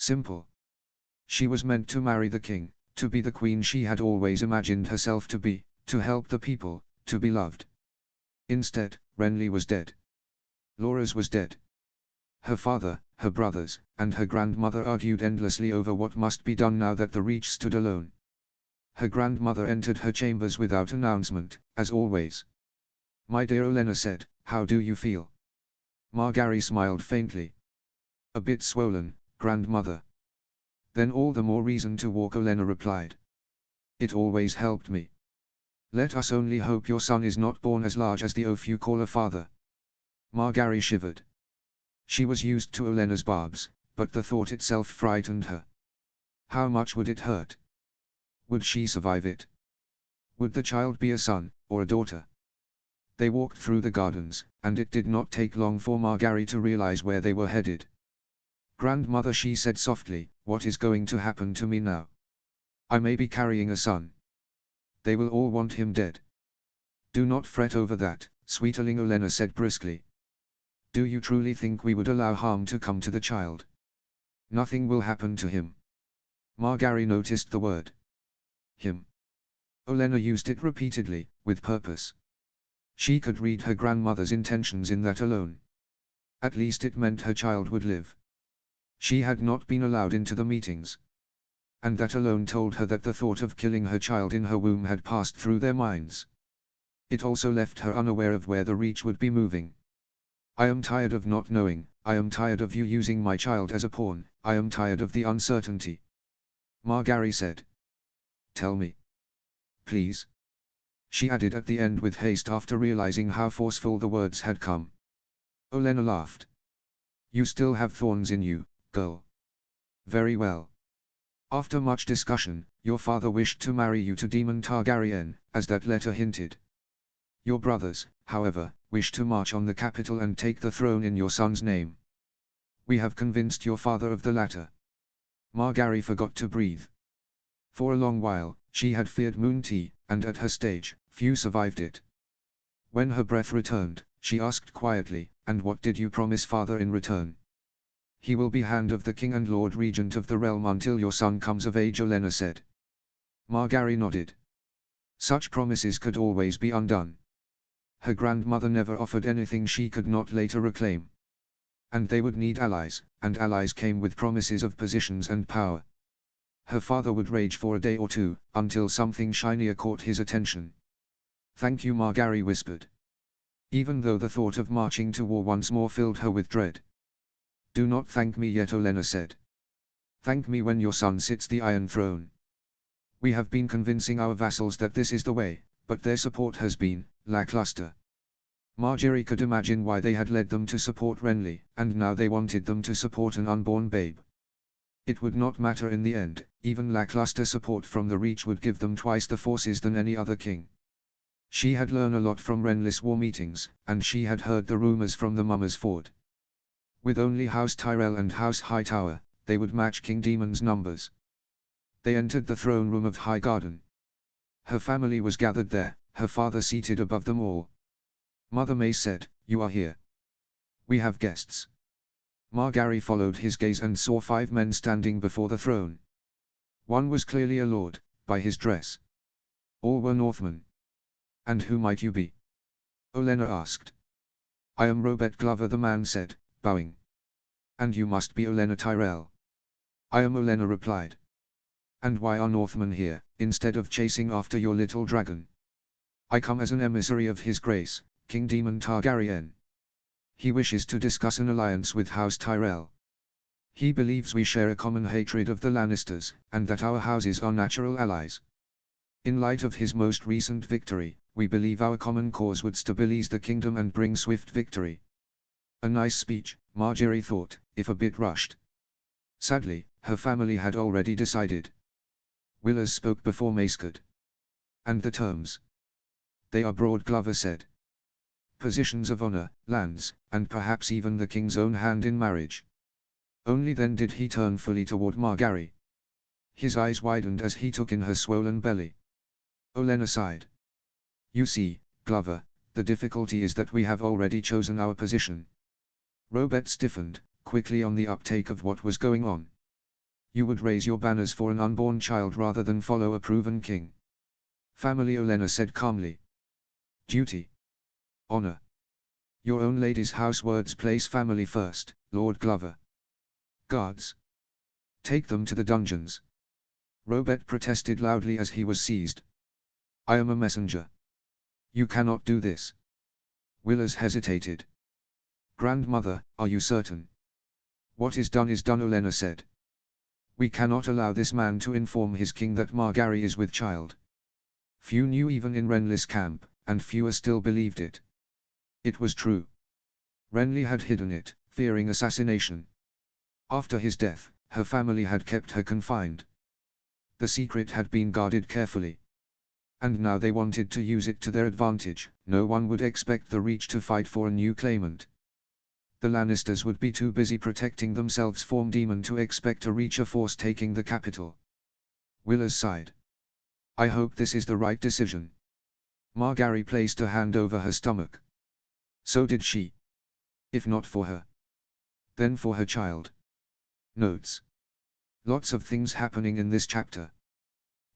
Simple. She was meant to marry the king, to be the queen she had always imagined herself to be, to help the people, to be loved. Instead, Renly was dead. Loras was dead. Her father, her brothers, and her grandmother argued endlessly over what must be done now that the Reach stood alone. Her grandmother entered her chambers without announcement, as always. "My dear Olenna said, how do you feel?" Margaery smiled faintly. "A bit swollen, grandmother." "Then all the more reason to walk," Olenna replied. "It always helped me. Let us only hope your son is not born as large as the oaf you call a father." Margaery shivered. She was used to Olenna's barbs, but the thought itself frightened her. How much would it hurt? Would she survive it? Would the child be a son, or a daughter? They walked through the gardens, and it did not take long for Margaery to realize where they were headed. "Grandmother," she said softly, "what is going to happen to me now? I may be carrying a son. They will all want him dead." "Do not fret over that, sweeterling," Olenna said briskly. "Do you truly think we would allow harm to come to the child? Nothing will happen to him." Margaery noticed the word. Him. Olenna used it repeatedly, with purpose. She could read her grandmother's intentions in that alone. At least it meant her child would live. She had not been allowed into the meetings. And that alone told her that the thought of killing her child in her womb had passed through their minds. It also left her unaware of where the Reach would be moving. "I am tired of not knowing, I am tired of you using my child as a pawn, I am tired of the uncertainty," Margaery said. "Tell me. Please," she added at the end with haste after realizing how forceful the words had come. Olenna laughed. "You still have thorns in you, girl. Very well. After much discussion, your father wished to marry you to Daemon Targaryen, as that letter hinted. Your brothers, however, wish to march on the capital and take the throne in your son's name. We have convinced your father of the latter." Margaery forgot to breathe. For a long while, she had feared Moon Tea, and at her stage, few survived it. When her breath returned, she asked quietly, "And what did you promise father in return?" "He will be Hand of the King and Lord Regent of the realm until your son comes of age," Olenna said. Margaery nodded. Such promises could always be undone. Her grandmother never offered anything she could not later reclaim. And they would need allies, and allies came with promises of positions and power. Her father would rage for a day or two, until something shinier caught his attention. "Thank you," Margaery whispered. Even though the thought of marching to war once more filled her with dread. "Do not thank me yet," Olenna said. "Thank me when your son sits the Iron Throne. We have been convincing our vassals that this is the way, but their support has been lackluster." Margaery could imagine why they had led them to support Renly, and now they wanted them to support an unborn babe. It would not matter in the end, even lackluster support from the Reach would give them twice the forces than any other king. She had learned a lot from Renly's war meetings, and she had heard the rumors from the Mummers' Ford. With only House Tyrell and House Hightower, they would match King Daemon's numbers. They entered the throne room of Highgarden. Her family was gathered there, her father seated above them all. Mother Mace said, "You are here. We have guests." Margaery followed his gaze and saw 5 men standing before the throne. One was clearly a lord, by his dress. All were Northmen. "And who might you be?" Olenna asked. "I am Robert Glover," the man said, bowing. "And you must be Olenna Tyrell." "I am," Olenna replied. "And why are Northmen here, instead of chasing after your little dragon?" "I come as an emissary of His Grace, King Daemon Targaryen. He wishes to discuss an alliance with House Tyrell. He believes we share a common hatred of the Lannisters, and that our houses are natural allies. In light of his most recent victory, we believe our common cause would stabilize the kingdom and bring swift victory." A nice speech, Margaery thought, if a bit rushed. Sadly, her family had already decided. Willers spoke before Mace could. "And the terms?" "They are broad," Glover said. "Positions of honor, lands, and perhaps even the king's own hand in marriage." Only then did he turn fully toward Margaery. His eyes widened as he took in her swollen belly. Olenna sighed. "You see, Glover, the difficulty is that we have already chosen our position." Robert stiffened, quickly on the uptake of what was going on. You would raise your banners for an unborn child rather than follow a proven king. Family, Olenna said calmly. Duty. Honor. Your own lady's house words place family first, Lord Glover. Guards. Take them to the dungeons. Robert protested loudly as he was seized. I am a messenger. You cannot do this. Willers hesitated. Grandmother, are you certain? What is done, Olenna said. We cannot allow this man to inform his king that Margaery is with child. Few knew even in Renly's camp, and fewer still believed it. It was true. Renly had hidden it, fearing assassination. After his death, her family had kept her confined. The secret had been guarded carefully. And now they wanted to use it to their advantage. No one would expect the Reach to fight for a new claimant. The Lannisters would be too busy protecting themselves from Demon to expect a Reacher force taking the capital. Willers sighed. I hope this is the right decision. Margaery placed a hand over her stomach. So did she. If not for her, then for her child. Notes. Lots of things happening in this chapter.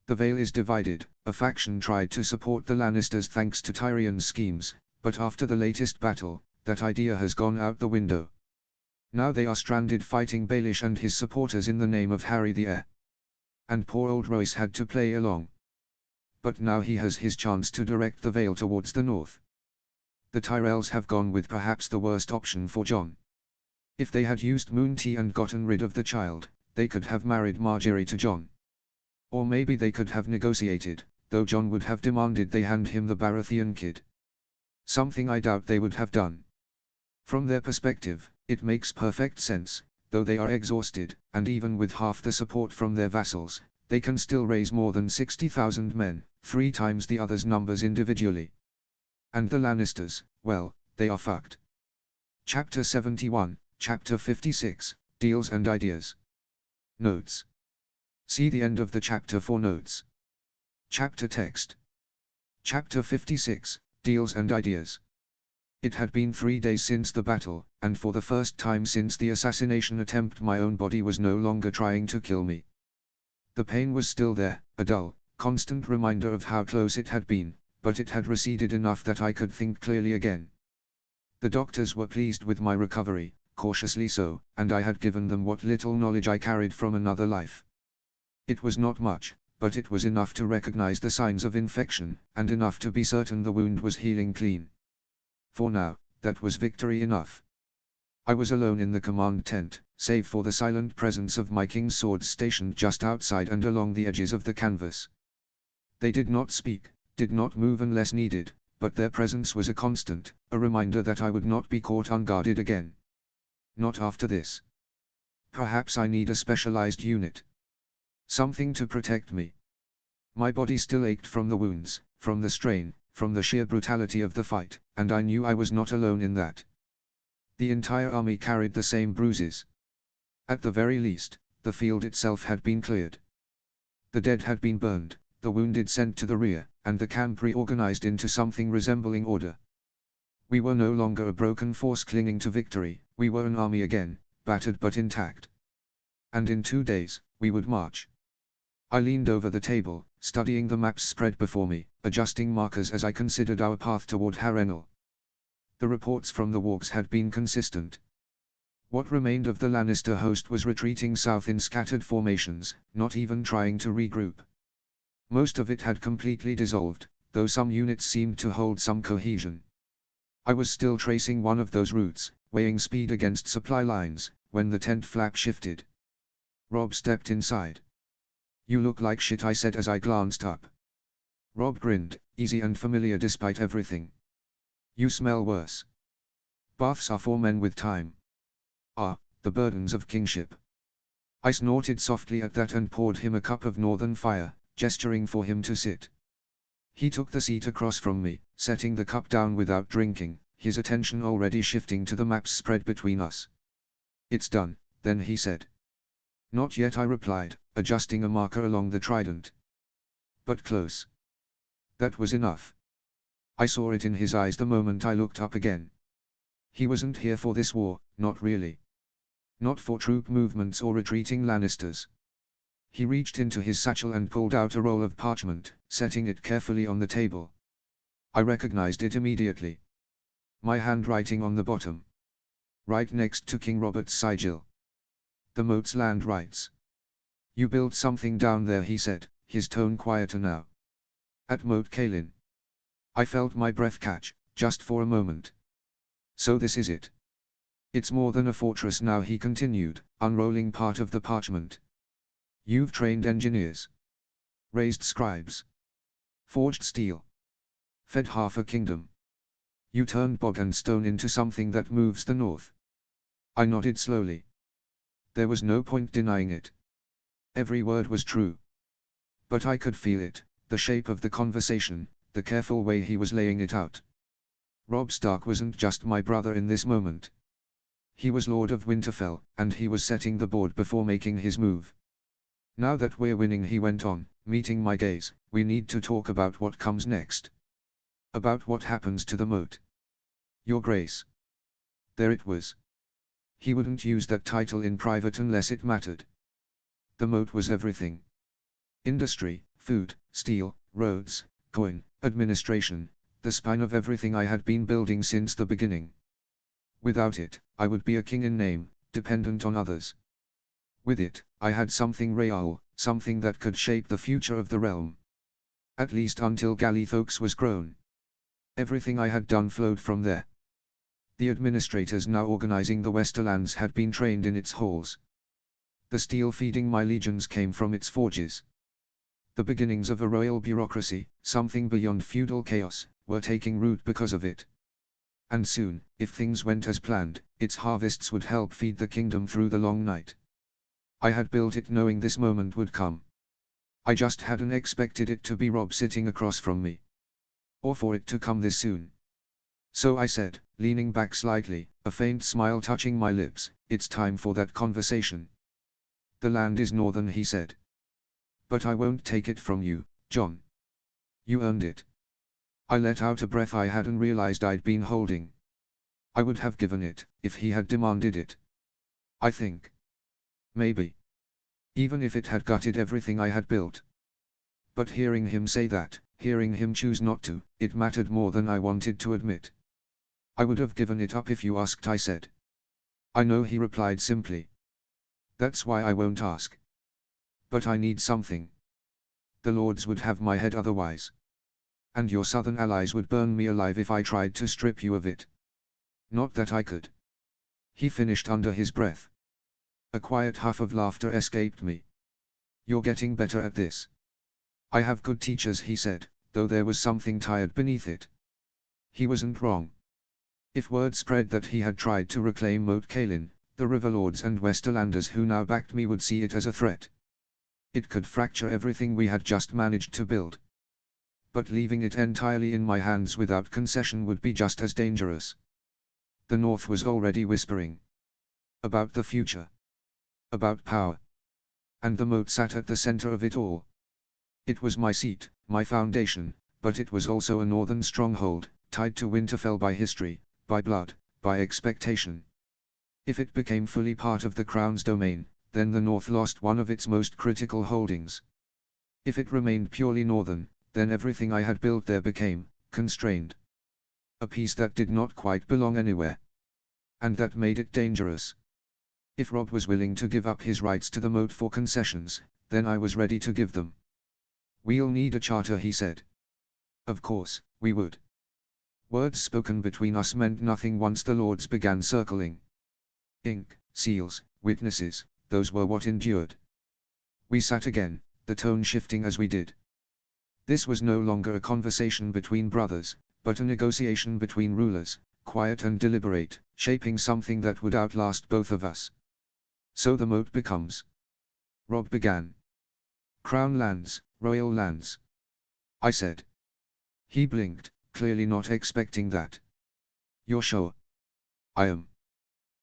The Vale is divided. A faction tried to support the Lannisters thanks to Tyrion's schemes, but after the latest battle, that idea has gone out the window. Now they are stranded fighting Baelish and his supporters in the name of Harry the Heir. And poor old Royce had to play along. But now he has his chance to direct the Vale towards the north. The Tyrells have gone with perhaps the worst option for Jon. If they had used Moon Tea and gotten rid of the child, they could have married Margaery to Jon. Or maybe they could have negotiated, though Jon would have demanded they hand him the Baratheon kid. Something I doubt they would have done. From their perspective, it makes perfect sense, though they are exhausted, and even with half the support from their vassals, they can still raise more than 60,000 men, 3 times the others' numbers individually. And the Lannisters, well, they are fucked. Chapter 71, Chapter 56, Deals and Ideas. Notes. See the end of the chapter for notes. Chapter text. Chapter 56, Deals and Ideas. It had been 3 days since the battle, and for the first time since the assassination attempt my own body was no longer trying to kill me. The pain was still there, a dull, constant reminder of how close it had been, but it had receded enough that I could think clearly again. The doctors were pleased with my recovery, cautiously so, and I had given them what little knowledge I carried from another life. It was not much, but it was enough to recognize the signs of infection, and enough to be certain the wound was healing clean. For now, that was victory enough. I was alone in the command tent, save for the silent presence of my king's swords stationed just outside and along the edges of the canvas. They did not speak, did not move unless needed, but their presence was a constant, a reminder that I would not be caught unguarded again. Not after this. Perhaps I need a specialized unit. Something to protect me. My body still ached from the wounds, from the strain, from the sheer brutality of the fight, and I knew I was not alone in that. The entire army carried the same bruises. At the very least, the field itself had been cleared. The dead had been burned, the wounded sent to the rear, and the camp reorganized into something resembling order. We were no longer a broken force clinging to victory, we were an army again, battered but intact. And in 2 days, we would march. I leaned over the table, studying the maps spread before me, adjusting markers as I considered our path toward Harrenhal. The reports from the walks had been consistent. What remained of the Lannister host was retreating south in scattered formations, not even trying to regroup. Most of it had completely dissolved, though some units seemed to hold some cohesion. I was still tracing one of those routes, weighing speed against supply lines, when the tent flap shifted. Robb stepped inside. "You look like shit," I said as I glanced up. Robb grinned, easy and familiar despite everything. "You smell worse. Baths are for men with time. Ah, the burdens of kingship." I snorted softly at that and poured him a cup of northern fire, gesturing for him to sit. He took the seat across from me, setting the cup down without drinking, his attention already shifting to the maps spread between us. "It's done, then," he said. "Not yet," I replied, adjusting a marker along the trident. "But close." That was enough. I saw it in his eyes the moment I looked up again. He wasn't here for this war, not really. Not for troop movements or retreating Lannisters. He reached into his satchel and pulled out a roll of parchment, setting it carefully on the table. I recognized it immediately. My handwriting on the bottom. Right next to King Robert's sigil. The moat's land rights. You built something down there, he said, his tone quieter now. At Moat Cailin. I felt my breath catch, just for a moment. So this is it. It's more than a fortress now, he continued, unrolling part of the parchment. You've trained engineers. Raised scribes. Forged steel. Fed half a kingdom. You turned bog and stone into something that moves the north. I nodded slowly. There was no point denying it. Every word was true. But I could feel it, the shape of the conversation, the careful way he was laying it out. Robb Stark wasn't just my brother in this moment. He was Lord of Winterfell, and he was setting the board before making his move. Now that we're winning, he went on, meeting my gaze, we need to talk about what comes next. About what happens to the moat. Your Grace. There it was. He wouldn't use that title in private unless it mattered. The moat was everything. Industry, food, steel, roads, coin, administration, the spine of everything I had been building since the beginning. Without it, I would be a king in name, dependent on others. With it, I had something real, something that could shape the future of the realm. At least until Galithokes was grown. Everything I had done flowed from there. The administrators now organizing the Westerlands had been trained in its halls. The steel feeding my legions came from its forges. The beginnings of a royal bureaucracy, something beyond feudal chaos, were taking root because of it. And soon, if things went as planned, its harvests would help feed the kingdom through the long night. I had built it knowing this moment would come. I just hadn't expected it to be Robb sitting across from me. Or for it to come this soon. So I said, leaning back slightly, a faint smile touching my lips, it's time for that conversation. The land is northern, he said. But I won't take it from you, Jon. You earned it. I let out a breath I hadn't realized I'd been holding. I would have given it, if he had demanded it. I think. Maybe. Even if it had gutted everything I had built. But hearing him say that, hearing him choose not to, it mattered more than I wanted to admit. I would have given it up if you asked, I said. I know, he replied simply. That's why I won't ask. But I need something. The lords would have my head otherwise. And your southern allies would burn me alive if I tried to strip you of it. Not that I could. He finished under his breath. A quiet huff of laughter escaped me. You're getting better at this. I have good teachers, he said, though there was something tired beneath it. He wasn't wrong. If word spread that he had tried to reclaim Moat Cailin, the Riverlords and Westerlanders who now backed me would see it as a threat. It could fracture everything we had just managed to build. But leaving it entirely in my hands without concession would be just as dangerous. The North was already whispering. About the future. About power. And the moat sat at the center of it all. It was my seat, my foundation, but it was also a northern stronghold, tied to Winterfell by history, by blood, by expectation. If it became fully part of the crown's domain, then the North lost one of its most critical holdings. If it remained purely northern, then everything I had built there became constrained. A piece that did not quite belong anywhere. And that made it dangerous. If Robb was willing to give up his rights to the moat for concessions, then I was ready to give them. We'll need a charter, he said. Of course, we would. Words spoken between us meant nothing once the lords began circling. Ink, seals, witnesses, those were what endured. We sat again, the tone shifting as we did. This was no longer a conversation between brothers, but a negotiation between rulers, quiet and deliberate, shaping something that would outlast both of us. So the moat becomes. Robb began. Crown lands, royal lands. I said. He blinked, clearly not expecting that. You're sure? I am.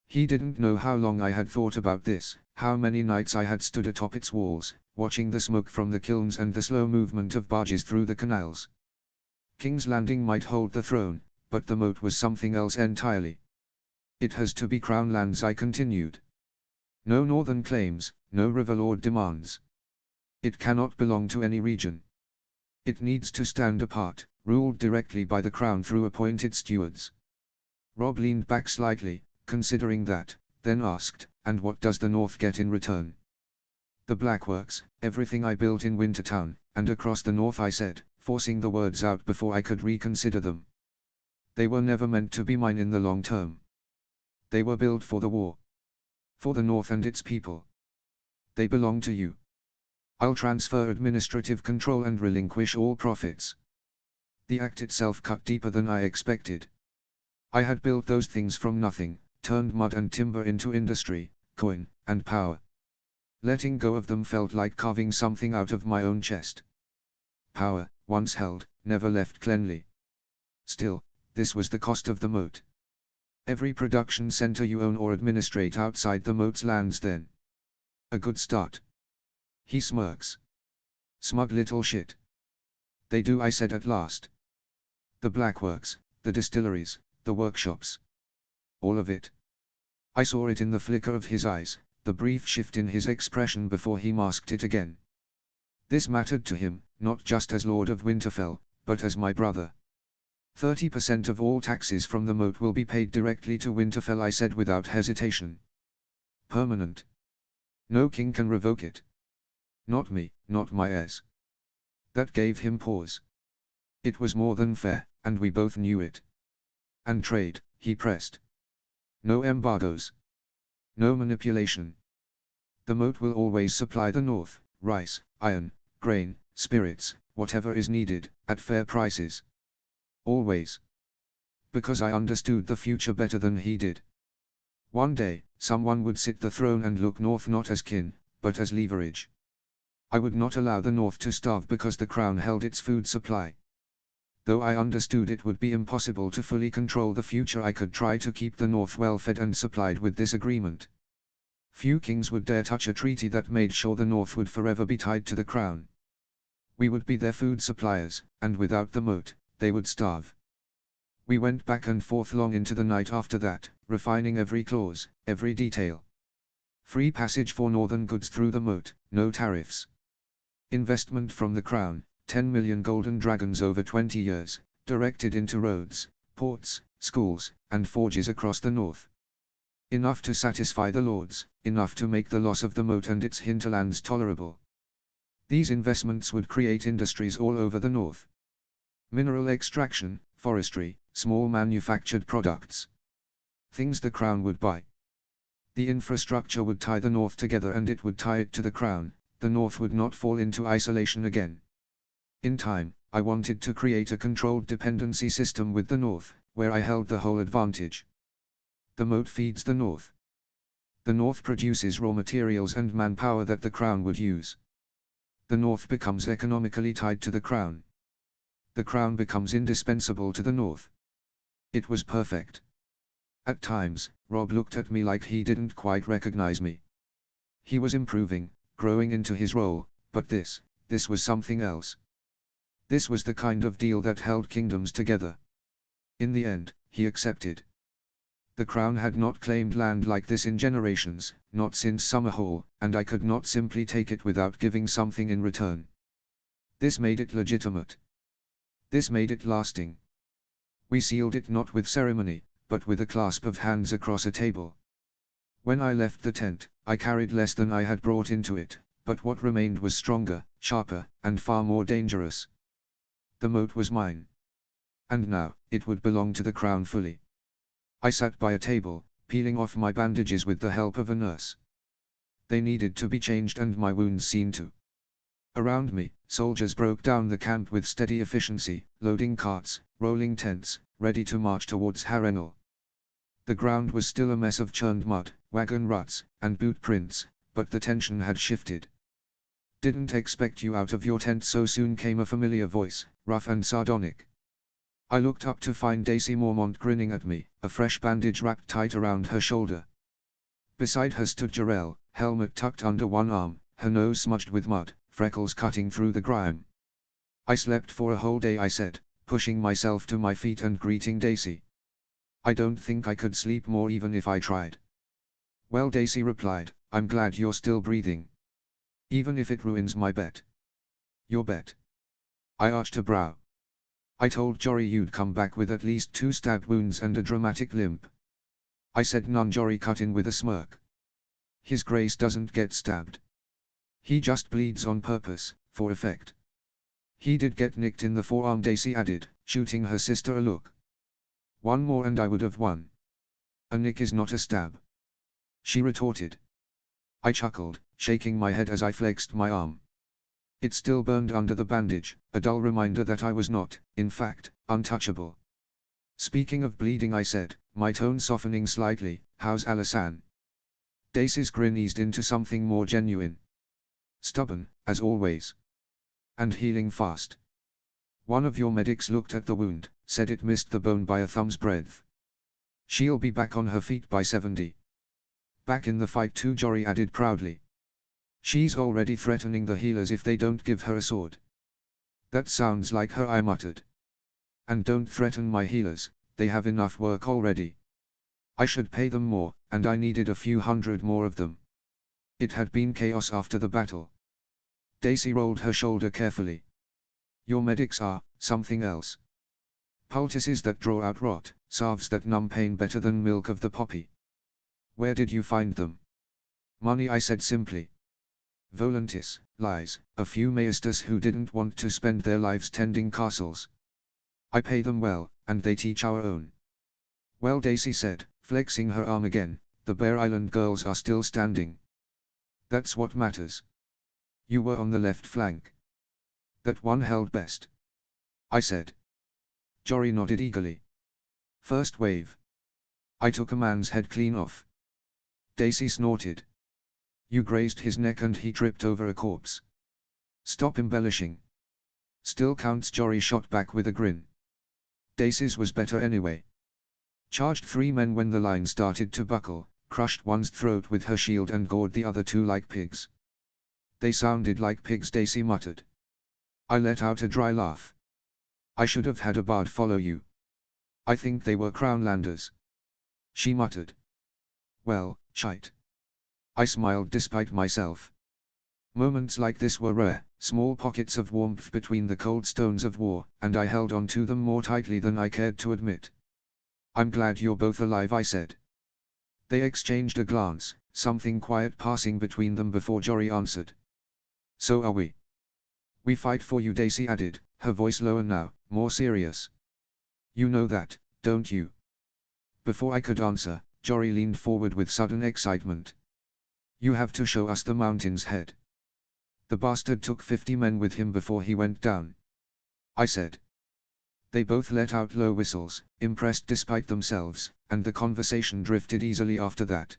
He didn't know how long I had thought about this, how many nights I had stood atop its walls, watching the smoke from the kilns and the slow movement of barges through the canals. King's Landing might hold the throne, but the moat was something else entirely. It has to be crown lands, I continued. No northern claims, no Riverlord demands. It cannot belong to any region. It needs to stand apart, ruled directly by the crown through appointed stewards. Rob leaned back slightly, considering that, then asked, "And what does the North get in return?" "The Blackworks, everything I built in Wintertown, and across the North," I said, forcing the words out before I could reconsider them. "They were never meant to be mine in the long term. They were built for the war. For the North and its people. They belong to you. I'll transfer administrative control and relinquish all profits." The act itself cut deeper than I expected. I had built those things from nothing, turned mud and timber into industry, coin, and power. Letting go of them felt like carving something out of my own chest. Power, once held, never left cleanly. Still, this was the cost of the moat. Every production center you own or administrate outside the moat's lands then. A good start. He smirks. Smug little shit. "They do," I said at last. "The Blackworks, the distilleries, the workshops. All of it." I saw it in the flicker of his eyes, the brief shift in his expression before he masked it again. This mattered to him, not just as Lord of Winterfell, but as my brother. 30% of all taxes from the moat will be paid directly to Winterfell, I said without hesitation. Permanent. No king can revoke it. Not me, not my heirs. That gave him pause. It was more than fair, and we both knew it. "And trade," he pressed. "No embargoes. No manipulation. The moat will always supply the North, rice, iron, grain, spirits, whatever is needed, at fair prices. Always. Because I understood the future better than he did. One day, someone would sit the throne and look North not as kin, but as leverage. I would not allow the North to starve because the crown held its food supply. Though I understood it would be impossible to fully control the future, I could try to keep the North well fed and supplied with this agreement. Few kings would dare touch a treaty that made sure the North would forever be tied to the crown. We would be their food suppliers, and without the moat, they would starve. We went back and forth long into the night after that, refining every clause, every detail. Free passage for northern goods through the moat, no tariffs. Investment from the crown, 10 million golden dragons over 20 years, directed into roads, ports, schools, and forges across the North. Enough to satisfy the lords, enough to make the loss of the moat and its hinterlands tolerable. These investments would create industries all over the North. Mineral extraction, forestry, small manufactured products. Things the crown would buy. The infrastructure would tie the North together and it would tie it to the crown. The North would not fall into isolation again. In time, I wanted to create a controlled dependency system with the North, where I held the whole advantage. The moat feeds the North. The North produces raw materials and manpower that the crown would use. The North becomes economically tied to the crown. The crown becomes indispensable to the North. It was perfect. At times, Rob looked at me like he didn't quite recognize me. He was improving, growing into his role, but this was something else. This was the kind of deal that held kingdoms together. In the end, he accepted. The crown had not claimed land like this in generations, not since Summerhall, and I could not simply take it without giving something in return. This made it legitimate. This made it lasting. We sealed it not with ceremony, but with a clasp of hands across a table. When I left the tent, I carried less than I had brought into it, but what remained was stronger, sharper, and far more dangerous. The moat was mine. And now, it would belong to the crown fully. I sat by a table, peeling off my bandages with the help of a nurse. They needed to be changed and my wounds seen to. Around me, soldiers broke down the camp with steady efficiency, loading carts, rolling tents, ready to march towards Harrenhal. The ground was still a mess of churned mud, wagon ruts, and boot prints, but the tension had shifted. "Didn't expect you out of your tent so soon," came a familiar voice, rough and sardonic. I looked up to find Daisy Mormont grinning at me, a fresh bandage wrapped tight around her shoulder. Beside her stood Jarell, helmet tucked under one arm, her nose smudged with mud, freckles cutting through the grime. "I slept for a whole day," I said, pushing myself to my feet and greeting Daisy. "I don't think I could sleep more even if I tried." "Well," Daisy replied, "I'm glad you're still breathing. Even if it ruins my bet. Your bet? I arched a brow. I told Jory you'd come back with at least 2 stab wounds and a dramatic limp. I said none. Jory cut in with a smirk. His Grace doesn't get stabbed. He just bleeds on purpose, for effect. He did get nicked in the forearm, Daisy added, shooting her sister a look. One more and I would have won. A nick is not a stab, she retorted. I chuckled, shaking my head as I flexed my arm. It still burned under the bandage, a dull reminder that I was not, in fact, untouchable. Speaking of bleeding, I said, my tone softening slightly, how's Alasan? Daisy's grin eased into something more genuine. Stubborn, as always. And healing fast. One of your medics looked at the wound, said it missed the bone by a thumb's breadth. She'll be back on her feet by 70. Back in the fight too, Jory added proudly. She's already threatening the healers if they don't give her a sword. That sounds like her, I muttered. And don't threaten my healers, they have enough work already. I should pay them more, and I needed a few hundred more of them. It had been chaos after the battle. Daisy rolled her shoulder carefully. Your medics are something else. Poultices that draw out rot, salves that numb pain better than milk of the poppy. Where did you find them? Money, I said simply. Volantis, lies, a few maesters who didn't want to spend their lives tending castles. I pay them well, and they teach our own. Well, Daisy said, flexing her arm again, the Bear Island girls are still standing. That's what matters. You were on the left flank. That one held best, I said. Jory nodded eagerly. First wave. I took a man's head clean off. Daisy snorted. You grazed his neck and he tripped over a corpse. Stop embellishing. Still counts, Jory shot back with a grin. Daisy's was better anyway. Charged 3 men when the line started to buckle, crushed one's throat with her shield and gored the other 2 like pigs. They sounded like pigs, Daisy muttered. I let out a dry laugh. I should have had a bard follow you. I think they were Crownlanders, she muttered. Well, shite. I smiled despite myself. Moments like this were rare, small pockets of warmth between the cold stones of war, and I held on to them more tightly than I cared to admit. I'm glad you're both alive, I said. They exchanged a glance, something quiet passing between them before Jory answered. So are we. We fight for you, Daisy added, her voice lower now, more serious. You know that, don't you? Before I could answer, Jory leaned forward with sudden excitement. You have to show us the mountain's head. The bastard took 50 men with him before he went down, I said. They both let out low whistles, impressed despite themselves, and the conversation drifted easily after that.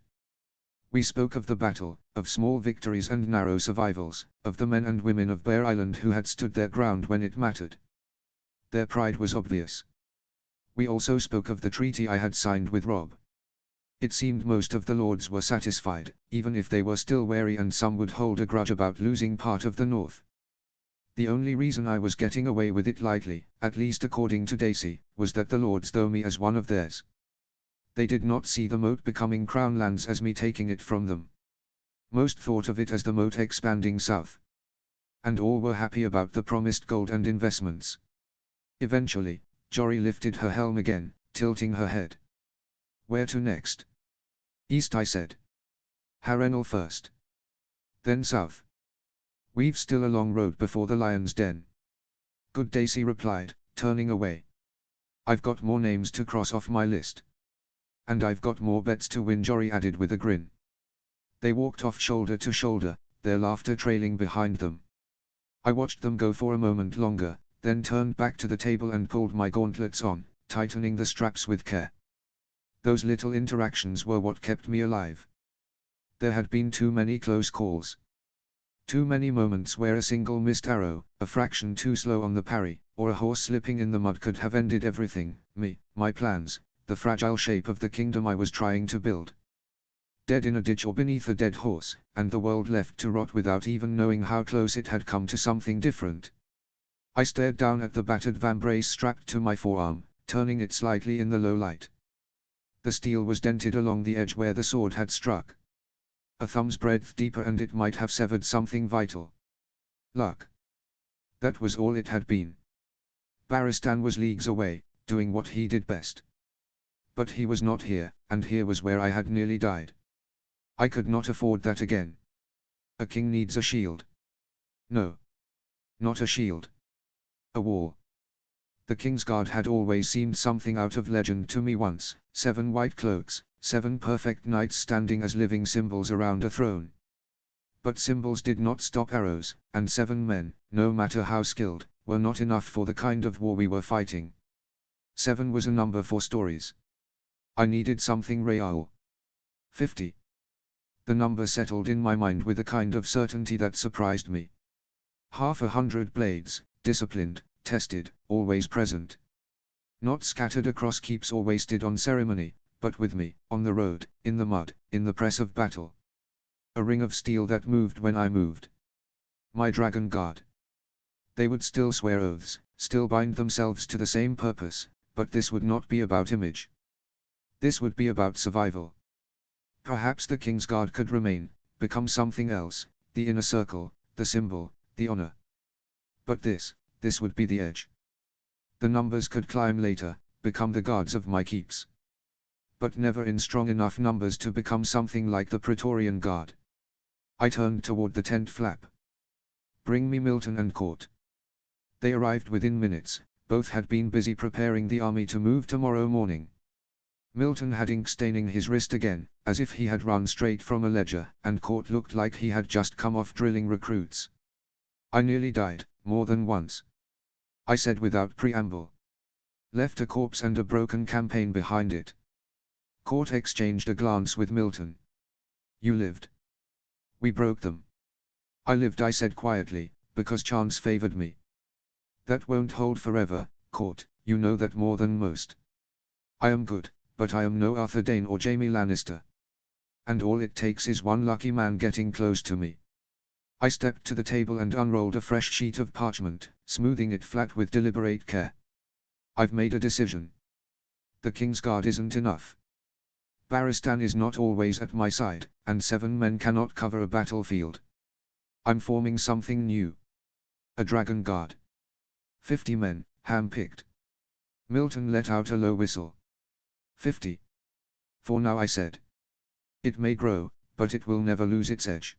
We spoke of the battle, of small victories and narrow survivals, of the men and women of Bear Island who had stood their ground when it mattered. Their pride was obvious. We also spoke of the treaty I had signed with Robb. It seemed most of the lords were satisfied, even if they were still wary and some would hold a grudge about losing part of the north. The only reason I was getting away with it lightly, at least according to Daisy, was that the lords saw me as one of theirs. They did not see the moat becoming Crownlands as me taking it from them. Most thought of it as the moat expanding south. And all were happy about the promised gold and investments. Eventually, Jory lifted her helm again, tilting her head. Where to next? East, I said. Harrenhal first. Then south. We've still a long road before the Lion's Den. Good, Daisy replied, turning away. I've got more names to cross off my list. And I've got more bets to win, Jory added with a grin. They walked off shoulder to shoulder, their laughter trailing behind them. I watched them go for a moment longer, then turned back to the table and pulled my gauntlets on, tightening the straps with care. Those little interactions were what kept me alive. There had been too many close calls. Too many moments where a single missed arrow, a fraction too slow on the parry, or a horse slipping in the mud could have ended everything, me, my plans, the fragile shape of the kingdom I was trying to build. Dead in a ditch or beneath a dead horse, and the world left to rot without even knowing how close it had come to something different. I stared down at the battered vambrace strapped to my forearm, turning it slightly in the low light. The steel was dented along the edge where the sword had struck. A thumb's breadth deeper and it might have severed something vital. Luck. That was all it had been. Barristan was leagues away, doing what he did best. But he was not here, and here was where I had nearly died. I could not afford that again. A king needs a shield. No. Not a shield. A wall. The King's Guard had always seemed something out of legend to me once, 7 white cloaks, 7 perfect knights standing as living symbols around a throne. But symbols did not stop arrows, and 7 men, no matter how skilled, were not enough for the kind of war we were fighting. 7 was a number for stories. I needed something real. 50. The number settled in my mind with a kind of certainty that surprised me. 100 blades, disciplined, tested, always present. Not scattered across keeps or wasted on ceremony, but with me, on the road, in the mud, in the press of battle. A ring of steel that moved when I moved. My dragon guard. They would still swear oaths, still bind themselves to the same purpose, but this would not be about image. This would be about survival. Perhaps the King's Guard could remain, become something else, the inner circle, the symbol, the honor. But this would be the edge. The numbers could climb later, become the guards of my keeps. But never in strong enough numbers to become something like the Praetorian Guard. I turned toward the tent flap. Bring me Milton and Court. They arrived within minutes, both had been busy preparing the army to move tomorrow morning. Milton had ink staining his wrist again, as if he had run straight from a ledger, and Court looked like he had just come off drilling recruits. I nearly died, more than once. I said without preamble. Left a corpse and a broken campaign behind it. Court exchanged a glance with Milton. You lived. We broke them. I lived, I said quietly, because chance favored me. That won't hold forever, Court, you know that more than most. I am good, but I am no Arthur Dane or Jaime Lannister. And all it takes is one lucky man getting close to me. I stepped to the table and unrolled a fresh sheet of parchment, smoothing it flat with deliberate care. I've made a decision. The King's Guard isn't enough. Barristan is not always at my side, and 7 men cannot cover a battlefield. I'm forming something new. A Dragon Guard. 50 men, hand-picked. Milton let out a low whistle. 50. For now, I said. It may grow, but it will never lose its edge.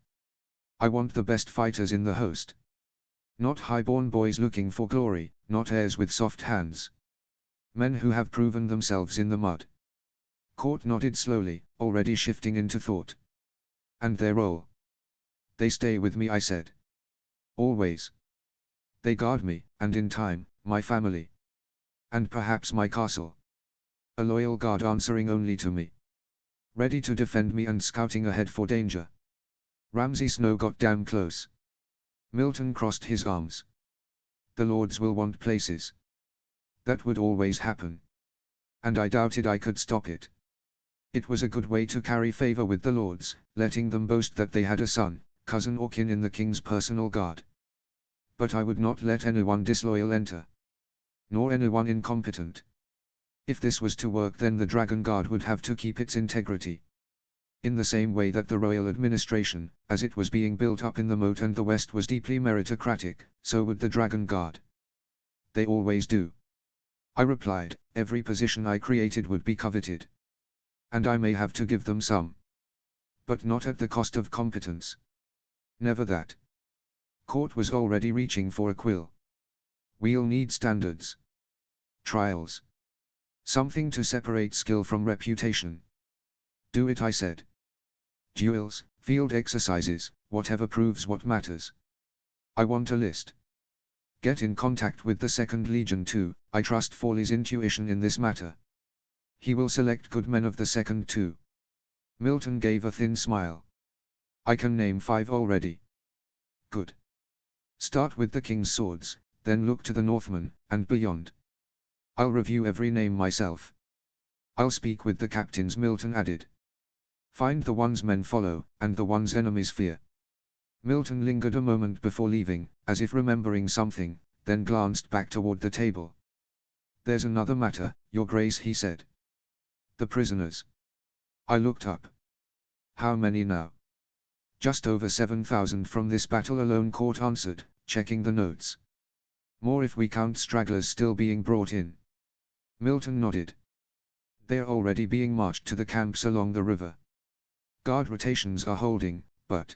I want the best fighters in the host. Not high-born boys looking for glory, not heirs with soft hands. Men who have proven themselves in the mud. Court nodded slowly, already shifting into thought. And their role? They stay with me, I said. Always. They guard me, and in time, my family. And perhaps my castle. A loyal guard answering only to me. Ready to defend me and scouting ahead for danger. Ramsay Snow got damn close. Milton crossed his arms. The lords will want places. That would always happen. And I doubted I could stop it. It was a good way to carry favor with the lords, letting them boast that they had a son, cousin or kin in the king's personal guard. But I would not let anyone disloyal enter. Nor anyone incompetent. If this was to work, then the Dragon Guard would have to keep its integrity. In the same way that the royal administration, as it was being built up in the moat and the West, was deeply meritocratic, so would the Dragon Guard. They always do. I replied, every position I created would be coveted. And I may have to give them some. But not at the cost of competence. Never that. Court was already reaching for a quill. We'll need standards. Trials. Something to separate skill from reputation. Do it, I said. Duels, field exercises, whatever proves what matters. I want a list. Get in contact with the 2nd Legion too, I trust Forley's intuition in this matter. He will select good men of the 2nd too. Milton gave a thin smile. I can name 5 already. Good. Start with the King's Swords, then look to the Northmen, and beyond. I'll review every name myself. I'll speak with the captains, Milton added. Find the ones men follow, and the ones enemies fear. Milton lingered a moment before leaving, as if remembering something, then glanced back toward the table. There's another matter, Your Grace, he said. The prisoners. I looked up. How many now? Just over 7,000 from this battle alone, Court answered, checking the notes. More if we count stragglers still being brought in. Milton nodded. They're already being marched to the camps along the river. Guard rotations are holding, but...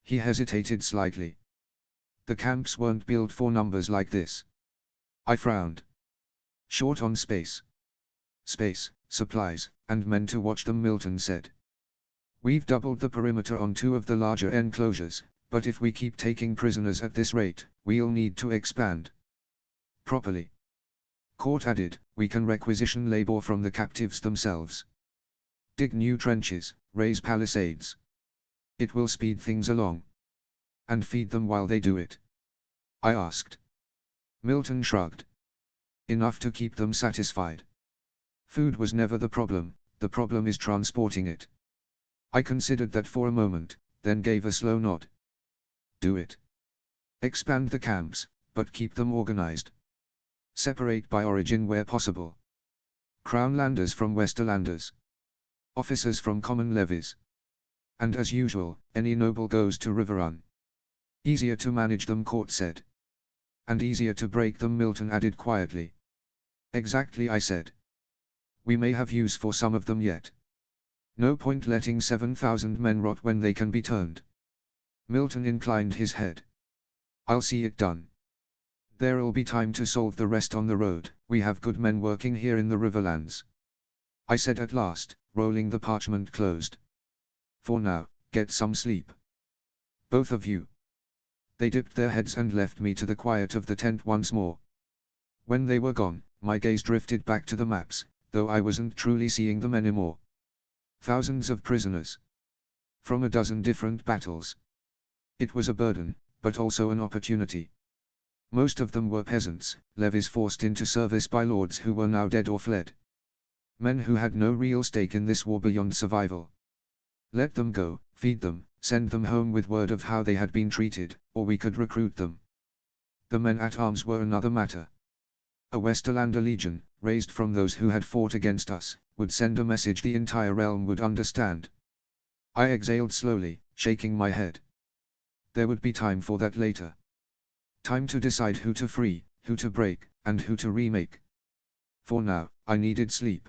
He hesitated slightly. The camps weren't built for numbers like this. I frowned. Short on space. Space, supplies, and men to watch them, Milton said. We've doubled the perimeter on 2 of the larger enclosures, but if we keep taking prisoners at this rate, we'll need to expand properly. Court added, we can requisition labor from the captives themselves. Dig new trenches, raise palisades. It will speed things along. And feed them while they do it. I asked. Milton shrugged. Enough to keep them satisfied. Food was never the problem is transporting it. I considered that for a moment, then gave a slow nod. Do it. Expand the camps, but keep them organized. Separate by origin where possible. Crownlanders from Westerlanders. Officers from common levies. And as usual, any noble goes to Riverrun. Easier to manage them, Court said. And easier to break them, Milton added quietly. Exactly, I said. We may have use for some of them yet. No point letting 7,000 men rot when they can be turned. Milton inclined his head. I'll see it done. There'll be time to solve the rest on the road, we have good men working here in the Riverlands. I said at last, rolling the parchment closed. For now, get some sleep. Both of you. They dipped their heads and left me to the quiet of the tent once more. When they were gone, my gaze drifted back to the maps, though I wasn't truly seeing them anymore. Thousands of prisoners. From a dozen different battles. It was a burden, but also an opportunity. Most of them were peasants, levies forced into service by lords who were now dead or fled. Men who had no real stake in this war beyond survival. Let them go, feed them, send them home with word of how they had been treated, or we could recruit them. The men at arms were another matter. A Westerlander legion, raised from those who had fought against us, would send a message the entire realm would understand. I exhaled slowly, shaking my head. There would be time for that later. Time to decide who to free, who to break, and who to remake. For now, I needed sleep.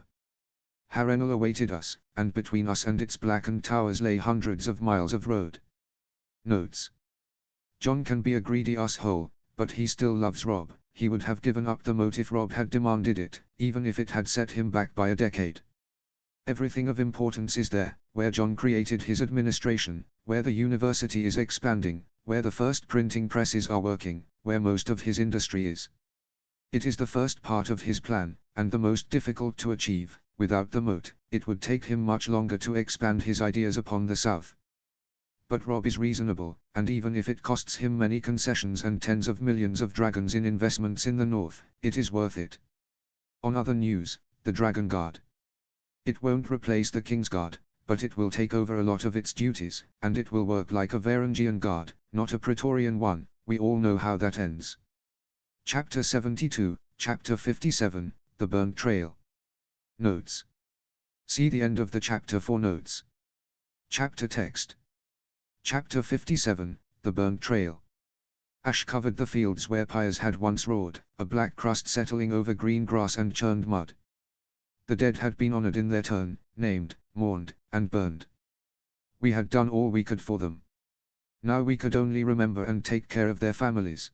Harrenhal awaited us, and between us and its blackened towers lay hundreds of miles of road. Notes. Jon can be a greedy asshole, but he still loves Robb. He would have given up the moat if Robb had demanded it, even if it had set him back by a decade. Everything of importance is there, where Jon created his administration, where the university is expanding, where the first printing presses are working, where most of his industry is. It is the first part of his plan, and the most difficult to achieve. Without the moat, it would take him much longer to expand his ideas upon the south. But Robb is reasonable, and even if it costs him many concessions and tens of millions of dragons in investments in the north, it is worth it. On other news, the Dragon Guard. It won't replace the Kingsguard, but it will take over a lot of its duties, and it will work like a Varangian Guard, not a Praetorian one. We all know how that ends. Chapter 72, Chapter 57, The Burnt Trail. Notes. See the end of the chapter for notes. Chapter text. Chapter 57, The Burnt Trail. Ash covered the fields where pyres had once roared, a black crust settling over green grass and churned mud. The dead had been honored in their turn, named, mourned, and burned. We had done all we could for them. Now we could only remember and take care of their families.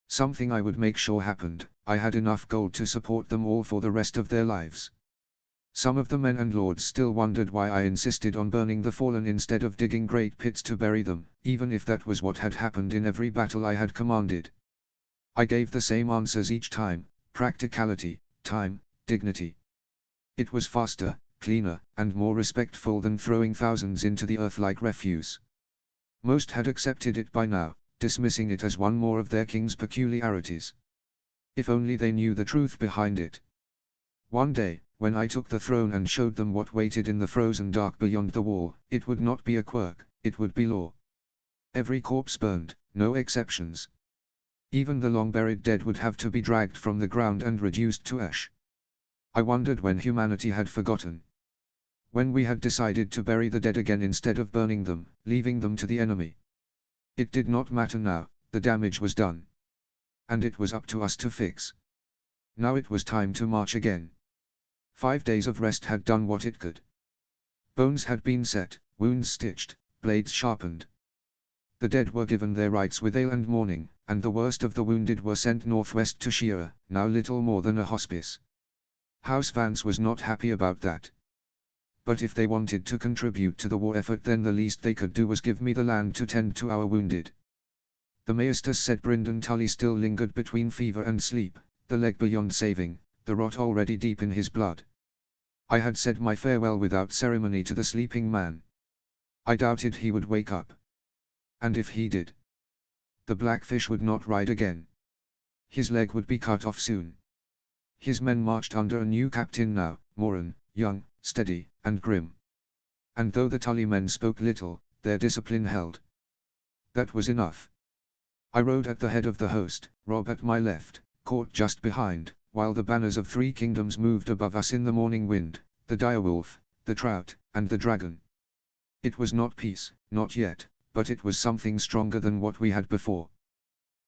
Something I would make sure happened. I had enough gold to support them all for the rest of their lives. Some of the men and lords still wondered why I insisted on burning the fallen instead of digging great pits to bury them, even if that was what had happened in every battle I had commanded. I gave the same answers each time: practicality, time, dignity. It was faster, cleaner, and more respectful than throwing thousands into the earth like refuse. Most had accepted it by now, dismissing it as one more of their king's peculiarities. If only they knew the truth behind it. One day, when I took the throne and showed them what waited in the frozen dark beyond the wall, it would not be a quirk, it would be law. Every corpse burned, no exceptions. Even the long-buried dead would have to be dragged from the ground and reduced to ash. I wondered when humanity had forgotten. When we had decided to bury the dead again instead of burning them, leaving them to the enemy. It did not matter now, the damage was done. And it was up to us to fix. Now it was time to march again. 5 days of rest had done what it could. Bones had been set, wounds stitched, blades sharpened. The dead were given their rights with ale and mourning, and the worst of the wounded were sent northwest to Shira, now little more than a hospice. House Vance was not happy about that. But if they wanted to contribute to the war effort, then the least they could do was give me the land to tend to our wounded. The maesters said Brynden Tully still lingered between fever and sleep, the leg beyond saving, the rot already deep in his blood. I had said my farewell without ceremony to the sleeping man. I doubted he would wake up. And if he did, the Blackfish would not ride again. His leg would be cut off soon. His men marched under a new captain now, Moran, young, steady, and grim. And though the Tully men spoke little, their discipline held. That was enough. I rode at the head of the host, Rob at my left, Court just behind, while the banners of 3 kingdoms moved above us in the morning wind, the direwolf, the trout, and the dragon. It was not peace, not yet, but it was something stronger than what we had before.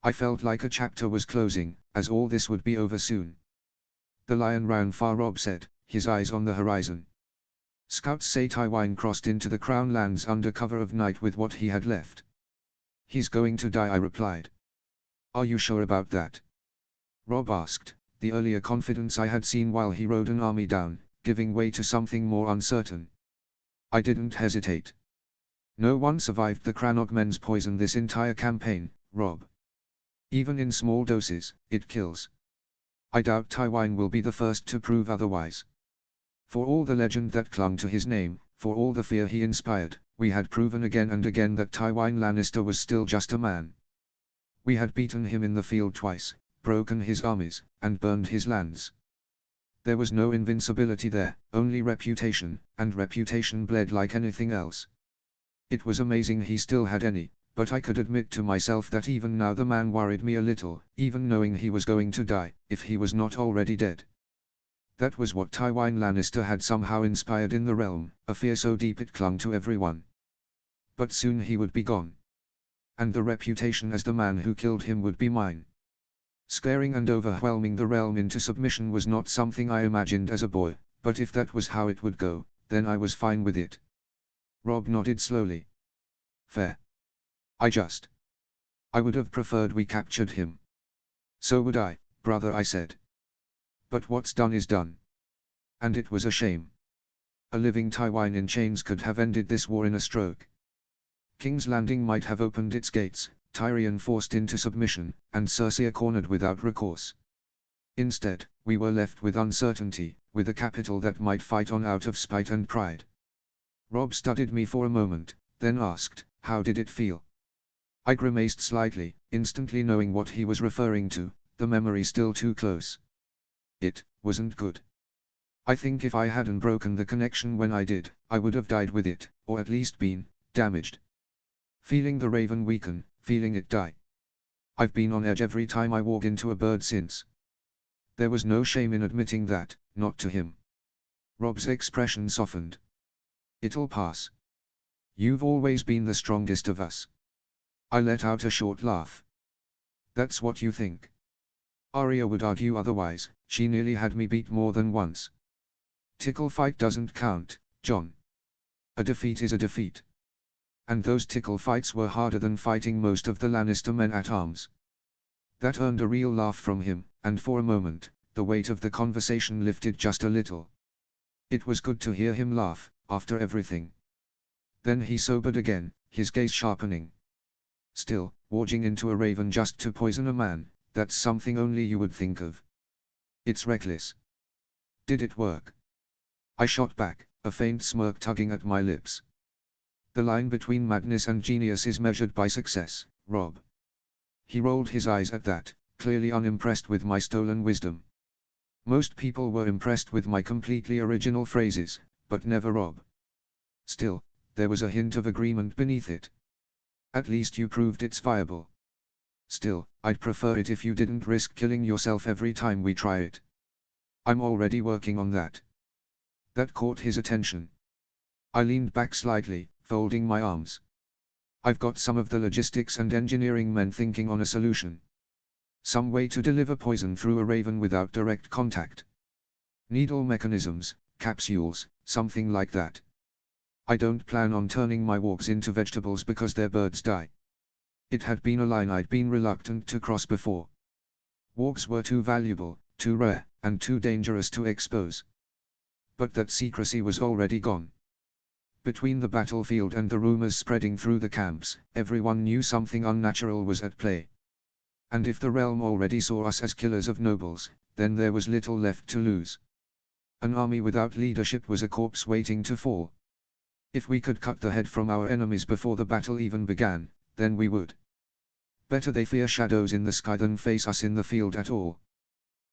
I felt like a chapter was closing, as all this would be over soon. The lion ran far, Rob said, his eyes on the horizon. Scouts say Tywine crossed into the Crown lands under cover of night with what he had left. He's going to die, I replied. Are you sure about that? Rob asked, the earlier confidence I had seen while he rode an army down, giving way to something more uncertain. I didn't hesitate. No one survived the Crannog men's poison this entire campaign, Rob. Even in small doses, it kills. I doubt Tywine will be the first to prove otherwise. For all the legend that clung to his name, for all the fear he inspired, we had proven again and again that Tywine Lannister was still just a man. We had beaten him in the field twice, broken his armies, and burned his lands. There was no invincibility there, only reputation, and reputation bled like anything else. It was amazing he still had any, but I could admit to myself that even now the man worried me a little, even knowing he was going to die, if he was not already dead. That was what Tywine Lannister had somehow inspired in the realm, a fear so deep it clung to everyone. But soon he would be gone. And the reputation as the man who killed him would be mine. Scaring and overwhelming the realm into submission was not something I imagined as a boy, but if that was how it would go, then I was fine with it. Rob nodded slowly. Fair. I would have preferred we captured him. So would I, brother, I said. But what's done is done. And it was a shame. A living Tywine in chains could have ended this war in a stroke. King's Landing might have opened its gates, Tyrion forced into submission, and Cersei cornered without recourse. Instead, we were left with uncertainty, with a capital that might fight on out of spite and pride. Rob studied me for a moment, then asked, how did it feel? I grimaced slightly, instantly knowing what he was referring to, the memory still too close. It wasn't good. I think if I hadn't broken the connection when I did, I would have died with it, or at least been damaged. Feeling the raven weaken, feeling it die. I've been on edge every time I walk into a bird since. There was no shame in admitting that, not to him. Rob's expression softened. It'll pass. You've always been the strongest of us. I let out a short laugh. That's what you think. Arya would argue otherwise, she nearly had me beat more than once. Tickle fight doesn't count, John. A defeat is a defeat. And those tickle fights were harder than fighting most of the Lannister men at arms. That earned a real laugh from him, and for a moment, the weight of the conversation lifted just a little. It was good to hear him laugh, after everything. Then he sobered again, his gaze sharpening. Still, forging into a raven just to poison a man, that's something only you would think of. It's reckless. Did it work? I shot back, a faint smirk tugging at my lips. The line between madness and genius is measured by success, Rob. He rolled his eyes at that, clearly unimpressed with my stolen wisdom. Most people were impressed with my completely original phrases, but never Rob. Still, there was a hint of agreement beneath it. At least you proved it's viable. Still, I'd prefer it if you didn't risk killing yourself every time we try it. I'm already working on that. That caught his attention. I leaned back slightly, folding my arms. I've got some of the logistics and engineering men thinking on a solution. Some way to deliver poison through a raven without direct contact. Needle mechanisms, capsules, something like that. I don't plan on turning my walks into vegetables because their birds die. It had been a line I'd been reluctant to cross before. Walks were too valuable, too rare, and too dangerous to expose. But that secrecy was already gone. Between the battlefield and the rumors spreading through the camps, everyone knew something unnatural was at play. And if the realm already saw us as killers of nobles, then there was little left to lose. An army without leadership was a corpse waiting to fall. If we could cut the head from our enemies before the battle even began, then we would. Better they fear shadows in the sky than face us in the field at all.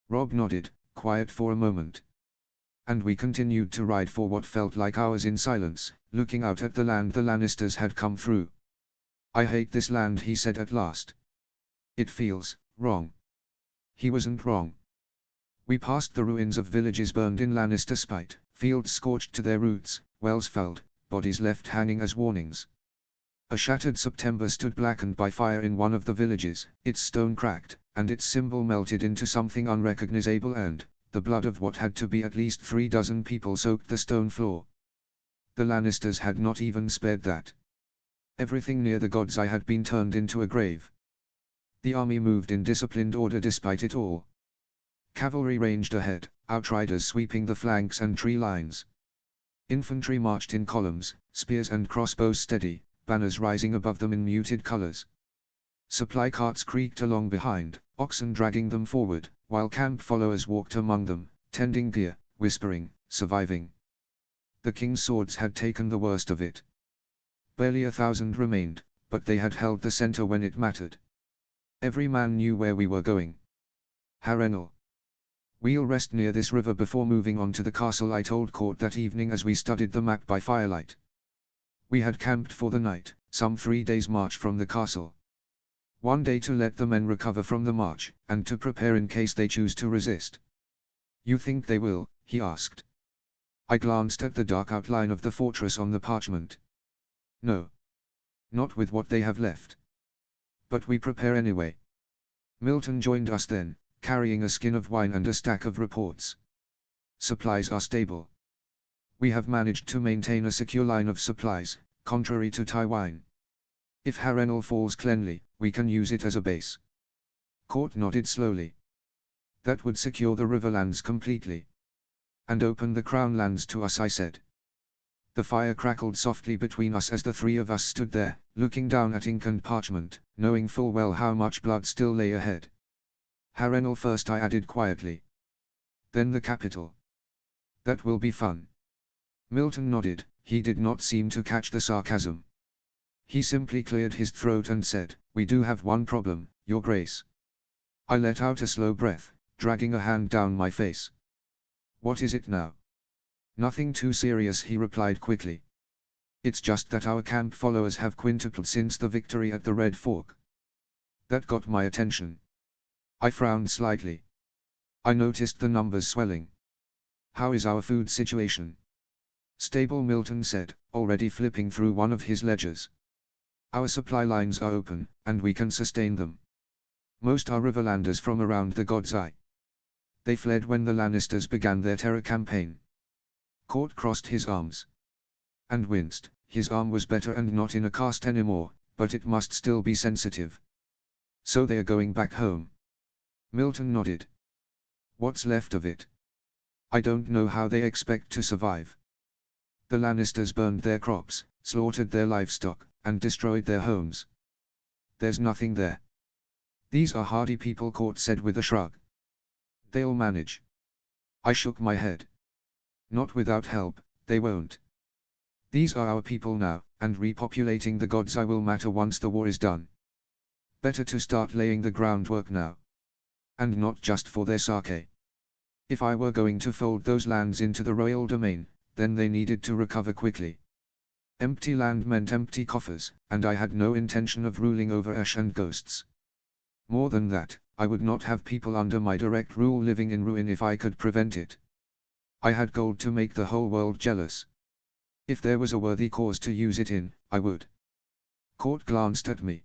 Robb nodded, quiet for a moment. And we continued to ride for what felt like hours in silence, looking out at the land the Lannisters had come through. I hate this land, he said at last. It feels wrong. He wasn't wrong. We passed the ruins of villages burned in Lannister spite, fields scorched to their roots, wells fouled, bodies left hanging as warnings. A shattered September stood blackened by fire in one of the villages, its stone cracked, and its symbol melted into something unrecognizable, and the blood of what had to be at least 36 people soaked the stone floor. The Lannisters had not even spared that. Everything near the God's Eye had been turned into a grave. The army moved in disciplined order despite it all. Cavalry ranged ahead, outriders sweeping the flanks and tree lines. Infantry marched in columns, spears and crossbows steady, banners rising above them in muted colors. Supply carts creaked along behind, oxen dragging them forward, while camp followers walked among them, tending gear, whispering, surviving. The king's swords had taken the worst of it. Barely 1,000 remained, but they had held the center when it mattered. Every man knew where we were going. Harrenhal. We'll rest near this river before moving on to the castle, I told Court that evening as we studied the map by firelight. We had camped for the night, some 3 days' march from the castle. One day to let the men recover from the march, and to prepare in case they choose to resist. You think they will? He asked. I glanced at the dark outline of the fortress on the parchment. No. Not with what they have left. But we prepare anyway. Milton joined us then, carrying a skin of wine and a stack of reports. Supplies are stable. We have managed to maintain a secure line of supplies, contrary to Tywine. If Harrenhal falls cleanly, we can use it as a base. Court nodded slowly. That would secure the Riverlands completely. And open the Crown lands to us, I said. The fire crackled softly between us as the three of us stood there, looking down at ink and parchment, knowing full well how much blood still lay ahead. Harrenhal first, I added quietly. Then the capital. That will be fun. Milton nodded, he did not seem to catch the sarcasm. He simply cleared his throat and said, we do have one problem, Your Grace. I let out a slow breath, dragging a hand down my face. What is it now? Nothing too serious, he replied quickly. It's just that our camp followers have quintupled since the victory at the Red Fork. That got my attention. I frowned slightly. I noticed the numbers swelling. How is our food situation? Stable, Milton said, already flipping through one of his ledgers. Our supply lines are open, and we can sustain them. Most are Riverlanders from around the God's Eye. They fled when the Lannisters began their terror campaign. Court crossed his arms. And winced, his arm was better and not in a cast anymore, but it must still be sensitive. So they are going back home. Milton nodded. What's left of it? I don't know how they expect to survive. The Lannisters burned their crops, slaughtered their livestock, and destroyed their homes. There's nothing there. These are hardy people, Court said with a shrug. They'll manage. I shook my head. Not without help, they won't. These are our people now, and repopulating the God's Eye will matter once the war is done. Better to start laying the groundwork now. And not just for their sake. If I were going to fold those lands into the royal domain, then they needed to recover quickly. Empty land meant empty coffers, and I had no intention of ruling over ash and ghosts. More than that, I would not have people under my direct rule living in ruin if I could prevent it. I had gold to make the whole world jealous. If there was a worthy cause to use it in, I would. Court glanced at me.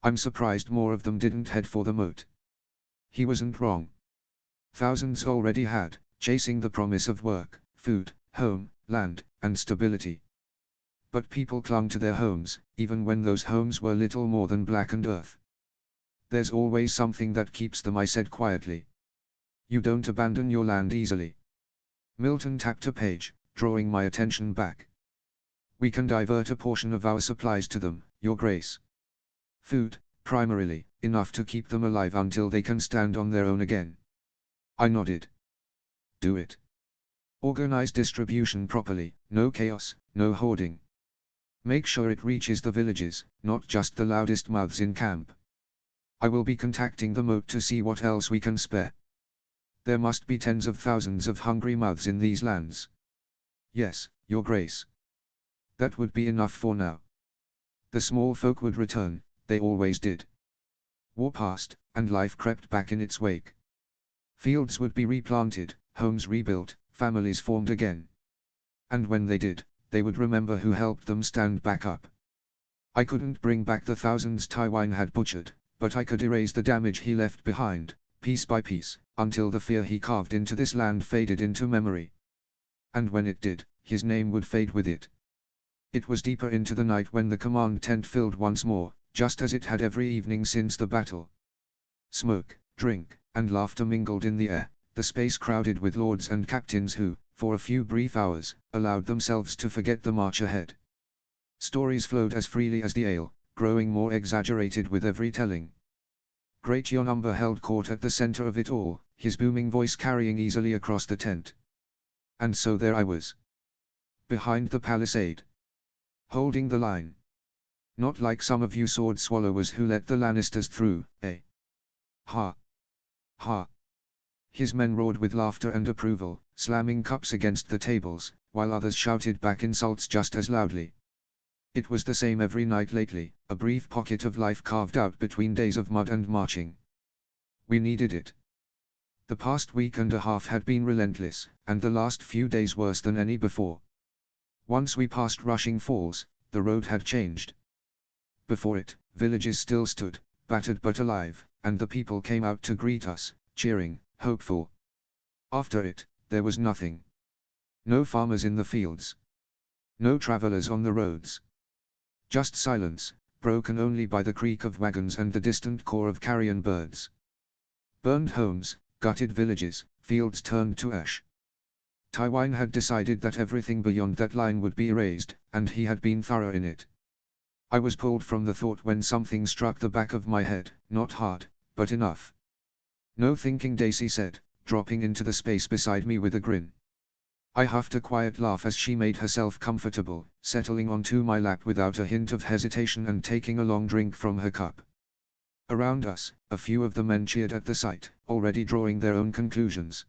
I'm surprised more of them didn't head for the moat. He wasn't wrong. Thousands already had, chasing the promise of work, food, home, land, and stability. But people clung to their homes, even when those homes were little more than blackened earth. There's always something that keeps them, I said quietly. You don't abandon your land easily. Milton tapped a page, drawing my attention back. We can divert a portion of our supplies to them, Your Grace. Food, primarily, enough to keep them alive until they can stand on their own again. I nodded. Do it. Organize distribution properly, no chaos, no hoarding. Make sure it reaches the villages, not just the loudest mouths in camp. I will be contacting the moat to see what else we can spare. There must be tens of thousands of hungry mouths in these lands. Yes, Your Grace. That would be enough for now. The small folk would return, they always did. War passed, and life crept back in its wake. Fields would be replanted, homes rebuilt, families formed again. And when they did, they would remember who helped them stand back up. I couldn't bring back the thousands Tywine had butchered, but I could erase the damage he left behind, piece by piece, until the fear he carved into this land faded into memory. And when it did, his name would fade with it. It was deeper into the night when the command tent filled once more, just as it had every evening since the battle. Smoke, drink, and laughter mingled in the air, the space crowded with lords and captains who, for a few brief hours, allowed themselves to forget the march ahead. Stories flowed as freely as the ale, growing more exaggerated with every telling. Great Jon Umber held court at the center of it all, his booming voice carrying easily across the tent. And so there I was. Behind the palisade. Holding the line. Not like some of you sword swallowers who let the Lannisters through, eh? Ha! Ha! His men roared with laughter and approval, slamming cups against the tables, while others shouted back insults just as loudly. It was the same every night lately, a brief pocket of life carved out between days of mud and marching. We needed it. The past week and a half had been relentless, and the last few days worse than any before. Once we passed Rushing Falls, the road had changed. Before it, villages still stood, battered but alive, and the people came out to greet us, cheering, hopeful. After it, there was nothing. No farmers in the fields. No travelers on the roads. Just silence, broken only by the creak of wagons and the distant call of carrion birds. Burned homes, gutted villages, fields turned to ash. Tywine had decided that everything beyond that line would be erased, and he had been thorough in it. I was pulled from the thought when something struck the back of my head, not hard, but enough. No thinking, Daisy said, dropping into the space beside me with a grin. I huffed a quiet laugh as she made herself comfortable, settling onto my lap without a hint of hesitation and taking a long drink from her cup. Around us, a few of the men cheered at the sight, already drawing their own conclusions.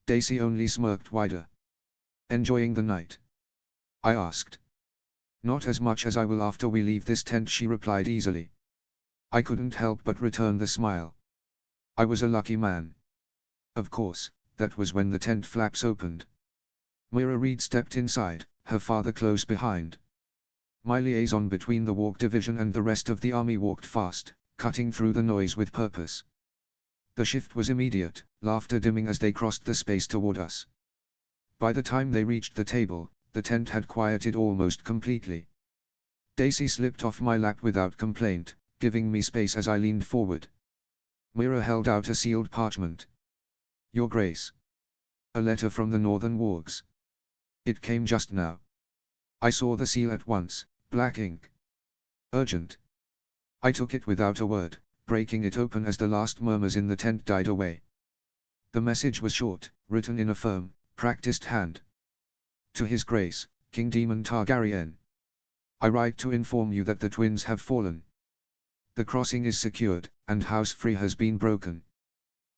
Daisy only smirked wider. Enjoying the night? I asked. Not as much as I will after we leave this tent, she replied easily. I couldn't help but return the smile. I was a lucky man. Of course, that was when the tent flaps opened. Moira Reed stepped inside, her father close behind. My liaison between the Walk Division and the rest of the army walked fast, cutting through the noise with purpose. The shift was immediate, laughter dimming as they crossed the space toward us. By the time they reached the table, the tent had quieted almost completely. Daisy slipped off my lap without complaint, giving me space as I leaned forward. Moira held out a sealed parchment. Your Grace. A letter from the Northern Wargs. It came just now. I saw the seal at once, black ink. Urgent. I took it without a word, breaking it open as the last murmurs in the tent died away. The message was short, written in a firm, practiced hand. To His Grace, King Daemon Targaryen. I write to inform you that the twins have fallen. The crossing is secured, and House Free has been broken.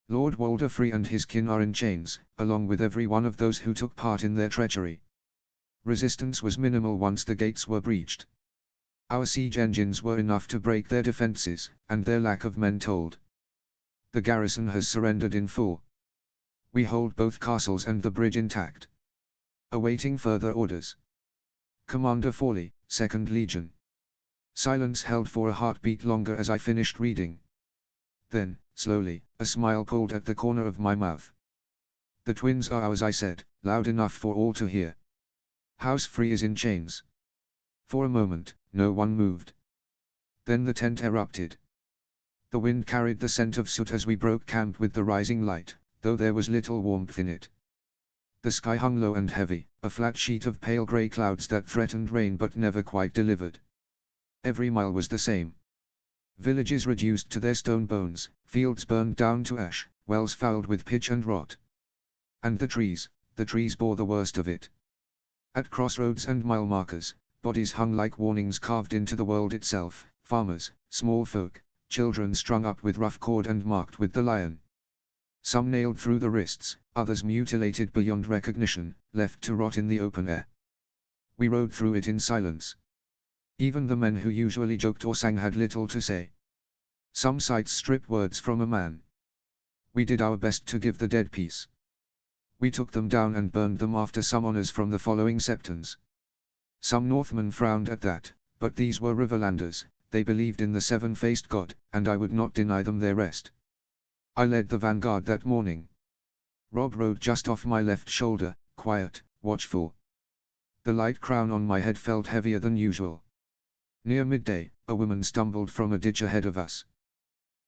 Lord Walder Free and his kin are in chains, along with every one of those who took part in their treachery. Resistance was minimal once the gates were breached. Our siege engines were enough to break their defenses, and their lack of men told. The garrison has surrendered in full. We hold both castles and the bridge intact. Awaiting further orders. Commander Fawley, 2nd Legion. Silence held for a heartbeat longer as I finished reading. Then, slowly, a smile pulled at the corner of my mouth. The twins are ours, I said, loud enough for all to hear. House Free is in chains. For a moment, no one moved. Then the tent erupted. The wind carried the scent of soot as we broke camp with the rising light, though there was little warmth in it. The sky hung low and heavy, a flat sheet of pale grey clouds that threatened rain but never quite delivered. Every mile was the same. Villages reduced to their stone bones, fields burned down to ash, wells fouled with pitch and rot. And the trees bore the worst of it. At crossroads and mile markers, bodies hung like warnings carved into the world itself, farmers, small folk, children strung up with rough cord and marked with the lion. Some nailed through the wrists, others mutilated beyond recognition, left to rot in the open air. We rode through it in silence. Even the men who usually joked or sang had little to say. Some sights strip words from a man. We did our best to give the dead peace. We took them down and burned them after some honors from the following septons. Some Northmen frowned at that, but these were Riverlanders, they believed in the seven-faced god, and I would not deny them their rest. I led the vanguard that morning. Rob rode just off my left shoulder, quiet, watchful. The light crown on my head felt heavier than usual. Near midday, a woman stumbled from a ditch ahead of us.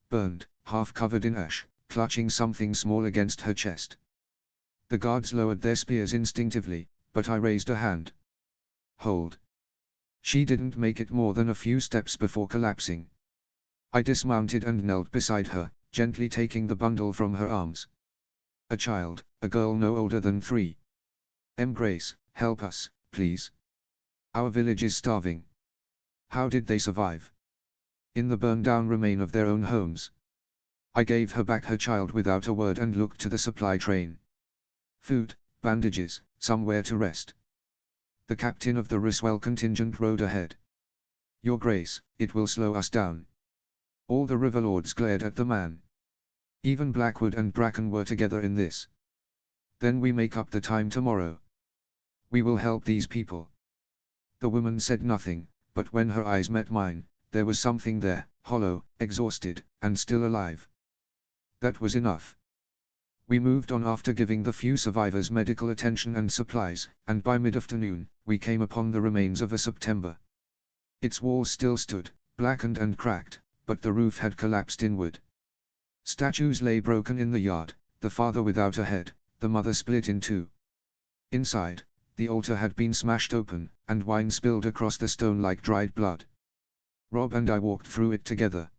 Burned, half covered in ash, clutching something small against her chest. The guards lowered their spears instinctively, but I raised a hand. Hold. She didn't make it more than a few steps before collapsing. I dismounted and knelt beside her, gently taking the bundle from her arms. A child, a girl no older than 3. Grace, help us, please. Our village is starving. How did they survive? In the burned-down remain of their own homes. I gave her back her child without a word and looked to the supply train. Food, bandages, somewhere to rest. The captain of the Riswell contingent rode ahead. Your Grace, it will slow us down. All the Riverlords glared at the man. Even Blackwood and Bracken were together in this. Then we make up the time tomorrow. We will help these people. The woman said nothing, but when her eyes met mine, there was something there, hollow, exhausted, and still alive. That was enough. We moved on after giving the few survivors medical attention and supplies, and by mid-afternoon, we came upon the remains of a September. Its walls still stood, blackened and cracked, but the roof had collapsed inward. Statues lay broken in the yard, the father without a head, the mother split in two. Inside, the altar had been smashed open, and wine spilled across the stone like dried blood. Rob and I walked through it together.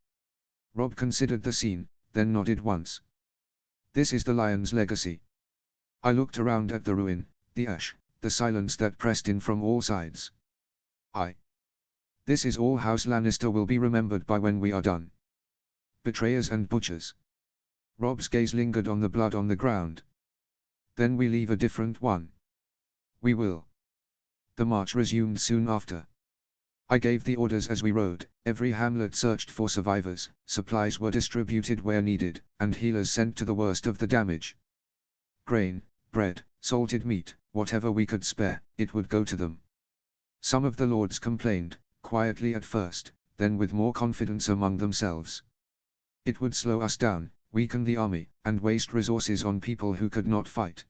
Rob considered the scene, then nodded once. This is the lion's legacy. I looked around at the ruin, the ash, the silence that pressed in from all sides. This is all House Lannister will be remembered by when we are done. Betrayers and butchers. Rob's gaze lingered on the blood on the ground. Then we leave a different one. We will. The march resumed soon after. I gave the orders as we rode, every hamlet searched for survivors, supplies were distributed where needed, and healers sent to the worst of the damage. Grain, bread, salted meat, whatever we could spare, it would go to them. Some of the lords complained, quietly at first, then with more confidence among themselves. It would slow us down, weaken the army, and waste resources on people who could not fight.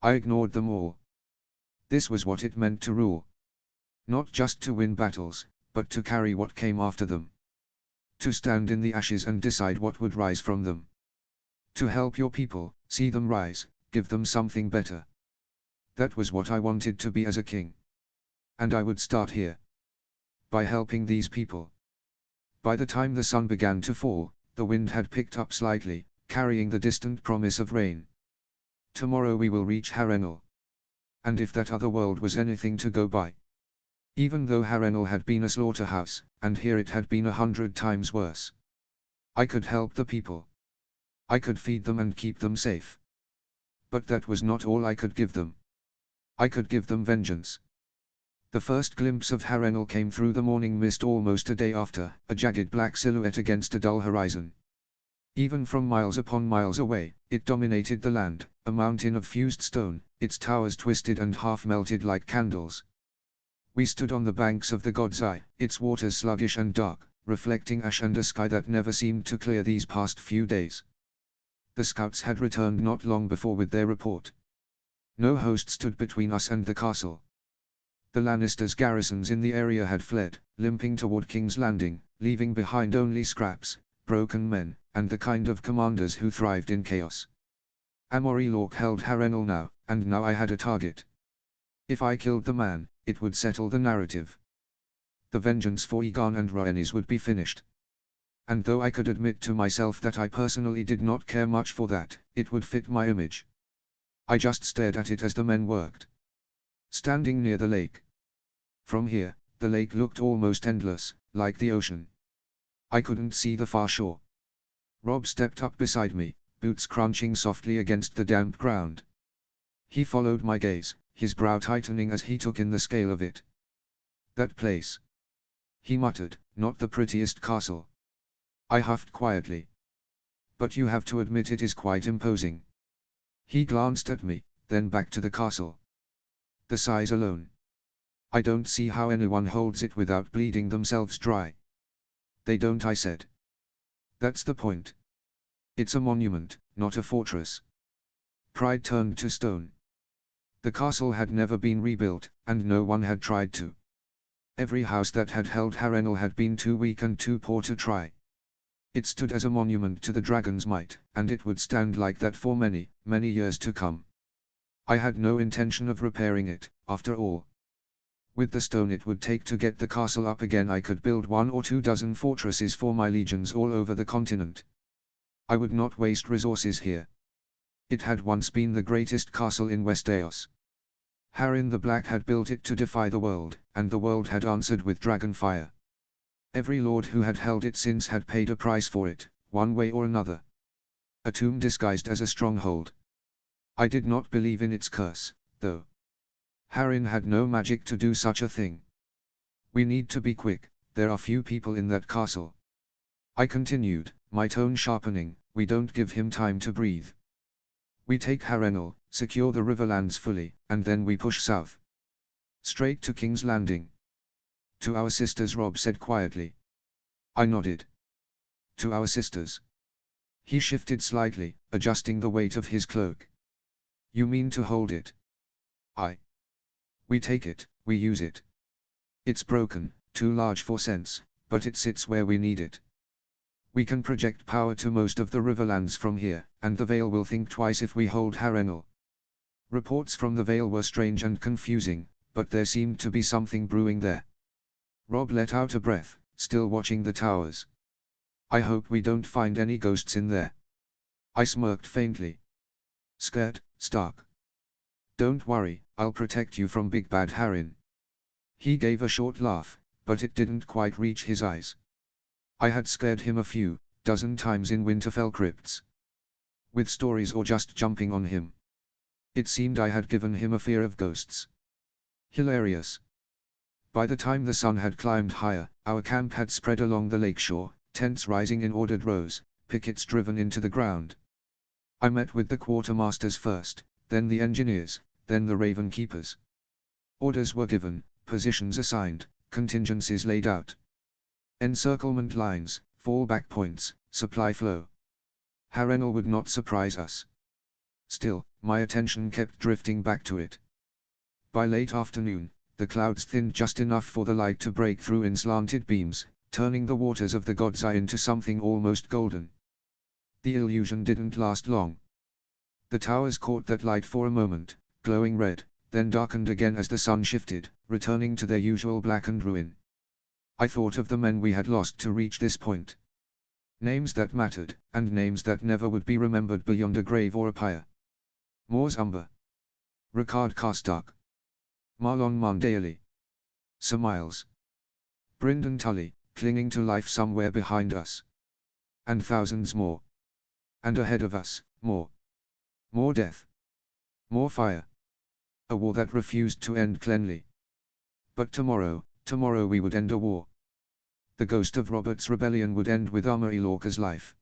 I ignored them all. This was what it meant to rule. Not just to win battles, but to carry what came after them. To stand in the ashes and decide what would rise from them. To help your people, see them rise, give them something better. That was what I wanted to be as a king. And I would start here. By helping these people. By the time the sun began to fall, the wind had picked up slightly, carrying the distant promise of rain. Tomorrow we will reach Harrenhal. And if that other world was anything to go by. Even though Harrenhal had been a slaughterhouse, and here it had been 100 times worse. I could help the people. I could feed them and keep them safe. But that was not all I could give them. I could give them vengeance. The first glimpse of Harrenhal came through the morning mist almost a day after, a jagged black silhouette against a dull horizon. Even from miles upon miles away, it dominated the land, a mountain of fused stone, its towers twisted and half melted like candles. We stood on the banks of the God's Eye, its waters sluggish and dark, reflecting ash and a sky that never seemed to clear these past few days. The scouts had returned not long before with their report. No host stood between us and the castle. The Lannisters' garrisons in the area had fled, limping toward King's Landing, leaving behind only scraps, broken men, and the kind of commanders who thrived in chaos. Amory Lork held Harrenhal now, and now I had a target. If I killed the man, it would settle the narrative. The vengeance for Egon and Rhaenys would be finished. And though I could admit to myself that I personally did not care much for that, it would fit my image. I just stared at it as the men worked. Standing near the lake. From here, the lake looked almost endless, like the ocean. I couldn't see the far shore. Robb stepped up beside me, boots crunching softly against the damp ground. He followed my gaze, his brow tightening as he took in the scale of it. That place. He muttered, not the prettiest castle. I huffed quietly. But you have to admit it is quite imposing. He glanced at me, then back to the castle. The size alone. I don't see how anyone holds it without bleeding themselves dry. They don't, I said. That's the point. It's a monument, not a fortress. Pride turned to stone. The castle had never been rebuilt, and no one had tried to. Every house that had held Harrenhal had been too weak and too poor to try. It stood as a monument to the dragon's might, and it would stand like that for many, many years to come. I had no intention of repairing it, after all. With the stone it would take to get the castle up again, I could build 1 or 2 dozen fortresses for my legions all over the continent. I would not waste resources here. It had once been the greatest castle in Westeros. Harren the Black had built it to defy the world, and the world had answered with dragonfire. Every lord who had held it since had paid a price for it, one way or another. A tomb disguised as a stronghold. I did not believe in its curse, though. Harren had no magic to do such a thing. We need to be quick, there are few people in that castle. I continued, my tone sharpening, we don't give him time to breathe. We take Harrenhal, secure the Riverlands fully, and then we push south. Straight to King's Landing. To our sisters, Robb said quietly. I nodded. To our sisters. He shifted slightly, adjusting the weight of his cloak. You mean to hold it? We take it, we use it. It's broken, too large for sense, but it sits where we need it. We can project power to most of the Riverlands from here, and the Vale will think twice if we hold Harrenhal. Reports from the Vale were strange and confusing, but there seemed to be something brewing there. Robb let out a breath, still watching the towers. I hope we don't find any ghosts in there. I smirked faintly. Scared, Stark? Don't worry, I'll protect you from Big Bad Harren. He gave a short laugh, but it didn't quite reach his eyes. I had scared him a few dozen times in Winterfell crypts. With stories or just jumping on him. It seemed I had given him a fear of ghosts. Hilarious. By the time the sun had climbed higher, our camp had spread along the lakeshore, tents rising in ordered rows, pickets driven into the ground. I met with the quartermasters first, then the engineers, then the Raven Keepers. Orders were given, positions assigned, contingencies laid out. Encirclement lines, fallback points, supply flow. Harrenhal would not surprise us. Still, my attention kept drifting back to it. By late afternoon, the clouds thinned just enough for the light to break through in slanted beams, turning the waters of the God's Eye into something almost golden. The illusion didn't last long. The towers caught that light for a moment, glowing red, then darkened again as the sun shifted, returning to their usual blackened ruin. I thought of the men we had lost to reach this point. Names that mattered, and names that never would be remembered beyond a grave or a pyre. Mors Umber. Ricard Karstark. Marlon Mondaly. Sir Miles. Brynden Tully, clinging to life somewhere behind us. And thousands more. And ahead of us, more. More death. More fire. A war that refused to end cleanly. But tomorrow we would end a war. The ghost of Robert's rebellion would end with Amory Lorca's life.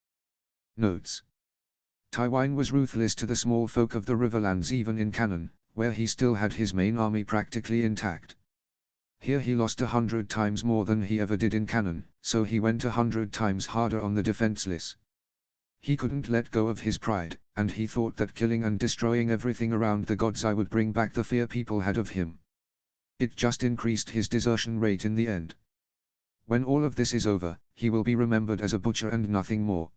Notes. Tywin was ruthless to the small folk of the Riverlands even in canon, where he still had his main army practically intact. Here he lost 100 times more than he ever did in Canaan, so he went 100 times harder on the defenseless. He couldn't let go of his pride, and he thought that killing and destroying everything around the god's eye would bring back the fear people had of him. It just increased his desertion rate in the end. When all of this is over, he will be remembered as a butcher and nothing more.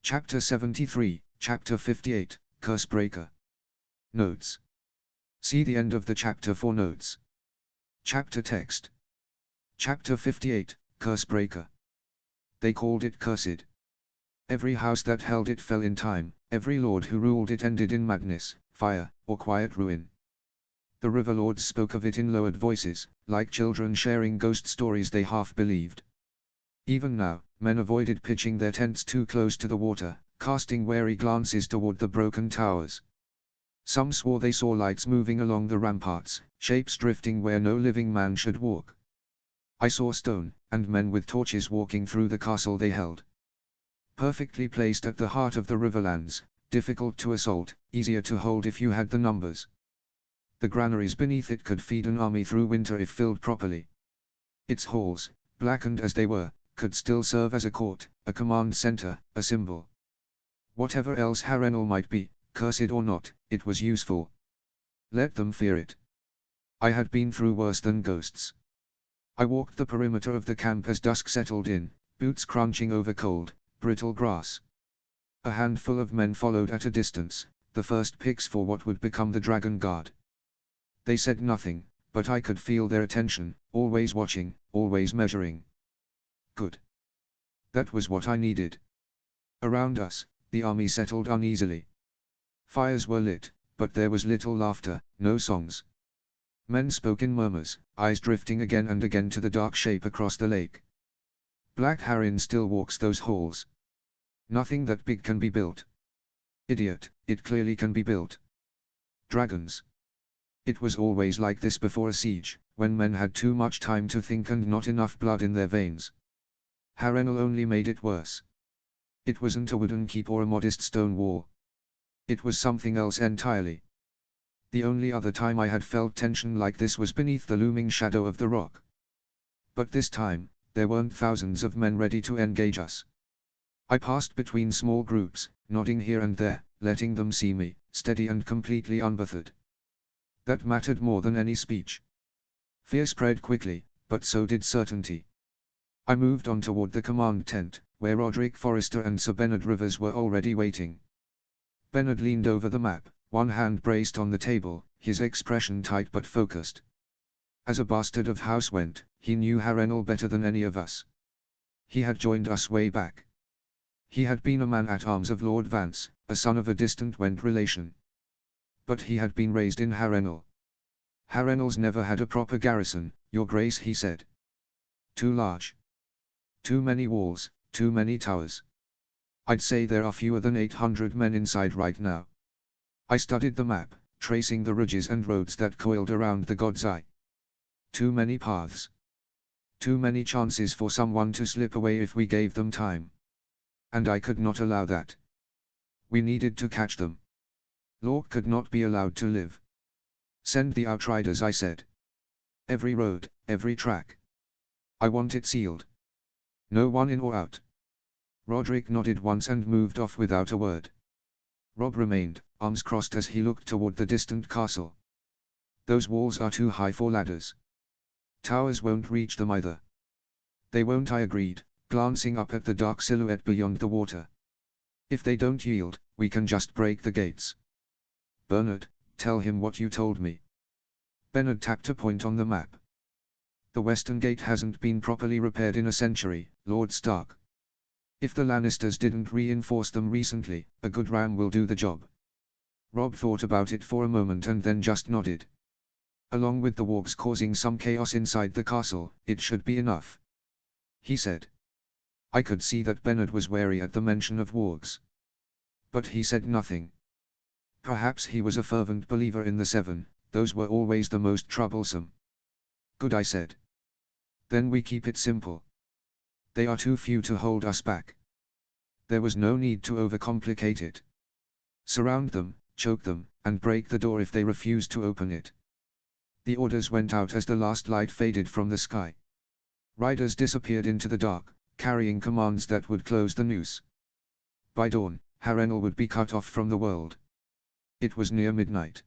Chapter 73, Chapter 58, Cursebreaker. Notes. See the end of the chapter for notes. Chapter text. Chapter 58, Cursebreaker. They called it cursed. Every house that held it fell in time, every lord who ruled it ended in madness, fire, or quiet ruin. The river lords spoke of it in lowered voices, like children sharing ghost stories they half believed. Even now, men avoided pitching their tents too close to the water, casting wary glances toward the broken towers. Some swore they saw lights moving along the ramparts, shapes drifting where no living man should walk. I saw stone, and men with torches walking through the castle they held. Perfectly placed at the heart of the riverlands, difficult to assault, easier to hold if you had the numbers. The granaries beneath it could feed an army through winter if filled properly. Its halls, blackened as they were, could still serve as a court, a command center, a symbol. Whatever else Harrenhal might be, cursed or not, it was useful. Let them fear it. I had been through worse than ghosts. I walked the perimeter of the camp as dusk settled in, boots crunching over cold, brittle grass. A handful of men followed at a distance, the first picks for what would become the Dragon Guard. They said nothing, but I could feel their attention, always watching, always measuring. Good. That was what I needed. Around us, the army settled uneasily. Fires were lit, but there was little laughter, no songs. Men spoke in murmurs, eyes drifting again and again to the dark shape across the lake. Black Harren still walks those halls. Nothing that big can be built. Idiot, it clearly can be built. Dragons. It was always like this before a siege, when men had too much time to think and not enough blood in their veins. Harrenhal only made it worse. It wasn't a wooden keep or a modest stone wall. It was something else entirely. The only other time I had felt tension like this was beneath the looming shadow of the rock. But this time, there weren't thousands of men ready to engage us. I passed between small groups, nodding here and there, letting them see me, steady and completely unbothered. That mattered more than any speech. Fear spread quickly, but so did certainty. I moved on toward the command tent, where Roderick Forrester and Sir Bernard Rivers were already waiting. Bernard leaned over the map, one hand braced on the table, his expression tight but focused. As a bastard of House Went, he knew Harrenhal better than any of us. He had joined us way back. He had been a man-at-arms of Lord Vance, a son of a distant Went relation. But he had been raised in Harrenhal. Harrenhal's never had a proper garrison, Your Grace, he said. Too large. Too many walls, too many towers. I'd say there are fewer than 800 men inside right now. I studied the map, tracing the ridges and roads that coiled around the God's Eye. Too many paths. Too many chances for someone to slip away if we gave them time. And I could not allow that. We needed to catch them. Lork could not be allowed to live. Send the outriders, I said. Every road, every track. I want it sealed. No one in or out. Roderick nodded once and moved off without a word. Rob remained, arms crossed as he looked toward the distant castle. Those walls are too high for ladders. Towers won't reach them either. They won't, I agreed, glancing up at the dark silhouette beyond the water. If they don't yield, we can just break the gates. Bernard, tell him what you told me. Bernard tapped a point on the map. The western gate hasn't been properly repaired in a century, Lord Stark. If the Lannisters didn't reinforce them recently, a good ram will do the job. Rob thought about it for a moment and then just nodded. Along with the wargs causing some chaos inside the castle, it should be enough. He said. I could see that Bernard was wary at the mention of wargs. But he said nothing. Perhaps he was a fervent believer in the Seven, those were always the most troublesome. Good, I said. Then we keep it simple. They are too few to hold us back. There was no need to overcomplicate it. Surround them, choke them, and break the door if they refuse to open it. The orders went out as the last light faded from the sky. Riders disappeared into the dark, carrying commands that would close the noose. By dawn, Harrenhal would be cut off from the world. It was near midnight.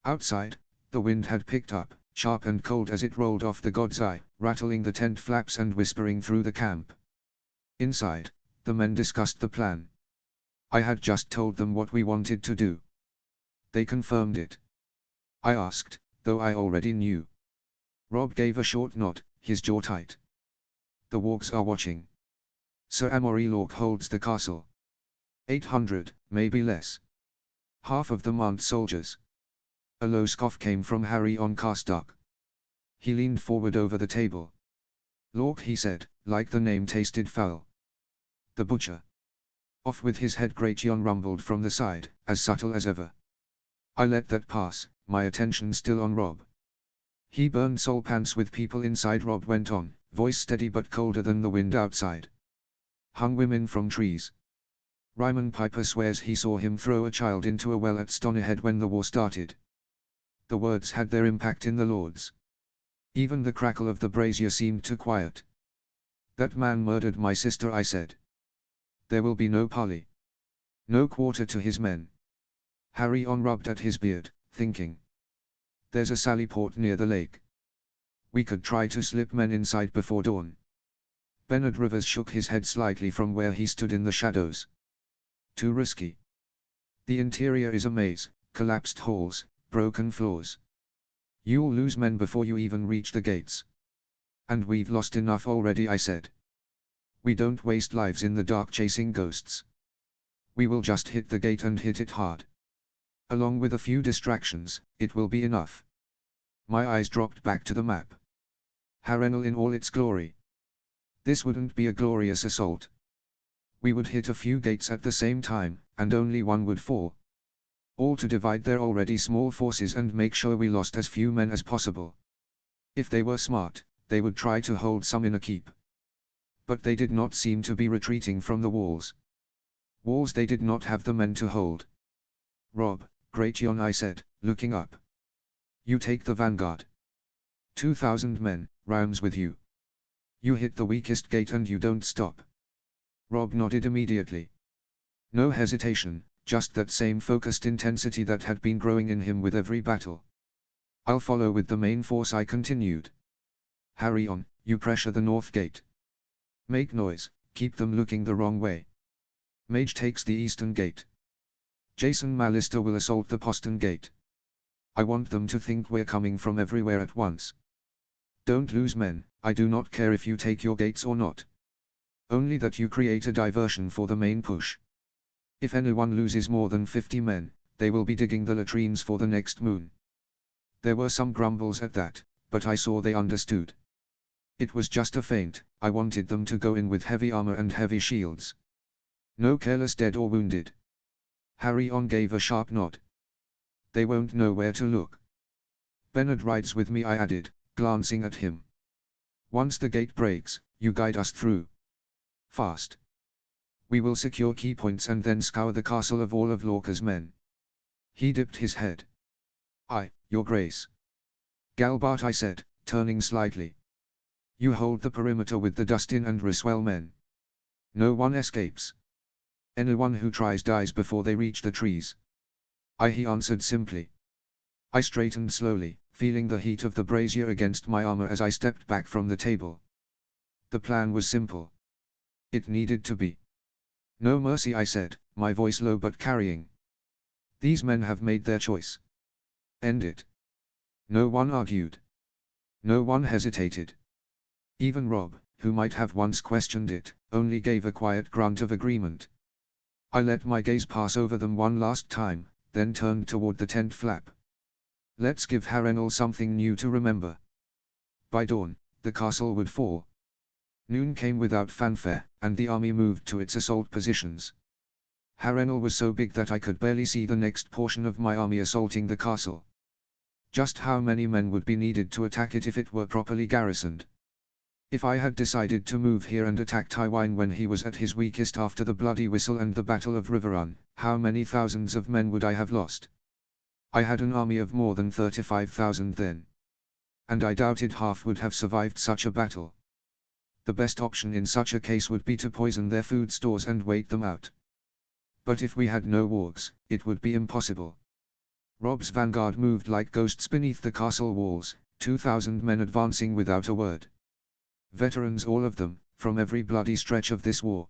Outside, the wind had picked up, sharp and cold as it rolled off the God's Eye, rattling the tent flaps and whispering through the camp. Inside, the men discussed the plan. I had just told them what we wanted to do. They confirmed it. I asked, though I already knew. Robb gave a short nod, his jaw tight. The wargs are watching. Sir Amory Lorque holds the castle. 800, maybe less. Half of them aren't soldiers. A low scoff came from Harry on Carstark. He leaned forward over the table. Lorque, he said, like the name tasted foul. The butcher. Off with his head, Gratian rumbled from the side, as subtle as ever. I let that pass, my attention still on Robb. He burned soul pants with people inside. Robb went on, voice steady but colder than the wind outside. Hung women from trees. Ryman Piper swears he saw him throw a child into a well at Stonehead when the war started. The words had their impact in the Lords. Even the crackle of the brazier seemed to quiet. That man murdered my sister, I said. There will be no parley. No quarter to his men. Harry rubbed at his beard, thinking. There's a sally port near the lake. We could try to slip men inside before dawn. Bernard Rivers shook his head slightly from where he stood in the shadows. Too risky. The interior is a maze, collapsed halls, broken floors. You'll lose men before you even reach the gates. And we've lost enough already, I said. We don't waste lives in the dark chasing ghosts. We will just hit the gate and hit it hard. Along with a few distractions, it will be enough. My eyes dropped back to the map. Harrenhal in all its glory. This wouldn't be a glorious assault. We would hit a few gates at the same time, and only one would fall. All to divide their already small forces and make sure we lost as few men as possible. If they were smart, they would try to hold some in a keep. But they did not seem to be retreating from the walls. Walls they did not have the men to hold. Robb, Gratian, I said, looking up. You take the vanguard. 2,000 men, Rams with you. You hit the weakest gate and you don't stop. Robb nodded immediately. No hesitation, just that same focused intensity that had been growing in him with every battle. I'll follow with the main force, I continued. Harry you pressure the north gate. Make noise, keep them looking the wrong way. Mage takes the eastern gate. Jason Mallister will assault the postern gate. I want them to think we're coming from everywhere at once. Don't lose men, I do not care if you take your gates or not. Only that you create a diversion for the main push. If anyone loses more than 50 men, they will be digging the latrines for the next moon. There were some grumbles at that, but I saw they understood. It was just a feint. I wanted them to go in with heavy armor and heavy shields. No careless dead or wounded. Harry gave a sharp nod. They won't know where to look. Bernard rides with me, I added, glancing at him. Once the gate breaks, you guide us through. Fast. We will secure key points and then scour the castle of all of Lorca's men. He dipped his head. Aye, your grace. Galbart, I said, turning slightly. You hold the perimeter with the Dustin and Riswell men. No one escapes. Anyone who tries dies before they reach the trees. Aye, he answered simply. I straightened slowly, feeling the heat of the brazier against my armor as I stepped back from the table. The plan was simple. It needed to be. No mercy, I said, my voice low but carrying. These men have made their choice. End it. No one argued. No one hesitated. Even Robb, who might have once questioned it, only gave a quiet grunt of agreement. I let my gaze pass over them one last time, then turned toward the tent flap. Let's give Harrenhal something new to remember. By dawn, the castle would fall. Noon came without fanfare, and the army moved to its assault positions. Harrenhal was so big that I could barely see the next portion of my army assaulting the castle. Just how many men would be needed to attack it if it were properly garrisoned? If I had decided to move here and attack Tywine when he was at his weakest after the Bloody Whistle and the Battle of Riverrun, how many thousands of men would I have lost? I had an army of more than 35,000 then. and I doubted half would have survived such a battle. The best option in such a case would be to poison their food stores and wait them out. But if we had no wargs, it would be impossible. Robb's vanguard moved like ghosts beneath the castle walls, 2,000 men advancing without a word. Veterans all of them, from every bloody stretch of this war.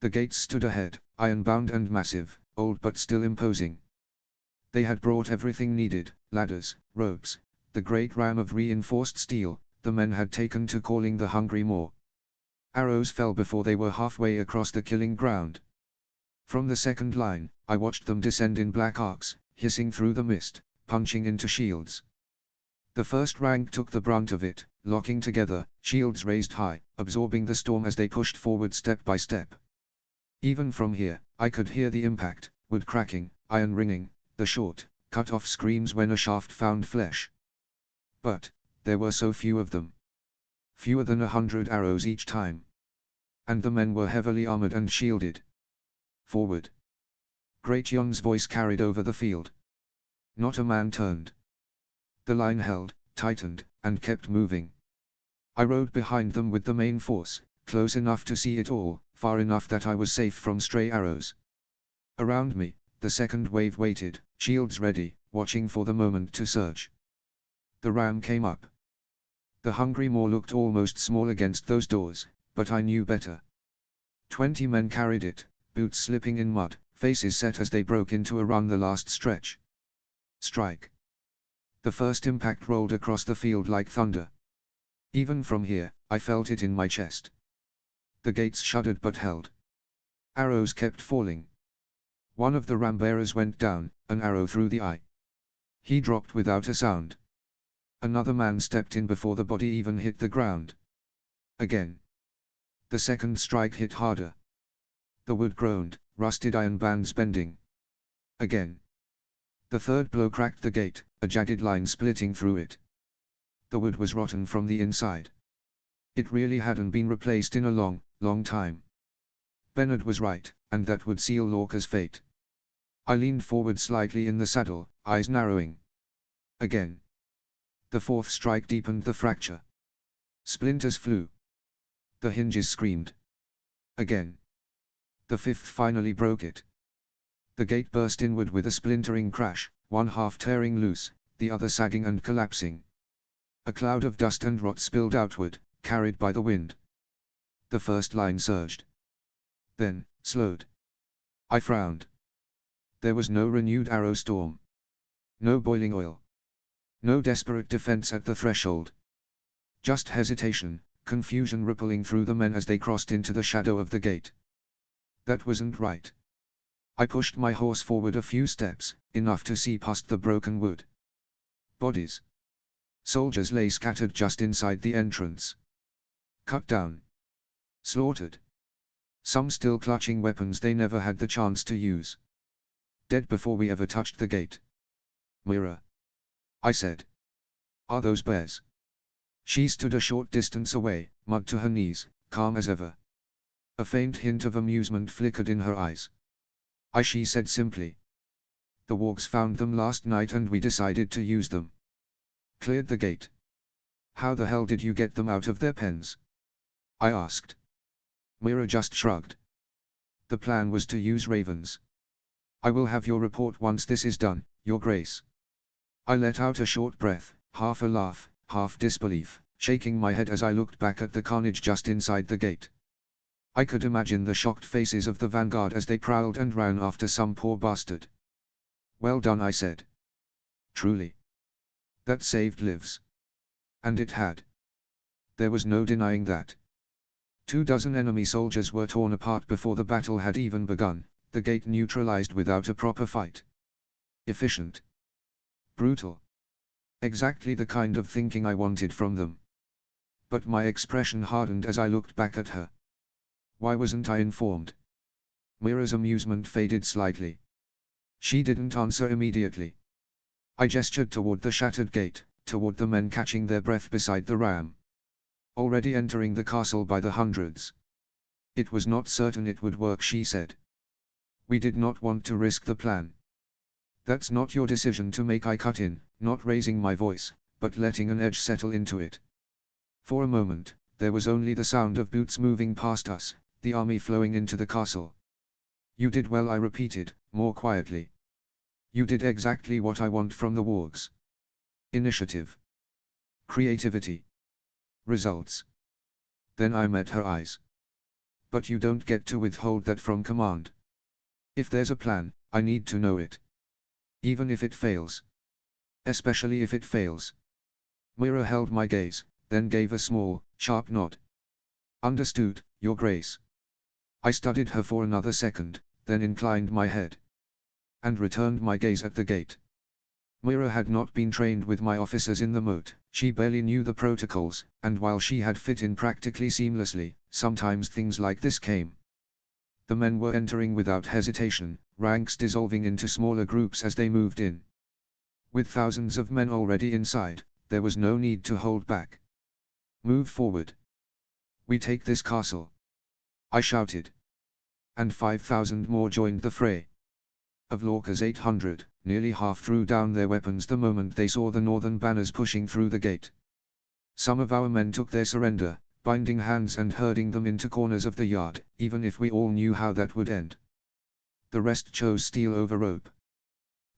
The gates stood ahead, iron-bound and massive, old but still imposing. They had brought everything needed, ladders, ropes, the great ram of reinforced steel, the men had taken to calling the hungry more. Arrows fell before they were halfway across the killing ground. From the second line, I watched them descend in black arcs, hissing through the mist, punching into shields. The first rank took the brunt of it, locking together, shields raised high, absorbing the storm as they pushed forward step by step. Even from here, I could hear the impact, wood cracking, iron ringing, the short, cut-off screams when a shaft found flesh. But there were so few of them. Fewer than 100 arrows each time. And the men were heavily armored and shielded. Forward! Great Yon's voice carried over the field. Not a man turned. The line held, tightened, and kept moving. I rode behind them with the main force, close enough to see it all, far enough that I was safe from stray arrows. Around me, the second wave waited, shields ready, watching for the moment to surge. The ram came up. The hungry moor looked almost small against those doors, but I knew better. 20 men carried it, boots slipping in mud, faces set as they broke into a run the last stretch. Strike. The first impact rolled across the field like thunder. Even from here, I felt it in my chest. The gates shuddered but held. Arrows kept falling. One of the ram bearers went down, an arrow through the eye. He dropped without a sound. Another man stepped in before the body even hit the ground. Again. The second strike hit harder. The wood groaned, rusted iron bands bending. Again. The third blow cracked the gate, a jagged line splitting through it. The wood was rotten from the inside. It really hadn't been replaced in a long, long time. Bernard was right, and that would seal Lorca's fate. I leaned forward slightly in the saddle, eyes narrowing. Again. The fourth strike deepened the fracture. Splinters flew. The hinges screamed. Again. The fifth finally broke it. The gate burst inward with a splintering crash, one half tearing loose, the other sagging and collapsing. A cloud of dust and rot spilled outward, carried by the wind. The first line surged. Then, slowed. I frowned. There was no renewed arrow storm. No boiling oil. No desperate defense at the threshold. Just hesitation, confusion rippling through the men as they crossed into the shadow of the gate. That wasn't right. I pushed my horse forward a few steps, enough to see past the broken wood. Bodies. Soldiers lay scattered just inside the entrance. Cut down. Slaughtered. Some still clutching weapons they never had the chance to use. Dead before we ever touched the gate. Mira. I said. Are those bears? She stood a short distance away, mud to her knees, calm as ever. A faint hint of amusement flickered in her eyes. She said simply. The wargs found them last night and we decided to use them. Cleared the gate. How the hell did you get them out of their pens? I asked. Mira just shrugged. The plan was to use ravens. I will have your report once this is done, Your Grace. I let out a short breath, half a laugh, half disbelief, shaking my head as I looked back at the carnage just inside the gate. I could imagine the shocked faces of the vanguard as they prowled and ran after some poor bastard. Well done, I said. Truly. That saved lives. And it had. There was no denying that. 24 enemy soldiers were torn apart before the battle had even begun, the gate neutralized without a proper fight. Efficient. Brutal. Exactly the kind of thinking I wanted from them. But my expression hardened as I looked back at her. Why wasn't I informed? Mira's amusement faded slightly. She didn't answer immediately. I gestured toward the shattered gate, toward the men catching their breath beside the ram. Already entering the castle by the hundreds. It was not certain it would work, she said. We did not want to risk the plan. That's not your decision to make, I cut in, not raising my voice, but letting an edge settle into it. For a moment, there was only the sound of boots moving past us, the army flowing into the castle. You did well, I repeated, more quietly. You did exactly what I want from the wargs. Initiative. Creativity. Results. Then I met her eyes. But you don't get to withhold that from command. If there's a plan, I need to know it. Even if it fails. Especially if it fails. Moira held my gaze, then gave a small, sharp nod. Understood, Your Grace. I studied her for another second, then inclined my head. And returned my gaze at the gate. Moira had not been trained with my officers in the moat, she barely knew the protocols, and while she had fit in practically seamlessly, sometimes things like this came. The men were entering without hesitation, ranks dissolving into smaller groups as they moved in. With thousands of men already inside, there was no need to hold back. Move forward. We take this castle. I shouted. And 5,000 more joined the fray. Of Lorca's 800, nearly half threw down their weapons the moment they saw the northern banners pushing through the gate. Some of our men took their surrender, binding hands and herding them into corners of the yard, even if we all knew how that would end. The rest chose steel over rope.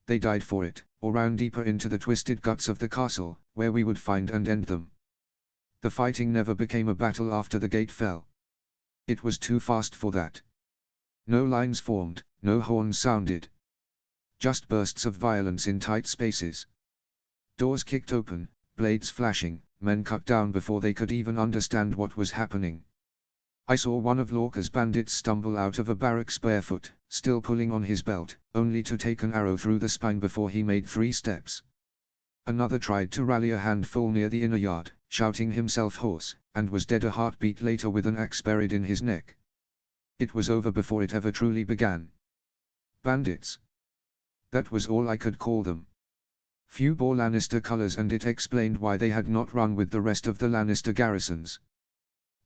They died for it, or ran deeper into the twisted guts of the castle, where we would find and end them. The fighting never became a battle after the gate fell. It was too fast for that. No lines formed, no horns sounded. Just bursts of violence in tight spaces. Doors kicked open, blades flashing, men cut down before they could even understand what was happening. I saw one of Lorca's bandits stumble out of a barracks barefoot, still pulling on his belt, only to take an arrow through the spine before he made 3 steps. Another tried to rally a handful near the inner yard, shouting himself hoarse, and was dead a heartbeat later with an axe buried in his neck. It was over before it ever truly began. Bandits. That was all I could call them. Few bore Lannister colors, and it explained why they had not run with the rest of the Lannister garrisons.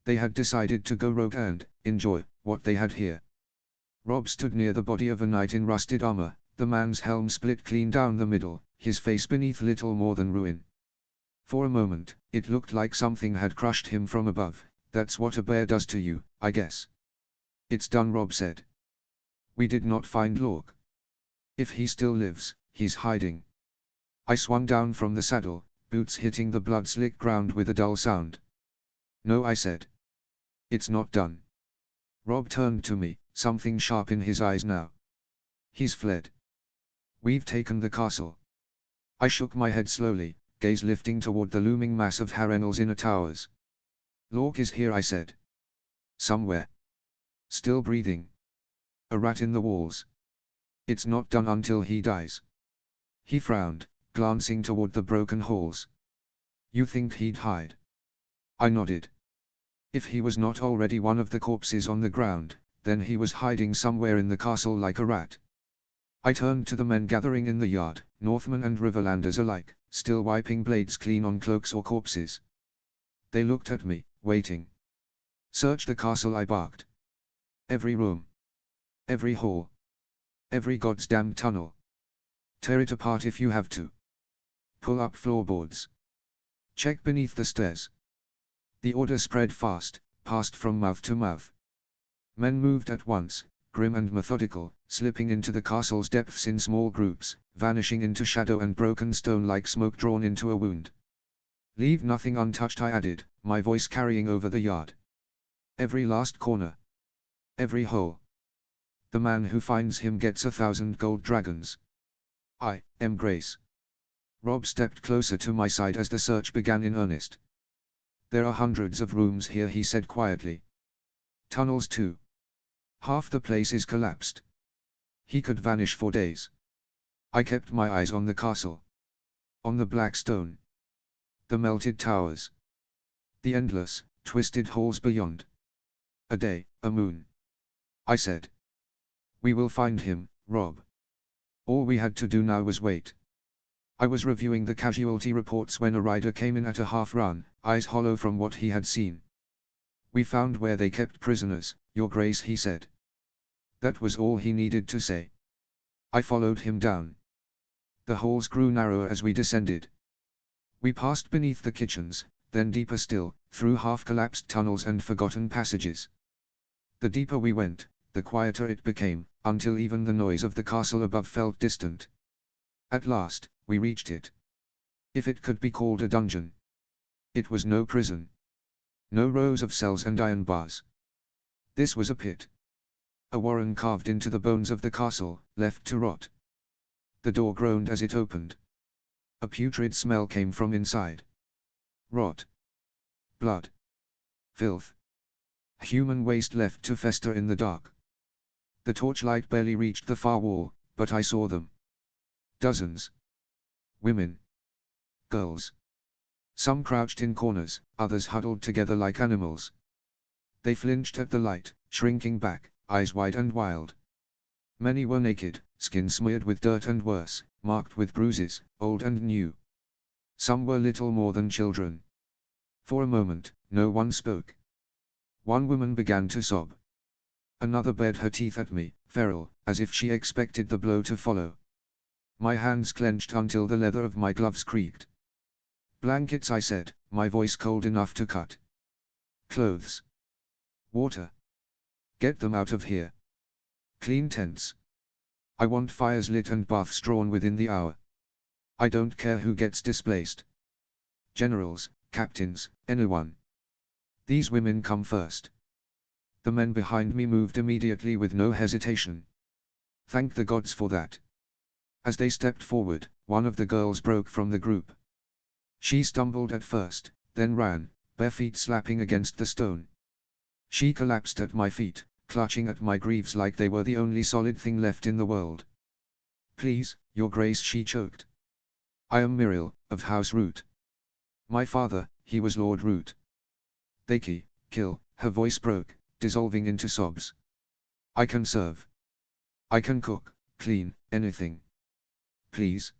They had decided to go rogue and enjoy what they had here. Robb stood near the body of a knight in rusted armor, the man's helm split clean down the middle, his face beneath little more than ruin. For a moment, it looked like something had crushed him from above. That's what a bear does to you, I guess. It's done, Robb said. We did not find Lorca. If he still lives, he's hiding. I swung down from the saddle, boots hitting the blood-slick ground with a dull sound. No, I said. It's not done. Robb turned to me, something sharp in his eyes now. He's fled. We've taken the castle. I shook my head slowly, gaze lifting toward the looming mass of Harrenhal's inner towers. Lorca is here, I said. Somewhere. Still breathing. A rat in the walls. It's not done until he dies. He frowned, glancing toward the broken halls. You think he'd hide? I nodded. If he was not already one of the corpses on the ground, then he was hiding somewhere in the castle like a rat. I turned to the men gathering in the yard, Northmen and Riverlanders alike, still wiping blades clean on cloaks or corpses. They looked at me, waiting. Search the castle, I barked. Every room. Every hall. Every goddamn tunnel. Tear it apart if you have to. Pull up floorboards. Check beneath the stairs. The order spread fast, passed from mouth to mouth. Men moved at once, grim and methodical, slipping into the castle's depths in small groups, vanishing into shadow and broken stone like smoke drawn into a wound. Leave nothing untouched, I added, my voice carrying over the yard. Every last corner. Every hole. The man who finds him gets 1,000 gold dragons. I am Grace. Robb stepped closer to my side as the search began in earnest. There are hundreds of rooms here, he said quietly. Tunnels too. Half the place is collapsed. He could vanish for days. I kept my eyes on the castle. On the black stone. The melted towers. The endless, twisted halls beyond. A day, a moon. I said. We will find him, Robb. All we had to do now was wait. I was reviewing the casualty reports when a rider came in at a half-run, eyes hollow from what he had seen. We found where they kept prisoners, Your Grace, he said. That was all he needed to say. I followed him down. The halls grew narrower as we descended. We passed beneath the kitchens, then deeper still, through half-collapsed tunnels and forgotten passages. The deeper we went, the quieter it became, until even the noise of the castle above felt distant. At last, we reached it. If it could be called a dungeon. It was no prison. No rows of cells and iron bars. This was a pit. A warren carved into the bones of the castle, left to rot. The door groaned as it opened. A putrid smell came from inside. Rot. Blood. Filth. Human waste left to fester in the dark. The torchlight barely reached the far wall, but I saw them. Dozens. Women. Girls. Some crouched in corners, others huddled together like animals. They flinched at the light, shrinking back, eyes wide and wild. Many were naked, skin smeared with dirt and worse, marked with bruises, old and new. Some were little more than children. For a moment, no one spoke. One woman began to sob. Another bared her teeth at me, feral, as if she expected the blow to follow. My hands clenched until the leather of my gloves creaked. Blankets, I said, my voice cold enough to cut. Clothes. Water. Get them out of here. Clean tents. I want fires lit and baths drawn within the hour. I don't care who gets displaced. Generals, captains, anyone. These women come first. The men behind me moved immediately with no hesitation. Thank the gods for that. As they stepped forward, one of the girls broke from the group. She stumbled at first, then ran, bare feet slapping against the stone. She collapsed at my feet, clutching at my greaves like they were the only solid thing left in the world. Please, your grace, she choked. I am Muriel, of House Root. My father, he was Lord Root. They kill, her voice broke, dissolving into sobs. I can serve. I can cook, clean, anything. Please.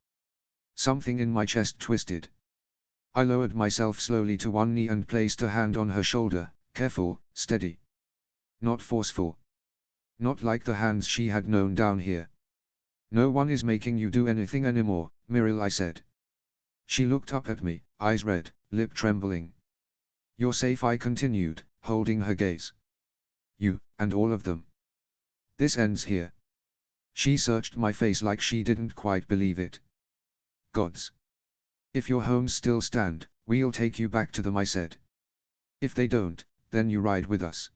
Something in my chest twisted. I lowered myself slowly to one knee and placed a hand on her shoulder, careful, steady. Not forceful. Not like the hands she had known down here. No one is making you do anything anymore, Muriel, I said. She looked up at me, eyes red, lip trembling. You're safe, I continued, holding her gaze. You, and all of them. This ends here. She searched my face like she didn't quite believe it. Gods. If your homes still stand, we'll take you back to them, I said. If they don't, then you ride with us.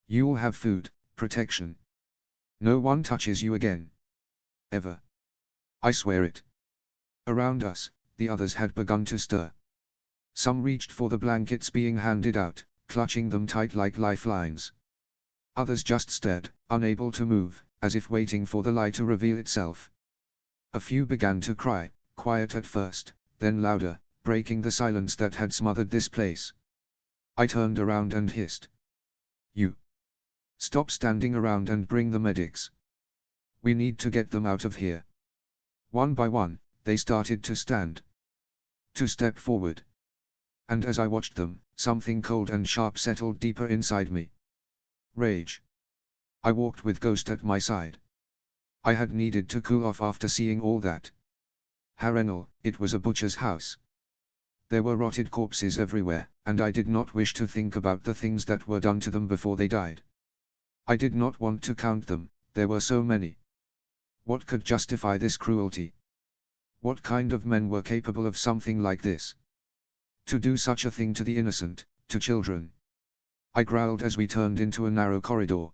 You'll have food, protection. No one touches you again. Ever. I swear it. Around us, the others had begun to stir. Some reached for the blankets being handed out, clutching them tight like lifelines. Others just stared, unable to move, as if waiting for the light to reveal itself. A few began to cry, quiet at first, then louder, breaking the silence that had smothered this place. I turned around and hissed. You. Stop standing around and bring the medics. We need to get them out of here. One by one, they started to stand. To step forward. And as I watched them, something cold and sharp settled deeper inside me. Rage. I walked with Ghost at my side. I had needed to cool off after seeing all that. Harrenhal, it was a butcher's house. There were rotted corpses everywhere, and I did not wish to think about the things that were done to them before they died. I did not want to count them, there were so many. What could justify this cruelty? What kind of men were capable of something like this? To do such a thing to the innocent, to children. I growled as we turned into a narrow corridor.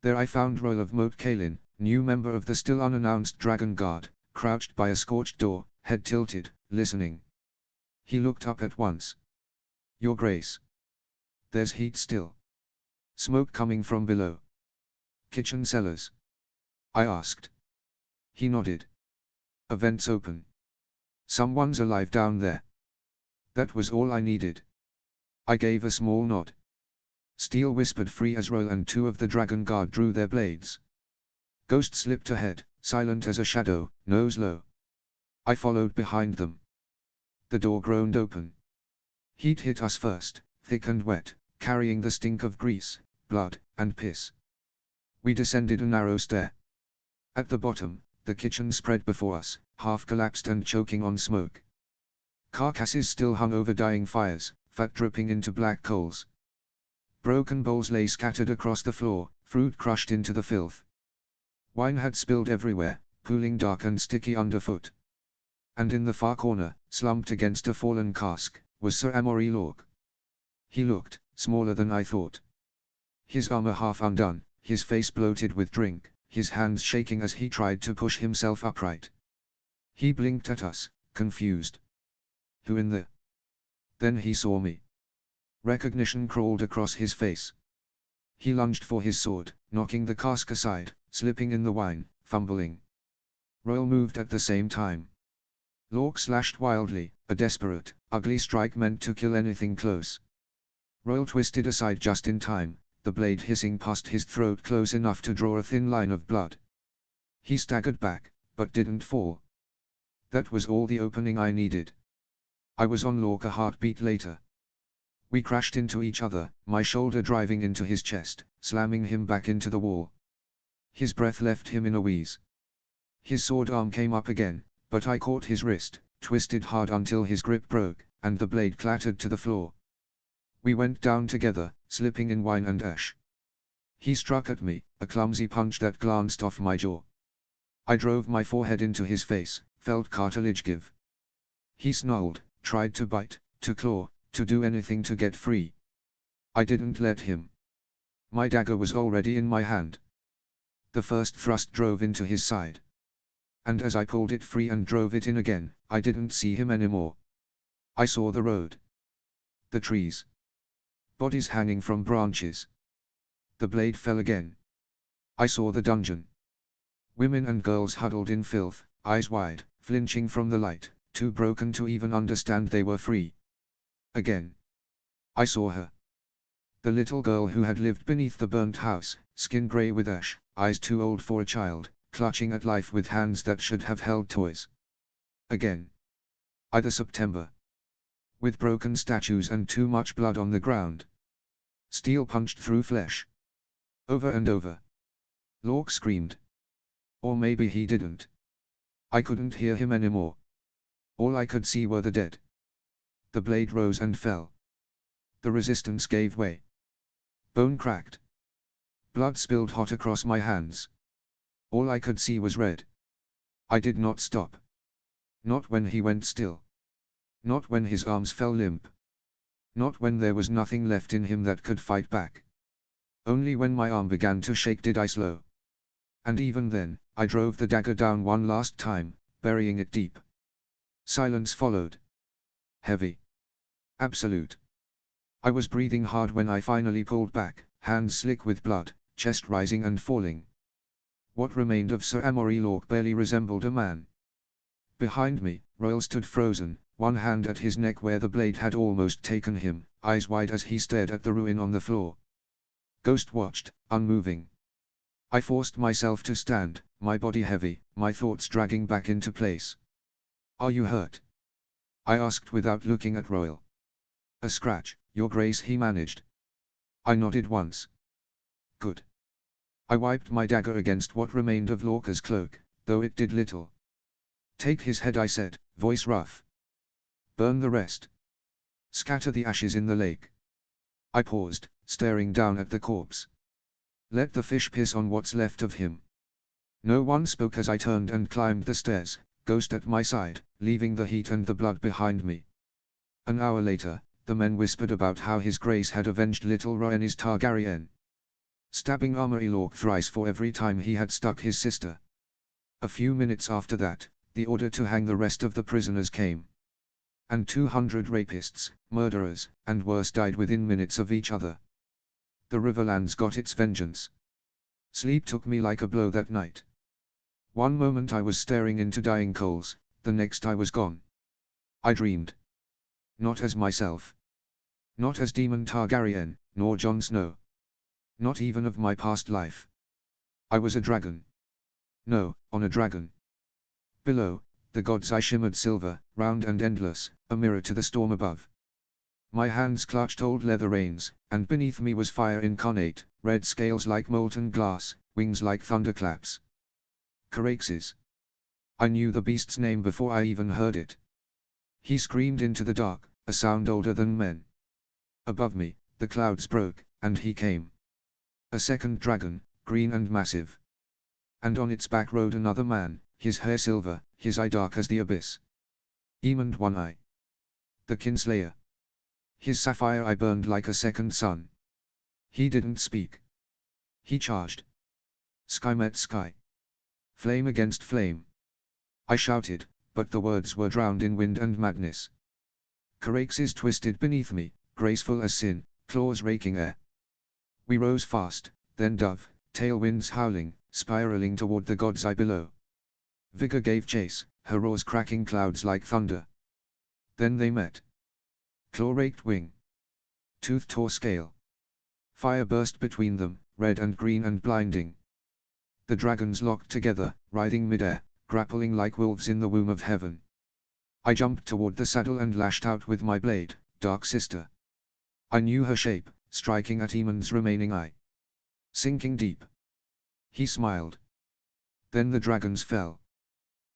There I found Royal of Moat Cailin, new member of the still unannounced Dragon Guard, crouched by a scorched door, head tilted, listening. He looked up at once. Your Grace. There's heat still. Smoke coming from below. Kitchen cellars? I asked. He nodded. A vent's open. Someone's alive down there. That was all I needed. I gave a small nod. Steel whispered free as Royal and two of the Dragon Guard drew their blades. Ghost slipped ahead, silent as a shadow, nose low. I followed behind them. The door groaned open. Heat hit us first, thick and wet, carrying the stink of grease, blood, and piss. We descended a narrow stair. At the bottom, the kitchen spread before us, half collapsed and choking on smoke. Carcasses still hung over dying fires, fat dripping into black coals. Broken bowls lay scattered across the floor, fruit crushed into the filth. Wine had spilled everywhere, pooling dark and sticky underfoot. And in the far corner, slumped against a fallen cask, was Sir Amory Lorque. He looked smaller than I thought. His armor half undone, his face bloated with drink, his hands shaking as he tried to push himself upright. He blinked at us, confused. Who in the... Then he saw me. Recognition crawled across his face. He lunged for his sword, knocking the cask aside, slipping in the wine, fumbling. Royal moved at the same time. Lorque slashed wildly, a desperate, ugly strike meant to kill anything close. Royal twisted aside just in time, the blade hissing past his throat close enough to draw a thin line of blood. He staggered back, but didn't fall. That was all the opening I needed. I was on Lorque a heartbeat later. We crashed into each other, my shoulder driving into his chest, slamming him back into the wall. His breath left him in a wheeze. His sword arm came up again, but I caught his wrist, twisted hard until his grip broke, and the blade clattered to the floor. We went down together, slipping in wine and ash. He struck at me, a clumsy punch that glanced off my jaw. I drove my forehead into his face, felt cartilage give. He snarled, tried to bite, to claw, to do anything to get free. I didn't let him. My dagger was already in my hand. The first thrust drove into his side. And as I pulled it free and drove it in again, I didn't see him anymore. I saw the road. The trees. Bodies hanging from branches. The blade fell again. I saw the dungeon. Women and girls huddled in filth, eyes wide, flinching from the light, too broken to even understand they were free. Again. I saw her. The little girl who had lived beneath the burnt house, skin grey with ash, eyes too old for a child, clutching at life with hands that should have held toys. Again. Either September. With broken statues and too much blood on the ground. Steel punched through flesh. Over and over. Lorque screamed. Or maybe he didn't. I couldn't hear him anymore. All I could see were the dead. The blade rose and fell. The resistance gave way. Bone cracked. Blood spilled hot across my hands. All I could see was red. I did not stop. Not when he went still. Not when his arms fell limp. Not when there was nothing left in him that could fight back. Only when my arm began to shake did I slow. And even then, I drove the dagger down one last time, burying it deep. Silence followed. Heavy. Absolute. I was breathing hard when I finally pulled back, hands slick with blood, chest rising and falling. What remained of Sir Amory Lorque barely resembled a man. Behind me, Royal stood frozen, one hand at his neck where the blade had almost taken him, eyes wide as he stared at the ruin on the floor. Ghost watched, unmoving. I forced myself to stand, my body heavy, my thoughts dragging back into place. "Are you hurt?" I asked without looking at Royal. "A scratch, Your Grace," he managed. I nodded once. "Good." I wiped my dagger against what remained of Lorca's cloak, though it did little. "Take his head," I said, voice rough. "Burn the rest. Scatter the ashes in the lake." I paused, staring down at the corpse. "Let the fish piss on what's left of him." No one spoke as I turned and climbed the stairs, Ghost at my side, leaving the heat and the blood behind me. An hour later, the men whispered about how His Grace had avenged little Rhaenys Targaryen, stabbing Amory Lorque thrice for every time he had stuck his sister. A few minutes after that, the order to hang the rest of the prisoners came. And 200 rapists, murderers, and worse died within minutes of each other. The Riverlands got its vengeance. Sleep took me like a blow that night. One moment I was staring into dying coals, the next I was gone. I dreamed. Not as myself. Not as Daemon Targaryen, nor Jon Snow. Not even of my past life. I was a dragon. No, on a dragon. Below, the god's eye shimmered silver, round and endless, a mirror to the storm above. My hands clutched old leather reins, and beneath me was fire incarnate, red scales like molten glass, wings like thunderclaps. Caraxes. I knew the beast's name before I even heard it. He screamed into the dark, a sound older than men. Above me, the clouds broke, and he came. A second dragon, green and massive. And on its back rode another man, his hair silver, his eye dark as the abyss. Emond one eye. The Kinslayer. His sapphire eye burned like a second sun. He didn't speak. He charged. Sky met sky. Flame against flame. I shouted, but the words were drowned in wind and madness. Caraxes twisted beneath me, graceful as sin, claws raking air. We rose fast, then dove, tailwinds howling, spiraling toward the god's eye below. Vigor gave chase, her roars cracking clouds like thunder. Then they met. Claw raked wing. Tooth tore scale. Fire burst between them, red and green and blinding. The dragons locked together, writhing midair, grappling like wolves in the womb of heaven. I jumped toward the saddle and lashed out with my blade, Dark Sister. I knew her shape, striking at Emond's remaining eye. Sinking deep. He smiled. Then the dragons fell.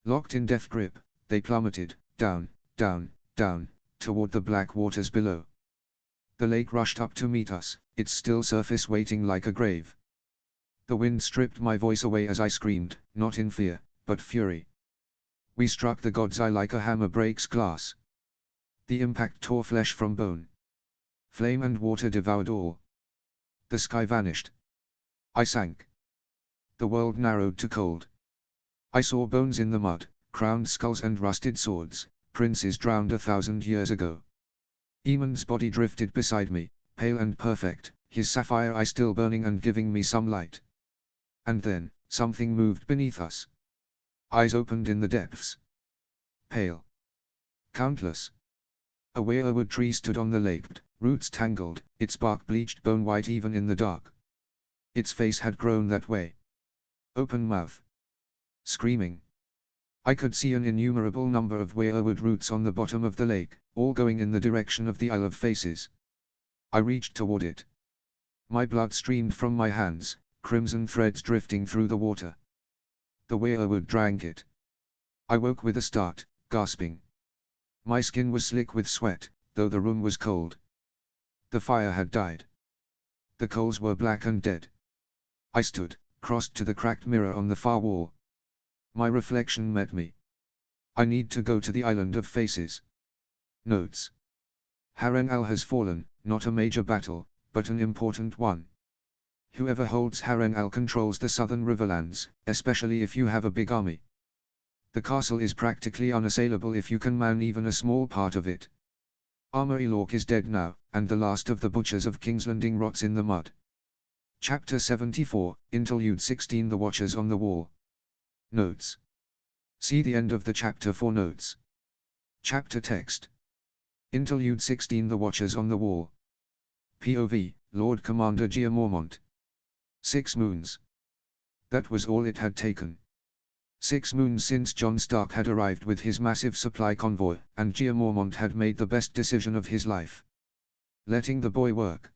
Locked in death grip, they plummeted, down, down, down, toward the black waters below. The lake rushed up to meet us, its still surface waiting like a grave. The wind stripped my voice away as I screamed, not in fear, but fury. We struck the god's eye like a hammer breaks glass. The impact tore flesh from bone. Flame and water devoured all. The sky vanished. I sank. The world narrowed to cold. I saw bones in the mud, crowned skulls and rusted swords, princes drowned 1,000 years ago. Emond's body drifted beside me, pale and perfect, his sapphire eye still burning and giving me some light. And then, something moved beneath us. Eyes opened in the depths. Pale. Countless. A weirwood tree stood on the lake, roots tangled, its bark bleached bone white even in the dark. Its face had grown that way. Open mouth. Screaming. I could see an innumerable number of weirwood roots on the bottom of the lake, all going in the direction of the Isle of Faces. I reached toward it. My blood streamed from my hands, crimson threads drifting through the water. The weirwood drank it. I woke with a start, gasping. My skin was slick with sweat, though the room was cold. The fire had died. The coals were black and dead. I stood, crossed to the cracked mirror on the far wall. My reflection met me. I need to go to the Island of Faces. Notes. Harrenhal has fallen, not a major battle, but an important one. Whoever holds Harrenhal controls the southern Riverlands, especially if you have a big army. The castle is practically unassailable if you can man even a small part of it. Armory Lork is dead now, and the last of the butchers of King's Landing rots in the mud. Chapter 74, Interlude 16 The Watchers on the Wall. Notes. See the end of the chapter for notes. Chapter text. Interlude 16 The Watchers on the Wall. POV, Lord Commander Jeor Mormont. 6 moons. That was all it had taken. 6 moons since Jon Stark had arrived with his massive supply convoy, and Jeor Mormont had made the best decision of his life. Letting the boy work.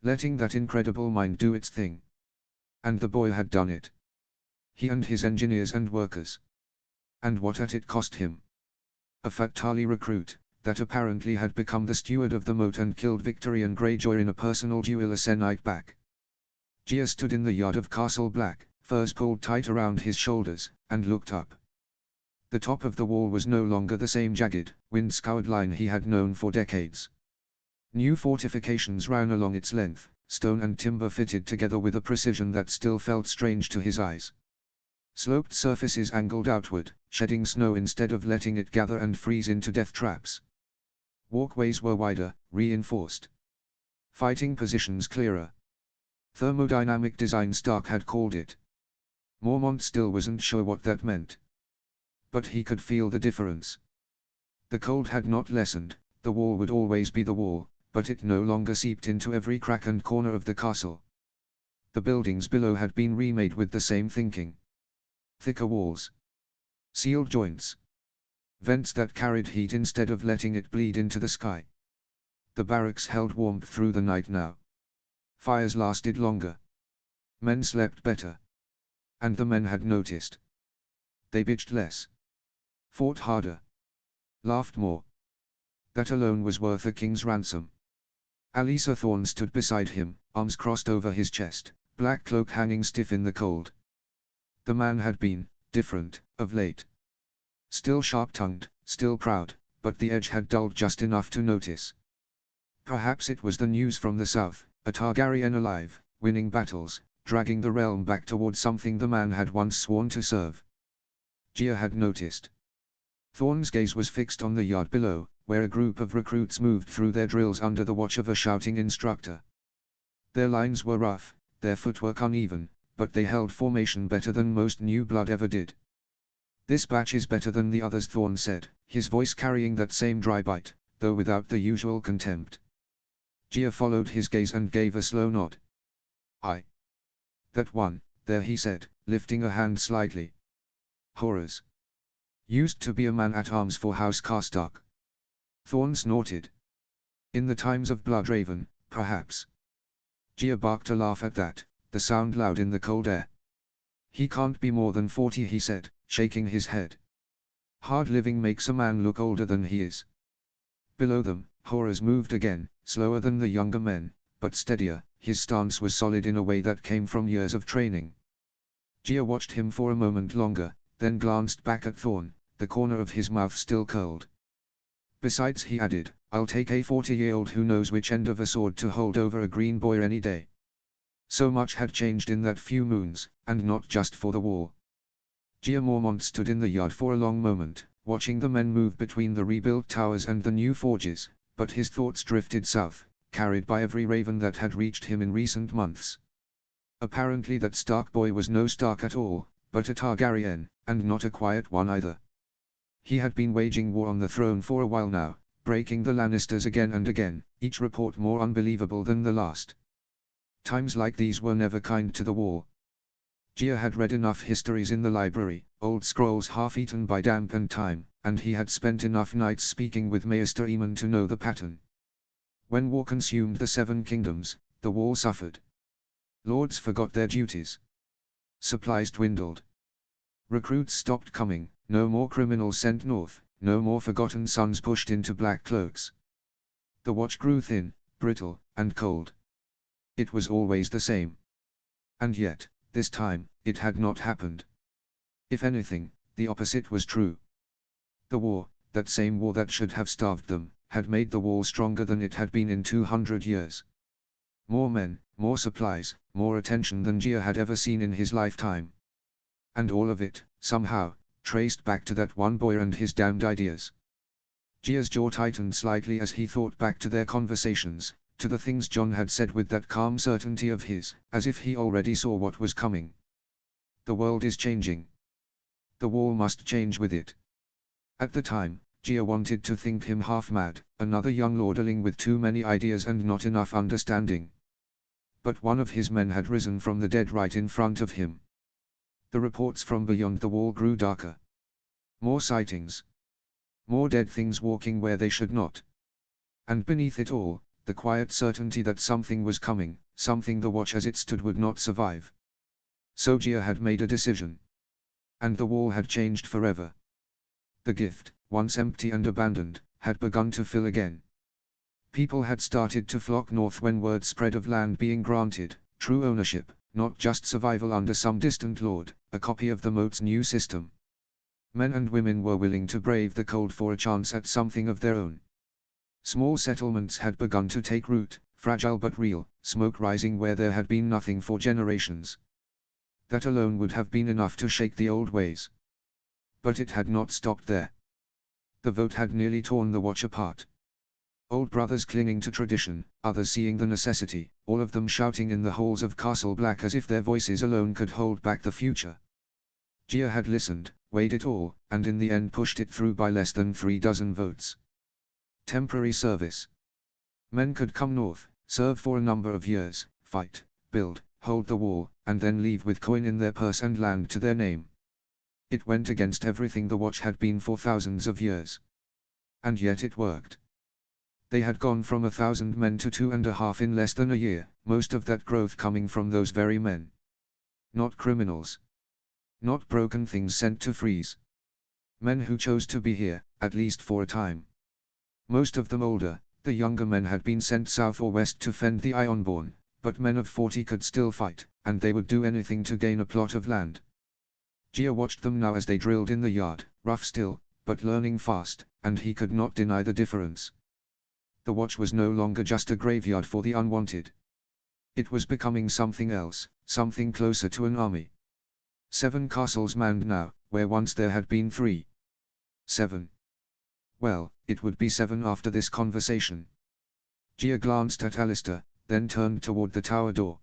Letting that incredible mind do its thing. And the boy had done it. He and his engineers and workers. And what had it cost him? A Fatali recruit, that apparently had become the steward of the moat and killed Victorian Greyjoy in a personal duel a sennight back. Jeor stood in the yard of Castle Black, furs pulled tight around his shoulders, and looked up. The top of the wall was no longer the same jagged, wind-scoured line he had known for decades. New fortifications ran along its length, stone and timber fitted together with a precision that still felt strange to his eyes. Sloped surfaces angled outward, shedding snow instead of letting it gather and freeze into death traps. Walkways were wider, reinforced. Fighting positions clearer. Thermodynamic design Stark had called it. Mormont still wasn't sure what that meant. But he could feel the difference. The cold had not lessened, the wall would always be the wall, but it no longer seeped into every crack and corner of the castle. The buildings below had been remade with the same thinking. Thicker walls. Sealed joints. Vents that carried heat instead of letting it bleed into the sky. The barracks held warmth through the night now. Fires lasted longer. Men slept better. And the men had noticed. They bitched less. Fought harder. laughed more. That alone was worth a king's ransom. Alisa Thorne stood beside him, arms crossed over his chest, black cloak hanging stiff in the cold. The man had been different of late. Still sharp-tongued, still proud, but the edge had dulled just enough to notice. Perhaps it was the news from the south, a Targaryen alive, winning battles, dragging the realm back toward something the man had once sworn to serve. Gia had noticed. Thorne's gaze was fixed on the yard below, where a group of recruits moved through their drills under the watch of a shouting instructor. Their lines were rough, their footwork uneven, but they held formation better than most new blood ever did. "This batch is better than the others," Thorne said, his voice carrying that same dry bite, though without the usual contempt. Gia followed his gaze and gave a slow nod. "I. That one, there," he said, lifting a hand slightly. "Horrors. Used to be a man-at-arms for House Karstark." Thorne snorted. "In the times of Bloodraven, perhaps." Gia barked a laugh at that, the sound loud in the cold air. "He can't be more than 40," he said, shaking his head. "Hard living makes a man look older than he is." Below them, Horrors moved again, slower than the younger men, but steadier. His stance was solid in a way that came from years of training. Gia watched him for a moment longer, then glanced back at Thorne, the corner of his mouth still curled. "Besides," he added, "I'll take a 40-year-old who knows which end of a sword to hold over a green boy any day." So much had changed in that few moons, and not just for the war. Gia Mormont stood in the yard for a long moment, watching the men move between the rebuilt towers and the new forges, but his thoughts drifted south, carried by every raven that had reached him in recent months. Apparently that Stark boy was no Stark at all, but a Targaryen, and not a quiet one either. He had been waging war on the throne for a while now, breaking the Lannisters again and again, each report more unbelievable than the last. Times like these were never kind to the wall. Gia had read enough histories in the library, old scrolls half-eaten by damp and time, and he had spent enough nights speaking with Maester Aemon to know the pattern. When war consumed the Seven Kingdoms, the wall suffered. Lords forgot their duties. Supplies dwindled. Recruits stopped coming, no more criminals sent north, no more forgotten sons pushed into black cloaks. The watch grew thin, brittle, and cold. It was always the same. And yet, this time, it had not happened. If anything, the opposite was true. The war, that same war that should have starved them, had made the wall stronger than it had been in 200 years. More men, more supplies, more attention than Gia had ever seen in his lifetime. And all of it, somehow, traced back to that one boy and his damned ideas. Gia's jaw tightened slightly as he thought back to their conversations, to the things Jon had said with that calm certainty of his, as if he already saw what was coming. The world is changing. The wall must change with it. At the time, Gia wanted to think him half mad, another young lordling with too many ideas and not enough understanding. But one of his men had risen from the dead right in front of him. The reports from beyond the wall grew darker. More sightings. More dead things walking where they should not. And beneath it all, the quiet certainty that something was coming, something the watch as it stood would not survive. So Gia had made a decision. And the wall had changed forever. The gift, once empty and abandoned, had begun to fill again. People had started to flock north when word spread of land being granted, true ownership, not just survival under some distant lord, a copy of the moat's new system. Men and women were willing to brave the cold for a chance at something of their own. Small settlements had begun to take root, fragile but real, smoke rising where there had been nothing for generations. That alone would have been enough to shake the old ways. But it had not stopped there. The vote had nearly torn the watch apart. Old brothers clinging to tradition, others seeing the necessity, all of them shouting in the halls of Castle Black as if their voices alone could hold back the future. Gia had listened, weighed it all, and in the end pushed it through by less than 36 votes. Temporary service. Men could come north, serve for a number of years, fight, build, hold the wall, and then leave with coin in their purse and land to their name. It went against everything the watch had been for thousands of years. And yet it worked. They had gone from 1,000 men to 2.5 in less than a year, most of that growth coming from those very men. Not criminals. Not broken things sent to freeze. Men who chose to be here, at least for a time. Most of them older, the younger men had been sent south or west to fend the Ironborn, but men of 40 could still fight, and they would do anything to gain a plot of land. Gia watched them now as they drilled in the yard, rough still, but learning fast, and he could not deny the difference. The watch was no longer just a graveyard for the unwanted. It was becoming something else, something closer to an army. 7 castles manned now, where once there had been 3. 7. Well, it would be 7 after this conversation. Gia glanced at Alistair, then turned toward the tower door.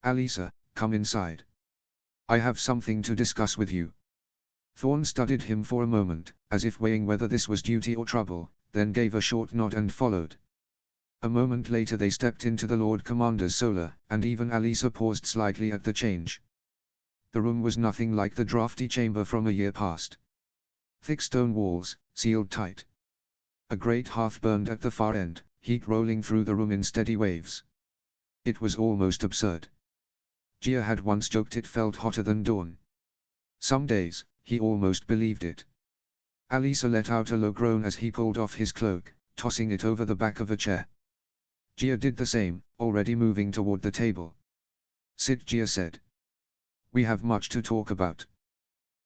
Alisa, come inside. I have something to discuss with you. Thorn studied him for a moment, as if weighing whether this was duty or trouble, then gave a short nod and followed. A moment later they stepped into the Lord Commander's solar, and even Alisa paused slightly at the change. The room was nothing like the drafty chamber from a year past. Thick stone walls, sealed tight. A great hearth burned at the far end, heat rolling through the room in steady waves. It was almost absurd. Gia had once joked it felt hotter than dawn. Some days, he almost believed it. Alisa let out a low groan as he pulled off his cloak, tossing it over the back of a chair. Gia did the same, already moving toward the table. Sit, Gia said. We have much to talk about.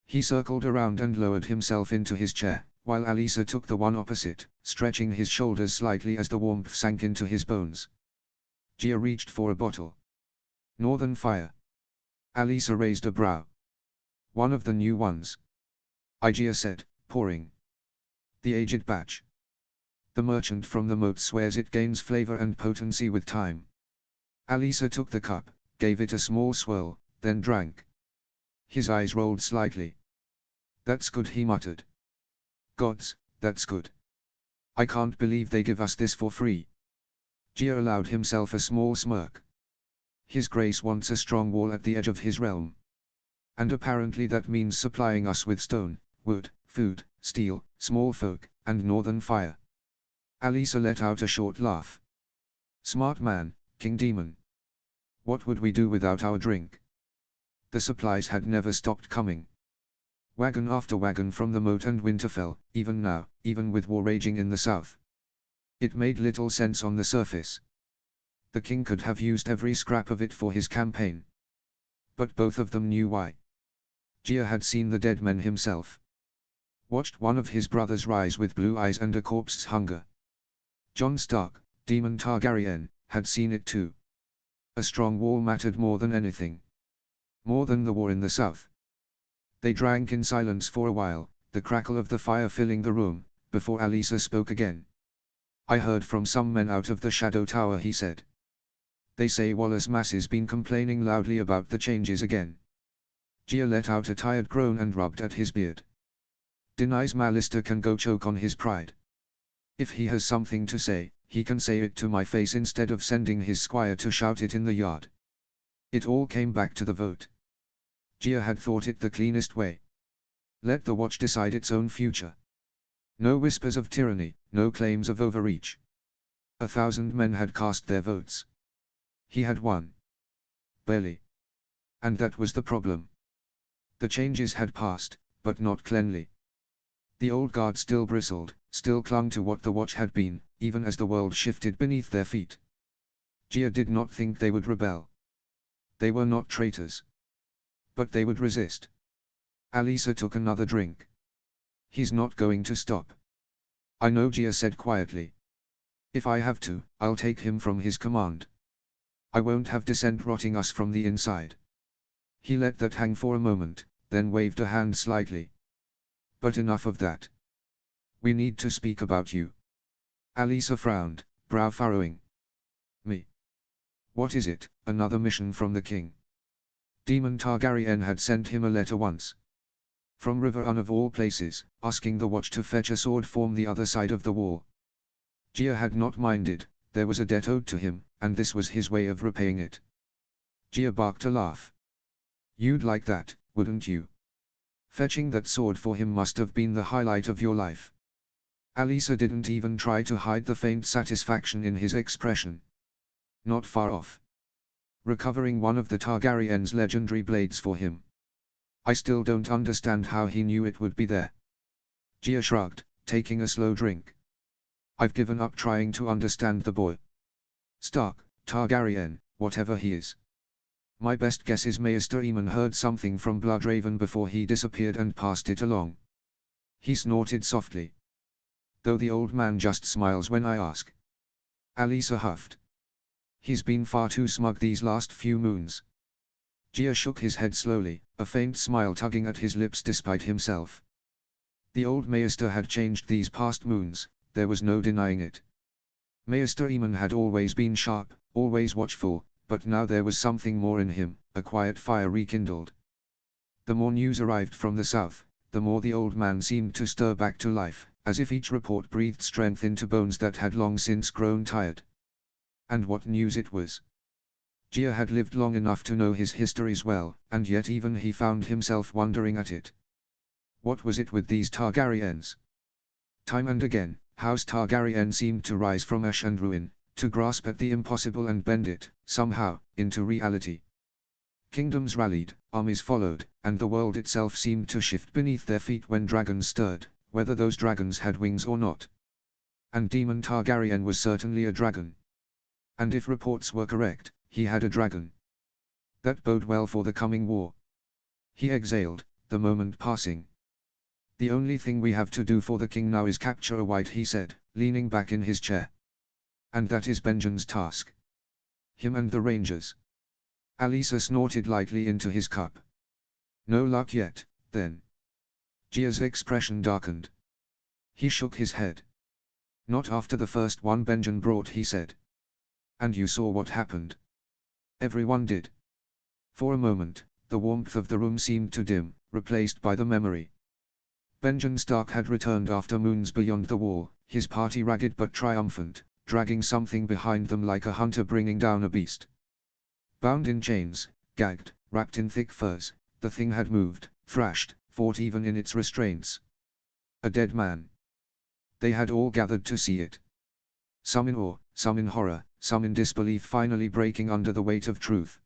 He circled around and lowered himself into his chair, while Alisa took the one opposite, stretching his shoulders slightly as the warmth sank into his bones. Gia reached for a bottle. Northern Fire. Alisa raised a brow. One of the new ones. Gia said, pouring. The aged batch. The merchant from the moat swears it gains flavor and potency with time. Alisa took the cup, gave it a small swirl, then drank. His eyes rolled slightly. That's good, he muttered. Gods, that's good. I can't believe they give us this for free. Gia allowed himself a small smirk. His Grace wants a strong wall at the edge of his realm. And apparently that means supplying us with stone, wood, food, steel, small folk, and northern fire. Alisa let out a short laugh. Smart man, King Demon. What would we do without our drink? The supplies had never stopped coming. Wagon after wagon from the moat and Winterfell, even now, even with war raging in the south. It made little sense on the surface. The king could have used every scrap of it for his campaign. But both of them knew why. Gia had seen the dead men himself. Watched one of his brothers rise with blue eyes and a corpse's hunger. Jon Stark, Daemon Targaryen, had seen it too. A strong wall mattered more than anything. More than the war in the south. They drank in silence for a while, the crackle of the fire filling the room, before Alisa spoke again. I heard from some men out of the Shadow Tower, he said. They say Wallace Mass's been complaining loudly about the changes again. Gia let out a tired groan and rubbed at his beard. Denies Malister can go choke on his pride. If he has something to say, he can say it to my face instead of sending his squire to shout it in the yard. It all came back to the vote. Gia had thought it the cleanest way. Let the watch decide its own future. No whispers of tyranny, no claims of overreach. 1,000 men had cast their votes. He had won. Barely. And that was the problem. The changes had passed, but not cleanly. The old guard still bristled, still clung to what the watch had been, even as the world shifted beneath their feet. Gia did not think they would rebel. They were not traitors. But they would resist. Alisa took another drink. He's not going to stop. I know, Gia said quietly. If I have to, I'll take him from his command. I won't have dissent rotting us from the inside. He let that hang for a moment, then waved a hand slightly. But enough of that. We need to speak about you. Alisa frowned, brow furrowing. Me? What is it? Another mission from the king? Daemon Targaryen had sent him a letter once. From Riverrun of all places, asking the watch to fetch a sword from the other side of the wall. Gia had not minded, there was a debt owed to him, and this was his way of repaying it. Gia barked a laugh. You'd like that, wouldn't you? Fetching that sword for him must have been the highlight of your life. Alisa didn't even try to hide the faint satisfaction in his expression. Not far off. Recovering one of the Targaryen's legendary blades for him. I still don't understand how he knew it would be there. Gia shrugged, taking a slow drink. I've given up trying to understand the boy. Stark, Targaryen, whatever he is. My best guess is Maester Aemon heard something from Bloodraven before he disappeared and passed it along. He snorted softly. Though the old man just smiles when I ask. Alyssa huffed. He's been far too smug these last few moons. Gia shook his head slowly, a faint smile tugging at his lips despite himself. The old Maester had changed these past moons, there was no denying it. Maester Aemon had always been sharp, always watchful, but now there was something more in him, a quiet fire rekindled. The more news arrived from the south, the more the old man seemed to stir back to life, as if each report breathed strength into bones that had long since grown tired. And what news it was! Gia had lived long enough to know his histories well, and yet even he found himself wondering at it. What was it with these Targaryens? Time and again, House Targaryen seemed to rise from ash and ruin, to grasp at the impossible and bend it, somehow, into reality. Kingdoms rallied, armies followed, and the world itself seemed to shift beneath their feet when dragons stirred, whether those dragons had wings or not. And Daemon Targaryen was certainly a dragon. And if reports were correct, he had a dragon. That bode well for the coming war. He exhaled, the moment passing. The only thing we have to do for the king now is capture a white, he said, leaning back in his chair. And that is Benjen's task. Him and the rangers. Alyssa snorted lightly into his cup. No luck yet, then. Gia's expression darkened. He shook his head. Not after the first one Benjen brought, he said. And you saw what happened. Everyone did. For a moment, the warmth of the room seemed to dim, replaced by the memory. Benjen Stark had returned after moons beyond the wall, his party ragged but triumphant, dragging something behind them like a hunter bringing down a beast. Bound in chains, gagged, wrapped in thick furs, the thing had moved, thrashed, fought even in its restraints. A dead man. They had all gathered to see it. Some in awe, some in horror, some in disbelief, finally breaking under the weight of truth.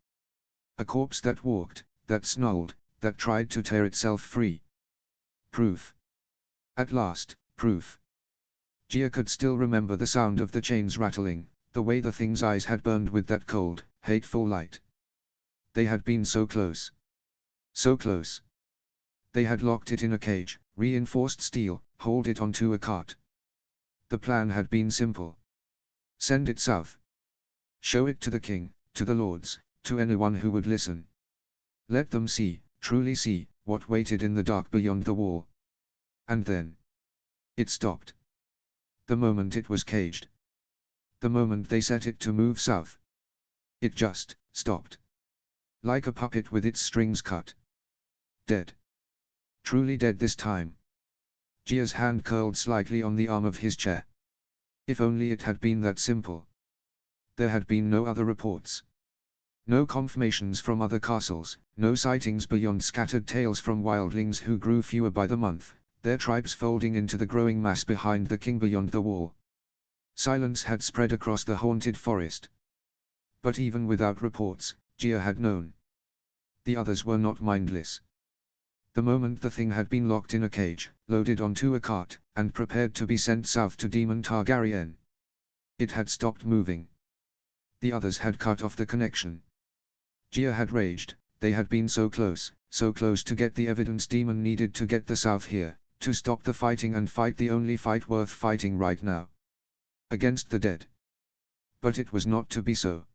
A corpse that walked, that snarled, that tried to tear itself free. Proof. At last, proof. Gia could still remember the sound of the chains rattling, the way the thing's eyes had burned with that cold, hateful light. They had been so close. So close. They had locked it in a cage, reinforced steel, hauled it onto a cart. The plan had been simple. Send it south. Show it to the king, to the lords, to anyone who would listen. Let them see, truly see, what waited in the dark beyond the wall. And then. It stopped. The moment it was caged. The moment they set it to move south. It just stopped. Like a puppet with its strings cut. Dead. Truly dead this time. Gia's hand curled slightly on the arm of his chair. If only it had been that simple. There had been no other reports. No confirmations from other castles, no sightings beyond scattered tales from wildlings who grew fewer by the month, their tribes folding into the growing mass behind the king beyond the wall. Silence had spread across the haunted forest. But even without reports, Gia had known. The others were not mindless. The moment the thing had been locked in a cage, loaded onto a cart, and prepared to be sent south to Daemon Targaryen, it had stopped moving. The others had cut off the connection. Gia had raged, they had been so close to get the evidence Daemon needed to get the south here, to stop the fighting and fight the only fight worth fighting right now. Against the dead. But it was not to be so.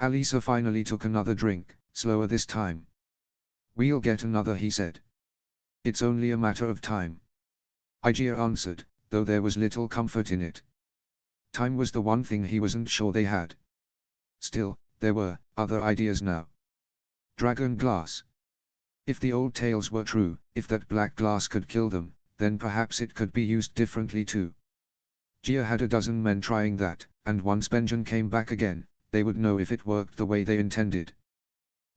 Alyssa finally took another drink, slower this time. We'll get another, he said. It's only a matter of time. Gia answered, though there was little comfort in it. Time was the one thing he wasn't sure they had. Still, there were other ideas now. Dragon glass. If the old tales were true, if that black glass could kill them, then perhaps it could be used differently too. Gia had a dozen men trying that, and once Benjen came back again, they would know if it worked the way they intended.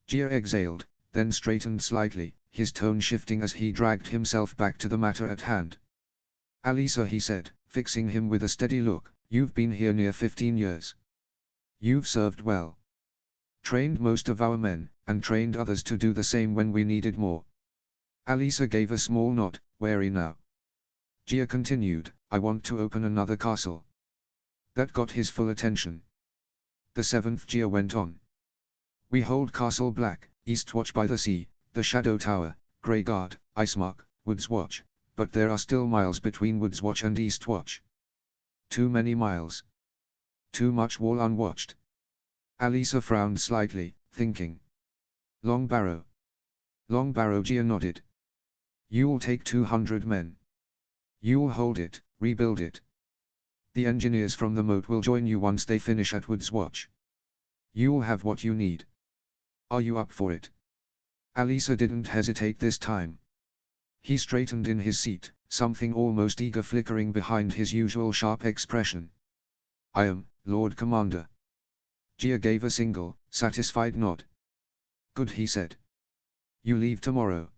Gia exhaled, then straightened slightly, his tone shifting as he dragged himself back to the matter at hand. Alyssa, he said, fixing him with a steady look, you've been here near 15 years. You've served well. Trained most of our men, and trained others to do the same when we needed more. Alyssa gave a small nod, wary now. Gia continued, I want to open another castle. That got his full attention. The seventh Gia went on. We hold Castle Black, Eastwatch by the sea, the Shadow Tower, Grey Guard, Icemark, Woods Watch, but there are still miles between Woods Watch and Eastwatch. Too many miles. Too much wall unwatched. Alisa frowned slightly, thinking. Long Barrow. Long Barrow. Gia nodded. You'll take 200 men. You'll hold it, rebuild it. The engineers from the moat will join you once they finish at Woods Watch. You'll have what you need. Are you up for it? Alisa didn't hesitate this time. He straightened in his seat, something almost eager flickering behind his usual sharp expression. I am, Lord Commander. Gia gave a single, satisfied nod. Good, he said. You leave tomorrow.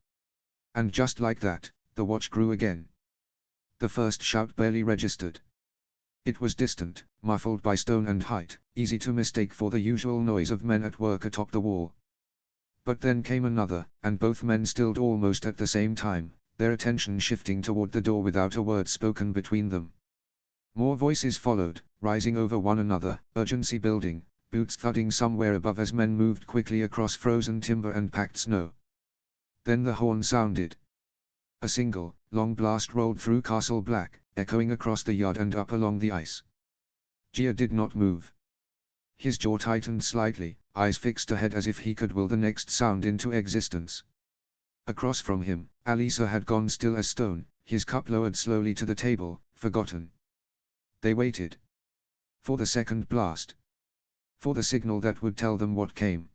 And just like that, the watch grew again. The first shout barely registered. It was distant, muffled by stone and height, easy to mistake for the usual noise of men at work atop the wall. But then came another, and both men stilled almost at the same time, their attention shifting toward the door without a word spoken between them. More voices followed, rising over one another, urgency building, boots thudding somewhere above as men moved quickly across frozen timber and packed snow. Then the horn sounded. A single, long blast rolled through Castle Black, echoing across the yard and up along the ice. Gia did not move. His jaw tightened slightly, eyes fixed ahead as if he could will the next sound into existence. Across from him, Alisa had gone still as stone, his cup lowered slowly to the table, forgotten. They waited. For the second blast. For the signal that would tell them what came.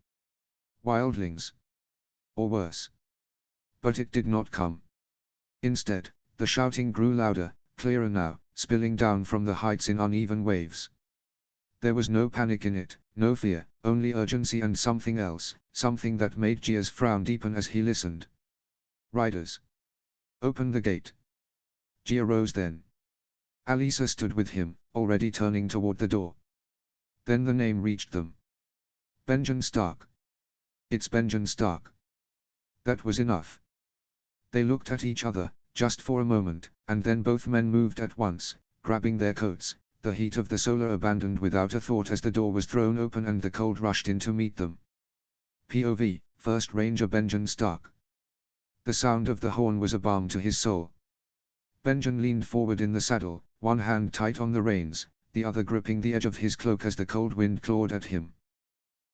Wildlings. Or worse. But it did not come. Instead, the shouting grew louder, clearer now, spilling down from the heights in uneven waves. There was no panic in it, no fear, only urgency and something else, something that made Gia's frown deepen as he listened. Riders. Open the gate. Gia rose then. Alisa stood with him, already turning toward the door. Then the name reached them. Benjen Stark. It's Benjen Stark. That was enough. They looked at each other, just for a moment, and then both men moved at once, grabbing their coats, the heat of the solar abandoned without a thought as the door was thrown open and the cold rushed in to meet them. POV, First Ranger Benjen Stark. The sound of the horn was a balm to his soul. Benjen leaned forward in the saddle, one hand tight on the reins, the other gripping the edge of his cloak as the cold wind clawed at him.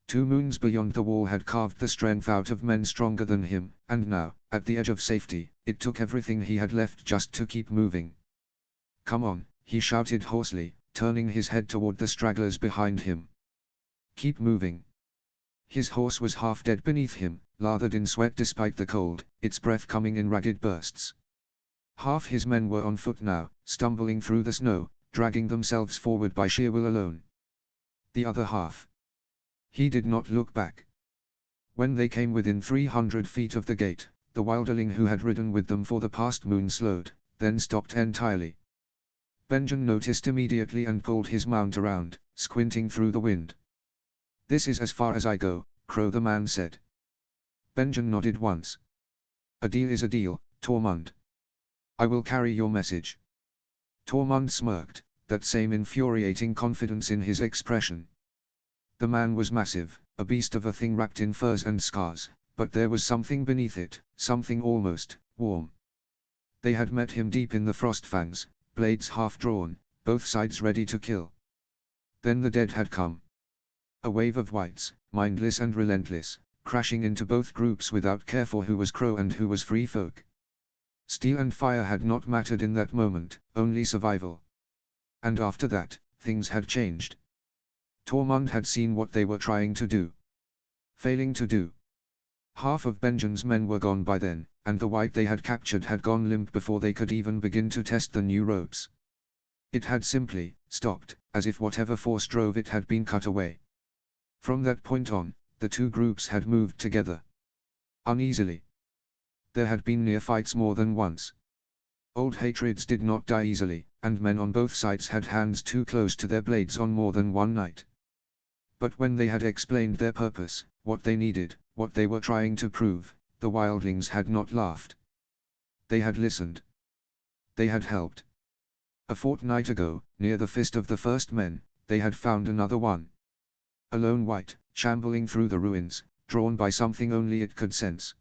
2 moons beyond the wall had carved the strength out of men stronger than him, and now, at the edge of safety, it took everything he had left just to keep moving. Come on, he shouted hoarsely, turning his head toward the stragglers behind him. Keep moving. His horse was half dead beneath him, lathered in sweat despite the cold, its breath coming in ragged bursts. Half his men were on foot now, stumbling through the snow, dragging themselves forward by sheer will alone. The other half. He did not look back. When they came within 300 feet of the gate, the wilderling who had ridden with them for the past moon slowed, then stopped entirely. Benjen noticed immediately and pulled his mount around, squinting through the wind. This is as far as I go, Crow the man said. Benjen nodded once. A deal is a deal, Tormund. I will carry your message. Tormund smirked, that same infuriating confidence in his expression. The man was massive, a beast of a thing wrapped in furs and scars, but there was something beneath it, something almost warm. They had met him deep in the Frostfangs, blades half drawn, both sides ready to kill. Then the dead had come. A wave of whites, mindless and relentless, crashing into both groups without care for who was crow and who was free folk. Steel and fire had not mattered in that moment, only survival. And after that, things had changed. Tormund had seen what they were trying to do. Failing to do. Half of Benjen's men were gone by then, and the white they had captured had gone limp before they could even begin to test the new ropes. It had simply stopped, as if whatever force drove it had been cut away. From that point on, the two groups had moved together. Uneasily. There had been near fights more than once. Old hatreds did not die easily, and men on both sides had hands too close to their blades on more than one night. But when they had explained their purpose, what they needed, what they were trying to prove, the wildlings had not laughed. They had listened. They had helped. A fortnight ago, near the Fist of the First Men, they had found another one. A lone wight, shambling through the ruins, drawn by something only it could sense.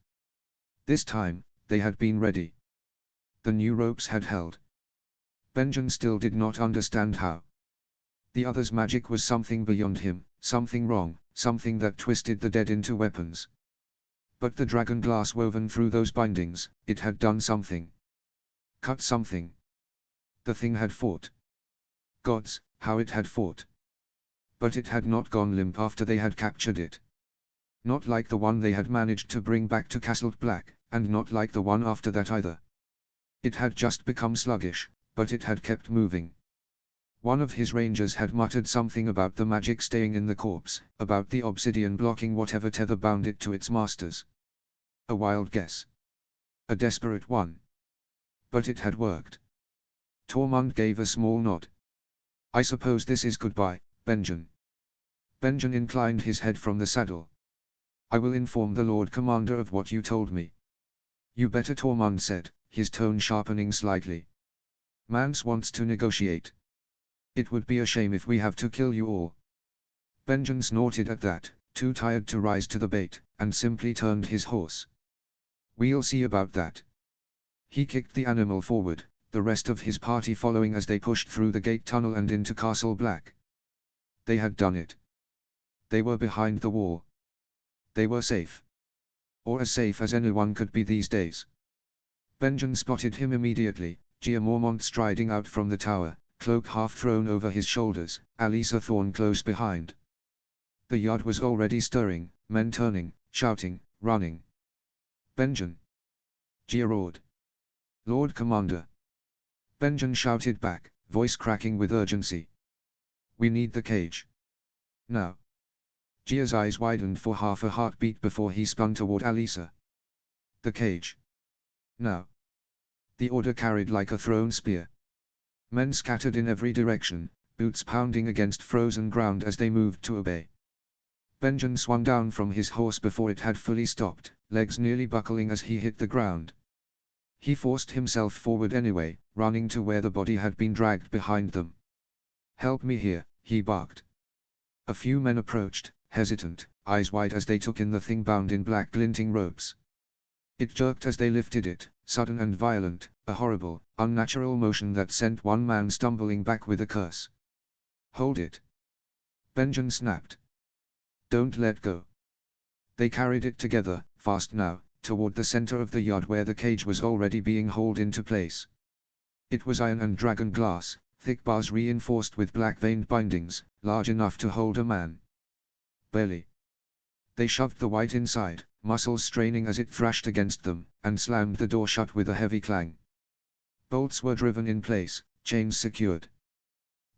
This time, they had been ready. The new ropes had held. Benjen still did not understand how. The other's magic was something beyond him, something wrong, something that twisted the dead into weapons. But the dragon glass woven through those bindings, it had done something. Cut something. The thing had fought. Gods, how it had fought. But it had not gone limp after they had captured it. Not like the one they had managed to bring back to Castle Black, and not like the one after that either. It had just become sluggish, but it had kept moving. One of his rangers had muttered something about the magic staying in the corpse, about the obsidian blocking whatever tether bound it to its masters. A wild guess. A desperate one. But it had worked. Tormund gave a small nod. I suppose this is goodbye, Benjen. Benjen inclined his head from the saddle. I will inform the Lord Commander of what you told me. You better, Tormund said, his tone sharpening slightly. Mance wants to negotiate. It would be a shame if we have to kill you all. Benjen snorted at that, too tired to rise to the bait, and simply turned his horse. We'll see about that. He kicked the animal forward, the rest of his party following as they pushed through the gate tunnel and into Castle Black. They had done it. They were behind the wall. They were safe. Or as safe as anyone could be these days. Benjen spotted him immediately, Jeor Mormont striding out from the tower, cloak half thrown over his shoulders, Alisa Thorne close behind. The yard was already stirring, men turning, shouting, running. Benjen! Jeor roared. Lord Commander! Benjen shouted back, voice cracking with urgency. We need the cage. Now. Jeor's eyes widened for half a heartbeat before he spun toward Alisa. The cage. Now. The order carried like a thrown spear. Men scattered in every direction, boots pounding against frozen ground as they moved to obey. Benjen swung down from his horse before it had fully stopped, legs nearly buckling as he hit the ground. He forced himself forward anyway, running to where the body had been dragged behind them. Help me here, he barked. A few men approached, hesitant, eyes wide as they took in the thing bound in black glinting ropes. It jerked as they lifted it, sudden and violent, a horrible, unnatural motion that sent one man stumbling back with a curse. Hold it! Benjen snapped. Don't let go. They carried it together, fast now, toward the center of the yard where the cage was already being hauled into place. It was iron and dragon glass, thick bars reinforced with black-veined bindings, large enough to hold a man. Barely. They shoved the wight inside, muscles straining as it thrashed against them, and slammed the door shut with a heavy clang. Bolts were driven in place, chains secured.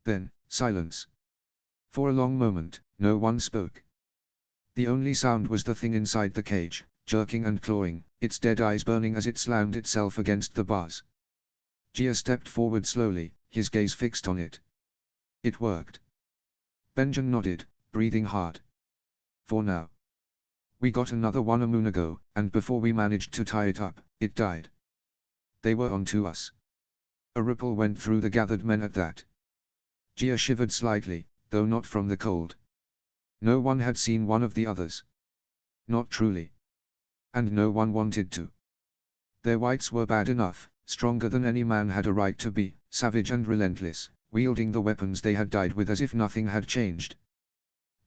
Then, silence. For a long moment, no one spoke. The only sound was the thing inside the cage, jerking and clawing, its dead eyes burning as it slammed itself against the bars. Jeor stepped forward slowly, his gaze fixed on it. It worked. Benjen nodded, breathing hard. For now. We got another one a moon ago, and before we managed to tie it up, it died. They were on to us. A ripple went through the gathered men at that. Jeor shivered slightly, though not from the cold. No one had seen one of the others. Not truly. And no one wanted to. Their wights were bad enough, stronger than any man had a right to be, savage and relentless, wielding the weapons they had died with as if nothing had changed.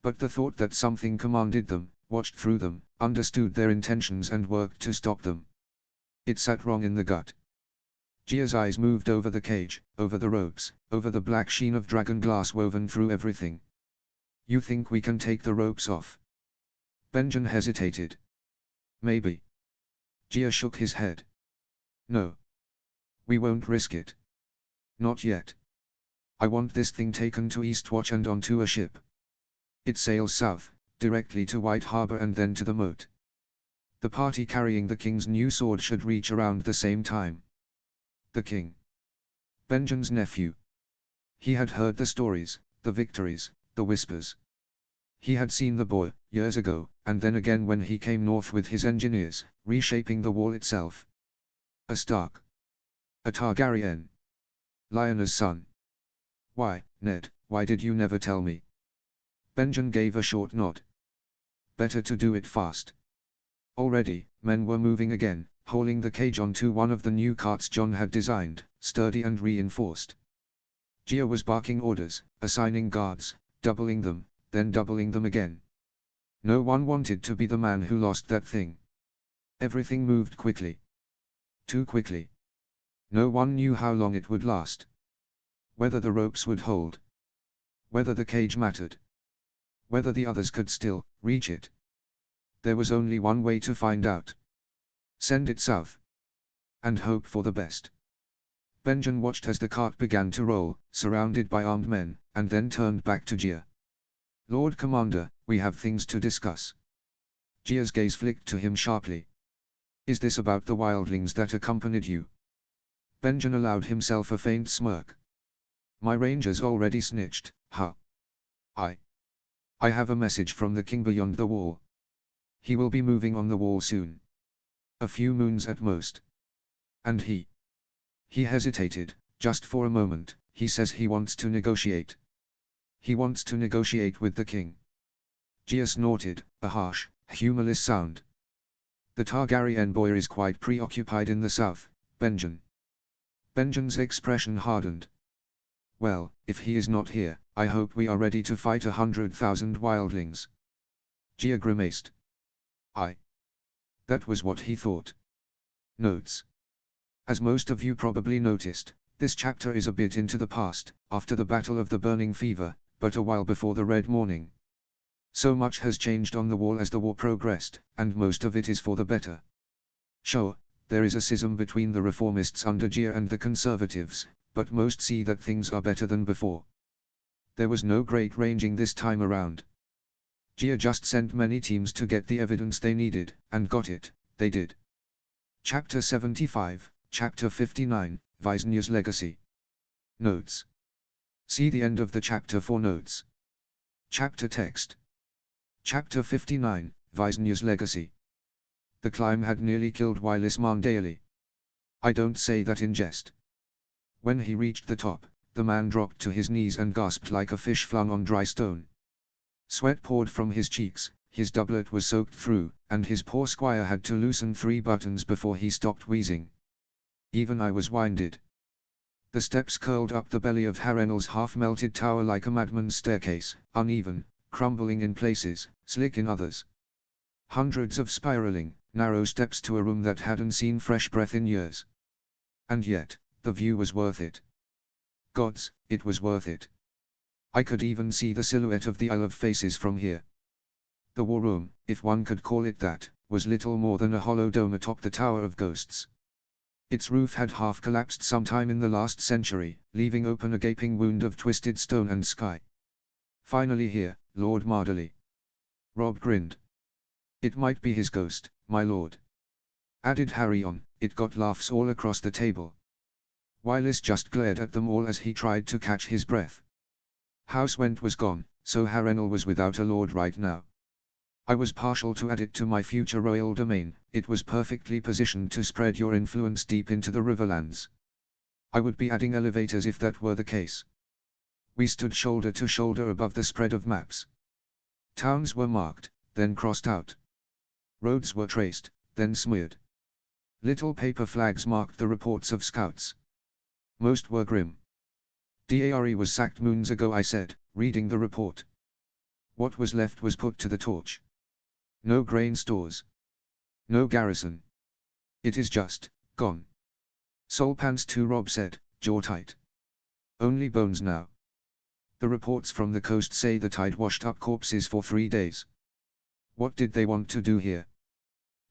But the thought that something commanded them, watched through them, understood their intentions and worked to stop them. It sat wrong in the gut. Jeor's eyes moved over the cage, over the ropes, over the black sheen of dragon glass woven through everything. You think we can take the ropes off? Benjen hesitated. Maybe. Jeor shook his head. No. We won't risk it. Not yet. I want this thing taken to Eastwatch and onto a ship. It sails south, directly to White Harbor and then to the moat. The party carrying the king's new sword should reach around the same time. The king. Benjen's nephew. He had heard the stories, the victories, the whispers. He had seen the boy, years ago, and then again when he came north with his engineers, reshaping the wall itself. A Stark. A Targaryen. Lyanna's son. Why, Ned, why did you never tell me? Benjen gave a short nod. Better to do it fast. Already, men were moving again, hauling the cage onto one of the new carts Jon had designed, sturdy and reinforced. Gia was barking orders, assigning guards, doubling them, then doubling them again. No one wanted to be the man who lost that thing. Everything moved quickly. Too quickly. No one knew how long it would last. Whether the ropes would hold. Whether the cage mattered. Whether the others could still reach it. There was only one way to find out. Send it south. And hope for the best. Benjen watched as the cart began to roll, surrounded by armed men, and then turned back to Gia. Lord Commander, we have things to discuss. Gia's gaze flicked to him sharply. Is this about the wildlings that accompanied you? Benjen allowed himself a faint smirk. My rangers already snitched, huh? I have a message from the king beyond the wall. He will be moving on the wall soon. A few moons at most. And he hesitated, just for a moment. He says he wants to negotiate. He wants to negotiate with the king. Gia snorted, a harsh, humorless sound. The Targaryen boy is quite preoccupied in the south, Benjen. Benjen's expression hardened. Well, if he is not here, I hope we are ready to fight 100,000 wildlings. Gia grimaced. That was what he thought. Notes. As most of you probably noticed, this chapter is a bit into the past, after the Battle of the Burning Fever, but a while before the Red Morning. So much has changed on the wall as the war progressed, and most of it is for the better. Sure, there is a schism between the reformists under Gia and the conservatives, but most see that things are better than before. There was no great ranging this time around. Gia just sent many teams to get the evidence they needed, and got it, they did. Chapter 75, Chapter 59, Visnya's Legacy. Notes. See the end of the chapter for notes. Chapter text. Chapter 59, Visnya's Legacy. The climb had nearly killed Wylis Mandaeli. I don't say that in jest. When he reached the top, the man dropped to his knees and gasped like a fish flung on dry stone. Sweat poured from his cheeks, his doublet was soaked through, and his poor squire had to loosen 3 buttons before he stopped wheezing. Even I was winded. The steps curled up the belly of Harrenhal's half-melted tower like a madman's staircase, uneven, crumbling in places, slick in others. Hundreds of spiraling, narrow steps to a room that hadn't seen fresh breath in years. And yet, the view was worth it. Gods, it was worth it. I could even see the silhouette of the Isle of Faces from here. The war room, if one could call it that, was little more than a hollow dome atop the Tower of Ghosts. Its roof had half collapsed sometime in the last century, leaving open a gaping wound of twisted stone and sky. Finally here, Lord Marderley. Robb grinned. It might be his ghost, my lord. Added Harry on, it got laughs all across the table. Wylis just glared at them all as he tried to catch his breath. House Went was gone, so Harrenhal was without a lord right now. I was partial to add it to my future royal domain. It was perfectly positioned to spread your influence deep into the Riverlands. I would be adding elevators if that were the case. We stood shoulder to shoulder above the spread of maps. Towns were marked, then crossed out. Roads were traced, then smeared. Little paper flags marked the reports of scouts. Most were grim. Daery was sacked moons ago, I said, reading the report. What was left was put to the torch. No grain stores. No garrison. It is just gone. Soulpans too, Robb said, jaw tight. Only bones now. The reports from the coast say the tide washed up corpses for 3 days. What did they want to do here?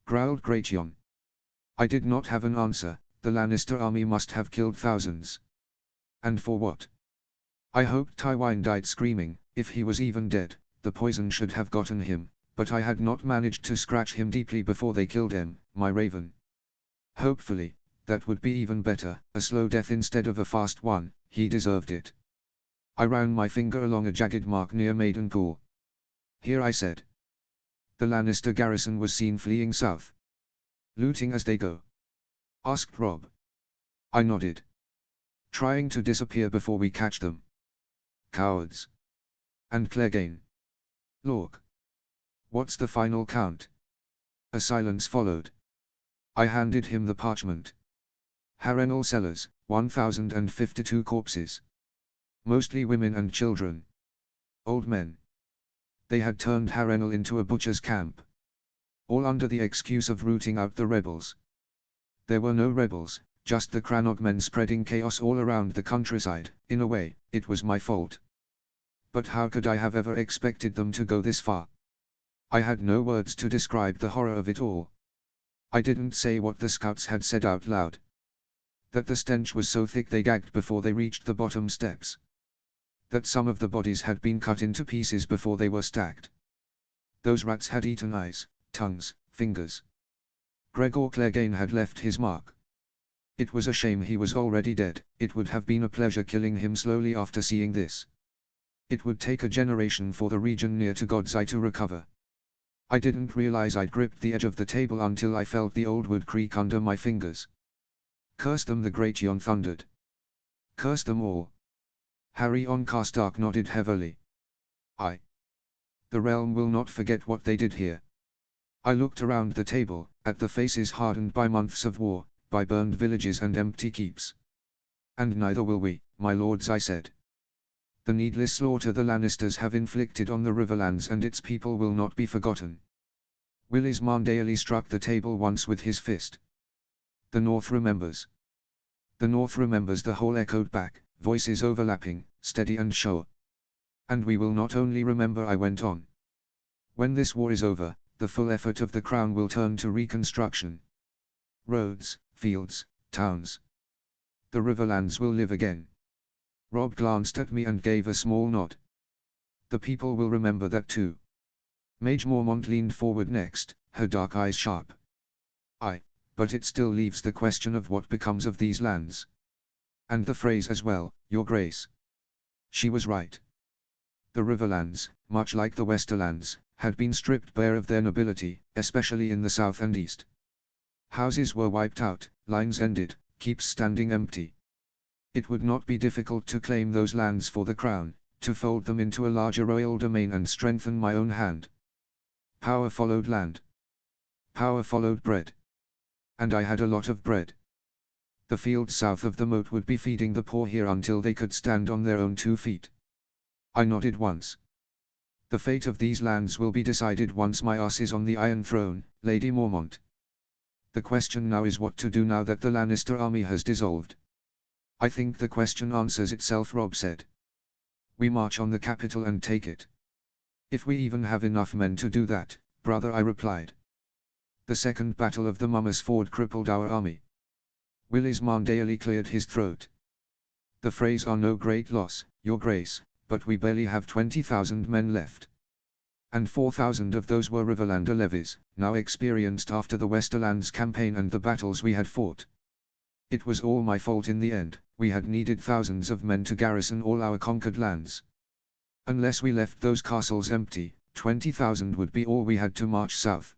Growled Gratian. I did not have an answer. The Lannister army must have killed thousands. And for what? I hoped Tywin died screaming. If he was even dead, the poison should have gotten him, but I had not managed to scratch him deeply before they killed him, my raven. Hopefully, that would be even better, a slow death instead of a fast one. He deserved it. I ran my finger along a jagged mark near Maidenpool. Here, I said. The Lannister garrison was seen fleeing south. Looting as they go? Asked Robb. I nodded. Trying to disappear before we catch them. Cowards. And Clegane. Look. What's the final count? A silence followed. I handed him the parchment. Harrenhal cellars, 1,052 corpses. Mostly women and children. Old men. They had turned Harrenhal into a butcher's camp. All under the excuse of rooting out the rebels. There were no rebels, just the Crannog men spreading chaos all around the countryside. In a way, it was my fault. But how could I have ever expected them to go this far? I had no words to describe the horror of it all. I didn't say what the scouts had said out loud. That the stench was so thick they gagged before they reached the bottom steps. That some of the bodies had been cut into pieces before they were stacked. Those rats had eaten eyes, tongues, fingers. Gregor Clegane had left his mark. It was a shame he was already dead. It would have been a pleasure killing him slowly after seeing this. It would take a generation for the region near to God's Eye to recover. I didn't realize I'd gripped the edge of the table until I felt the old wood creak under my fingers. Curse them, the Great Yon thundered. Curse them all. Harry on Karstark nodded heavily. The realm will not forget what they did here. I looked around the table, at the faces hardened by months of war, by burned villages and empty keeps. And neither will we, my lords, I said. The needless slaughter the Lannisters have inflicted on the Riverlands and its people will not be forgotten. Willys Marndale struck the table once with his fist. The North remembers. The North remembers, the whole echoed back, voices overlapping, steady and sure. And we will not only remember, I went on. When this war is over, the full effort of the Crown will turn to reconstruction. Roads, fields, towns. The Riverlands will live again. Robb glanced at me and gave a small nod. The people will remember that too. Mage Mormont leaned forward next, her dark eyes sharp. But it still leaves the question of what becomes of these lands. And the phrase as well, Your Grace. She was right. The Riverlands, much like the Westerlands, had been stripped bare of their nobility, especially in the south and east. Houses were wiped out, lines ended, keeps standing empty. It would not be difficult to claim those lands for the Crown, to fold them into a larger royal domain and strengthen my own hand. Power followed land. Power followed bread. And I had a lot of bread. The fields south of the moat would be feeding the poor here until they could stand on their own 2 feet. I nodded once. The fate of these lands will be decided once my ass is on the Iron Throne, Lady Mormont. The question now is what to do now that the Lannister army has dissolved. I think the question answers itself, Robb said. We march on the capital and take it. If we even have enough men to do that, brother, I replied. The Second Battle of the Mummers Ford crippled our army. Willys Marndale cleared his throat. The phrase are no great loss, Your Grace, but we barely have 20,000 men left. And 4,000 of those were Riverlander levies, now experienced after the Westerlands campaign and the battles we had fought. It was all my fault in the end. We had needed thousands of men to garrison all our conquered lands. Unless we left those castles empty, 20,000 would be all we had to march south.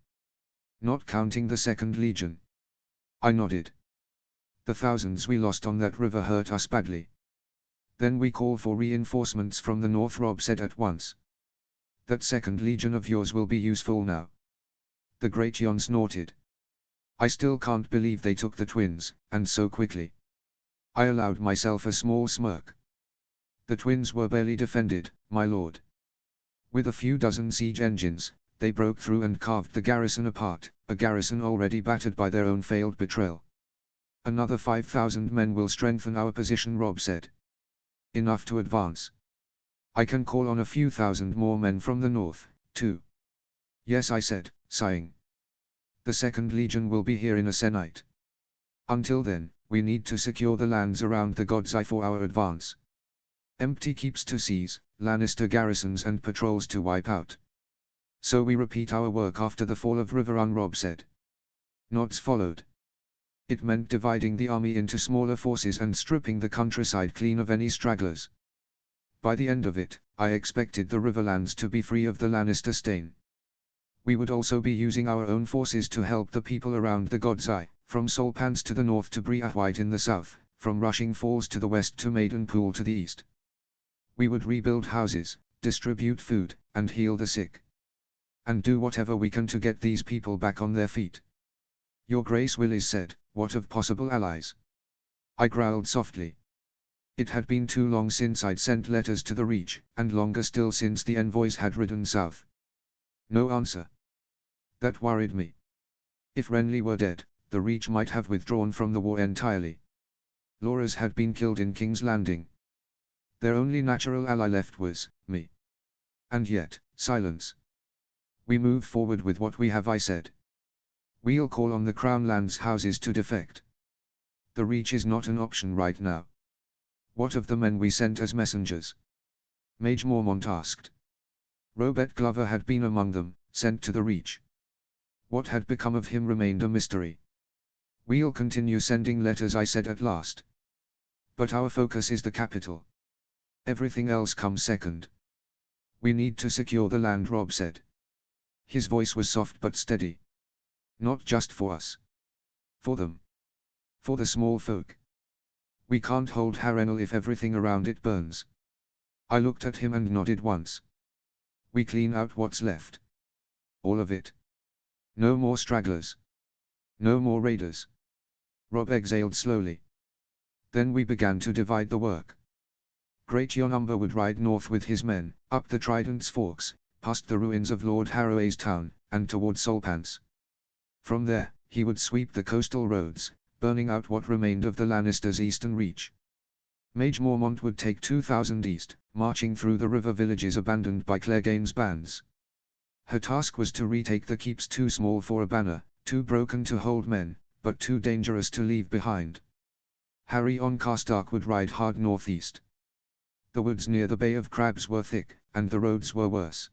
Not counting the Second Legion. I nodded. The thousands we lost on that river hurt us badly. Then we call for reinforcements from the north, Robb said at once. That Second Legion of yours will be useful now. The Great Yon snorted. I still can't believe they took the twins, and so quickly. I allowed myself a small smirk. The twins were barely defended, my lord. With a few dozen siege engines, they broke through and carved the garrison apart, a garrison already battered by their own failed betrayal. Another 5,000 men will strengthen our position, Robb said. Enough to advance. I can call on a few thousand more men from the north, too. Yes, I said, sighing. The Second Legion will be here in a sennight. Until then, we need to secure the lands around the God's Eye for our advance. Empty keeps to seize, Lannister garrisons and patrols to wipe out. So we repeat our work after the fall of Riverrun, Robb said. Nods followed. It meant dividing the army into smaller forces and stripping the countryside clean of any stragglers. By the end of it, I expected the Riverlands to be free of the Lannister stain. We would also be using our own forces to help the people around the God's Eye, from Solpans to the north to Briah White in the south, from Rushing Falls to the west to Maidenpool to the east. We would rebuild houses, distribute food, and heal the sick. And do whatever we can to get these people back on their feet. Your Grace Willis said, what of possible allies? I growled softly. It had been too long since I'd sent letters to the Reach, and longer still since the envoys had ridden south. No answer. That worried me. If Renly were dead, the Reach might have withdrawn from the war entirely. Loras had been killed in King's Landing. Their only natural ally left was me. And yet, silence. We move forward with what we have, I said. We'll call on the Crown Lands houses to defect. The Reach is not an option right now. What of the men we sent as messengers? Mage Mormont asked. Robert Glover had been among them, sent to the Reach. What had become of him remained a mystery. We'll continue sending letters, I said at last. But our focus is the capital. Everything else comes second. We need to secure the land, Robb said. His voice was soft but steady. Not just for us. For them. For the small folk. We can't hold Harrenhal if everything around it burns. I looked at him and nodded once. We clean out what's left. All of it. No more stragglers. No more raiders. Robb exhaled slowly. Then we began to divide the work. Great Jon Umber would ride north with his men, up the Trident's Forks, past the ruins of Lord Harroway's town, and toward Solpants. From there, he would sweep the coastal roads, burning out what remained of the Lannisters' eastern reach. Mage Mormont would take 2,000 east, marching through the river villages abandoned by Clegane's bands. Her task was to retake the keeps too small for a banner, too broken to hold men, but too dangerous to leave behind. Harry on Karstark would ride hard northeast. The woods near the Bay of Crabs were thick, and the roads were worse.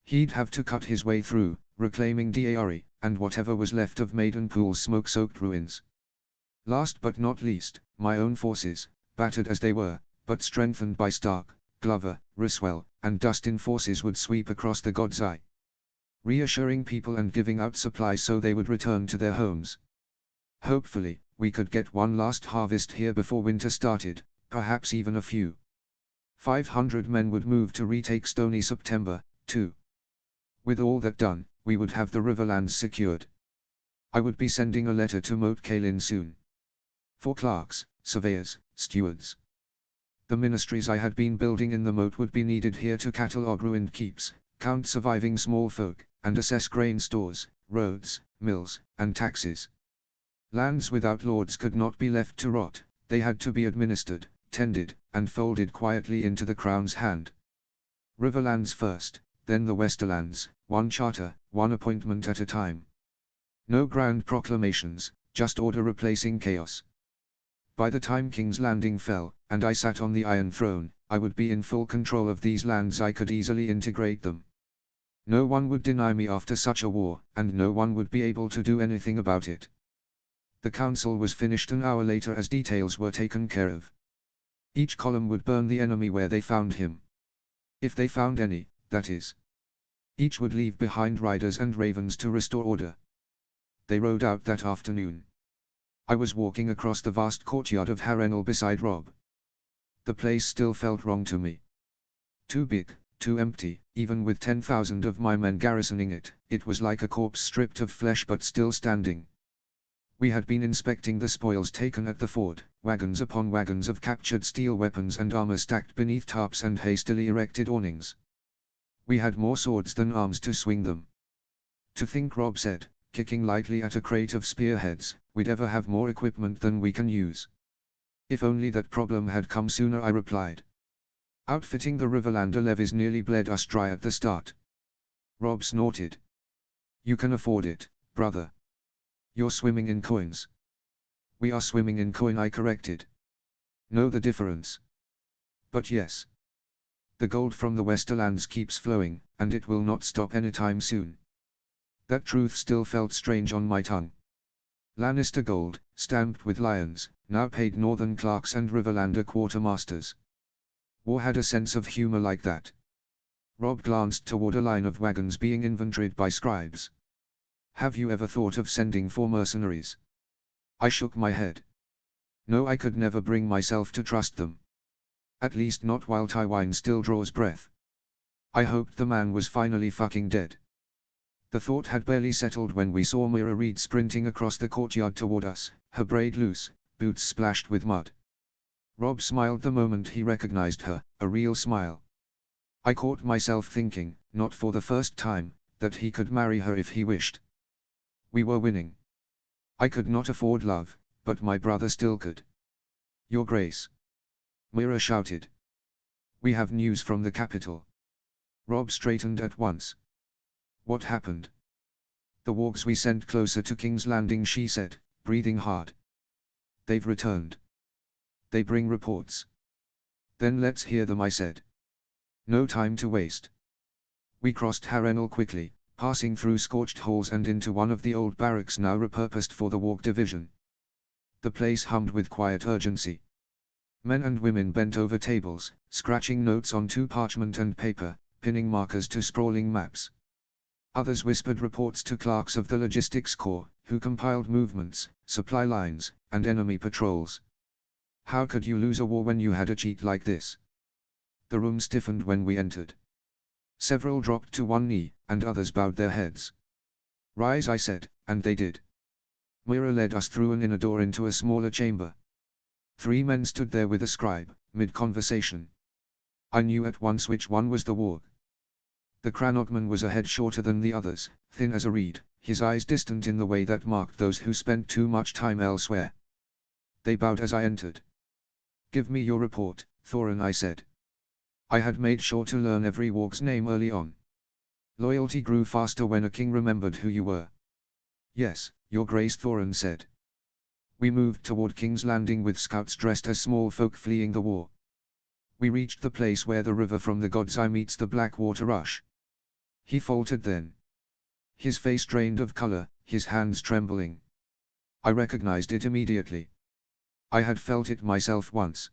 He'd have to cut his way through, reclaiming Daeari, and whatever was left of Maidenpool's smoke-soaked ruins. Last but not least, my own forces, battered as they were, but strengthened by Stark, Glover, Ryswell, and Dustin forces would sweep across the God's Eye, reassuring people and giving out supplies so they would return to their homes. Hopefully, we could get one last harvest here before winter started, perhaps even a few. 500 men would move to retake Stony September, too. With all that done, we would have the Riverlands secured. I would be sending a letter to Moat Cailin soon. For clerks, surveyors, stewards. The ministries I had been building in the moat would be needed here to catalogue ruined keeps, count surviving small folk, and assess grain stores, roads, mills, and taxes. Lands without lords could not be left to rot, they had to be administered, tended, and folded quietly into the Crown's hand. Riverlands first, then the Westerlands, one charter, one appointment at a time. No grand proclamations, just order replacing chaos. By the time King's Landing fell, and I sat on the Iron Throne, I would be in full control of these lands. I could easily integrate them. No one would deny me after such a war, and no one would be able to do anything about it. The council was finished an hour later as details were taken care of. Each column would burn the enemy where they found him. If they found any, that is. Each would leave behind riders and ravens to restore order. They rode out that afternoon. I was walking across the vast courtyard of Harrenhal beside Robb. The place still felt wrong to me. Too big, too empty, even with 10,000 of my men garrisoning it, it was like a corpse stripped of flesh but still standing. We had been inspecting the spoils taken at the fort, wagons upon wagons of captured steel weapons and armor stacked beneath tarps and hastily erected awnings. We had more swords than arms to swing them. To think, Robb said, kicking lightly at a crate of spearheads, we'd ever have more equipment than we can use. If only that problem had come sooner, I replied. Outfitting the Riverlander levies nearly bled us dry at the start. Robb snorted. You can afford it, brother. You're swimming in coins. We are swimming in coin, I corrected. Know the difference? But yes. The gold from the Westerlands keeps flowing, and it will not stop anytime soon. That truth still felt strange on my tongue. Lannister gold, stamped with lions, now paid Northern clerks and Riverlander quartermasters. War had a sense of humor like that. Robb glanced toward a line of wagons being inventoried by scribes. Have you ever thought of sending for mercenaries? I shook my head. No, I could never bring myself to trust them. At least not while Tywine still draws breath. I hoped the man was finally fucking dead. The thought had barely settled when we saw Meera Reed sprinting across the courtyard toward us, her braid loose, boots splashed with mud. Robb smiled the moment he recognized her, a real smile. I caught myself thinking, not for the first time, that he could marry her if he wished. We were winning. I could not afford love, but my brother still could. Your Grace. Meera shouted. We have news from the capital. Robb straightened at once. What happened? The wargs we sent closer to King's Landing, she said, breathing hard. They've returned. They bring reports. Then let's hear them, I said. No time to waste. We crossed Harrenhal quickly, passing through scorched halls and into one of the old barracks now repurposed for the warg division. The place hummed with quiet urgency. Men and women bent over tables, scratching notes onto parchment and paper, pinning markers to sprawling maps. Others whispered reports to clerks of the logistics corps, who compiled movements, supply lines, and enemy patrols. How could you lose a war when you had a cheat like this? The room stiffened when we entered. Several dropped to one knee, and others bowed their heads. Rise, I said, and they did. Meera led us through an inner door into a smaller chamber. 3 men stood there with a scribe, mid-conversation. I knew at once which one was the warg. The Cranogman was a head shorter than the others, thin as a reed, his eyes distant in the way that marked those who spent too much time elsewhere. They bowed as I entered. Give me your report, Thorin, I said. I had made sure to learn every warg's name early on. Loyalty grew faster when a king remembered who you were. Yes, Your Grace, Thorin said. We moved toward King's Landing with scouts dressed as small folk fleeing the war. We reached the place where the river from the God's Eye meets the Blackwater Rush. He faltered then. His face drained of color, his hands trembling. I recognized it immediately. I had felt it myself once.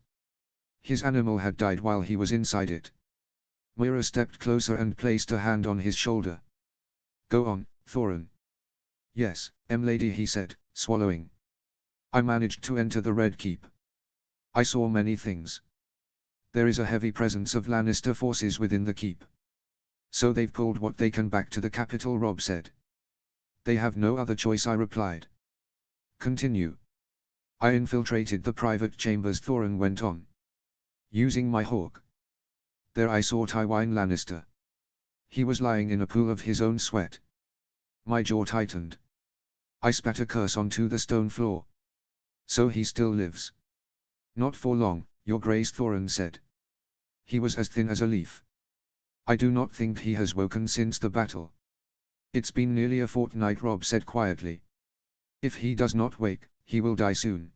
His animal had died while he was inside it. Meera stepped closer and placed a hand on his shoulder. Go on, Thorin. Yes, lady, he said, swallowing. I managed to enter the Red Keep. I saw many things. There is a heavy presence of Lannister forces within the keep. So they've pulled what they can back to the capital, Robb said. They have no other choice, I replied. Continue. I infiltrated the private chambers, Thorin went on. Using my hawk. There I saw Tywine Lannister. He was lying in a pool of his own sweat. My jaw tightened. I spat a curse onto the stone floor. So he still lives. Not for long, Your Grace, Thorin said. He was as thin as a leaf. I do not think he has woken since the battle. It's been nearly a fortnight, Robb said quietly. If he does not wake, he will die soon.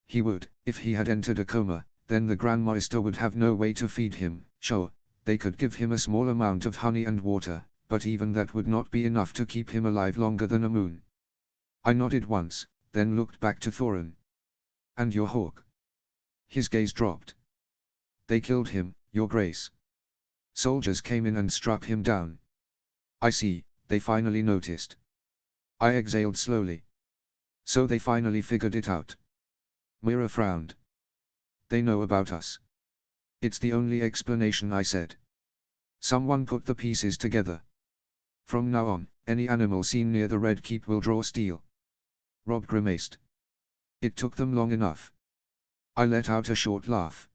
He would, if he had entered a coma, then the Grand Maester would have no way to feed him. Sure, they could give him a small amount of honey and water, but even that would not be enough to keep him alive longer than a moon. I nodded once, then looked back to Thorin. And your hawk? His gaze dropped. They killed him, Your Grace. Soldiers came in and struck him down. I see, they finally noticed. I exhaled slowly. So they finally figured it out. Meera frowned. They know about us. It's the only explanation, I said. Someone put the pieces together. From now on, any animal seen near the Red Keep will draw steel. Robb grimaced. It took them long enough. I let out a short laugh.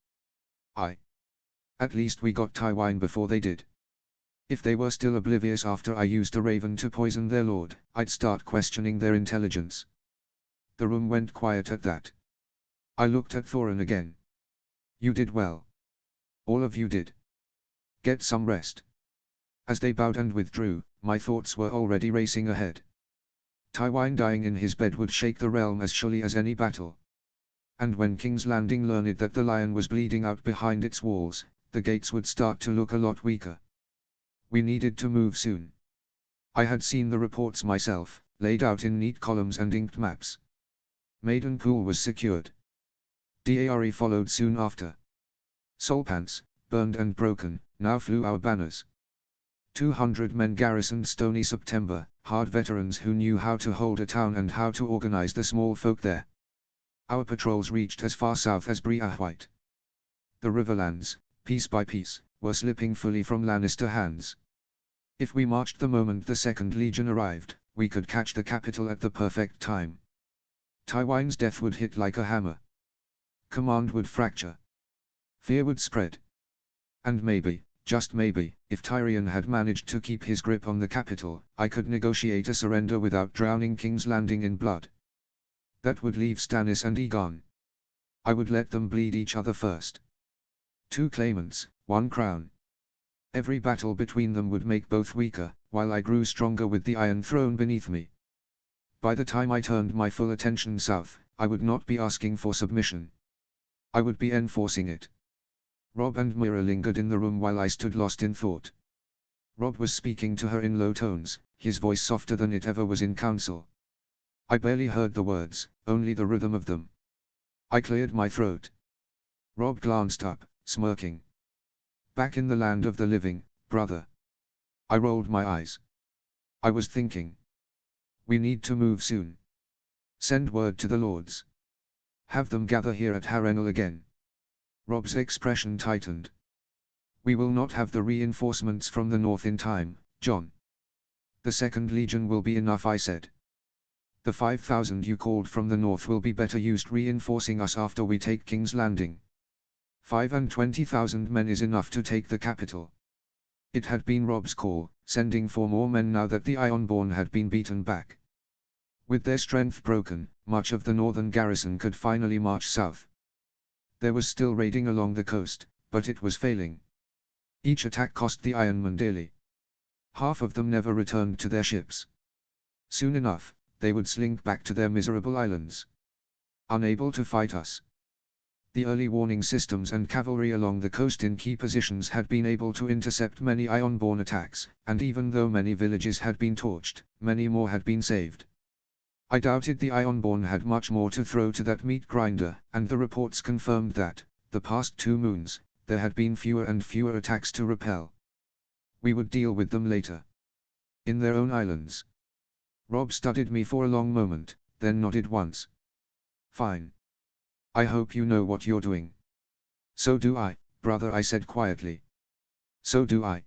At least we got Tywine before they did. If they were still oblivious after I used a raven to poison their lord, I'd start questioning their intelligence. The room went quiet at that. I looked at Thorin again. You did well. All of you did. Get some rest. As they bowed and withdrew, my thoughts were already racing ahead. Tywine dying in his bed would shake the realm as surely as any battle. And when King's Landing learned that the lion was bleeding out behind its walls, the gates would start to look a lot weaker. We needed to move soon. I had seen the reports myself, laid out in neat columns and inked maps. Maidenpool was secured. Dare followed soon after. Solpants, burned and broken, now flew our banners. 200 men garrisoned Stony September, hard veterans who knew how to hold a town and how to organize the small folk there. Our patrols reached as far south as Briahwhite. The Riverlands, piece by piece, were slipping fully from Lannister hands. If we marched the moment the Second Legion arrived, we could catch the capital at the perfect time. Tywin's death would hit like a hammer. Command would fracture. Fear would spread. And maybe, just maybe, if Tyrion had managed to keep his grip on the capital, I could negotiate a surrender without drowning King's Landing in blood. That would leave Stannis and Aegon. I would let them bleed each other first. 2 claimants, 1 crown. Every battle between them would make both weaker, while I grew stronger with the Iron Throne beneath me. By the time I turned my full attention south, I would not be asking for submission. I would be enforcing it. Robb and Meera lingered in the room while I stood lost in thought. Robb was speaking to her in low tones, his voice softer than it ever was in council. I barely heard the words, only the rhythm of them. I cleared my throat. Robb glanced up, smirking. Back in the land of the living, brother. I rolled my eyes. I was thinking. We need to move soon. Send word to the lords. Have them gather here at Harrenhal again. Robb's expression tightened. We will not have the reinforcements from the north in time, Jon. The Second Legion will be enough, I said. The 5,000 you called from the north will be better used reinforcing us after we take King's Landing. 25,000 men is enough to take the capital. It had been Robb's call, sending for more men now that the Ironborn had been beaten back. With their strength broken, much of the northern garrison could finally march south. There was still raiding along the coast, but it was failing. Each attack cost the Ironmen dearly. Half of them never returned to their ships. Soon enough, they would slink back to their miserable islands. Unable to fight us. The early warning systems and cavalry along the coast in key positions had been able to intercept many Ironborn attacks, and even though many villages had been torched, many more had been saved. I doubted the Ironborn had much more to throw to that meat grinder, and the reports confirmed that, the past 2 moons, there had been fewer and fewer attacks to repel. We would deal with them later. In their own islands. Robb studied me for a long moment, then nodded once. Fine. I hope you know what you're doing. So do I, brother, I said quietly. So do I.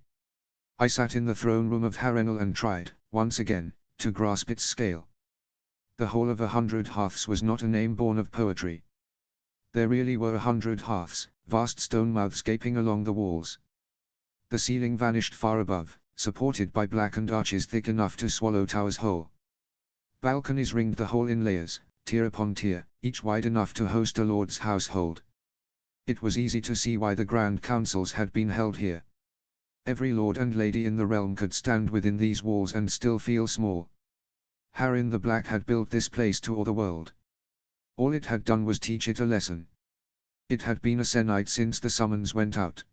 I sat in the throne room of Harrenhal and tried, once again, to grasp its scale. The Hall of 100 Hearths was not a name born of poetry. There really were 100 hearths, vast stone mouths gaping along the walls. The ceiling vanished far above, supported by blackened arches thick enough to swallow towers whole. Balconies ringed the hall in layers, tier upon tier, each wide enough to host a lord's household. It was easy to see why the grand councils had been held here. Every lord and lady in the realm could stand within these walls and still feel small. Harren the Black had built this place to awe the world. All it had done was teach it a lesson. It had been a Sennight since the summons went out.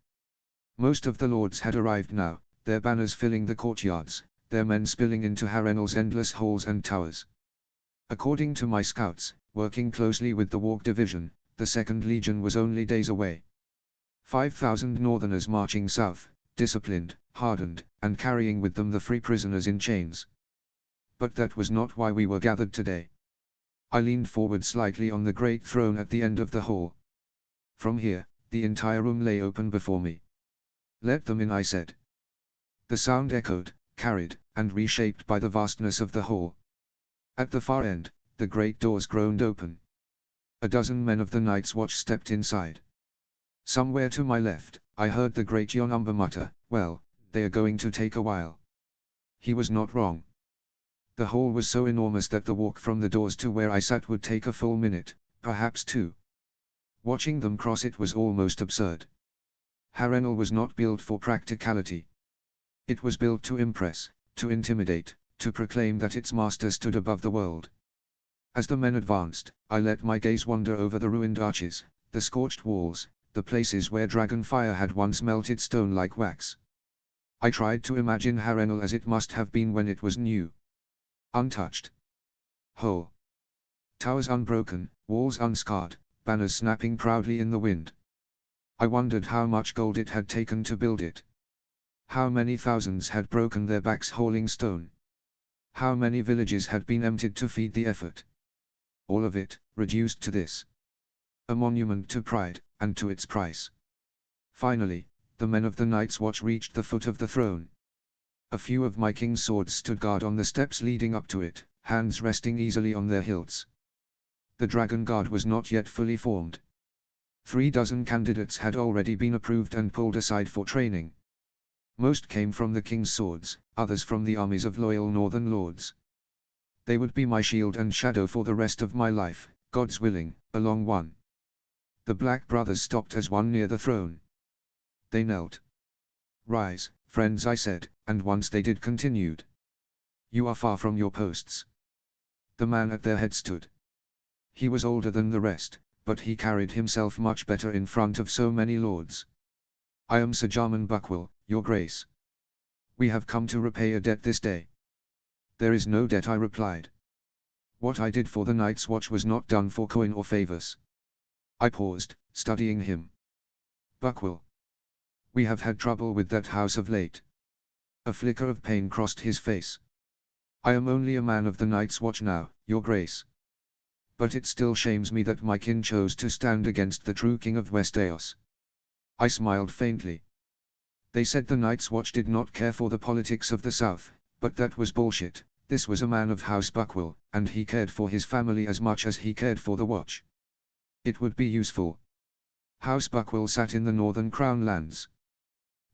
Most of the lords had arrived now, their banners filling the courtyards, their men spilling into Harrenhal's endless halls and towers. According to my scouts, working closely with the Warg Division, the Second Legion was only days away. 5,000 northerners marching south, disciplined, hardened, and carrying with them the free prisoners in chains. But that was not why we were gathered today. I leaned forward slightly on the great throne at the end of the hall. From here, the entire room lay open before me. Let them in, I said. The sound echoed, carried, and reshaped by the vastness of the hall. At the far end, the great doors groaned open. A dozen men of the Night's Watch stepped inside. Somewhere to my left, I heard the great Jon Umber mutter, "Well, they are going to take a while." He was not wrong. The hall was so enormous that the walk from the doors to where I sat would take a full minute, perhaps 2. Watching them cross it was almost absurd. Harrenhal was not built for practicality. It was built to impress, to intimidate, to proclaim that its master stood above the world. As the men advanced, I let my gaze wander over the ruined arches, the scorched walls, the places where dragon fire had once melted stone like wax. I tried to imagine Harrenhal as it must have been when it was new. Untouched. Whole. Towers unbroken, walls unscarred, banners snapping proudly in the wind. I wondered how much gold it had taken to build it. How many thousands had broken their backs hauling stone. How many villages had been emptied to feed the effort. all of it, reduced to this. A monument to pride, and to its price. Finally, the men of the Night's Watch reached the foot of the throne. A few of my king's swords stood guard on the steps leading up to it, hands resting easily on their hilts. The Dragon Guard was not yet fully formed. 36 candidates had already been approved and pulled aside for training. Most came from the king's swords, others from the armies of loyal northern lords. They would be my shield and shadow for the rest of my life, God's willing, a long one. The Black Brothers stopped as one near the throne. They knelt. "Rise, friends," I said, and once they did continued. "You are far from your posts." The man at their head stood. He was older than the rest, but he carried himself much better in front of so many lords. "I am Sir Jarman Buckwell, your grace. We have come to repay a debt this day." "There is no debt," I replied. "What I did for the Night's Watch was not done for coin or favors." I paused, studying him. "Buckwell. We have had trouble with that house of late." A flicker of pain crossed his face. "I am only a man of the Night's Watch now, your grace. But it still shames me that my kin chose to stand against the true king of Westeros." I smiled faintly. "They said the Night's Watch did not care for the politics of the South, but that was bullshit. This was a man of House Buckwell, and he cared for his family as much as he cared for the Watch. It would be useful." House Buckwell sat in the northern Crown lands.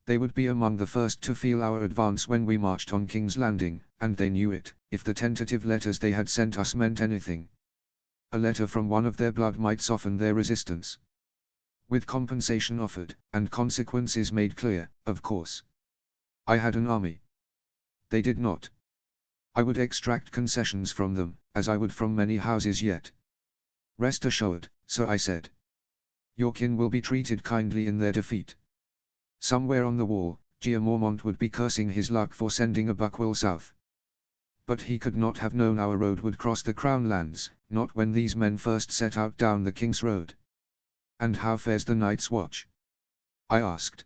They would be among the first to feel our advance when we marched on King's Landing, and they knew it, if the tentative letters they had sent us meant anything. A letter from one of their blood might soften their resistance. With compensation offered, and consequences made clear, of course. I had an army. They did not. I would extract concessions from them, as I would from many houses yet. "Rest assured, sir," I said. "Your kin will be treated kindly in their defeat." Somewhere on the wall, Jeor Mormont would be cursing his luck for sending a Buckwell south. But he could not have known our road would cross the Crown lands, not when these men first set out down the King's Road. "And how fares the Night's Watch?" I asked.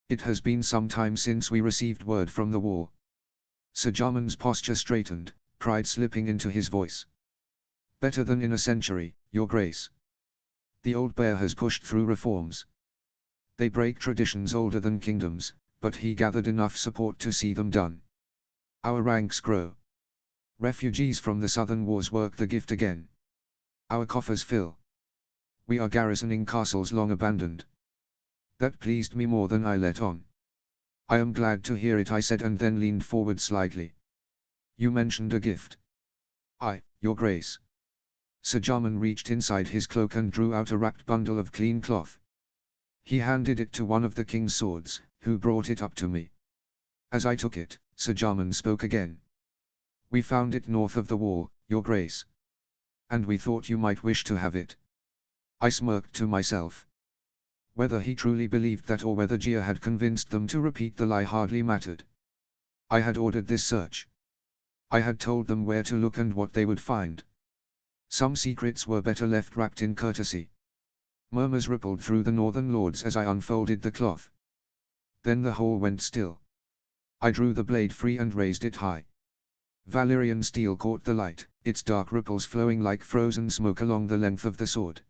"It has been some time since we received word from the wall." Sir Jarman's posture straightened, pride slipping into his voice. "Better than in a century, your grace. The old bear has pushed through reforms. They break traditions older than kingdoms, but he gathered enough support to see them done. Our ranks grow. Refugees from the southern wars work the gift again. Our coffers fill. We are garrisoning castles long abandoned." That pleased me more than I let on. "I am glad to hear it," I said, and then leaned forward slightly. "You mentioned a gift." "Aye, your grace." Sir Jarman reached inside his cloak and drew out a wrapped bundle of clean cloth. He handed it to one of the king's swords, who brought it up to me. As I took it, Sir Jarman spoke again. "We found it north of the wall, your grace. And we thought you might wish to have it." I smirked to myself. Whether he truly believed that or whether Jeor had convinced them to repeat the lie hardly mattered. I had ordered this search. I had told them where to look and what they would find. Some secrets were better left wrapped in courtesy. Murmurs rippled through the northern lords as I unfolded the cloth. Then the hole went still. I drew the blade free and raised it high. Valyrian steel caught the light, its dark ripples flowing like frozen smoke along the length of the sword.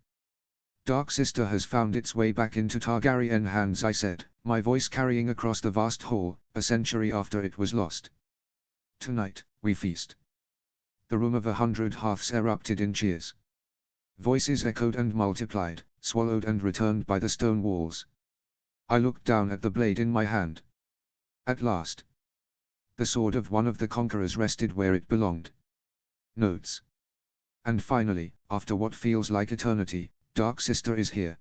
"Dark Sister has found its way back into Targaryen hands," I said, my voice carrying across the vast hall, a century after it was lost. "Tonight, we feast." The room of 100 hearths erupted in cheers. Voices echoed and multiplied, swallowed and returned by the stone walls. I looked down at the blade in my hand. At last, the sword of one of the conquerors rested where it belonged. Notes. And finally, after what feels like eternity, Dark Sister is here.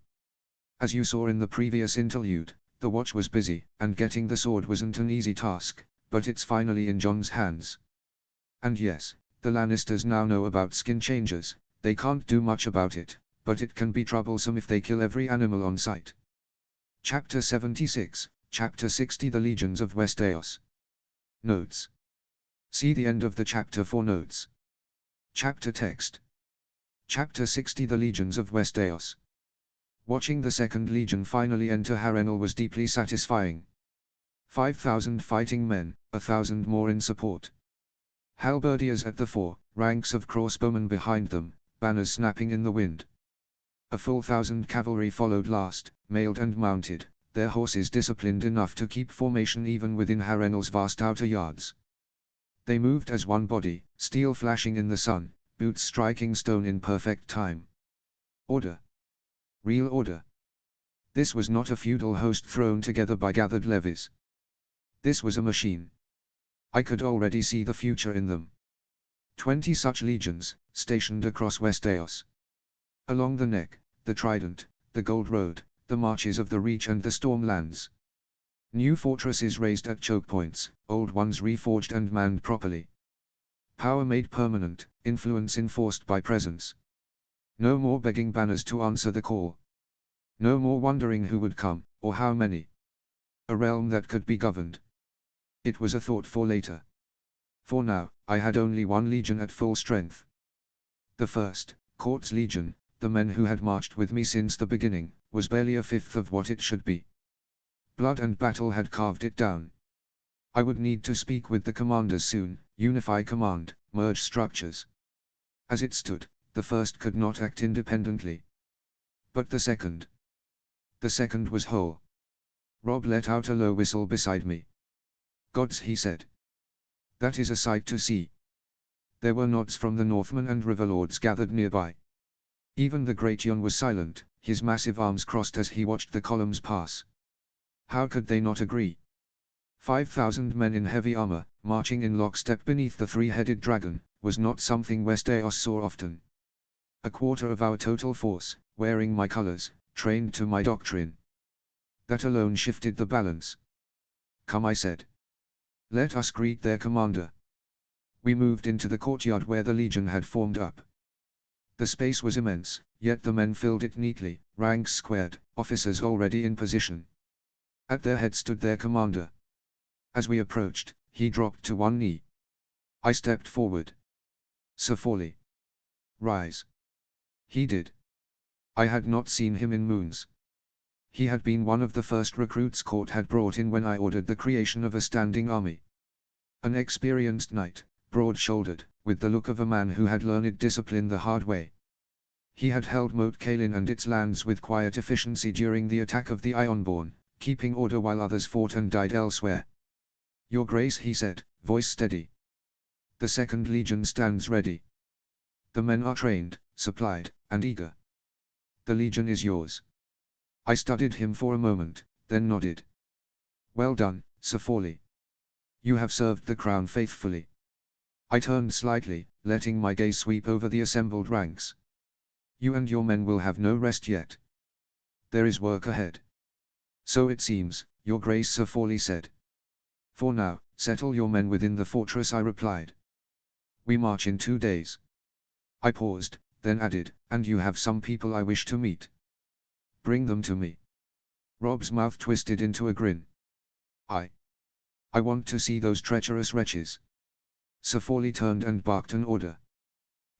As you saw in the previous interlude, the watch was busy, and getting the sword wasn't an easy task, but it's finally in Jon's hands. And yes, the Lannisters now know about skin changers. They can't do much about it, but it can be troublesome if they kill every animal on sight. Chapter 76, Chapter 60, The Legions of Westeros. Notes. See the end of the chapter for notes. Chapter text. Chapter 60, The Legions of Westeros. Watching the Second Legion finally enter Harrenhal was deeply satisfying. 5,000 fighting men, 1,000 more in support. Halberdiers at the fore, ranks of crossbowmen behind them, banners snapping in the wind. A full 1,000 cavalry followed last, mailed and mounted, their horses disciplined enough to keep formation even within Harrenhal's vast outer yards. They moved as one body, steel flashing in the sun, boots striking stone in perfect time. Order. Real order. This was not a feudal host thrown together by gathered levies. This was a machine. I could already see the future in them. 20 such legions, stationed across Westeros. Along the Neck, the Trident, the Gold Road, the marches of the Reach and the Stormlands. New fortresses raised at choke points, old ones reforged and manned properly. Power made permanent, influence enforced by presence. No more begging banners to answer the call. No more wondering who would come, or how many. A realm that could be governed. It was a thought for later. For now, I had only one legion at full strength. The first, Court's Legion, the men who had marched with me since the beginning, was barely a fifth of what it should be. Blood and battle had carved it down. I would need to speak with the commanders soon, unify command, merge structures. As it stood, the first could not act independently. But the second. The second was whole. Robb let out a low whistle beside me. Gods, he said. That is a sight to see. There were nods from the Northmen and Riverlords gathered nearby. Even the Great Jon was silent, his massive arms crossed as he watched the columns pass. How could they not agree? 5,000 men in heavy armor, marching in lockstep beneath the three-headed dragon, was not something Westeros saw often. A quarter of our total force, wearing my colors, trained to my doctrine. That alone shifted the balance. Come, I said. Let us greet their commander. We moved into the courtyard where the legion had formed up. The space was immense, yet the men filled it neatly, ranks squared, officers already in position. At their head stood their commander. As we approached, he dropped to one knee. I stepped forward. Sir Forley. Rise. He did. I had not seen him in moons. He had been one of the first recruits Court had brought in when I ordered the creation of a standing army. An experienced knight, broad-shouldered, with the look of a man who had learned discipline the hard way. He had held Moat Cailin and its lands with quiet efficiency during the attack of the Ironborn, keeping order while others fought and died elsewhere. Your Grace, he said, voice steady. The Second Legion stands ready. The men are trained, supplied, and eager. The Legion is yours. I studied him for a moment, then nodded. Well done, Sir Forley. You have served the crown faithfully. I turned slightly, letting my gaze sweep over the assembled ranks. You and your men will have no rest yet. There is work ahead. So it seems, Your Grace, Sir Forley said. For now, settle your men within the fortress, I replied. We march in 2 days. I paused, then added, and you have some people I wish to meet. Bring them to me. Robb's mouth twisted into a grin. I want to see those treacherous wretches. Sir Forley turned and barked an order.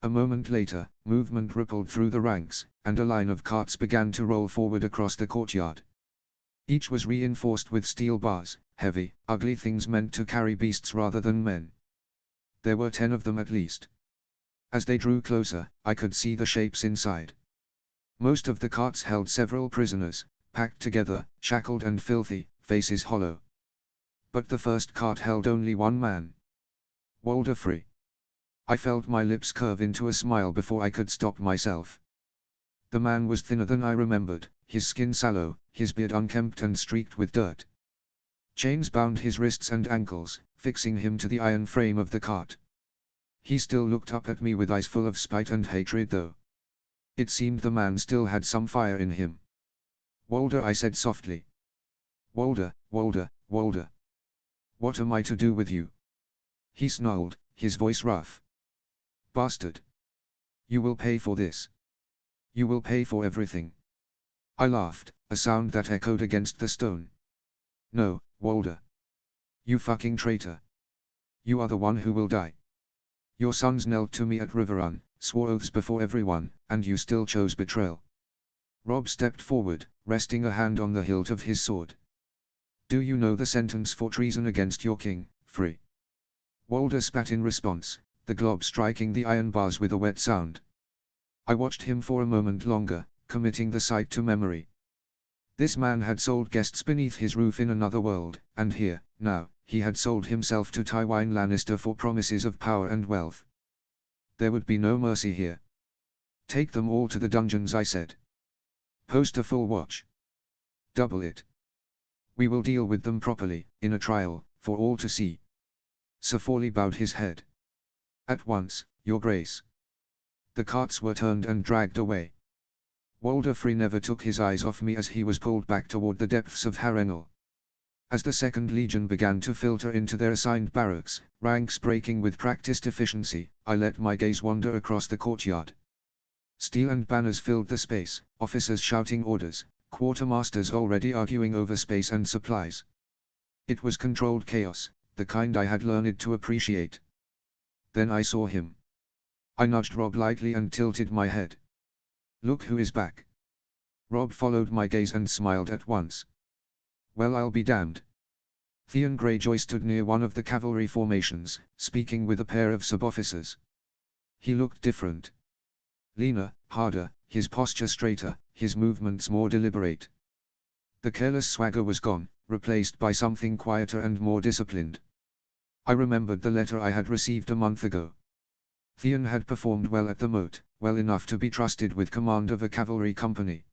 A moment later, movement rippled through the ranks, and a line of carts began to roll forward across the courtyard. Each was reinforced with steel bars, heavy, ugly things meant to carry beasts rather than men. There were 10 of them at least. As they drew closer, I could see the shapes inside. Most of the carts held several prisoners, packed together, shackled and filthy, faces hollow. But the first cart held only one man. Walder Frey. I felt my lips curve into a smile before I could stop myself. The man was thinner than I remembered, his skin sallow, his beard unkempt and streaked with dirt. Chains bound his wrists and ankles, fixing him to the iron frame of the cart. He still looked up at me with eyes full of spite and hatred though. It seemed the man still had some fire in him. Walder, I said softly. Walder, Walder, Walder. What am I to do with you? He snarled, his voice rough. Bastard. You will pay for this. You will pay for everything. I laughed, a sound that echoed against the stone. No, Walder. You fucking traitor. You are the one who will die. Your sons knelt to me at Riverrun, swore oaths before everyone, and you still chose betrayal. Robb stepped forward, resting a hand on the hilt of his sword. Do you know the sentence for treason against your king, Frey? Walder spat in response, the glob striking the iron bars with a wet sound. I watched him for a moment longer, committing the sight to memory. This man had sold guests beneath his roof in another world, and here, now, he had sold himself to Tywin Lannister for promises of power and wealth. There would be no mercy here. Take them all to the dungeons, I said. Post a full watch. Double it. We will deal with them properly, in a trial, for all to see. Sir Forley bowed his head. At once, Your Grace. The carts were turned and dragged away. Walder Frey never took his eyes off me as he was pulled back toward the depths of Harrenhal. As the Second Legion began to filter into their assigned barracks, ranks breaking with practiced efficiency, I let my gaze wander across the courtyard. Steel and banners filled the space, officers shouting orders, quartermasters already arguing over space and supplies. It was controlled chaos, the kind I had learned to appreciate. Then I saw him. I nudged Robb lightly and tilted my head. Look who is back. Robb followed my gaze and smiled at once. Well, I'll be damned. Theon Greyjoy stood near one of the cavalry formations, speaking with a pair of sub-officers. He looked different. Leaner, harder, his posture straighter, his movements more deliberate. The careless swagger was gone, replaced by something quieter and more disciplined. I remembered the letter I had received a month ago. Theon had performed well at the moat, well enough to be trusted with command of a cavalry company.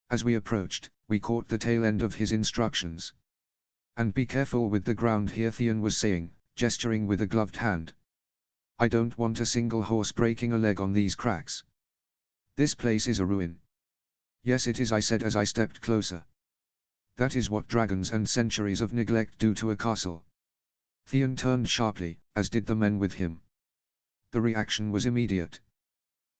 As we approached, we caught the tail end of his instructions. And be careful with the ground here, Theon was saying, gesturing with a gloved hand. I don't want a single horse breaking a leg on these cracks. This place is a ruin. Yes, it is, I said as I stepped closer. That is what dragons and centuries of neglect do to a castle. Theon turned sharply, as did the men with him. The reaction was immediate.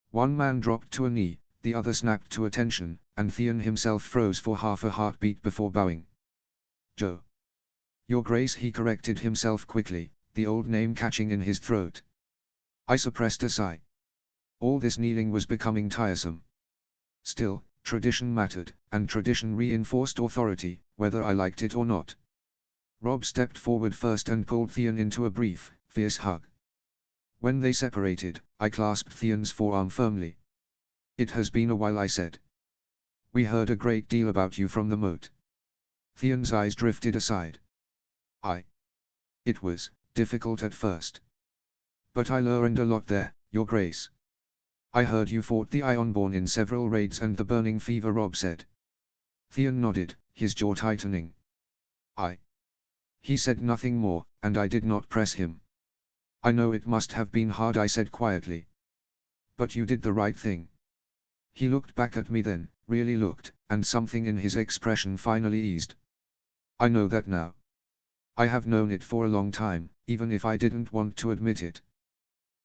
One man dropped to a knee, the other snapped to attention, and Theon himself froze for half a heartbeat before bowing. Joe. Your Grace, he corrected himself quickly, the old name catching in his throat. I suppressed a sigh. All this kneeling was becoming tiresome. Still, tradition mattered, and tradition reinforced authority, whether I liked it or not. Robb stepped forward first and pulled Theon into a brief, fierce hug. When they separated, I clasped Theon's forearm firmly. It has been a while, I said. We heard a great deal about you from the moat. Theon's eyes drifted aside. It was difficult at first. But I learned a lot there, Your Grace. I heard you fought the Ironborn in several raids and the Burning Fever, Robb said. Theon nodded, his jaw tightening. He said nothing more, and I did not press him. I know it must have been hard, I said quietly. But you did the right thing. He looked back at me then, really looked, and something in his expression finally eased. I know that now. I have known it for a long time, even if I didn't want to admit it.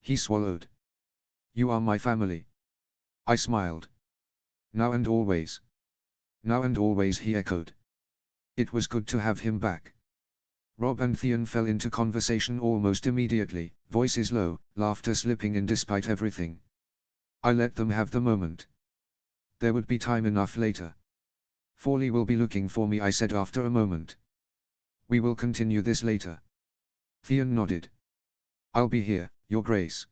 He swallowed. You are my family. I smiled. Now and always. Now and always, he echoed. It was good to have him back. Robb and Theon fell into conversation almost immediately, voices low, laughter slipping in despite everything. I let them have the moment. There would be time enough later. Forley will be looking for me, I said after a moment. We will continue this later. Theon nodded. I'll be here, Your Grace.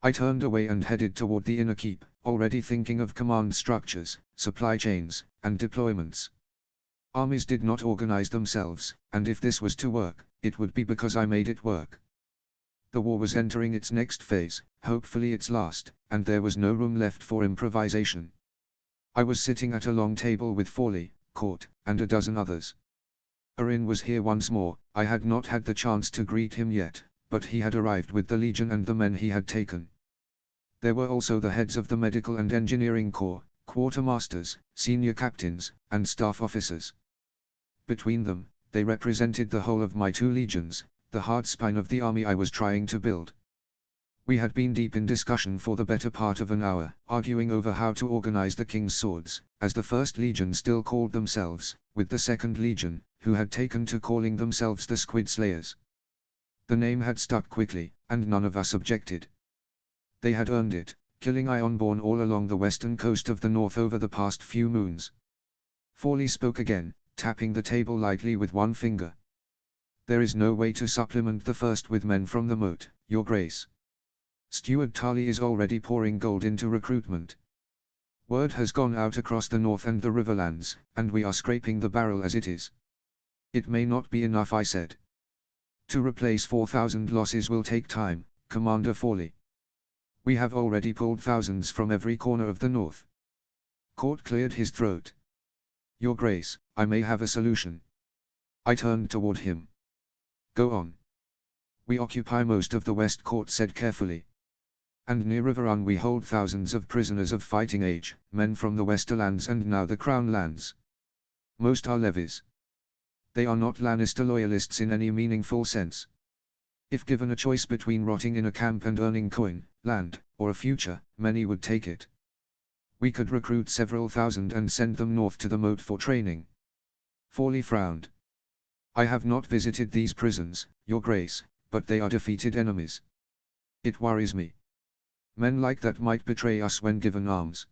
I turned away and headed toward the inner keep, already thinking of command structures, supply chains, and deployments. Armies did not organize themselves, and if this was to work, it would be because I made it work. The war was entering its next phase, hopefully its last, and there was no room left for improvisation. I was sitting at a long table with Forley, Court, and a dozen others. Arryn was here once more. I had not had the chance to greet him yet, but he had arrived with the Legion and the men he had taken. There were also the heads of the Medical and Engineering Corps, quartermasters, senior captains, and staff officers. Between them, they represented the whole of my 2 legions, the hard spine of the army I was trying to build. We had been deep in discussion for the better part of an hour, arguing over how to organize the King's Swords, as the 1st Legion still called themselves, with the 2nd Legion, who had taken to calling themselves the Squid Slayers. The name had stuck quickly, and none of us objected. They had earned it, killing Ironborn all along the western coast of the north over the past few moons. Forley spoke again, tapping the table lightly with one finger. There is no way to supplement the 1st with men from the moat, Your Grace. Steward Tali is already pouring gold into recruitment. Word has gone out across the north and the riverlands, and we are scraping the barrel as it is. It may not be enough, I said. To replace 4,000 losses will take time, Commander Fawley. We have already pulled thousands from every corner of the north. Court cleared his throat. Your Grace, I may have a solution. I turned toward him. Go on. We occupy most of the west, Court said carefully. And near Riverrun we hold thousands of prisoners of fighting age, men from the Westerlands and now the Crown lands. Most are levies. They are not Lannister loyalists in any meaningful sense. If given a choice between rotting in a camp and earning coin, land, or a future, many would take it. We could recruit several thousand and send them north to the moat for training. Fawley frowned. I have not visited these prisons, Your Grace, but they are defeated enemies. It worries me. Men like that might betray us when given arms.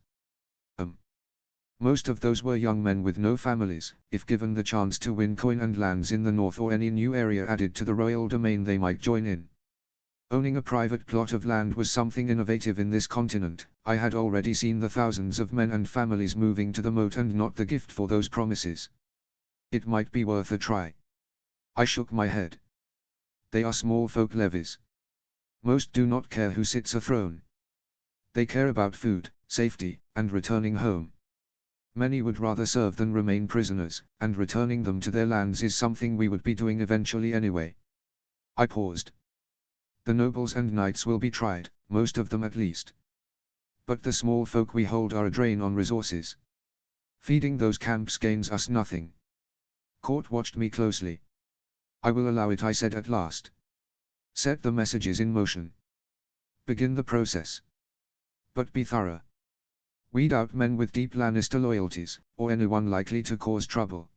Most of those were young men with no families. If given the chance to win coin and lands in the north or any new area added to the royal domain, they might join in. Owning a private plot of land was something innovative in this continent. I had already seen the thousands of men and families moving to the moat and not the gift for those promises. It might be worth a try. I shook my head. They are small folk levies. Most do not care who sits a throne. They care about food, safety, and returning home. Many would rather serve than remain prisoners, and returning them to their lands is something we would be doing eventually anyway. I paused. The nobles and knights will be tried, most of them at least. But the small folk we hold are a drain on resources. Feeding those camps gains us nothing. Court watched me closely. I will allow it, I said at last. Set the messages in motion. Begin the process. But be thorough. Weed out men with deep Lannister loyalties, or anyone likely to cause trouble.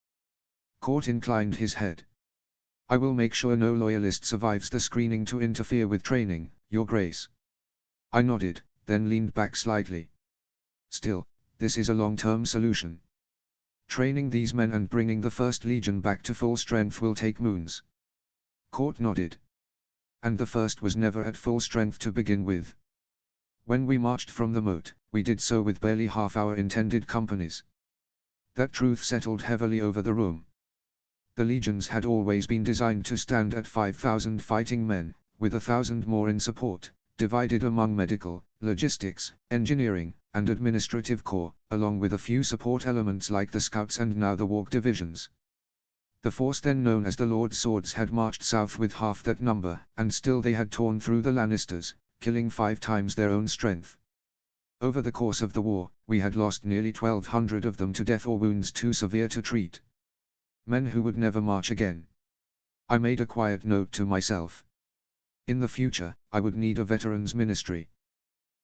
Court inclined his head. I will make sure no loyalist survives the screening to interfere with training, Your Grace. I nodded, then leaned back slightly. Still, this is a long-term solution. Training these men and bringing the First Legion back to full strength will take moons. Court nodded. And the First was never at full strength to begin with. When we marched from the moat, we did so with barely half our intended companies. That truth settled heavily over the room. The legions had always been designed to stand at 5,000 fighting men, with 1,000 more in support, divided among medical, logistics, engineering, and administrative corps, along with a few support elements like the scouts and now the walk divisions. The force then known as the Lord's Swords had marched south with half that number, and still they had torn through the Lannisters, killing 5 times their own strength. Over the course of the war, we had lost nearly 1,200 of them to death or wounds too severe to treat. Men who would never march again. I made a quiet note to myself. In the future, I would need a veterans ministry.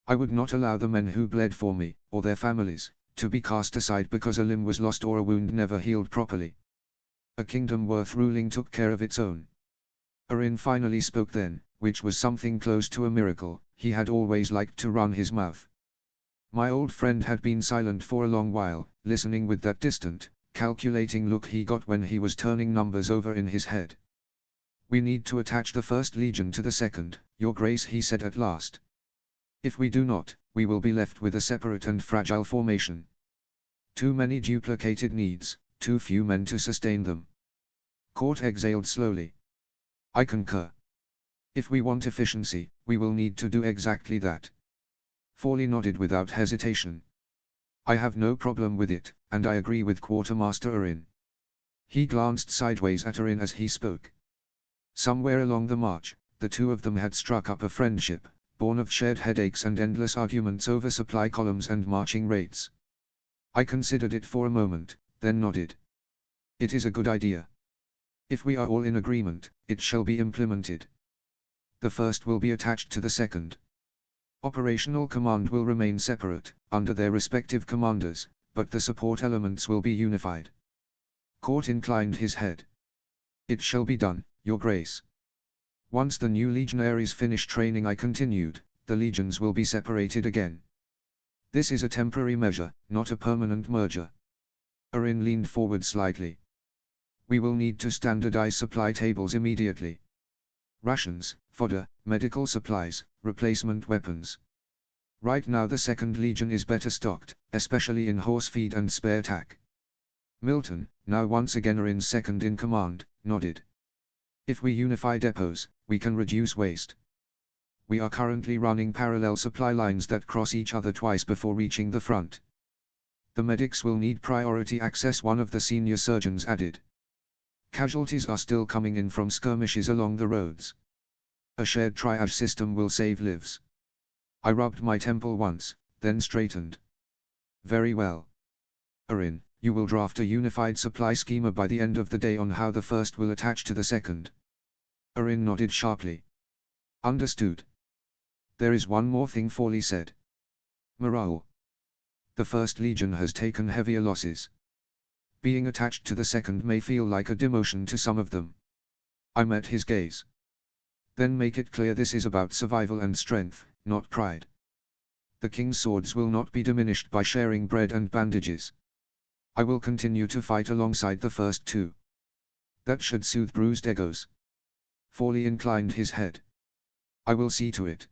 I would not allow the men who bled for me, or their families, to be cast aside because a limb was lost or a wound never healed properly. A kingdom worth ruling took care of its own. Orin finally spoke then, which was something close to a miracle. He had always liked to run his mouth. My old friend had been silent for a long while, listening with that distant, calculating look he got when he was turning numbers over in his head. We need to attach the First Legion to the Second, Your Grace, he said at last. If we do not, we will be left with a separate and fragile formation. Too many duplicated needs, too few men to sustain them. Court exhaled slowly. I concur. If we want efficiency, we will need to do exactly that. Fawley nodded without hesitation. I have no problem with it, and I agree with Quartermaster Orin. He glanced sideways at Orin as he spoke. Somewhere along the march, the two of them had struck up a friendship, born of shared headaches and endless arguments over supply columns and marching rates. I considered it for a moment, then nodded. It is a good idea. If we are all in agreement, it shall be implemented. The first will be attached to the second. Operational command will remain separate, under their respective commanders, but the support elements will be unified. Court inclined his head. It shall be done, Your Grace. Once the new legionaries finish training, I continued, the legions will be separated again. This is a temporary measure, not a permanent merger. Orin leaned forward slightly. We will need to standardize supply tables immediately. Rations, fodder, medical supplies, replacement weapons. Right now the 2nd Legion is better stocked, especially in horse feed and spare tack. Milton, now once again Orin's second in command, nodded. If we unify depots, we can reduce waste. We are currently running parallel supply lines that cross each other twice before reaching the front. The medics will need priority access, one of the senior surgeons added. Casualties are still coming in from skirmishes along the roads. A shared triage system will save lives. I rubbed my temple once, then straightened. Very well. Orin, you will draft a unified supply schema by the end of the day on how the 1st will attach to the 2nd. Orin nodded sharply. Understood. There is one more thing, Forley said. Morale. The 1st Legion has taken heavier losses. Being attached to the 2nd may feel like a demotion to some of them. I met his gaze. Then make it clear this is about survival and strength, not pride. The King's swords will not be diminished by sharing bread and bandages. I will continue to fight alongside the 1st too. That should soothe bruised egos. Forley inclined his head. I will see to it.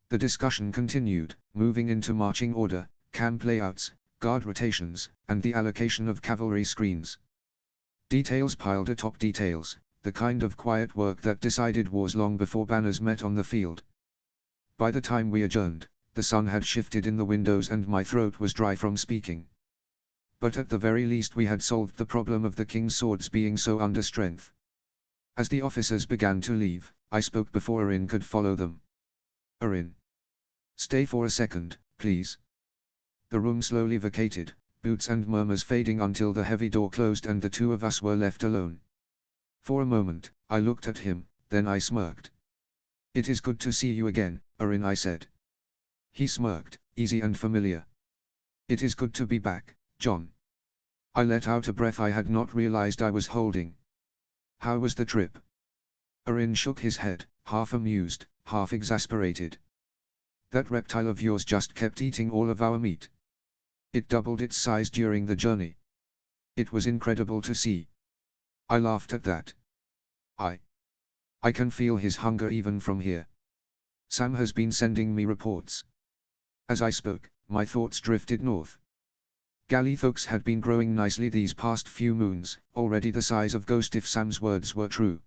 The discussion continued, moving into marching order, camp layouts, guard rotations, and the allocation of cavalry screens. Details piled atop details, the kind of quiet work that decided wars long before banners met on the field. By the time we adjourned, the sun had shifted in the windows and my throat was dry from speaking. But at the very least we had solved the problem of the King's swords being so under strength. As the officers began to leave, I spoke before Orin could follow them. Orin. Stay for a second, please. The room slowly vacated, boots and murmurs fading until the heavy door closed and the two of us were left alone. For a moment, I looked at him, then I smirked. It is good to see you again, Orin, I said. He smirked, easy and familiar. It is good to be back, John. I let out a breath I had not realized I was holding. How was the trip? Orin shook his head, half amused, half exasperated. That reptile of yours just kept eating all of our meat. It doubled its size during the journey. It was incredible to see. I laughed at that. I can feel his hunger even from here. Sam has been sending me reports. As I spoke, my thoughts drifted north. Gallithokes had been growing nicely these past few moons, already the size of Ghost if Sam's words were true.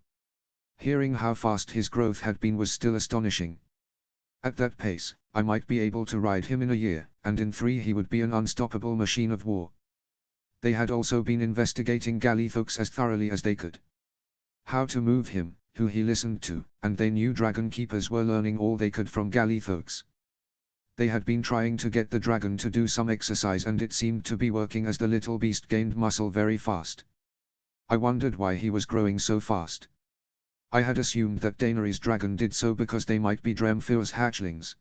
Hearing how fast his growth had been was still astonishing. At that pace, I might be able to ride him in a year, and in 3 he would be an unstoppable machine of war. They had also been investigating Gallithokes as thoroughly as they could. How to move him, who he listened to, and they knew Dragon Keepers were learning all they could from Gallithokes. They had been trying to get the dragon to do some exercise and it seemed to be working as the little beast gained muscle very fast. I wondered why he was growing so fast. I had assumed that Daenerys' dragon did so because they might be Dremthur's hatchlings.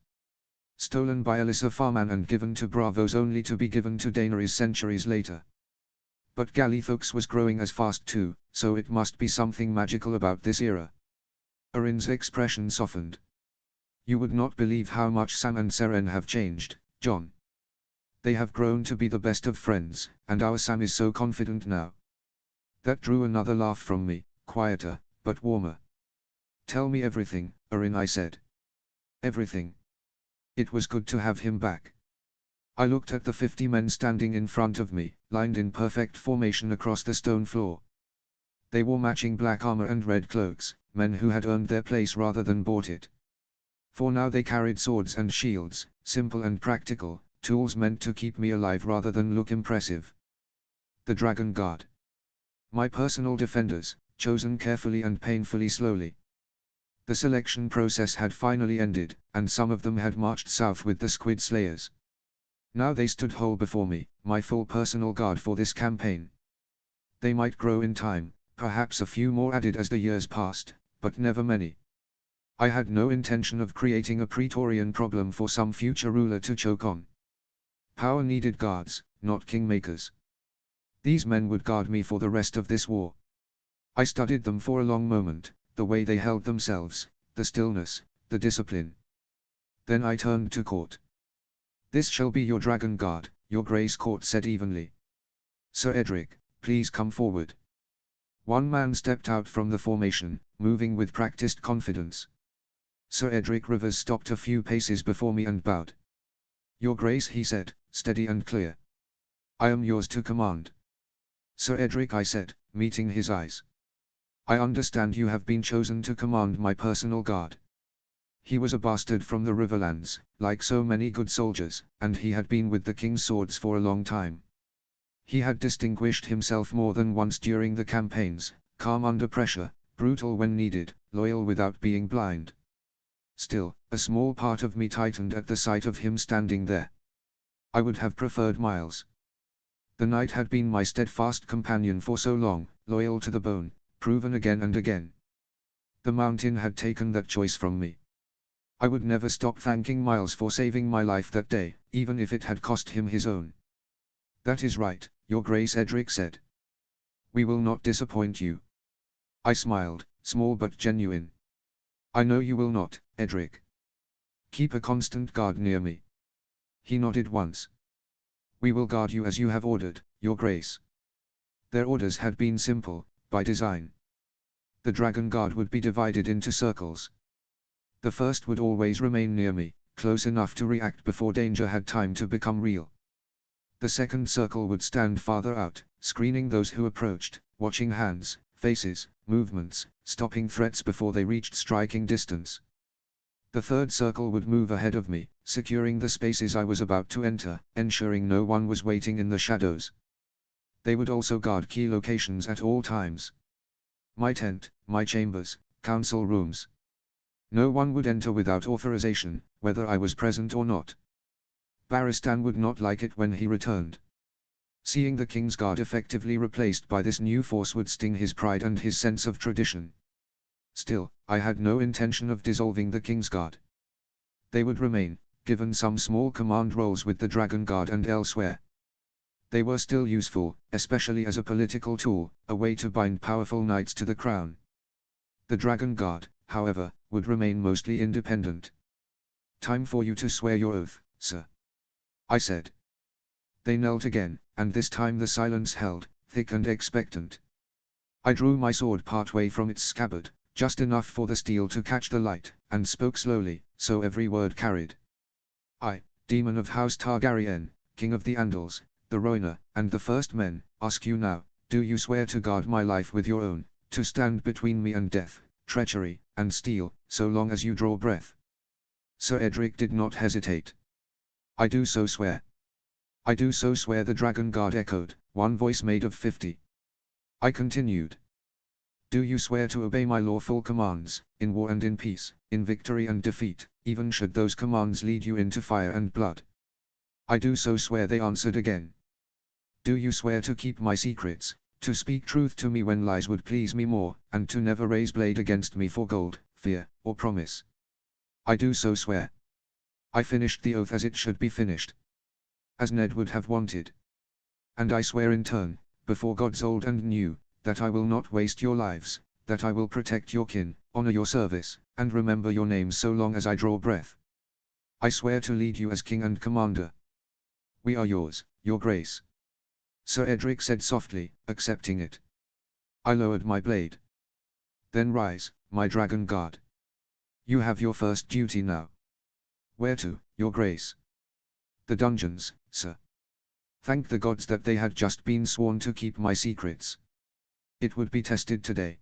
Stolen by Alyssa Farman and given to Bravos only to be given to Daenerys centuries later. But Gallithokes was growing as fast too, so it must be something magical about this era. Orin's expression softened. You would not believe how much Sam and Seren have changed, John. They have grown to be the best of friends, and our Sam is so confident now. That drew another laugh from me, quieter, but warmer. Tell me everything, Orin, I said. Everything. It was good to have him back. I looked at the 50 men standing in front of me, lined in perfect formation across the stone floor. They wore matching black armor and red cloaks, men who had earned their place rather than bought it. For now they carried swords and shields, simple and practical, tools meant to keep me alive rather than look impressive. The Dragon Guard. My personal defenders, chosen carefully and painfully slowly. The selection process had finally ended, and some of them had marched south with the Squid Slayers. Now they stood whole before me, my full personal guard for this campaign. They might grow in time, perhaps a few more added as the years passed, but never many. I had no intention of creating a Praetorian problem for some future ruler to choke on. Power needed guards, not kingmakers. These men would guard me for the rest of this war. I studied them for a long moment, the way they held themselves, the stillness, the discipline. Then I turned to Court. This shall be your Dragon Guard, your Grace, Court said evenly. Sir Edric, please come forward. One man stepped out from the formation, moving with practiced confidence. Sir Edric Rivers stopped a few paces before me and bowed. "Your Grace," he said, steady and clear. "I am yours to command." "Sir Edric," I said, meeting his eyes. "I understand you have been chosen to command my personal guard." He was a bastard from the Riverlands, like so many good soldiers, and he had been with the King's Swords for a long time. He had distinguished himself more than once during the campaigns, calm under pressure, brutal when needed, loyal without being blind. Still, a small part of me tightened at the sight of him standing there. I would have preferred Miles. The knight had been my steadfast companion for so long, loyal to the bone, proven again and again. The mountain had taken that choice from me. I would never stop thanking Miles for saving my life that day, even if it had cost him his own. "That is right, Your Grace," Edric said. "We will not disappoint you." I smiled, small but genuine. "I know you will not, Edric. Keep a constant guard near me." He nodded once. "We will guard you as you have ordered, Your Grace." Their orders had been simple, by design. The Dragon Guard would be divided into circles. The first would always remain near me, close enough to react before danger had time to become real. The second circle would stand farther out, screening those who approached, watching hands, faces, movements, stopping threats before they reached striking distance. The third circle would move ahead of me, securing the spaces I was about to enter, ensuring no one was waiting in the shadows. They would also guard key locations at all times. My tent, my chambers, council rooms. No one would enter without authorization, whether I was present or not. Barristan would not like it when he returned. Seeing the King's Guard effectively replaced by this new force would sting his pride and his sense of tradition. Still, I had no intention of dissolving the King's Guard. They would remain, given some small command roles with the Dragon Guard and elsewhere. They were still useful, especially as a political tool, a way to bind powerful knights to the crown. The Dragon Guard, however, would remain mostly independent. "Time for you to swear your oath, sir," I said. They knelt again, and this time the silence held, thick and expectant. I drew my sword partway from its scabbard, just enough for the steel to catch the light, and spoke slowly, so every word carried. "I, Demon of House Targaryen, King of the Andals, the Rhoynar, and the First Men, ask you now, do you swear to guard my life with your own, to stand between me and death, treachery, and steel, so long as you draw breath?" Sir Edric did not hesitate. "I do so swear." "I do so swear," the Dragon Guard echoed, one voice made of 50. I continued. "Do you swear to obey my lawful commands, in war and in peace, in victory and defeat, even should those commands lead you into fire and blood?" "I do so swear," they answered again. "Do you swear to keep my secrets, to speak truth to me when lies would please me more, and to never raise blade against me for gold, fear, or promise?" "I do so swear." I finished the oath as it should be finished. As Ned would have wanted. "And I swear in turn, before gods old and new, that I will not waste your lives, that I will protect your kin, honor your service, and remember your names so long as I draw breath. I swear to lead you as king and commander." "We are yours, Your Grace," Sir Edric said softly, accepting it. I lowered my blade. "Then rise, my Dragon Guard. You have your first duty now." "Where to, Your Grace?" "The dungeons, sir." Thank the gods that they had just been sworn to keep my secrets. It would be tested today.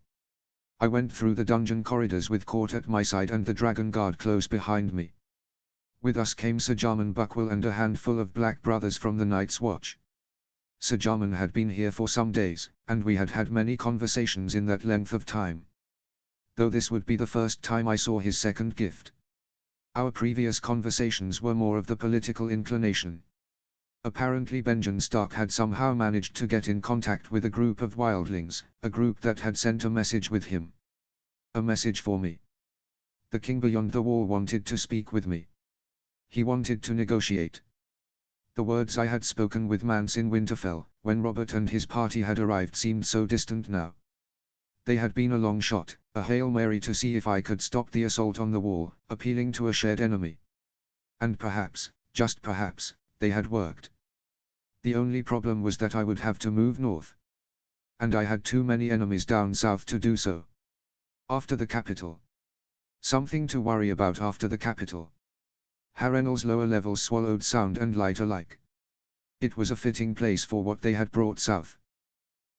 I went through the dungeon corridors with Court at my side and the Dragon Guard close behind me. With us came Sir Jarman Buckwell and a handful of Black Brothers from the Night's Watch. Sir Jarman had been here for some days, and we had had many conversations in that length of time. Though this would be the first time I saw his second gift. Our previous conversations were more of the political inclination. Apparently Benjen Stark had somehow managed to get in contact with a group of wildlings, a group that had sent a message with him. A message for me. The king beyond the wall wanted to speak with me. He wanted to negotiate. The words I had spoken with Mance in Winterfell, when Robert and his party had arrived, seemed so distant now. They had been a long shot, a Hail Mary to see if I could stop the assault on the wall, appealing to a shared enemy. And perhaps, just perhaps, they had worked. The only problem was that I would have to move north. And I had too many enemies down south to do so. After the capital. Something to worry about after the capital. Harrenhal's lower levels swallowed sound and light alike. It was a fitting place for what they had brought south.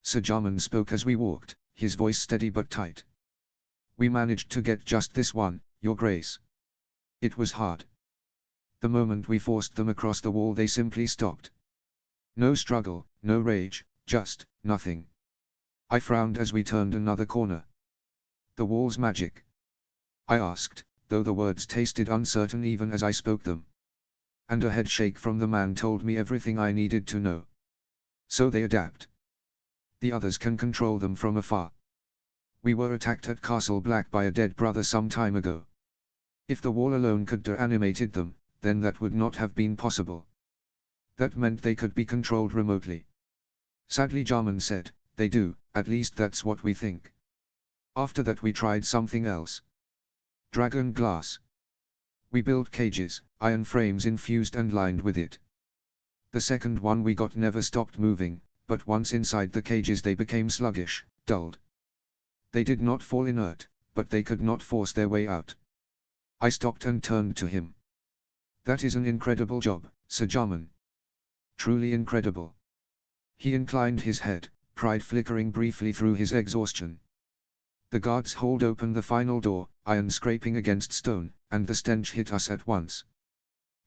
Sir Jarman spoke as we walked, his voice steady but tight. We managed to get just this one, Your Grace. It was hard. The moment we forced them across the wall they simply stopped. No struggle, no rage, just nothing. I frowned as we turned another corner. The wall's magic? I asked, though the words tasted uncertain even as I spoke them. And a head shake from the man told me everything I needed to know. So they adapt. The others can control them from afar. We were attacked at Castle Black by a dead brother some time ago. If the wall alone could de-animated them, then that would not have been possible. That meant they could be controlled remotely. Sadly Jarman said, they do, at least that's what we think. After that we tried something else. Dragon glass. We built cages, iron frames infused and lined with it. The second one we got never stopped moving, but once inside the cages they became sluggish, dulled. They did not fall inert, but they could not force their way out. I stopped and turned to him. That is an incredible job, Sir Jarman. Truly incredible. He inclined his head, pride flickering briefly through his exhaustion. The guards hauled open the final door, iron scraping against stone, and the stench hit us at once.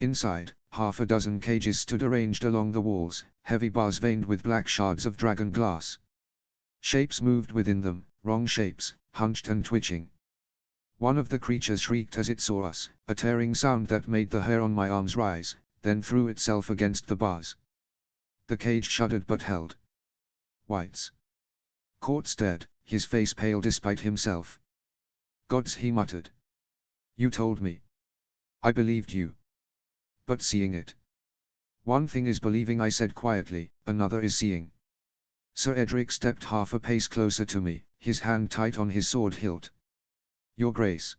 Inside, half a dozen cages stood arranged along the walls, heavy bars veined with black shards of dragon glass. Shapes moved within them, wrong shapes, hunched and twitching. One of the creatures shrieked as it saw us, a tearing sound that made the hair on my arms rise, then threw itself against the bars. The cage shuddered but held. Whites. Court stared, his face pale despite himself. Gods, he muttered. You told me. I believed you. But seeing it. One thing is believing, I said quietly, another is seeing. Sir Edric stepped half a pace closer to me, his hand tight on his sword hilt. Your Grace.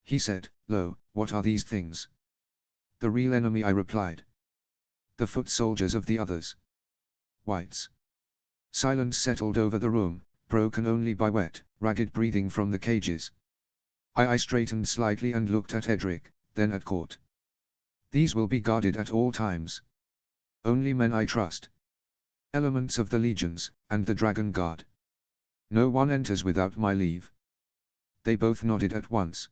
He said, low, what are these things? The real enemy, I replied. The foot soldiers of the others. Whites. Silence settled over the room, broken only by wet, ragged breathing from the cages. I straightened slightly and looked at Edric, then at Court. These will be guarded at all times. Only men I trust. Elements of the legions, and the Dragon Guard. No one enters without my leave. They both nodded at once.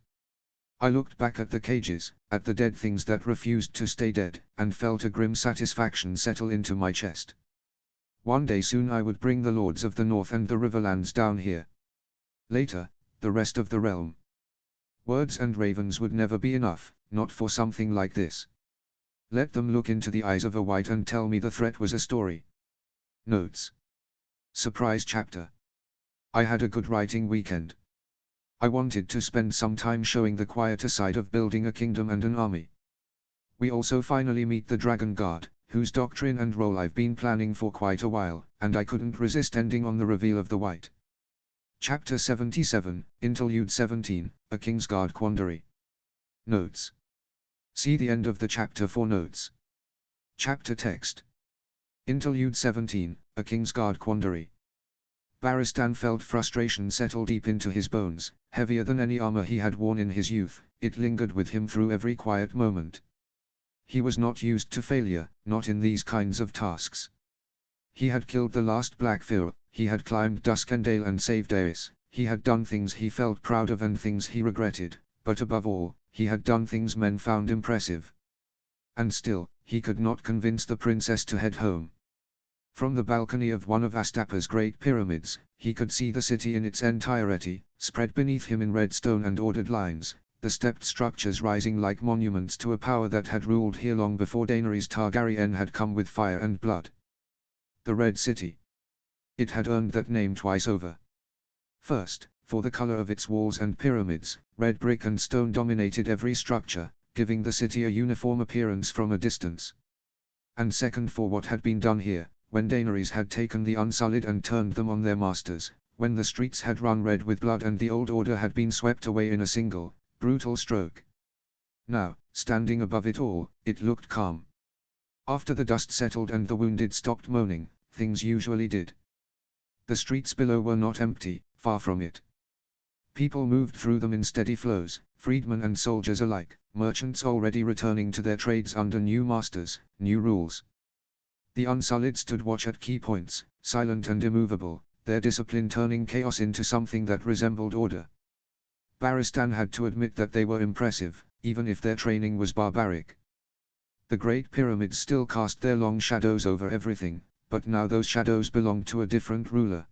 I looked back at the cages, at the dead things that refused to stay dead, and felt a grim satisfaction settle into my chest. One day soon I would bring the Lords of the North and the Riverlands down here. Later, the rest of the realm. Words and ravens would never be enough, not for something like this. Let them look into the eyes of a white and tell me the threat was a story. Notes. Surprise chapter. I had a good writing weekend. I wanted to spend some time showing the quieter side of building a kingdom and an army. We also finally meet the Dragon Guard, whose doctrine and role I've been planning for quite a while, and I couldn't resist ending on the reveal of the white. Chapter 77, Interlude 17, A Kingsguard Quandary. Notes. See the end of the chapter for notes. Chapter text. Interlude 17, A Kingsguard Quandary. Barristan felt frustration settle deep into his bones, heavier than any armor he had worn in his youth. It lingered with him through every quiet moment. He was not used to failure, not in these kinds of tasks. He had killed the last Blackfyr, he had climbed Duskendale and saved Aerys, he had done things he felt proud of and things he regretted, but above all, he had done things men found impressive. And still, he could not convince the princess to head home. From the balcony of one of Astapa's great pyramids, he could see the city in its entirety, spread beneath him in red stone and ordered lines, the stepped structures rising like monuments to a power that had ruled here long before Daenerys Targaryen had come with fire and blood. The Red City. It had earned that name twice over. First, for the color of its walls and pyramids, red brick and stone dominated every structure, giving the city a uniform appearance from a distance. And second, for what had been done here, when Daenerys had taken the Unsullied and turned them on their masters, when the streets had run red with blood and the old order had been swept away in a single, brutal stroke. Now, standing above it all, it looked calm. After the dust settled and the wounded stopped moaning, things usually did. The streets below were not empty, far from it. People moved through them in steady flows, freedmen and soldiers alike, merchants already returning to their trades under new masters, new rules. The Unsullied stood watch at key points, silent and immovable, their discipline turning chaos into something that resembled order. Baristan had to admit that they were impressive, even if their training was barbaric. The Great Pyramids still cast their long shadows over everything, but now those shadows belonged to a different ruler.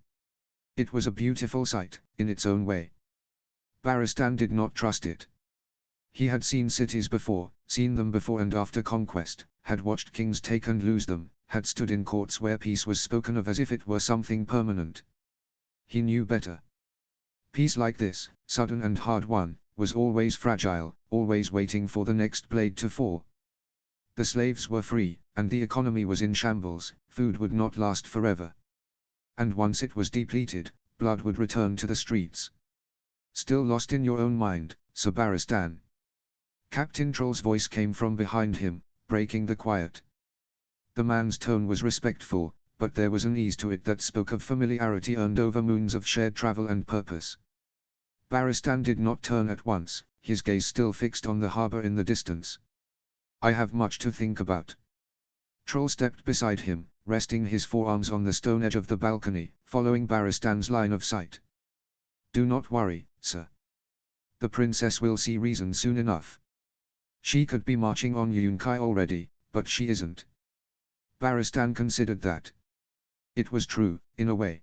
It was a beautiful sight, in its own way. Baristan did not trust it. He had seen cities before, seen them before and after conquest, had watched kings take and lose them, had stood in courts where peace was spoken of as if it were something permanent. He knew better. Peace like this, sudden and hard-won, was always fragile, always waiting for the next blade to fall. The slaves were free, and the economy was in shambles, food would not last forever. And once it was depleted, blood would return to the streets. Still lost in your own mind, Sir Baristan? Captain Troll's voice came from behind him, breaking the quiet. The man's tone was respectful, but there was an ease to it that spoke of familiarity earned over moons of shared travel and purpose. Baristan did not turn at once, his gaze still fixed on the harbor in the distance. I have much to think about. Troll stepped beside him, resting his forearms on the stone edge of the balcony, following Baristan's line of sight. Do not worry, sir. The princess will see reason soon enough. She could be marching on Yunkai already, but she isn't. Baristan considered that. It was true, in a way.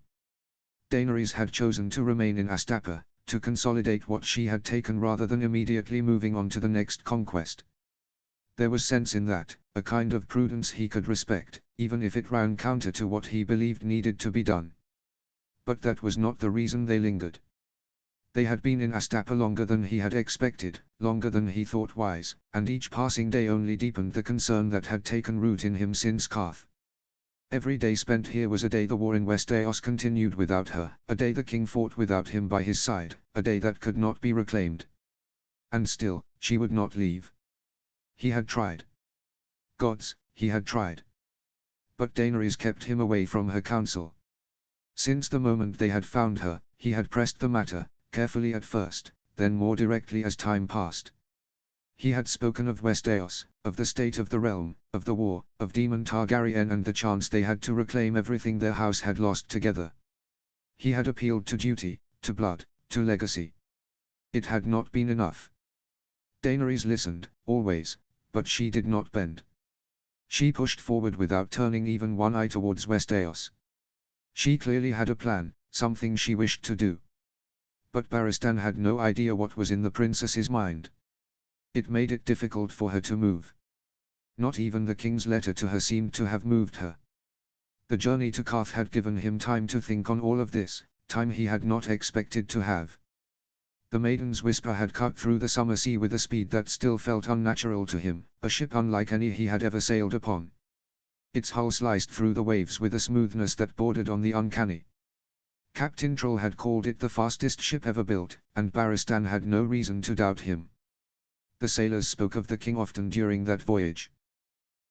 Daenerys had chosen to remain in Astapa, to consolidate what she had taken rather than immediately moving on to the next conquest. There was sense in that, a kind of prudence he could respect, even if it ran counter to what he believed needed to be done. But that was not the reason they lingered. They had been in Astapa longer than he had expected, longer than he thought wise, and each passing day only deepened the concern that had taken root in him since Qarth. Every day spent here was a day the war in Westeros continued without her, a day the king fought without him by his side, a day that could not be reclaimed. And still, she would not leave. He had tried. Gods, he had tried. But Daenerys kept him away from her counsel. Since the moment they had found her, he had pressed the matter, carefully at first, then more directly as time passed. He had spoken of Westeros, of the state of the realm, of the war, of Daemon Targaryen and the chance they had to reclaim everything their house had lost together. He had appealed to duty, to blood, to legacy. It had not been enough. Daenerys listened, always, but she did not bend. She pushed forward without turning even one eye towards Westeros. She clearly had a plan, something she wished to do. But Baristan had no idea what was in the princess's mind. It made it difficult for her to move. Not even the king's letter to her seemed to have moved her. The journey to Qarth had given him time to think on all of this, time he had not expected to have. The maiden's whisper had cut through the summer sea with a speed that still felt unnatural to him, a ship unlike any he had ever sailed upon. Its hull sliced through the waves with a smoothness that bordered on the uncanny. Captain Troll had called it the fastest ship ever built, and Baristan had no reason to doubt him. The sailors spoke of the king often during that voyage.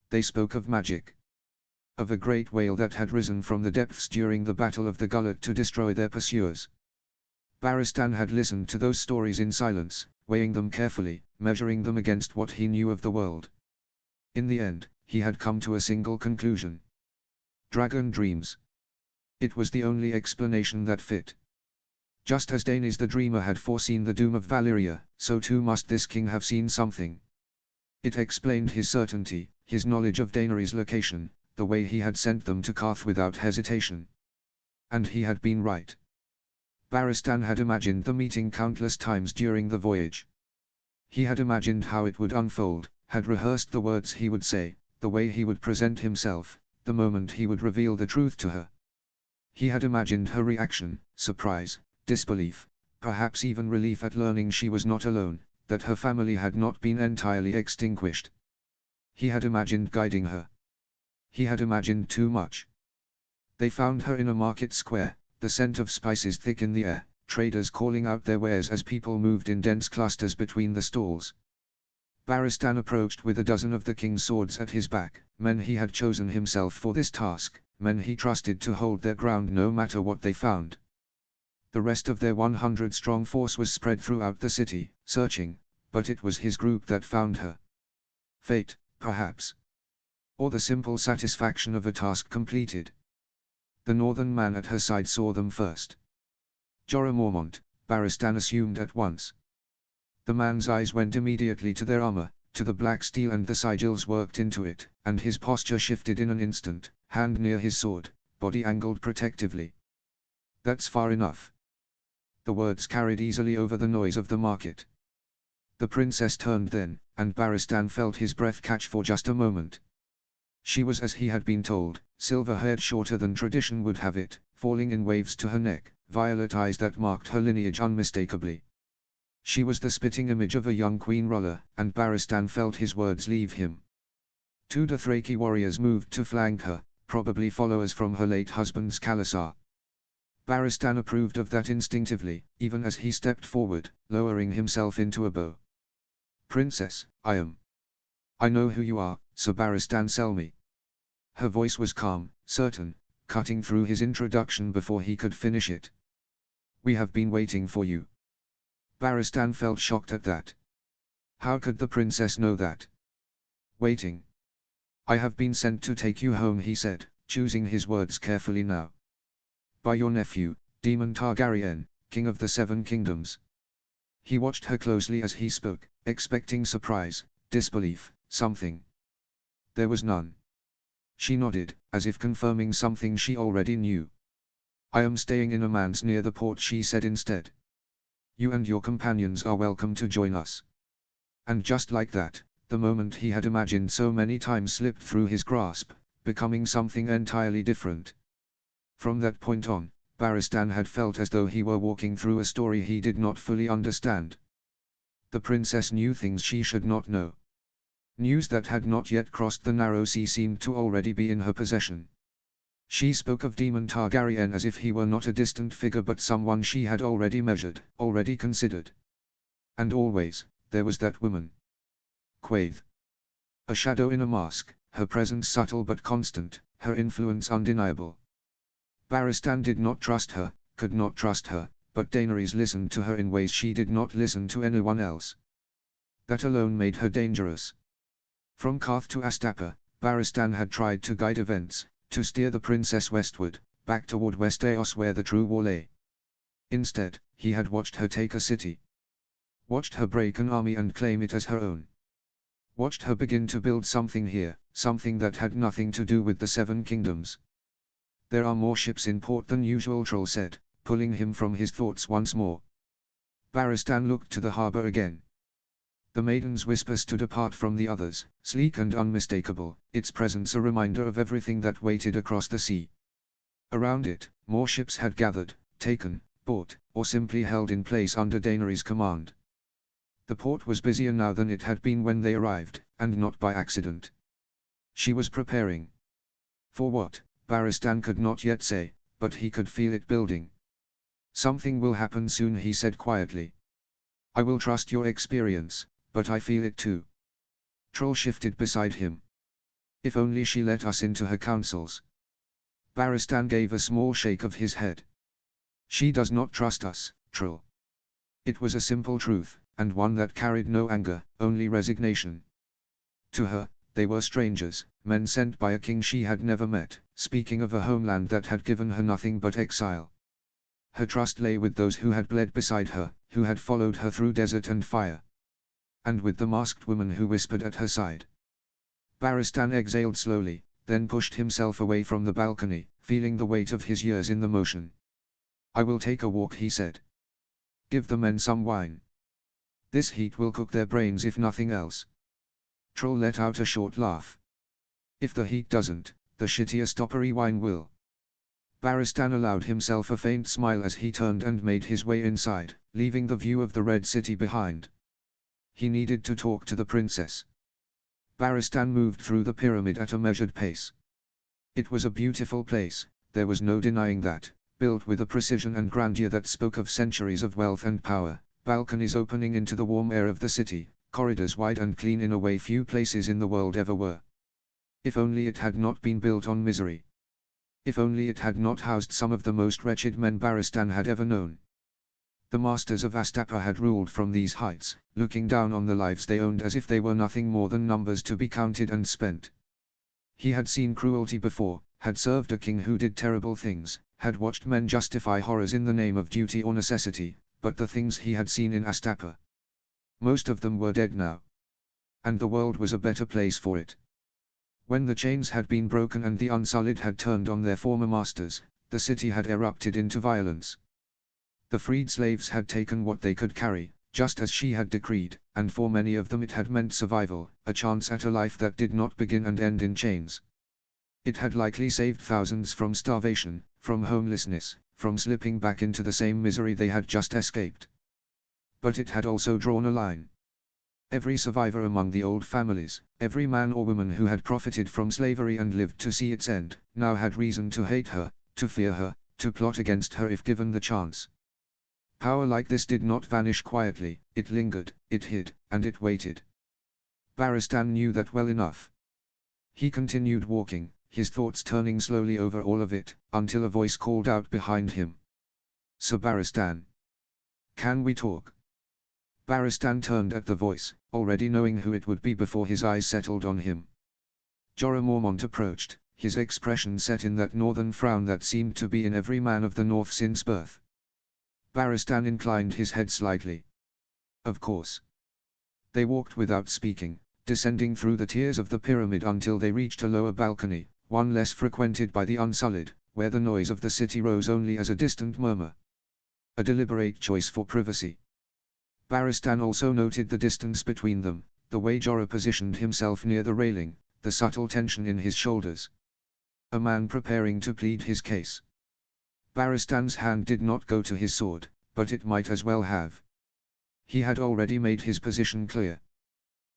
They spoke of magic. Of a great whale that had risen from the depths during the Battle of the Gullet to destroy their pursuers. Baristan had listened to those stories in silence, weighing them carefully, measuring them against what he knew of the world. In the end, he had come to a single conclusion. Dragon dreams. It was the only explanation that fit. Just as Daenerys the Dreamer had foreseen the doom of Valyria, so too must this king have seen something. It explained his certainty, his knowledge of Daenerys' location, the way he had sent them to Qarth without hesitation. And he had been right. Baristan had imagined the meeting countless times during the voyage. He had imagined how it would unfold, had rehearsed the words he would say, the way he would present himself, the moment he would reveal the truth to her. He had imagined her reaction, surprise, disbelief, perhaps even relief at learning she was not alone, that her family had not been entirely extinguished. He had imagined guiding her. He had imagined too much. They found her in a market square, the scent of spices thick in the air, traders calling out their wares as people moved in dense clusters between the stalls. Baristan approached with a dozen of the king's swords at his back, men he had chosen himself for this task, men he trusted to hold their ground no matter what they found. The rest of their 100-strong force was spread throughout the city, searching, but it was his group that found her. Fate, perhaps. Or the simple satisfaction of a task completed. The northern man at her side saw them first. Jorah Mormont, Barristan assumed at once. The man's eyes went immediately to their armor, to the black steel and the sigils worked into it, and his posture shifted in an instant, hand near his sword, body angled protectively. That's far enough. The words carried easily over the noise of the market. The princess turned then, and Barristan felt his breath catch for just a moment. She was as he had been told, silver-haired, shorter than tradition would have it, falling in waves to her neck, violet eyes that marked her lineage unmistakably. She was the spitting image of a young Queen Rulla, and Barristan felt his words leave him. 2 Dothraki warriors moved to flank her, probably followers from her late husband's khalasar. Barristan approved of that instinctively, even as he stepped forward, lowering himself into a bow. Princess, I know who you are, Sir Barristan Selmy. Her voice was calm, certain, cutting through his introduction before he could finish it. We have been waiting for you. Barristan felt shocked at that. How could the princess know that? Waiting. I have been sent to take you home, he said, choosing his words carefully now. By your nephew, Daemon Targaryen, King of the Seven Kingdoms. He watched her closely as he spoke, expecting surprise, disbelief, something. There was none. She nodded, as if confirming something she already knew. I am staying in a man's near the port, she said instead. You and your companions are welcome to join us. And just like that, the moment he had imagined so many times slipped through his grasp, becoming something entirely different. From that point on, Barristan had felt as though he were walking through a story he did not fully understand. The princess knew things she should not know. News that had not yet crossed the narrow sea seemed to already be in her possession. She spoke of Daemon Targaryen as if he were not a distant figure but someone she had already measured, already considered. And always, there was that woman. Quaithe. A shadow in a mask, her presence subtle but constant, her influence undeniable. Barristan did not trust her, could not trust her, but Daenerys listened to her in ways she did not listen to anyone else. That alone made her dangerous. From Qarth to Astapa, Barristan had tried to guide events, to steer the princess westward, back toward Westeros where the true war lay. Instead, he had watched her take a city. Watched her break an army and claim it as her own. Watched her begin to build something here, something that had nothing to do with the Seven Kingdoms. There are more ships in port than usual, Troll said, pulling him from his thoughts once more. Barristan looked to the harbor again. The maiden's whisper stood apart from the others, sleek and unmistakable, its presence a reminder of everything that waited across the sea. Around it, more ships had gathered, taken, bought, or simply held in place under Daenerys' command. The port was busier now than it had been when they arrived, and not by accident. She was preparing. For what, Barristan could not yet say, but he could feel it building. Something will happen soon, he said quietly. I will trust your experience, but I feel it too. Troll shifted beside him. If only she let us into her counsels. Barristan gave a small shake of his head. She does not trust us, Troll. It was a simple truth, and one that carried no anger, only resignation. To her, they were strangers, men sent by a king she had never met, speaking of a homeland that had given her nothing but exile. Her trust lay with those who had bled beside her, who had followed her through desert and fire. And with the masked woman who whispered at her side. Barristan exhaled slowly, then pushed himself away from the balcony, feeling the weight of his years in the motion. I will take a walk, he said. Give the men some wine. This heat will cook their brains if nothing else. Troll let out a short laugh. If the heat doesn't, the shittier stoppery wine will. Barristan allowed himself a faint smile as he turned and made his way inside, leaving the view of the Red City behind. He needed to talk to the princess. Barristan moved through the pyramid at a measured pace. It was a beautiful place, there was no denying that, built with a precision and grandeur that spoke of centuries of wealth and power, balconies opening into the warm air of the city, corridors wide and clean in a way few places in the world ever were. If only it had not been built on misery. If only it had not housed some of the most wretched men Baristan had ever known. The masters of Astapa had ruled from these heights, looking down on the lives they owned as if they were nothing more than numbers to be counted and spent. He had seen cruelty before, had served a king who did terrible things, had watched men justify horrors in the name of duty or necessity, but the things he had seen in Astapa, most of them were dead now. And the world was a better place for it. When the chains had been broken and the Unsullied had turned on their former masters, the city had erupted into violence. The freed slaves had taken what they could carry, just as she had decreed, and for many of them it had meant survival, a chance at a life that did not begin and end in chains. It had likely saved thousands from starvation, from homelessness, from slipping back into the same misery they had just escaped. But it had also drawn a line. Every survivor among the old families, every man or woman who had profited from slavery and lived to see its end, now had reason to hate her, to fear her, to plot against her if given the chance. Power like this did not vanish quietly, it lingered, it hid, and it waited. Baristan knew that well enough. He continued walking, his thoughts turning slowly over all of it, until a voice called out behind him. "Sir Baristan. Can we talk?" Baristan turned at the voice, already knowing who it would be before his eyes settled on him. Jorah Mormont approached, his expression set in that northern frown that seemed to be in every man of the North since birth. Baristan inclined his head slightly. Of course. They walked without speaking, descending through the tiers of the pyramid until they reached a lower balcony, one less frequented by the Unsullied, where the noise of the city rose only as a distant murmur. A deliberate choice for privacy. Baristan also noted the distance between them, the way Jorah positioned himself near the railing, the subtle tension in his shoulders. A man preparing to plead his case. Baristan's hand did not go to his sword, but it might as well have. He had already made his position clear.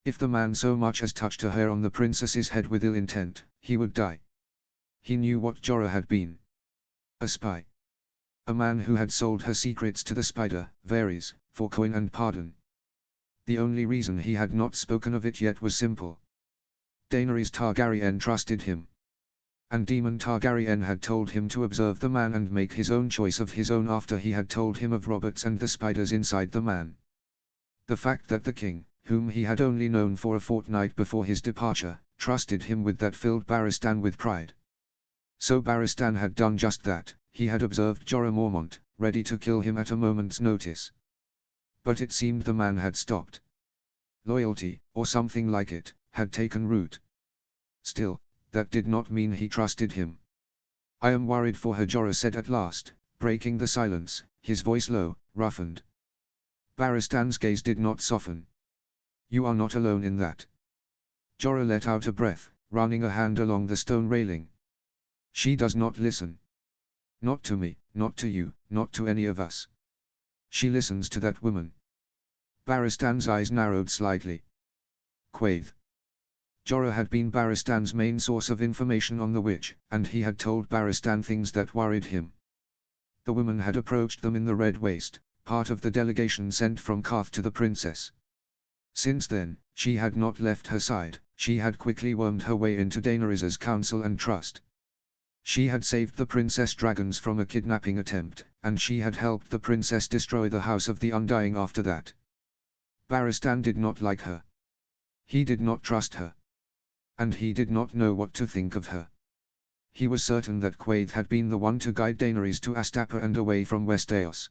If the man so much as touched a hair on the princess's head with ill intent, he would die. He knew what Jorah had been. A spy. A man who had sold her secrets to the Spider, Varys, for coin and pardon. The only reason he had not spoken of it yet was simple. Daenerys Targaryen trusted him. And Daemon Targaryen had told him to observe the man and make his own choice of his own after he had told him of Roberts and the spiders inside the man. The fact that the king, whom he had only known for a fortnight before his departure, trusted him with that filled Baristan with pride. So Baristan had done just that, he had observed Jorah Mormont, ready to kill him at a moment's notice. But it seemed the man had stopped. Loyalty, or something like it, had taken root. Still, that did not mean he trusted him. "I am worried for her," Jorah said at last, breaking the silence, his voice low, roughened. Baristan's gaze did not soften. "You are not alone in that." Jorah let out a breath, running a hand along the stone railing. "She does not listen. Not to me, not to you, not to any of us. She listens to that woman." Baristan's eyes narrowed slightly. Quaithe. Jorah had been Baristan's main source of information on the witch, and he had told Baristan things that worried him. The woman had approached them in the Red Waste, part of the delegation sent from Qarth to the princess. Since then, she had not left her side, she had quickly wormed her way into Daenerys's counsel and trust. She had saved the princess dragons from a kidnapping attempt, and she had helped the princess destroy the House of the Undying after that. Baristan did not like her. He did not trust her. And he did not know what to think of her. He was certain that Quaithe had been the one to guide Daenerys to Astapa and away from Westeros.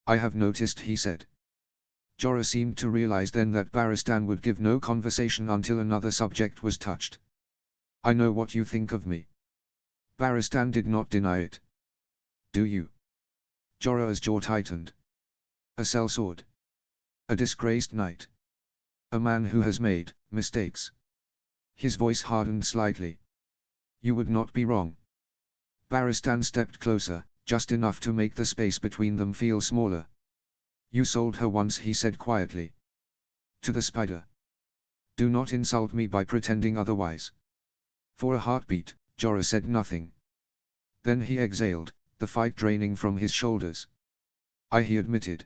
"I have noticed," he said. Jorah seemed to realize then that Baristan would give no conversation until another subject was touched. "I know what you think of me." Baristan did not deny it. "Do you?" Jorah's jaw tightened. "A sellsword. A disgraced knight. A man who has made mistakes." His voice hardened slightly. "You would not be wrong." Baristan stepped closer, just enough to make the space between them feel smaller. "You sold her once," he said quietly. "To the Spider. Do not insult me by pretending otherwise." For a heartbeat, Jorah said nothing. Then he exhaled, the fight draining from his shoulders. He admitted.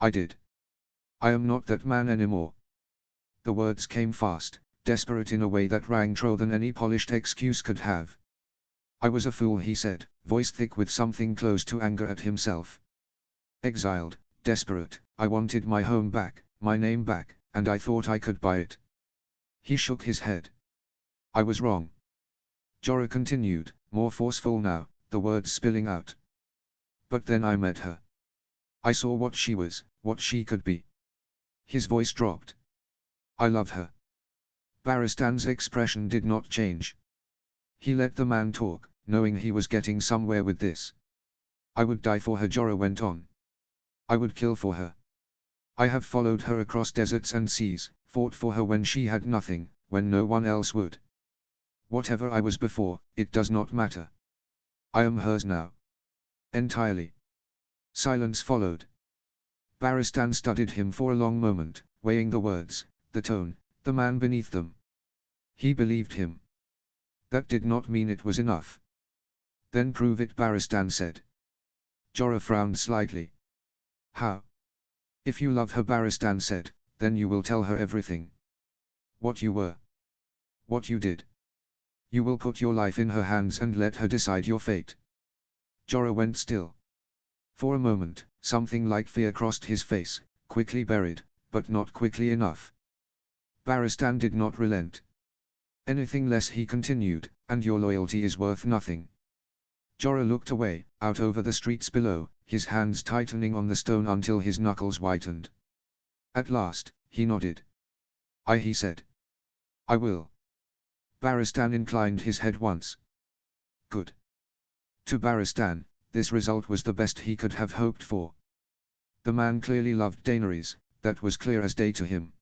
"I did. I am not that man anymore." The words came fast, desperate in a way that rang truer than any polished excuse could have. I was a fool, he said, voice thick with something close to anger at himself. Exiled, desperate, I wanted my home back, my name back, and I thought I could buy it. He shook his head. I was wrong. Jorah continued, more forceful now, the words spilling out. But then I met her. I saw what she was, what she could be. His voice dropped. I love her. Barristan's expression did not change. He let the man talk, knowing he was getting somewhere with this. I would die for her, Jorah went on. I would kill for her. I have followed her across deserts and seas, fought for her when she had nothing, when no one else would. Whatever I was before, it does not matter. I am hers now. Entirely. Silence followed. Barristan studied him for a long moment, weighing the words, the tone, the man beneath them. He believed him. That did not mean it was enough. Then prove it, Barristan said. Jorah frowned slightly. How? If you love her, Barristan said, then you will tell her everything. What you were. What you did. You will put your life in her hands and let her decide your fate. Jorah went still. For a moment, something like fear crossed his face, quickly buried, but not quickly enough. Barristan did not relent. Anything less, he continued, and your loyalty is worth nothing. Jorah looked away, out over the streets below, his hands tightening on the stone until his knuckles whitened. At last, he nodded. He said. I will. Barristan inclined his head once. Good. To Barristan, this result was the best he could have hoped for. The man clearly loved Daenerys, that was clear as day to him.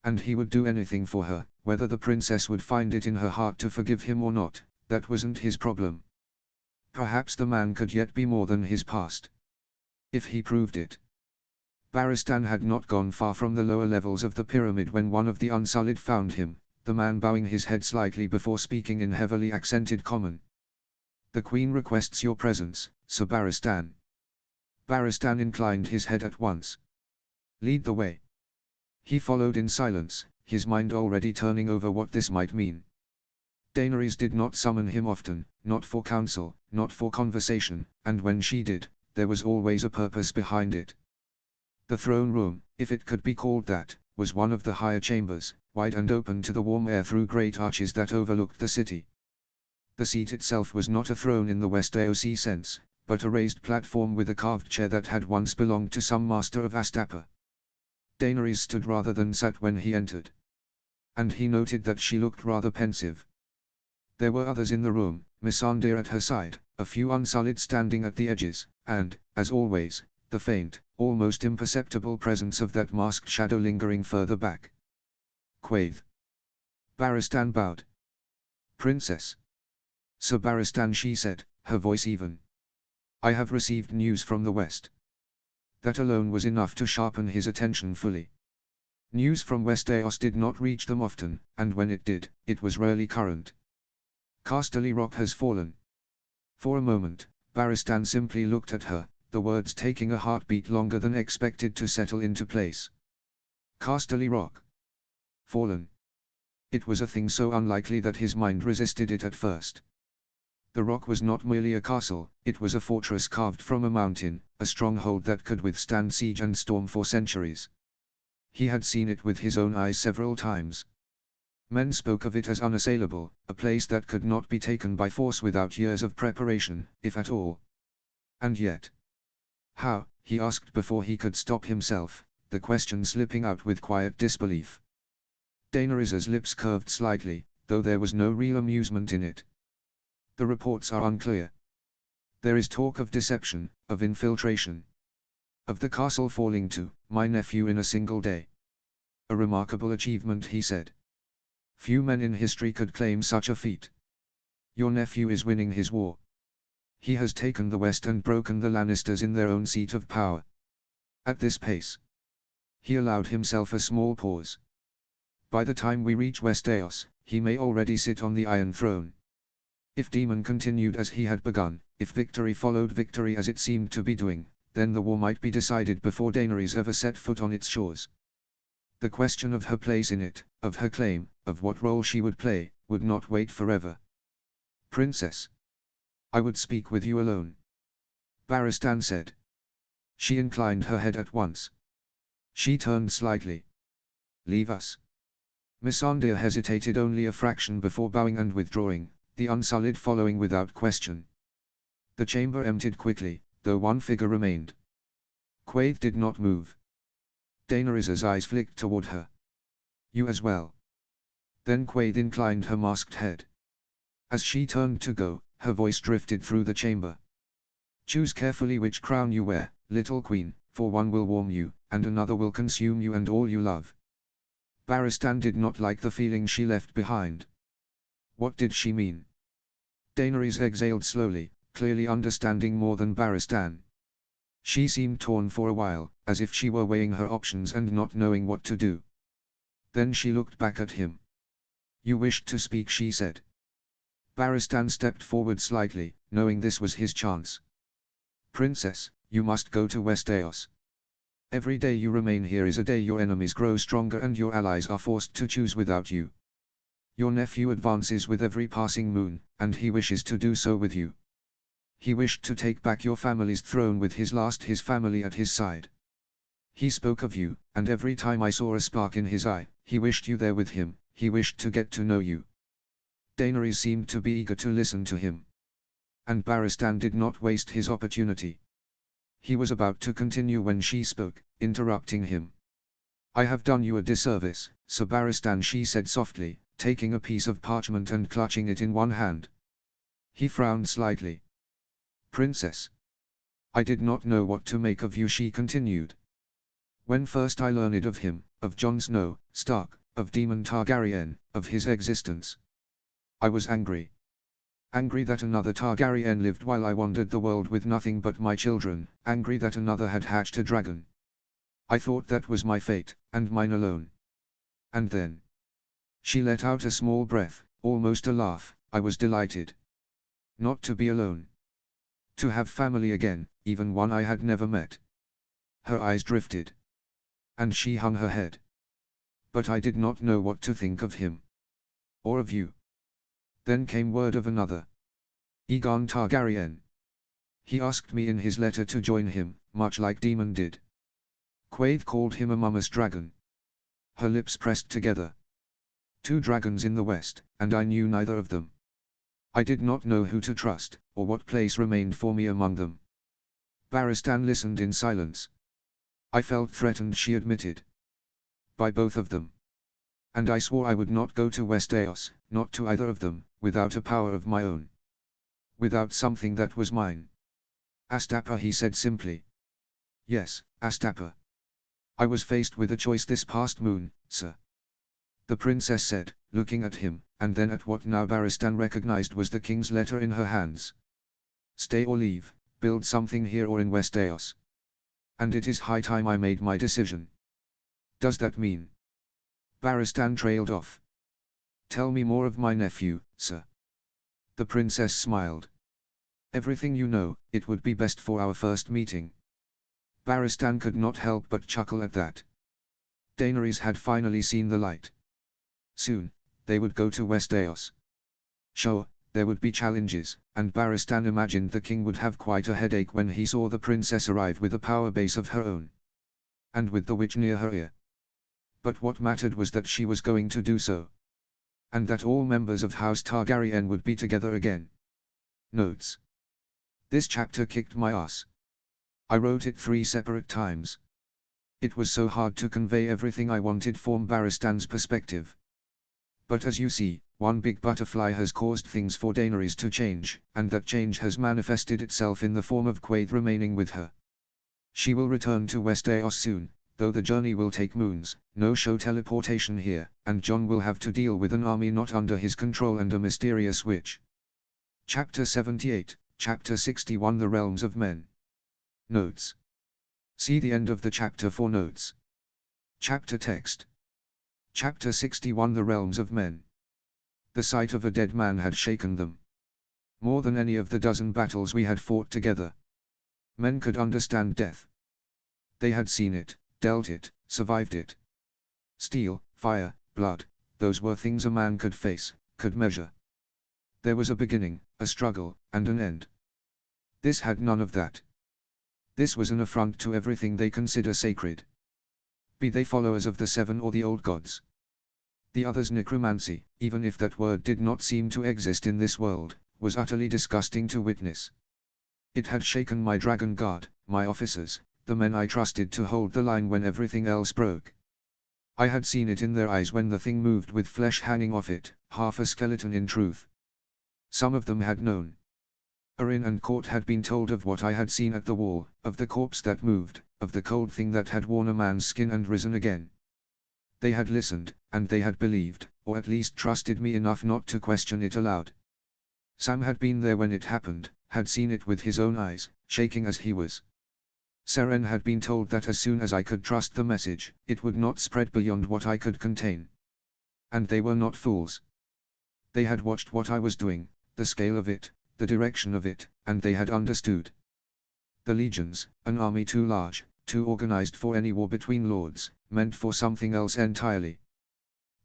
And he would do anything for her, whether the princess would find it in her heart to forgive him or not, that wasn't his problem. Perhaps the man could yet be more than his past. If he proved it. Barristan had not gone far from the lower levels of the pyramid when one of the Unsullied found him, the man bowing his head slightly before speaking in heavily accented common. The Queen requests your presence, Sir Barristan. Barristan inclined his head at once. Lead the way. He followed in silence, his mind already turning over what this might mean. Daenerys did not summon him often, not for counsel, not for conversation, and when she did, there was always a purpose behind it. The throne room, if it could be called that, was one of the higher chambers, wide and open to the warm air through great arches that overlooked the city. The seat itself was not a throne in the West AOC sense, but a raised platform with a carved chair that had once belonged to some master of Astapor. Daenerys stood rather than sat when he entered. And he noted that she looked rather pensive. There were others in the room, Missandei at her side, a few Unsullied standing at the edges, and, as always, the faint, almost imperceptible presence of that masked shadow lingering further back. Quaithe. Barristan bowed. Princess. Sir Barristan, she said, her voice even. I have received news from the west. That alone was enough to sharpen his attention fully. News from Westeros did not reach them often, and when it did, it was rarely current. Casterly Rock has fallen. For a moment, Barristan simply looked at her, the words taking a heartbeat longer than expected to settle into place. Casterly Rock. Fallen. It was a thing so unlikely that his mind resisted it at first. The rock was not merely a castle, it was a fortress carved from a mountain, a stronghold that could withstand siege and storm for centuries. He had seen it with his own eyes several times. Men spoke of it as unassailable, a place that could not be taken by force without years of preparation, if at all. And yet. How, he asked before he could stop himself, the question slipping out with quiet disbelief. Daenerys's lips curved slightly, though there was no real amusement in it. The reports are unclear. There is talk of deception, of infiltration. Of the castle falling to my nephew in a single day. A remarkable achievement, he said. Few men in history could claim such a feat. Your nephew is winning his war. He has taken the West and broken the Lannisters in their own seat of power. At this pace. He allowed himself a small pause. By the time we reach Westeros, he may already sit on the Iron Throne. If Daemon continued as he had begun, if victory followed victory as it seemed to be doing, then the war might be decided before Daenerys ever set foot on its shores. The question of her place in it, of her claim, of what role she would play, would not wait forever. Princess. I would speak with you alone. Barristan said. She inclined her head at once. She turned slightly. Leave us. Missandei hesitated only a fraction before bowing and withdrawing, the Unsullied following without question. The chamber emptied quickly, though one figure remained. Quaithe did not move. Daenerys's eyes flicked toward her. You as well. Then Quaithe inclined her masked head. As she turned to go, her voice drifted through the chamber. Choose carefully which crown you wear, little queen, for one will warm you, and another will consume you and all you love. Barristan did not like the feeling she left behind. What did she mean? Daenerys exhaled slowly, clearly understanding more than Barristan. She seemed torn for a while, as if she were weighing her options and not knowing what to do. Then she looked back at him. You wished to speak, she said. Barristan stepped forward slightly, knowing this was his chance. Princess, you must go to Westeros. Every day you remain here is a day your enemies grow stronger and your allies are forced to choose without you. Your nephew advances with every passing moon, and he wishes to do so with you. He wished to take back your family's throne with his family at his side. He spoke of you, and every time I saw a spark in his eye, he wished you there with him, he wished to get to know you. Daenerys seemed to be eager to listen to him. And Barristan did not waste his opportunity. He was about to continue when she spoke, interrupting him. I have done you a disservice, Sir Barristan, she said softly, taking a piece of parchment and clutching it in one hand. He frowned slightly. Princess. I did not know what to make of you, she continued. When first I learned of him, of Jon Snow, Stark, of Daemon Targaryen, of his existence, I was angry. Angry that another Targaryen lived while I wandered the world with nothing but my children, angry that another had hatched a dragon. I thought that was my fate, and mine alone. And then. She let out a small breath, almost a laugh. I was delighted. Not to be alone. To have family again, even one I had never met. Her eyes drifted. And she hung her head. But I did not know what to think of him. Or of you. Then came word of another. Aegon Targaryen. He asked me in his letter to join him, much like Daemon did. Quaithe called him a mummus dragon. Her lips pressed together. 2 dragons in the west, and I knew neither of them. I did not know who to trust, or what place remained for me among them. Barristan listened in silence. I felt threatened, she admitted. By both of them. And I swore I would not go to Westeros, not to either of them, without a power of my own. Without something that was mine. Astapa, he said simply. Yes, Astapa. I was faced with a choice this past moon, sir. The princess said, looking at him, and then at what now Barristan recognized was the king's letter in her hands. Stay or leave, build something here or in Westeros. And it is high time I made my decision. Does that mean? Barristan trailed off. Tell me more of my nephew, sir. The princess smiled. Everything you know, it would be best for our first meeting. Barristan could not help but chuckle at that. Daenerys had finally seen the light. Soon, they would go to Westeros. Sure, there would be challenges, and Barristan imagined the king would have quite a headache when he saw the princess arrive with a power base of her own. And with the witch near her ear. But what mattered was that she was going to do so. And that all members of House Targaryen would be together again. Notes. This chapter kicked my ass. I wrote it 3 separate times. It was so hard to convey everything I wanted from Barristan's perspective. But as you see, one big butterfly has caused things for Daenerys to change, and that change has manifested itself in the form of Quaithe remaining with her. She will return to Westeros soon, though the journey will take moons, no show teleportation here, and Jon will have to deal with an army not under his control and a mysterious witch. Chapter 78, Chapter 61, The Realms of Men. Notes. See the end of the chapter for notes. Chapter text. Chapter 61, The Realms of Men. The sight of a dead man had shaken them. More than any of the dozen battles we had fought together. Men could understand death. They had seen it, dealt it, survived it. Steel, fire, blood, those were things a man could face, could measure. There was a beginning, a struggle, and an end. This had none of that. This was an affront to everything they consider sacred. Be they followers of the Seven or the old gods. The other's necromancy, even if that word did not seem to exist in this world, was utterly disgusting to witness. It had shaken my dragon guard, my officers, the men I trusted to hold the line when everything else broke. I had seen it in their eyes when the thing moved with flesh hanging off it, half a skeleton in truth. Some of them had known. Orin and Court had been told of what I had seen at the wall, of the corpse that moved, of the cold thing that had worn a man's skin and risen again. They had listened, and they had believed, or at least trusted me enough not to question it aloud. Sam had been there when it happened, had seen it with his own eyes, shaking as he was. Seren had been told that as soon as I could trust the message, it would not spread beyond what I could contain. And they were not fools. They had watched what I was doing, the scale of it, the direction of it, and they had understood. The legions, an army too large, too organized for any war between lords, meant for something else entirely.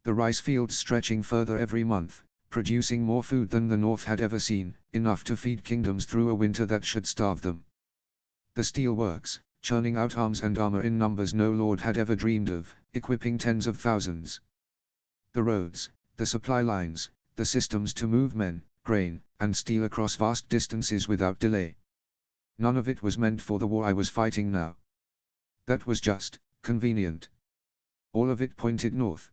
The rice fields stretching further every month, producing more food than the north had ever seen, enough to feed kingdoms through a winter that should starve them. The steel works, churning out arms and armor in numbers no lord had ever dreamed of, equipping tens of thousands. The roads, the supply lines, the systems to move men, grain, and steel across vast distances without delay. None of it was meant for the war I was fighting now. That was just, convenient. All of it pointed north.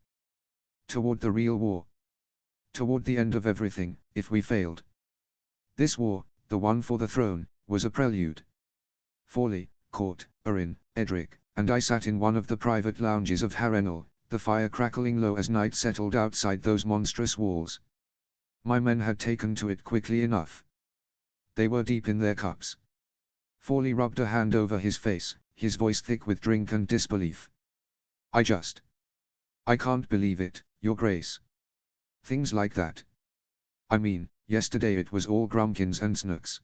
Toward the real war. Toward the end of everything, if we failed. This war, the one for the throne, was a prelude. Forley, Court, Orin, Edric, and I sat in one of the private lounges of Harrenhal, the fire crackling low as night settled outside those monstrous walls. My men had taken to it quickly enough. They were deep in their cups. Forley rubbed a hand over his face, his voice thick with drink and disbelief. I can't believe it, Your Grace. Things like that. I mean, yesterday it was all Grumpkins and Snooks.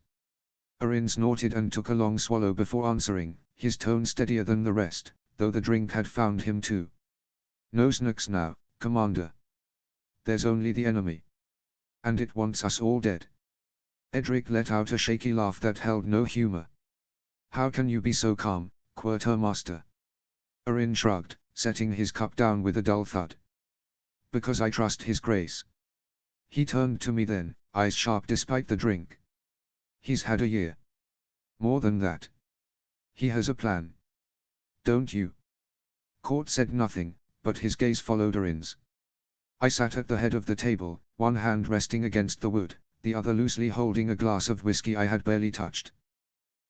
Orin snorted and took a long swallow before answering, his tone steadier than the rest, though the drink had found him too. No Snooks now, Commander. There's only the enemy. And it wants us all dead. Edric let out a shaky laugh that held no humor. How can you be so calm, Quartermaster? Orin shrugged, setting his cup down with a dull thud. Because I trust his grace. He turned to me then, eyes sharp despite the drink. He's had a year. More than that. He has a plan. Don't you? Court said nothing, but his gaze followed Orin's. I sat at the head of the table, one hand resting against the wood, the other loosely holding a glass of whiskey I had barely touched.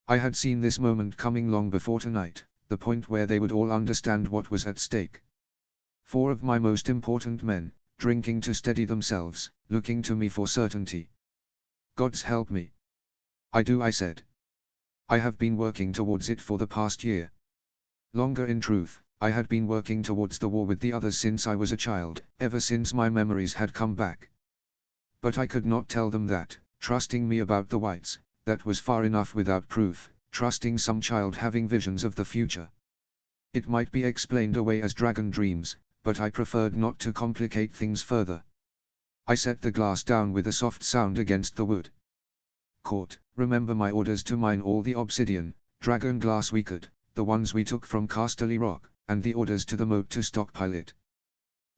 I had seen this moment coming long before tonight, the point where they would all understand what was at stake. 4 of my most important men, drinking to steady themselves, looking to me for certainty. Gods help me. I do, I said. I have been working towards it for the past year. Longer in truth, I had been working towards the war with the others since I was a child, ever since my memories had come back. But I could not tell them that, trusting me about the whites, that was far enough without proof, trusting some child having visions of the future. It might be explained away as dragon dreams, but I preferred not to complicate things further. I set the glass down with a soft sound against the wood. Court, remember my orders to mine all the obsidian, dragon glass we could, the ones we took from Casterly Rock, and the orders to the moat to stockpile it.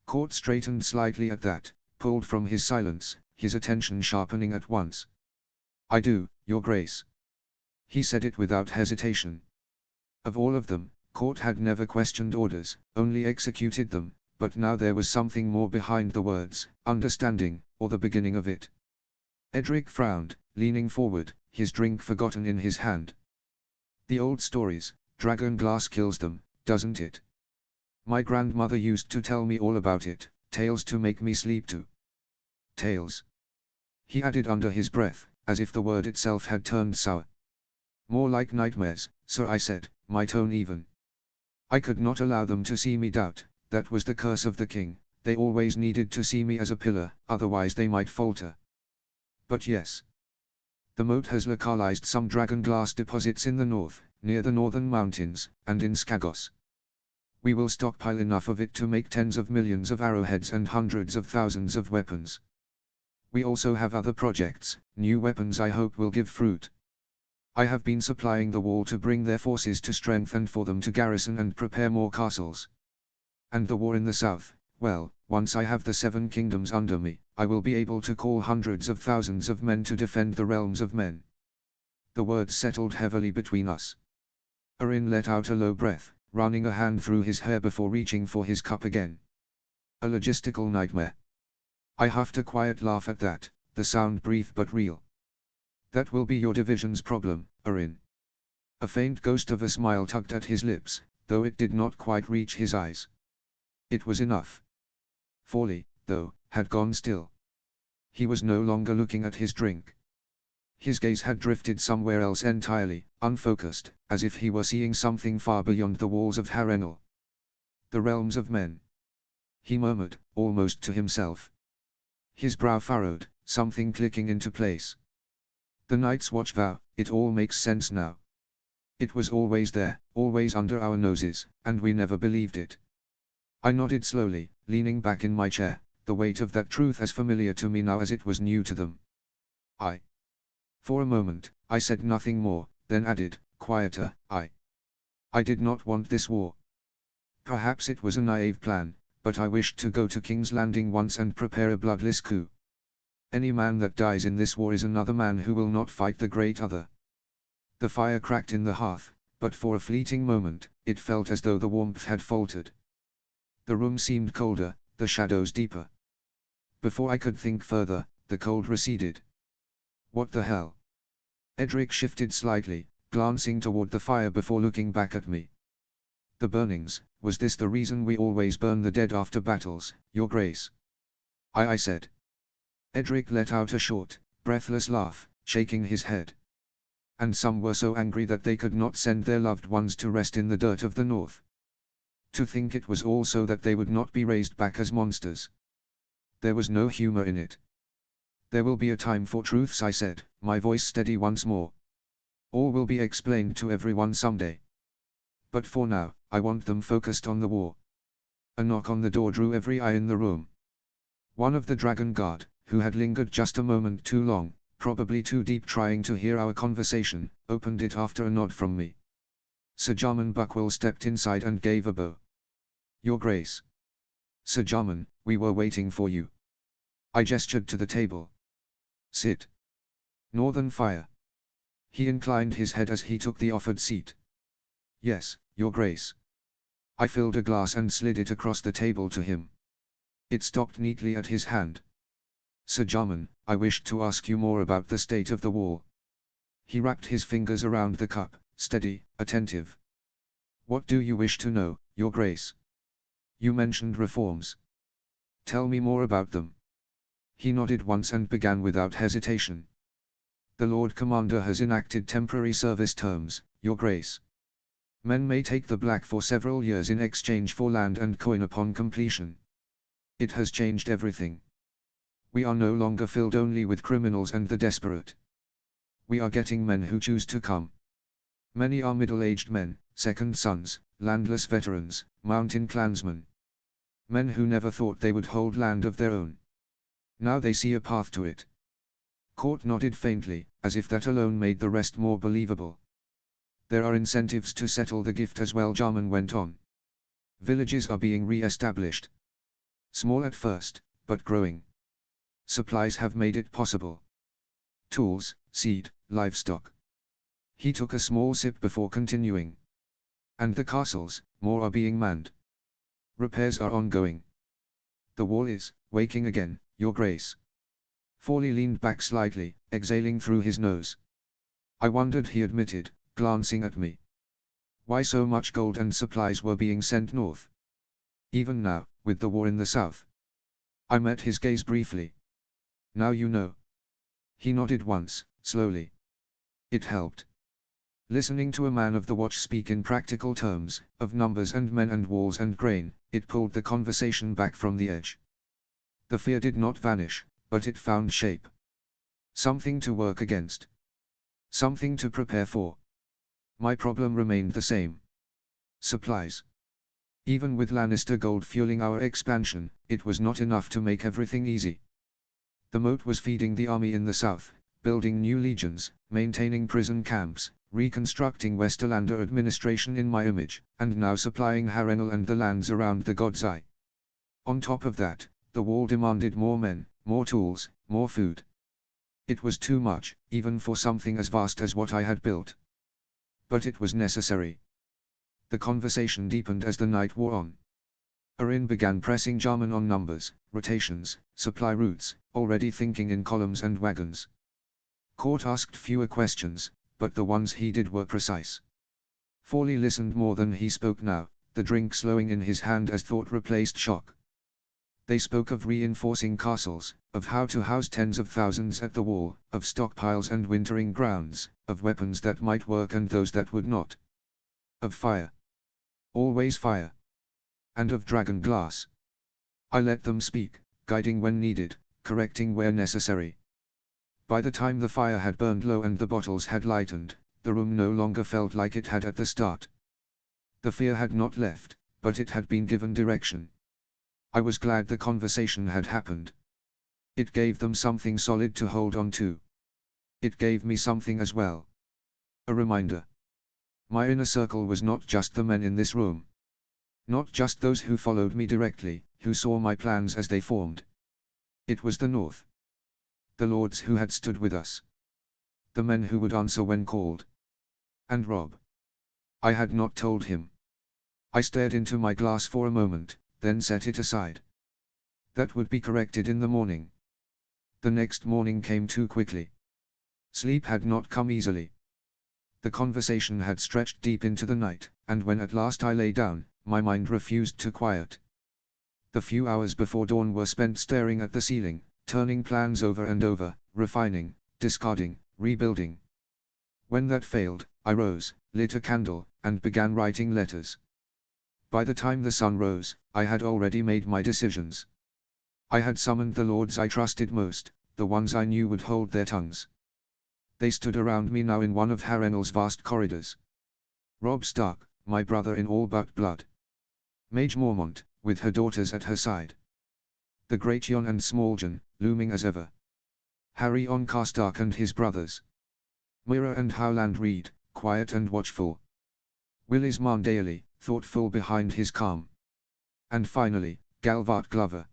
Court straightened slightly at that, pulled from his silence, his attention sharpening at once. I do, Your Grace. He said it without hesitation. Of all of them, Court had never questioned orders, only executed them, but now there was something more behind the words, understanding, or the beginning of it. Edric frowned, leaning forward, his drink forgotten in his hand. The old stories, dragon glass kills them, doesn't it? My grandmother used to tell me all about it, tales to make me sleep too. Tales. He added under his breath, as if the word itself had turned sour. More like nightmares, sir, I said, my tone even. I could not allow them to see me doubt, that was the curse of the king, they always needed to see me as a pillar, otherwise they might falter. But yes. The moat has localized some dragon glass deposits in the north, near the northern mountains, and in Skagos. We will stockpile enough of it to make tens of millions of arrowheads and hundreds of thousands of weapons. We also have other projects, new weapons I hope will give fruit. I have been supplying the wall to bring their forces to strength and for them to garrison and prepare more castles. And the war in the south, well, once I have the 7 kingdoms under me, I will be able to call hundreds of thousands of men to defend the realms of men. The words settled heavily between us. Arin let out a low breath, running a hand through his hair before reaching for his cup again. A logistical nightmare. I huffed a quiet laugh at that, the sound brief but real. That will be your division's problem, Arin. A faint ghost of a smile tugged at his lips, though it did not quite reach his eyes. It was enough. Forley, though, had gone still. He was no longer looking at his drink. His gaze had drifted somewhere else entirely, unfocused, as if he were seeing something far beyond the walls of Harrenhal. The realms of men. He murmured, almost to himself. His brow furrowed, something clicking into place. The Night's Watch vow, it all makes sense now. It was always there, always under our noses, and we never believed it. I nodded slowly, leaning back in my chair, the weight of that truth as familiar to me now as it was new to them. For a moment, I said nothing more, then added, quieter, I did not want this war. Perhaps it was a naive plan, but I wished to go to King's Landing once and prepare a bloodless coup. Any man that dies in this war is another man who will not fight the great other. The fire cracked in the hearth, but for a fleeting moment, it felt as though the warmth had faltered. The room seemed colder, the shadows deeper. Before I could think further, the cold receded. What the hell? Edric shifted slightly, glancing toward the fire before looking back at me. The burnings, was this the reason we always burn the dead after battles, Your Grace? I said. Edric let out a short, breathless laugh, shaking his head. And some were so angry that they could not send their loved ones to rest in the dirt of the north. To think it was all so that they would not be raised back as monsters. There was no humor in it. There will be a time for truths, I said, my voice steady once more. All will be explained to everyone someday. But for now, I want them focused on the war. A knock on the door drew every eye in the room. One of the Dragon Guard, who had lingered just a moment too long, probably too deep trying to hear our conversation, opened it after a nod from me. Sir Jarman Buckwell stepped inside and gave a bow. Your Grace. Sir Jarman, we were waiting for you. I gestured to the table. Sit. Northern Fire. He inclined his head as he took the offered seat. Yes, Your Grace. I filled a glass and slid it across the table to him. It stopped neatly at his hand. Sir Jarman, I wished to ask you more about the state of the war. He wrapped his fingers around the cup, steady, attentive. What do you wish to know, Your Grace? You mentioned reforms. Tell me more about them. He nodded once and began without hesitation. The Lord Commander has enacted temporary service terms, Your Grace. Men may take the black for several years in exchange for land and coin upon completion. It has changed everything. We are no longer filled only with criminals and the desperate. We are getting men who choose to come. Many are middle-aged men, second sons, landless veterans, mountain clansmen. Men who never thought they would hold land of their own. Now they see a path to it. Court nodded faintly, as if that alone made the rest more believable. There are incentives to settle the gift as well, Jarman went on. Villages are being re-established. Small at first, but growing. Supplies have made it possible. Tools, seed, livestock. He took a small sip before continuing. And the castles, more are being manned. Repairs are ongoing. The wall is waking again, Your Grace. Forley leaned back slightly, exhaling through his nose. I wondered, he admitted, glancing at me. Why so much gold and supplies were being sent north? Even now, with the war in the south. I met his gaze briefly. Now you know. He nodded once, slowly. It helped. Listening to a man of the watch speak in practical terms, of numbers and men and walls and grain, it pulled the conversation back from the edge. The fear did not vanish, but it found shape. Something to work against. Something to prepare for. My problem remained the same. Supplies. Even with Lannister gold fueling our expansion, it was not enough to make everything easy. The moat was feeding the army in the south, building new legions, maintaining prison camps, reconstructing Westerlander administration in my image, and now supplying Harrenhal and the lands around the God's Eye. On top of that, the wall demanded more men, more tools, more food. It was too much, even for something as vast as what I had built. But it was necessary. The conversation deepened as the night wore on. Arin began pressing Jarman on numbers, rotations, supply routes, already thinking in columns and wagons. Court asked fewer questions, but the ones he did were precise. Forley listened more than he spoke now, the drink slowing in his hand as thought replaced shock. They spoke of reinforcing castles, of how to house tens of thousands at the wall, of stockpiles and wintering grounds, of weapons that might work and those that would not. Of fire. Always fire. And of dragon glass. I let them speak, guiding when needed, correcting where necessary. By the time the fire had burned low and the bottles had lightened, the room no longer felt like it had at the start. The fear had not left, but it had been given direction. I was glad the conversation had happened. It gave them something solid to hold on to. It gave me something as well. A reminder. My inner circle was not just the men in this room. Not just those who followed me directly, who saw my plans as they formed. It was the North. The lords who had stood with us. The men who would answer when called. And Robb. I had not told him. I stared into my glass for a moment, then set it aside. That would be corrected in the morning. The next morning came too quickly. Sleep had not come easily. The conversation had stretched deep into the night, and when at last I lay down, my mind refused to quiet. The few hours before dawn were spent staring at the ceiling, turning plans over and over, refining, discarding, rebuilding. When that failed, I rose, lit a candle, and began writing letters. By the time the sun rose, I had already made my decisions. I had summoned the lords I trusted most, the ones I knew would hold their tongues. They stood around me now in one of Harrenhal's vast corridors. Robb Stark, my brother in all but blood. Mage Mormont, with her daughters at her side. The great Jon and Smalljan, looming as ever. Harry on Karstark and his brothers. Mira and Howland Reed, quiet and watchful. Willis Marndaly, thoughtful behind his calm. And finally, Galvart Glover.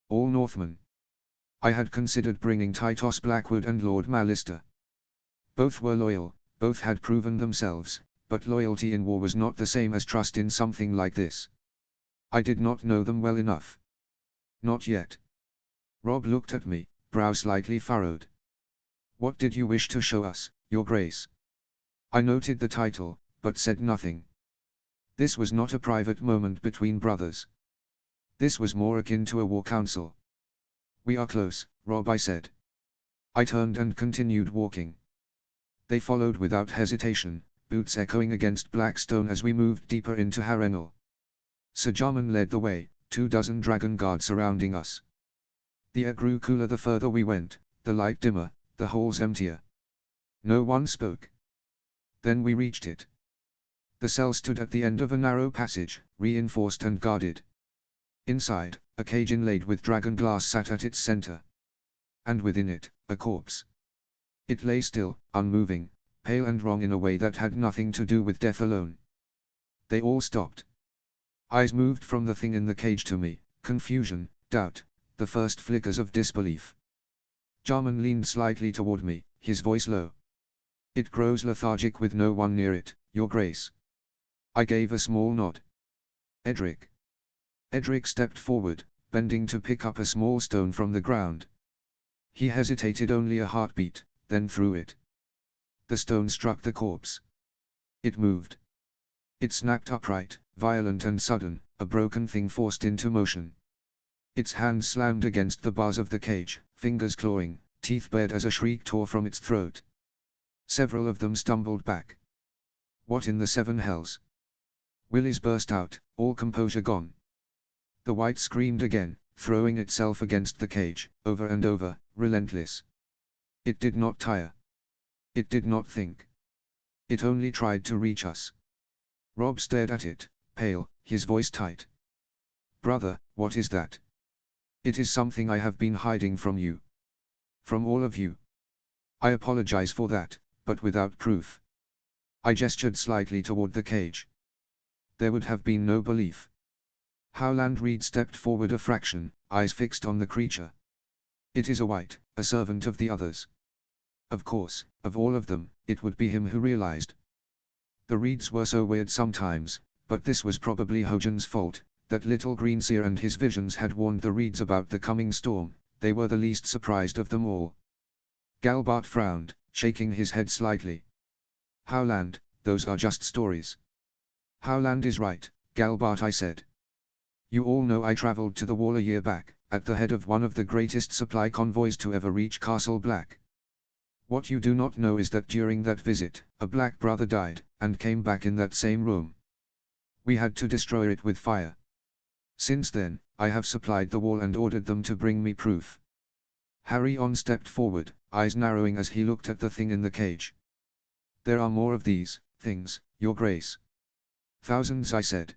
All Northmen. I had considered bringing Tytos Blackwood and Lord Mallister. Both were loyal, both had proven themselves, but loyalty in war was not the same as trust in something like this. I did not know them well enough. Not yet. Robb looked at me, brow slightly furrowed. What did you wish to show us, Your Grace? I noted the title, but said nothing. This was not a private moment between brothers. This was more akin to a war council. We are close, Robb, I said. I turned and continued walking. They followed without hesitation, boots echoing against Blackstone as we moved deeper into Harrenhal. Sir Jarman led the way, 24 dragon guards surrounding us. The air grew cooler the further we went, the light dimmer, the halls emptier. No one spoke. Then we reached it. The cell stood at the end of a narrow passage, reinforced and guarded. Inside, a cage inlaid with dragon glass sat at its center. And within it, a corpse. It lay still, unmoving, pale and wrong in a way that had nothing to do with death alone. They all stopped. Eyes moved from the thing in the cage to me, confusion, doubt, the first flickers of disbelief. Jarman leaned slightly toward me, his voice low. It grows lethargic with no one near it, Your Grace. I gave a small nod. Edric. Edric stepped forward, bending to pick up a small stone from the ground. He hesitated only a heartbeat, then threw it. The stone struck the corpse. It moved. It snapped upright, violent and sudden, a broken thing forced into motion. Its hand slammed against the bars of the cage, fingers clawing, teeth bared as a shriek tore from its throat. Several of them stumbled back. What in the seven hells? Willis burst out, all composure gone. The white screamed again, throwing itself against the cage, over and over, relentless. It did not tire. It did not think. It only tried to reach us. Robb stared at it, pale, his voice tight. Brother, what is that? It is something I have been hiding from you. From all of you. I apologize for that, but without proof. I gestured slightly toward the cage. There would have been no belief. Howland Reed stepped forward a fraction, eyes fixed on the creature. It is a white, a servant of the others. Of course, of all of them, it would be him who realized. The Reeds were so weird sometimes, but this was probably Hojan's fault, that little Greenseer and his visions had warned the Reeds about the coming storm. They were the least surprised of them all. Galbart frowned, shaking his head slightly. Howland, those are just stories. Howland is right, Galbart, I said. You all know I traveled to the wall a year back, at the head of one of the greatest supply convoys to ever reach Castle Black. What you do not know is that during that visit, a black brother died, and came back in that same room. We had to destroy it with fire. Since then, I have supplied the wall and ordered them to bring me proof. Harry On stepped forward, eyes narrowing as he looked at the thing in the cage. There are more of these things, Your Grace. Thousands, I said.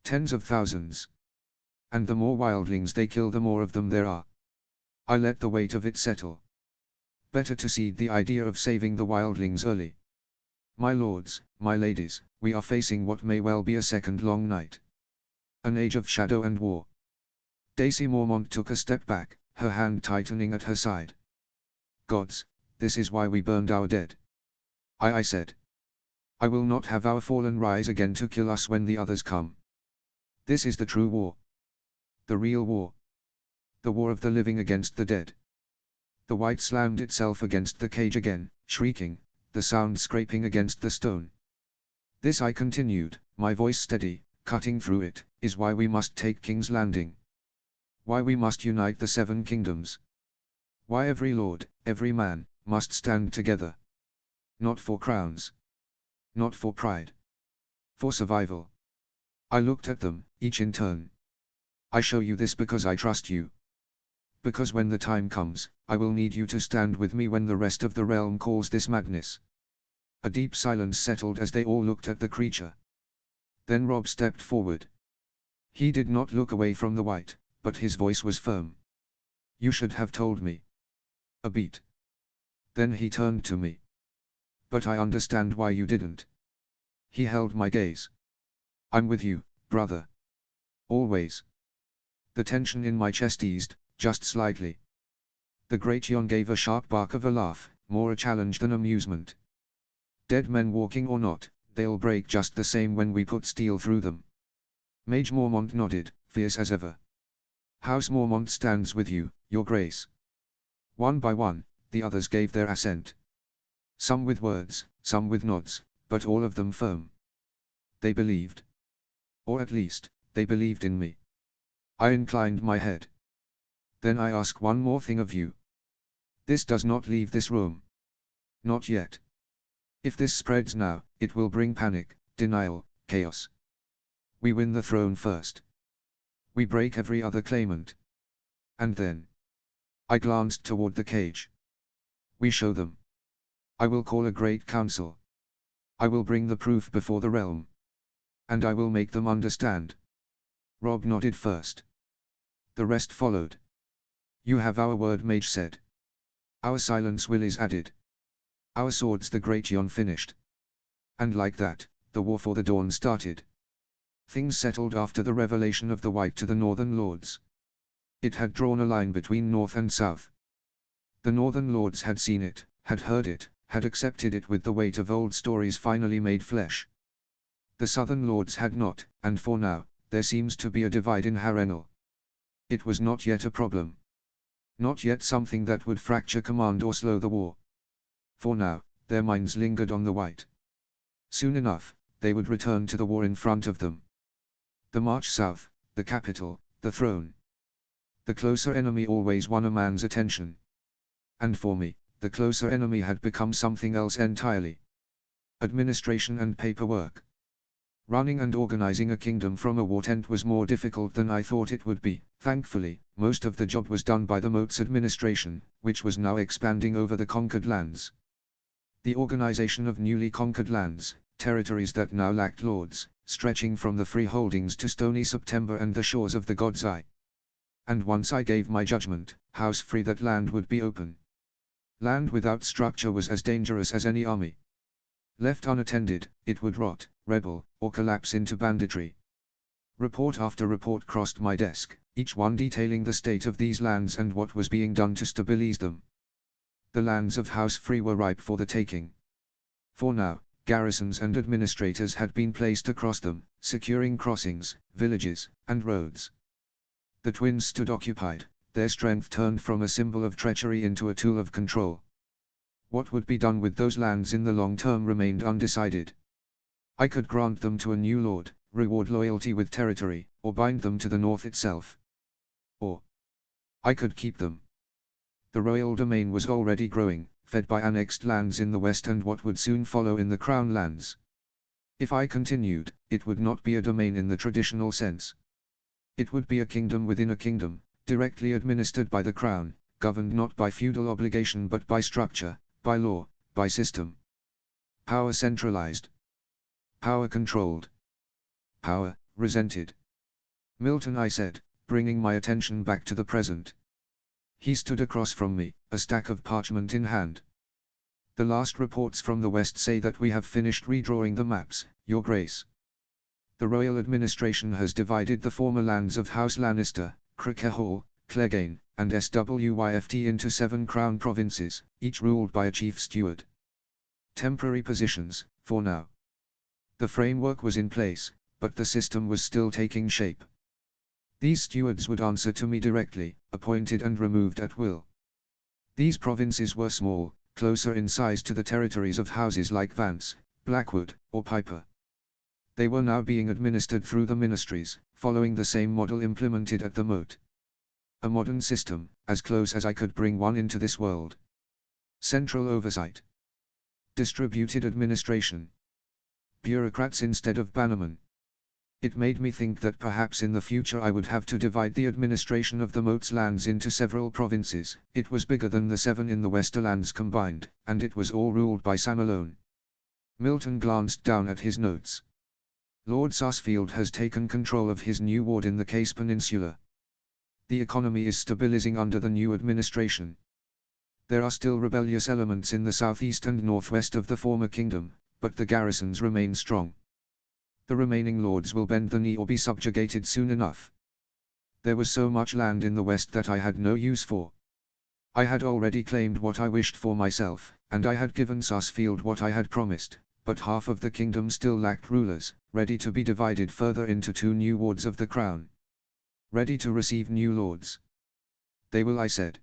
Tens of thousands. And the more wildlings they kill, the more of them there are. I let the weight of it settle. Better to seed the idea of saving the wildlings early. My lords, my ladies, we are facing what may well be a second long night. An age of shadow and war. Daisy Mormont took a step back, her hand tightening at her side. Gods, this is why we burned our dead. I said. I will not have our fallen rise again to kill us when the others come. This is the true war. The real war. The war of the living against the dead. The white slammed itself against the cage again, shrieking, the sound scraping against the stone. This, I continued, my voice steady, cutting through it, is why we must take King's Landing. Why we must unite the 7 kingdoms. Why every lord, every man, must stand together. Not for crowns. Not for pride. For survival. I looked at them, each in turn. I show you this because I trust you. Because when the time comes, I will need you to stand with me when the rest of the realm calls this madness. A deep silence settled as they all looked at the creature. Then Robb stepped forward. He did not look away from the white, but his voice was firm. You should have told me. A beat. Then he turned to me. But I understand why you didn't. He held my gaze. I'm with you, brother. Always. The tension in my chest eased, just slightly. The Great Yon gave a sharp bark of a laugh, more a challenge than amusement. Dead men walking or not, they'll break just the same when we put steel through them. Mage Mormont nodded, fierce as ever. House Mormont stands with you, Your Grace. One by one, the others gave their assent. Some with words, some with nods, but all of them firm. They believed. Or at least, they believed in me. I inclined my head. Then I ask one more thing of you. This does not leave this room. Not yet. If this spreads now, it will bring panic, denial, chaos. We win the throne first. We break every other claimant. And then. I glanced toward the cage. We show them. I will call a great council. I will bring the proof before the realm. And I will make them understand. Robb nodded first. The rest followed. You have our word, Mage said. Our silence, Willis added. Our swords, the Great Yon finished. And like that, the war for the dawn started. Things settled after the revelation of the white to the northern lords. It had drawn a line between north and south. The northern lords had seen it, had heard it, had accepted it with the weight of old stories finally made flesh. The southern lords had not, and for now, there seems to be a divide in Harrenhal. It was not yet a problem. Not yet something that would fracture command or slow the war. For now, their minds lingered on the white. Soon enough, they would return to the war in front of them. The march south, the capital, the throne. The closer enemy always won a man's attention. And for me, the closer enemy had become something else entirely. Administration and paperwork. Running and organizing a kingdom from a war tent was more difficult than I thought it would be. Thankfully, most of the job was done by the Moats administration, which was now expanding over the conquered lands. The organization of newly conquered lands, territories that now lacked lords, stretching from the freeholdings to Stony September and the shores of the God's Eye. And once I gave my judgment, house free, that land would be open. Land without structure was as dangerous as any army. Left unattended, it would rot, rebel, or collapse into banditry. Report after report crossed my desk, each one detailing the state of these lands and what was being done to stabilize them. The lands of House Free were ripe for the taking. For now, garrisons and administrators had been placed across them, securing crossings, villages, and roads. The twins stood occupied, their strength turned from a symbol of treachery into a tool of control. What would be done with those lands in the long term remained undecided. I could grant them to a new lord, reward loyalty with territory, or bind them to the north itself. Or I could keep them. The royal domain was already growing, fed by annexed lands in the west and what would soon follow in the crown lands. If I continued, it would not be a domain in the traditional sense. It would be a kingdom within a kingdom, directly administered by the crown, governed not by feudal obligation but by structure, by law, by system. Power centralized. Power controlled. Power resented. Milton, I said, bringing my attention back to the present. He stood across from me, a stack of parchment in hand. The last reports from the west say that we have finished redrawing the maps, Your Grace. The royal administration has divided the former lands of House Lannister, Cricket Hall, Clegane, and Swyft into 7 crown provinces, each ruled by a chief steward. Temporary positions, for now. The framework was in place, but the system was still taking shape. These stewards would answer to me directly, appointed and removed at will. These provinces were small, closer in size to the territories of houses like Vance, Blackwood, or Piper. They were now being administered through the ministries, following the same model implemented at the moat. A modern system, as close as I could bring one into this world. Central oversight. Distributed administration. Bureaucrats instead of bannermen. It made me think that perhaps in the future I would have to divide the administration of the moat's lands into several provinces. It was bigger than the 7 in the Westerlands combined, and it was all ruled by Sam alone. Milton glanced down at his notes. Lord Sarsfield has taken control of his new ward in the Case Peninsula. The economy is stabilizing under the new administration. There are still rebellious elements in the southeast and northwest of the former kingdom, but the garrisons remain strong. The remaining lords will bend the knee or be subjugated soon enough. There was so much land in the west that I had no use for. I had already claimed what I wished for myself, and I had given Sarsfield what I had promised, but half of the kingdom still lacked rulers, ready to be divided further into 2 new wards of the crown. Ready to receive new lords. They will, I said.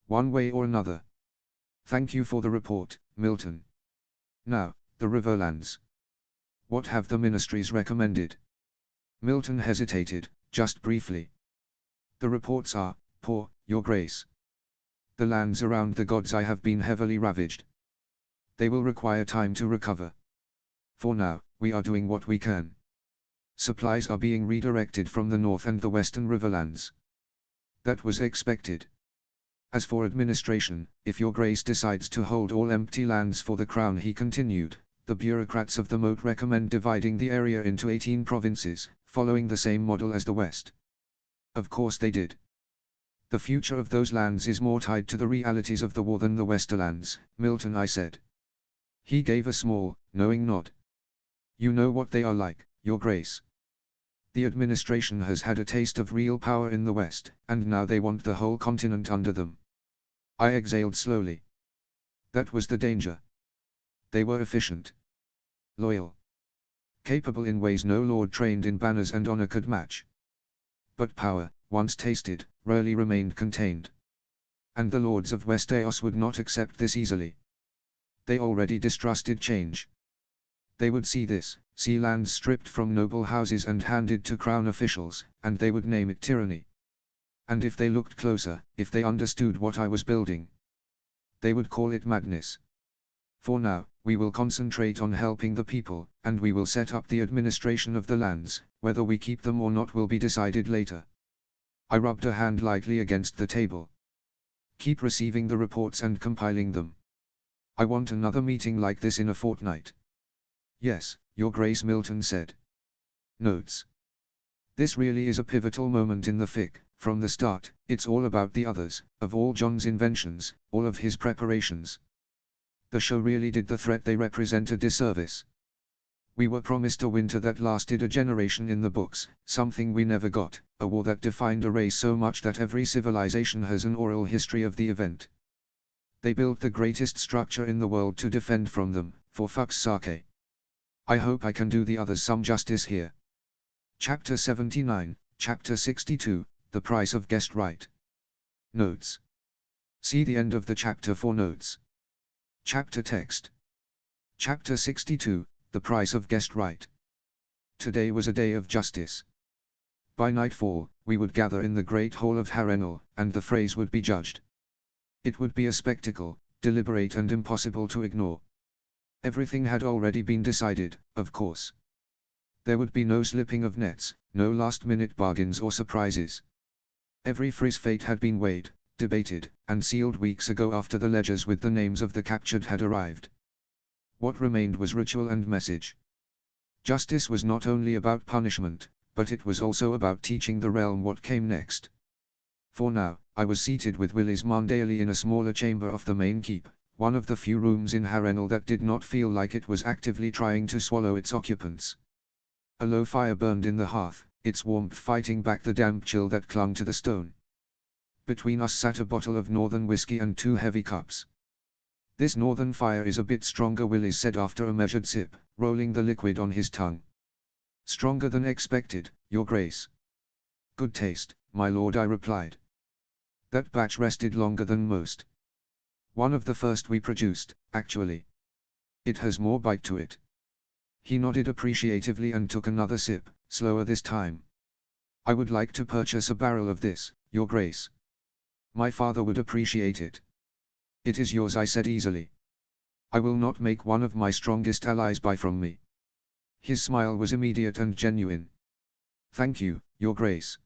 One way or another. Thank you for the report, Milton. Now, the Riverlands. What have the ministries recommended? Milton hesitated, just briefly. The reports are poor, Your Grace. The lands around the gods Eye have been heavily ravaged. They will require time to recover. For now, we are doing what we can. Supplies are being redirected from the north and the western Riverlands. That was expected. As for administration, if Your Grace decides to hold all empty lands for the crown, he continued, the bureaucrats of the moat recommend dividing the area into 18 provinces, following the same model as the West. Of course they did. The future of those lands is more tied to the realities of the war than the Westerlands, Milton, I said. He gave a small, knowing nod. You know what they are like, Your Grace. The administration has had a taste of real power in the West, and now they want the whole continent under them. I exhaled slowly. That was the danger. They were efficient. Loyal. Capable in ways no lord trained in banners and honor could match. But power, once tasted, rarely remained contained. And the lords of Westeros would not accept this easily. They already distrusted change. They would see this, see lands stripped from noble houses and handed to crown officials, and they would name it tyranny. And if they looked closer, if they understood what I was building, they would call it madness. For now, we will concentrate on helping the people, and we will set up the administration of the lands. Whether we keep them or not will be decided later. I rubbed a hand lightly against the table. Keep receiving the reports and compiling them. I want another meeting like this in a fortnight. Yes, Your Grace, Milton said. Notes. This really is a pivotal moment in the fic, From the start, it's all about the others, of all John's inventions, all of his preparations. The show really did the threat they represent a disservice. We were promised a winter that lasted a generation in the books, something we never got, a war that defined a race so much that every civilization has an oral history of the event. They built the greatest structure in the world to defend from them, for fuck's sake. I hope I can do the others some justice here. Chapter 79, Chapter 62, The Price of Guest Right. Notes. See the end of the chapter for notes. Chapter text. Chapter 62, The Price of Guest Right. Today was a day of justice. By nightfall, we would gather in the great hall of Harrenhal, and the phrase would be judged. It would be a spectacle, deliberate and impossible to ignore. Everything had already been decided, of course. There would be no slipping of nets, no last-minute bargains or surprises. Every Frizz fate had been weighed, debated, and sealed weeks ago after the ledgers with the names of the captured had arrived. What remained was ritual and message. Justice was not only about punishment, but it was also about teaching the realm what came next. For now, I was seated with Willis Mondaly in a smaller chamber off the main keep, one of the few rooms in Harrenhal that did not feel like it was actively trying to swallow its occupants. A low fire burned in the hearth, its warmth fighting back the damp chill that clung to the stone. Between us sat a bottle of northern whiskey and 2 heavy cups. "This northern fire is a bit stronger," Willis said after a measured sip, rolling the liquid on his tongue. "Stronger than expected, Your Grace." "Good taste, my lord," I replied. "That batch rested longer than most. One of the first we produced, actually. It has more bite to it." He nodded appreciatively and took another sip, slower this time. "I would like to purchase a barrel of this, Your Grace. My father would appreciate it." "It is yours," I said easily. "I will not make one of my strongest allies buy from me." His smile was immediate and genuine. "Thank you, Your Grace."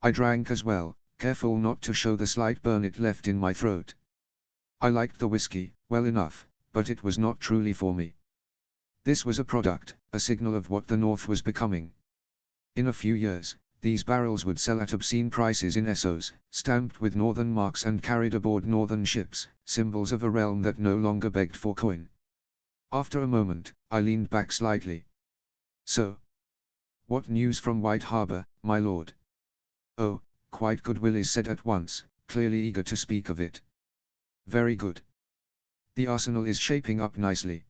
I drank as well, careful not to show the slight burn it left in my throat. I liked the whiskey, well enough, but it was not truly for me. This was a product, a signal of what the North was becoming. In a few years, these barrels would sell at obscene prices in Essos, stamped with northern marks and carried aboard northern ships, symbols of a realm that no longer begged for coin. After a moment, I leaned back slightly. "So, what news from White Harbor, my lord?" "Oh, quite good," Willis said at once, clearly eager to speak of it. "Very good. The arsenal is shaping up nicely.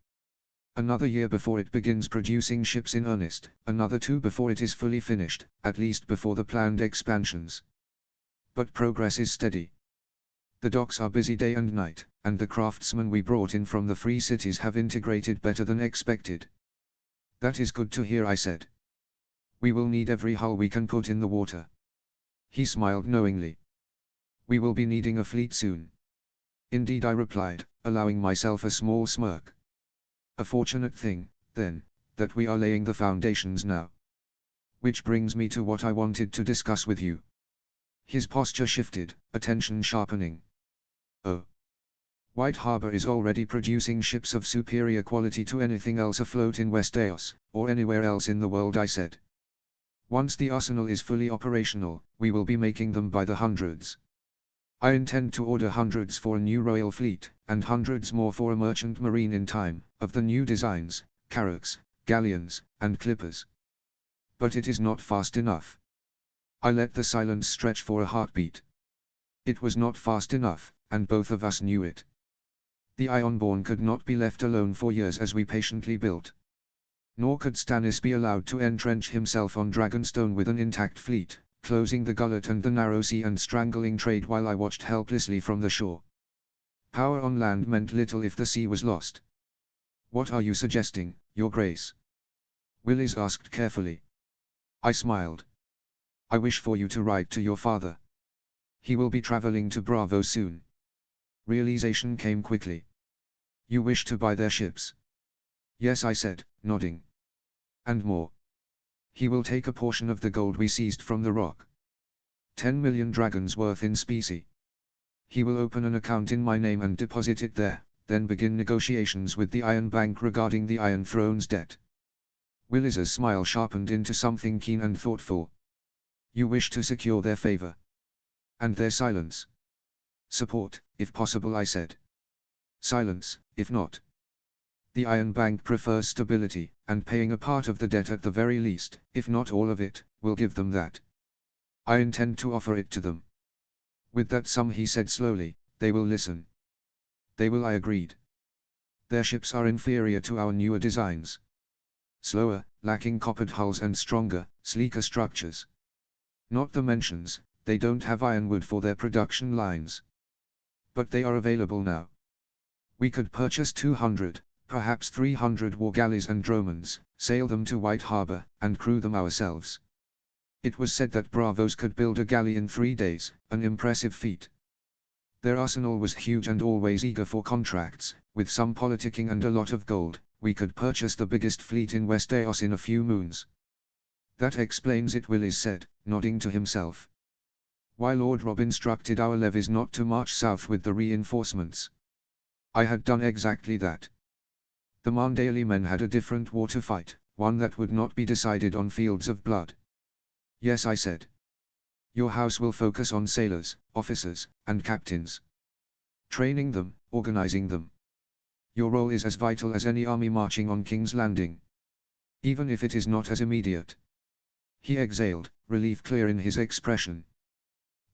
Another year before it begins producing ships in earnest, another 2 before it is fully finished, at least before the planned expansions. But progress is steady. The docks are busy day and night, and the craftsmen we brought in from the free cities have integrated better than expected." "That is good to hear," I said. "We will need every hull we can put in the water." He smiled knowingly. "We will be needing a fleet soon." "Indeed," I replied, allowing myself a small smirk. "A fortunate thing, then, that we are laying the foundations now. Which brings me to what I wanted to discuss with you." His posture shifted, attention sharpening. "Oh. White Harbor is already producing ships of superior quality to anything else afloat in West Eos, or anywhere else in the world," I said. "Once the arsenal is fully operational, we will be making them by the hundreds. I intend to order hundreds for a new royal fleet, and hundreds more for a merchant marine in time, of the new designs, carracks, galleons, and clippers. But it is not fast enough." I let the silence stretch for a heartbeat. It was not fast enough, and both of us knew it. The Ironborn could not be left alone for years as we patiently built. Nor could Stannis be allowed to entrench himself on Dragonstone with an intact fleet, closing the gullet and the narrow sea and strangling trade while I watched helplessly from the shore. Power on land meant little if the sea was lost. "What are you suggesting, Your Grace?" Willis asked carefully. I smiled. "I wish for you to write to your father. He will be traveling to Bravo soon." Realization came quickly. "You wish to buy their ships?" "Yes," I said, nodding. "And more. He will take a portion of the gold we seized from the rock. 10 million dragons worth in specie. He will open an account in my name and deposit it there, then begin negotiations with the Iron Bank regarding the Iron Throne's debt." Willis's smile sharpened into something keen and thoughtful. "You wish to secure their favor?" And their silence. Support, if possible, I said. Silence, if not. The Iron Bank prefers stability, and paying a part of the debt at the very least, if not all of it, will give them that. I intend to offer it to them. With that sum, he said slowly, they will listen. They will, I agreed. Their ships are inferior to our newer designs. Slower, lacking coppered hulls and stronger, sleeker structures. Not the mentions, they don't have ironwood for their production lines. But they are available now. We could purchase 200, perhaps 300 war galleys and dromons, sail them to White Harbor, and crew them ourselves. It was said that Bravos could build a galley in 3 days, an impressive feat. Their arsenal was huge and always eager for contracts. With some politicking and a lot of gold, we could purchase the biggest fleet in Westeros in a few moons. That explains it, Willis said, nodding to himself. Why Lord Robb instructed our levies not to march south with the reinforcements. I had done exactly that. The Marndale men had a different war to fight, one that would not be decided on fields of blood. Yes, I said. Your house will focus on sailors, officers, and captains. Training them, organizing them. Your role is as vital as any army marching on King's Landing. Even if it is not as immediate. He exhaled, relief clear in his expression.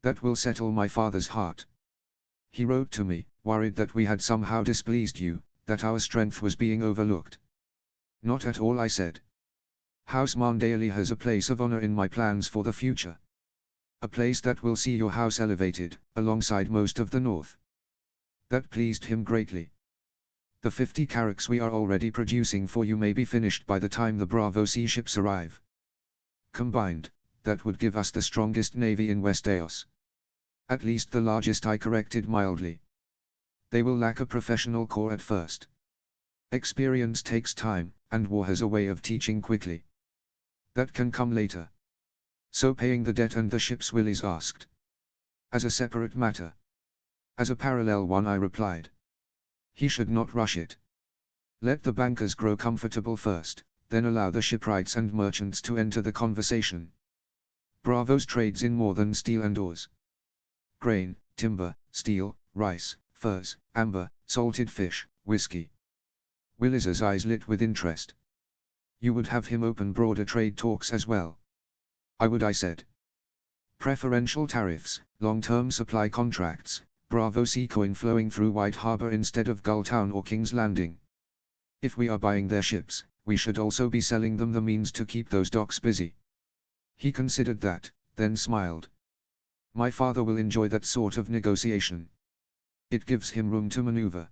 That will settle my father's heart. He wrote to me, worried that we had somehow displeased you, that our strength was being overlooked. Not at all, I said. House Marndale has a place of honor in my plans for the future. A place that will see your house elevated, alongside most of the North. That pleased him greatly. The 50 carracks we are already producing for you may be finished by the time the Bravo Sea ships arrive. Combined, that would give us the strongest navy in Westeros. At least the largest, I corrected mildly. They will lack a professional corps at first. Experience takes time, and war has a way of teaching quickly. That can come later. So paying the debt and the ships, Willis asked. As a separate matter. As a parallel one, I replied. He should not rush it. Let the bankers grow comfortable first, then allow the shipwrights and merchants to enter the conversation. Bravos trades in more than steel and ores. Grain, timber, steel, rice, furs, amber, salted fish, whiskey. Willis's eyes lit with interest. You would have him open broader trade talks as well. I would, I said. Preferential tariffs, long-term supply contracts, Bravo Sea coin flowing through White Harbor instead of Gulltown or King's Landing. If we are buying their ships, we should also be selling them the means to keep those docks busy. He considered that, then smiled. My father will enjoy that sort of negotiation. It gives him room to maneuver.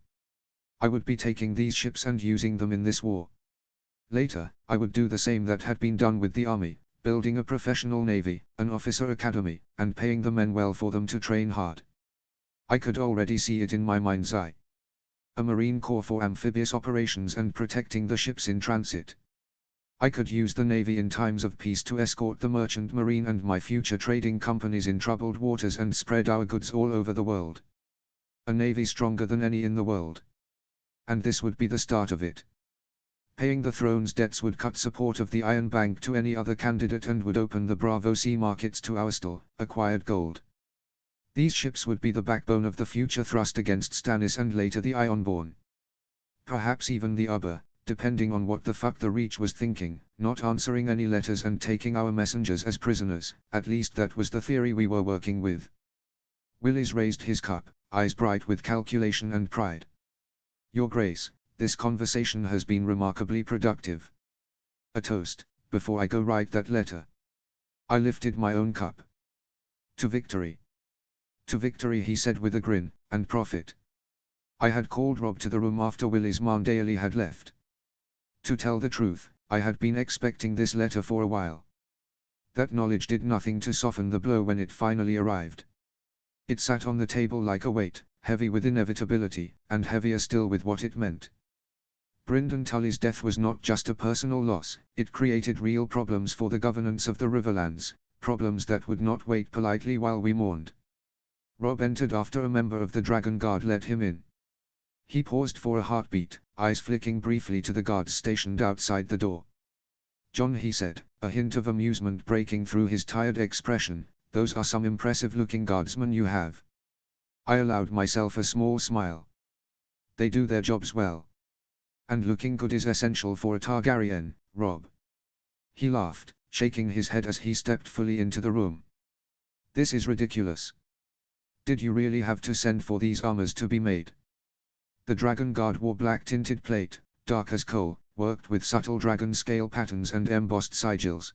I would be taking these ships and using them in this war. Later, I would do the same that had been done with the army, building a professional navy, an officer academy, and paying the men well for them to train hard. I could already see it in my mind's eye. A Marine Corps for amphibious operations and protecting the ships in transit. I could use the Navy in times of peace to escort the merchant marine and my future trading companies in troubled waters and spread our goods all over the world. A Navy stronger than any in the world. And this would be the start of it. Paying the throne's debts would cut support of the Iron Bank to any other candidate and would open the Bravo Sea markets to our still acquired gold. These ships would be the backbone of the future thrust against Stannis and later the Ironborn. Perhaps even the Ubber, depending on what the fuck the Reach was thinking, not answering any letters and taking our messengers as prisoners, at least that was the theory we were working with. Willis raised his cup, eyes bright with calculation and pride. Your Grace, this conversation has been remarkably productive. A toast, before I go write that letter. I lifted my own cup. To victory. To victory, he said with a grin, and profit. I had called Robb to the room after Willis Marndale had left. To tell the truth, I had been expecting this letter for a while. That knowledge did nothing to soften the blow when it finally arrived. It sat on the table like a weight, heavy with inevitability, and heavier still with what it meant. Brynden Tully's death was not just a personal loss, it created real problems for the governance of the Riverlands, problems that would not wait politely while we mourned. Robb entered after a member of the Dragon Guard let him in. He paused for a heartbeat, eyes flicking briefly to the guards stationed outside the door. John, he said, a hint of amusement breaking through his tired expression, Those are some impressive-looking guardsmen you have. I allowed myself a small smile. They do their jobs well. And looking good is essential for a Targaryen, Robb. He laughed, shaking his head as he stepped fully into the room. This is ridiculous. Did you really have to send for these armors to be made? The Dragon Guard wore black-tinted plate, dark as coal, worked with subtle dragon scale patterns and embossed sigils.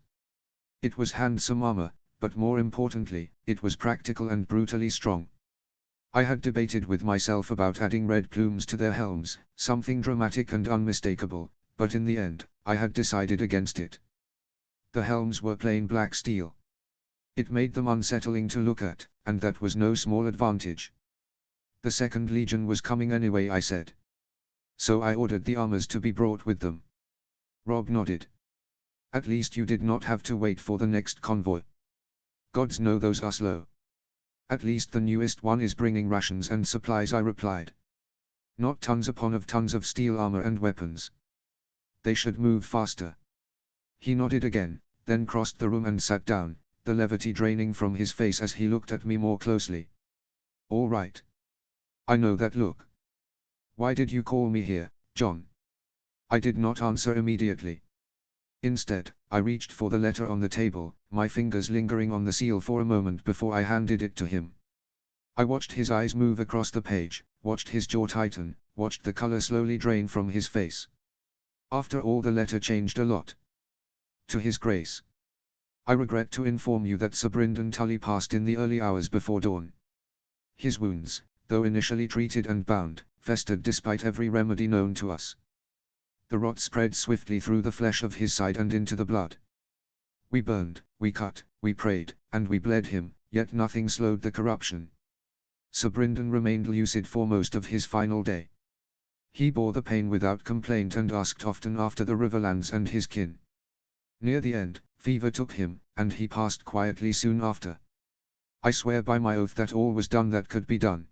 It was handsome armor, but more importantly, it was practical and brutally strong. I had debated with myself about adding red plumes to their helms, something dramatic and unmistakable, but in the end, I had decided against it. The helms were plain black steel. It made them unsettling to look at, and that was no small advantage. The Second Legion was coming anyway, I said. So I ordered the armors to be brought with them. Robb nodded. At least you did not have to wait for the next convoy. Gods know those are slow. At least the newest one is bringing rations and supplies, I replied. Not tons upon tons of steel armor and weapons. They should move faster. He nodded again, then crossed the room and sat down, the levity draining from his face as he looked at me more closely. All right. I know that look. Why did you call me here, Jon? I did not answer immediately. Instead, I reached for the letter on the table, my fingers lingering on the seal for a moment before I handed it to him. I watched his eyes move across the page, watched his jaw tighten, watched the color slowly drain from his face. After all, the letter changed a lot. To His Grace. I regret to inform you that Sir Brynden Tully passed in the early hours before dawn. His wounds, though initially treated and bound, festered despite every remedy known to us. The rot spread swiftly through the flesh of his side and into the blood. We burned, we cut, we prayed, and we bled him, yet nothing slowed the corruption. Sir Brynden remained lucid for most of his final day. He bore the pain without complaint and asked often after the Riverlands and his kin. Near the end, fever took him, and he passed quietly soon after. I swear by my oath that all was done that could be done.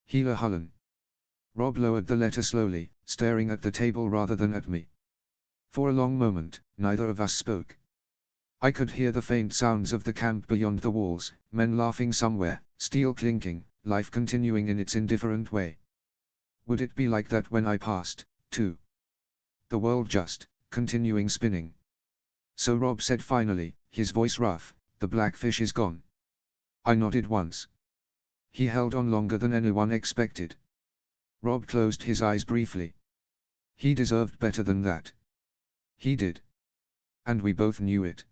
Healer Hullen. Robb lowered the letter slowly, staring at the table rather than at me. For a long moment, neither of us spoke. I could hear the faint sounds of the camp beyond the walls, men laughing somewhere, steel clinking, life continuing in its indifferent way. Would it be like that when I passed, too? The world just, continuing spinning. So Robb said finally, his voice rough, the blackfish is gone. I nodded once. He held on longer than anyone expected. Robb closed his eyes briefly. He deserved better than that. He did. And we both knew it.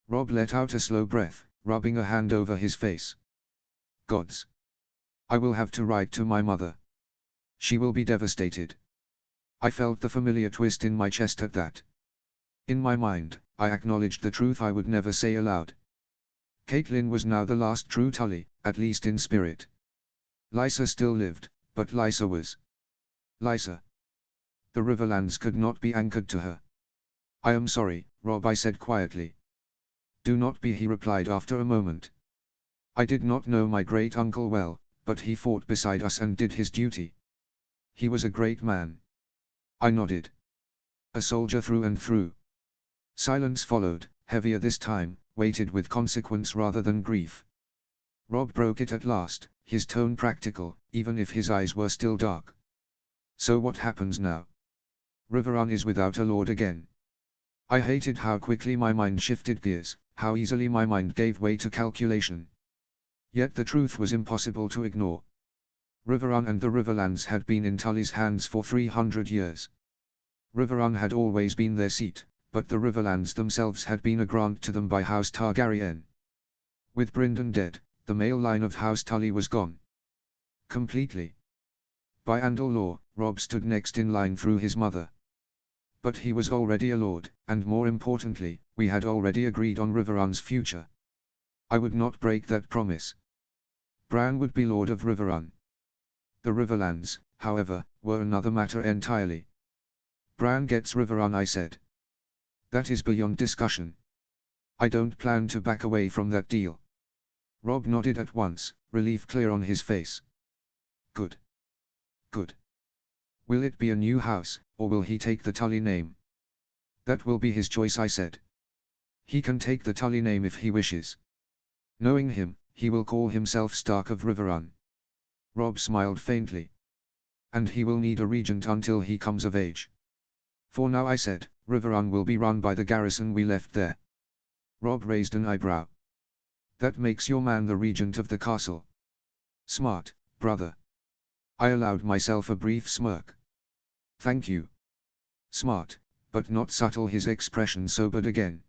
Robb let out a slow breath, rubbing a hand over his face. Gods. I will have to write to my mother. She will be devastated. I felt the familiar twist in my chest at that. In my mind, I acknowledged the truth I would never say aloud. Catelyn was now the last true Tully, at least in spirit. Lysa still lived, but Lysa was Lysa. The Riverlands could not be anchored to her. I am sorry, Robb, I said quietly. Do not be, he replied after a moment. I did not know my great-uncle well, but he fought beside us and did his duty. He was a great man. I nodded. A soldier through and through. Silence followed, heavier this time, weighted with consequence rather than grief. Robb broke it at last, his tone practical, even if his eyes were still dark. So what happens now? Riverrun is without a lord again. I hated how quickly my mind shifted gears, how easily my mind gave way to calculation. Yet the truth was impossible to ignore. Riverrun and the Riverlands had been in Tully's hands for 300 years. Riverrun had always been their seat, but the Riverlands themselves had been a grant to them by House Targaryen. With Brynden dead, the male line of House Tully was gone. Completely. By Andal law, Robb stood next in line through his mother. But he was already a lord, and more importantly, we had already agreed on Riverrun's future. I would not break that promise. Bran would be Lord of Riverrun. The Riverlands, however, were another matter entirely. Bran gets Riverrun, I said. That is beyond discussion. I don't plan to back away from that deal. Robb nodded at once, relief clear on his face. Good. Good. Will it be a new house, or will he take the Tully name? That will be his choice, I said. He can take the Tully name if he wishes. Knowing him, he will call himself Stark of Riverrun. Robb smiled faintly. And he will need a regent until he comes of age. For now, I said, Riverrun will be run by the garrison we left there. Robb raised an eyebrow. That makes your man the regent of the castle. Smart, brother. I allowed myself a brief smirk. Thank you. Smart, but not subtle. His expression sobered again.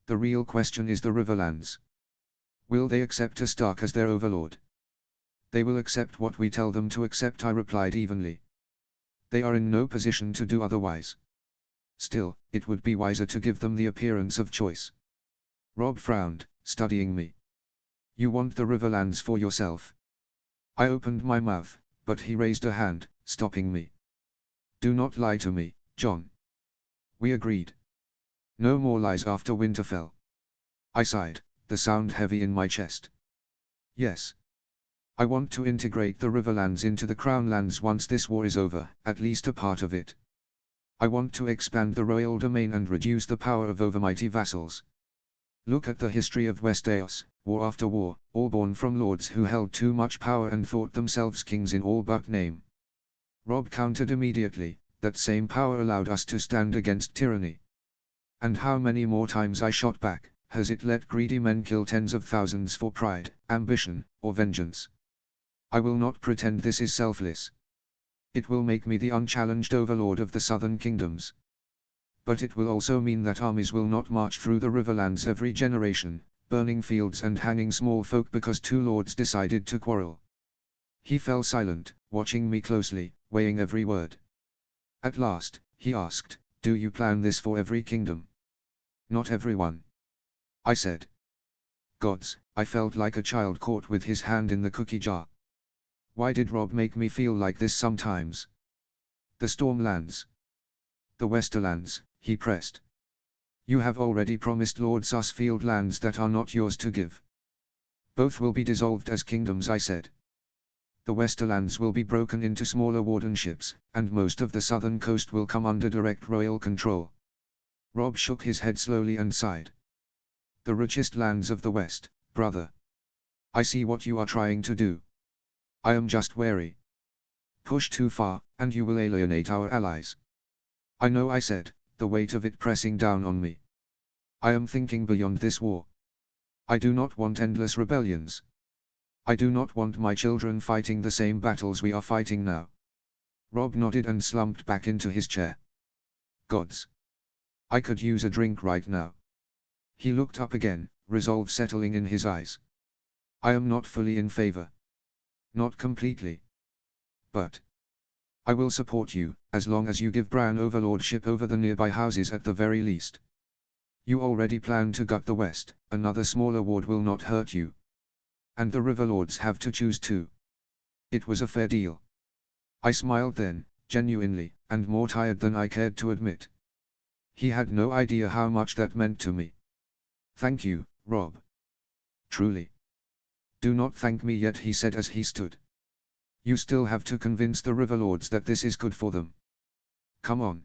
The real question is the Riverlands. Will they accept a Stark as their overlord? They will accept what we tell them to accept, I replied evenly. They are in no position to do otherwise. Still, it would be wiser to give them the appearance of choice. Robb frowned, studying me. You want the Riverlands for yourself? I opened my mouth, but he raised a hand, stopping me. Do not lie to me, Jon. We agreed. No more lies after Winterfell. I sighed, the sound heavy in my chest. Yes. I want to integrate the Riverlands into the Crownlands once this war is over, at least a part of it. I want to expand the royal domain and reduce the power of overmighty vassals. Look at the history of Westeros, war after war, all born from lords who held too much power and thought themselves kings in all but name. Robb countered immediately, that same power allowed us to stand against tyranny. And how many more times, I shot back, has it let greedy men kill tens of thousands for pride, ambition, or vengeance? I will not pretend this is selfless. It will make me the unchallenged overlord of the southern kingdoms. But it will also mean that armies will not march through the Riverlands every generation, burning fields and hanging small folk because two lords decided to quarrel. He fell silent, watching me closely, weighing every word. At last, he asked, do you plan this for every kingdom? Not everyone. I said. Gods, I felt like a child caught with his hand in the cookie jar. Why did Robb make me feel like this sometimes? The Stormlands. The Westerlands, he pressed. You have already promised Lord Sussfield lands that are not yours to give. Both will be dissolved as kingdoms, I said. The Westerlands will be broken into smaller wardenships, and most of the southern coast will come under direct royal control. Robb shook his head slowly and sighed. The richest lands of the West, brother. I see what you are trying to do. I am just wary. Push too far, and you will alienate our allies. I know, I said, the weight of it pressing down on me. I am thinking beyond this war. I do not want endless rebellions. I do not want my children fighting the same battles we are fighting now. Robb nodded and slumped back into his chair. Gods. I could use a drink right now. He looked up again, resolve settling in his eyes. I am not fully in favor. Not completely. But I will support you, as long as you give Bran overlordship over the nearby houses at the very least. You already plan to gut the West, another smaller ward will not hurt you. And the Riverlords have to choose too. It was a fair deal. I smiled then, genuinely, and more tired than I cared to admit. He had no idea how much that meant to me. Thank you, Robb. Truly. Do not thank me yet, he said as he stood. You still have to convince the Riverlords that this is good for them. Come on.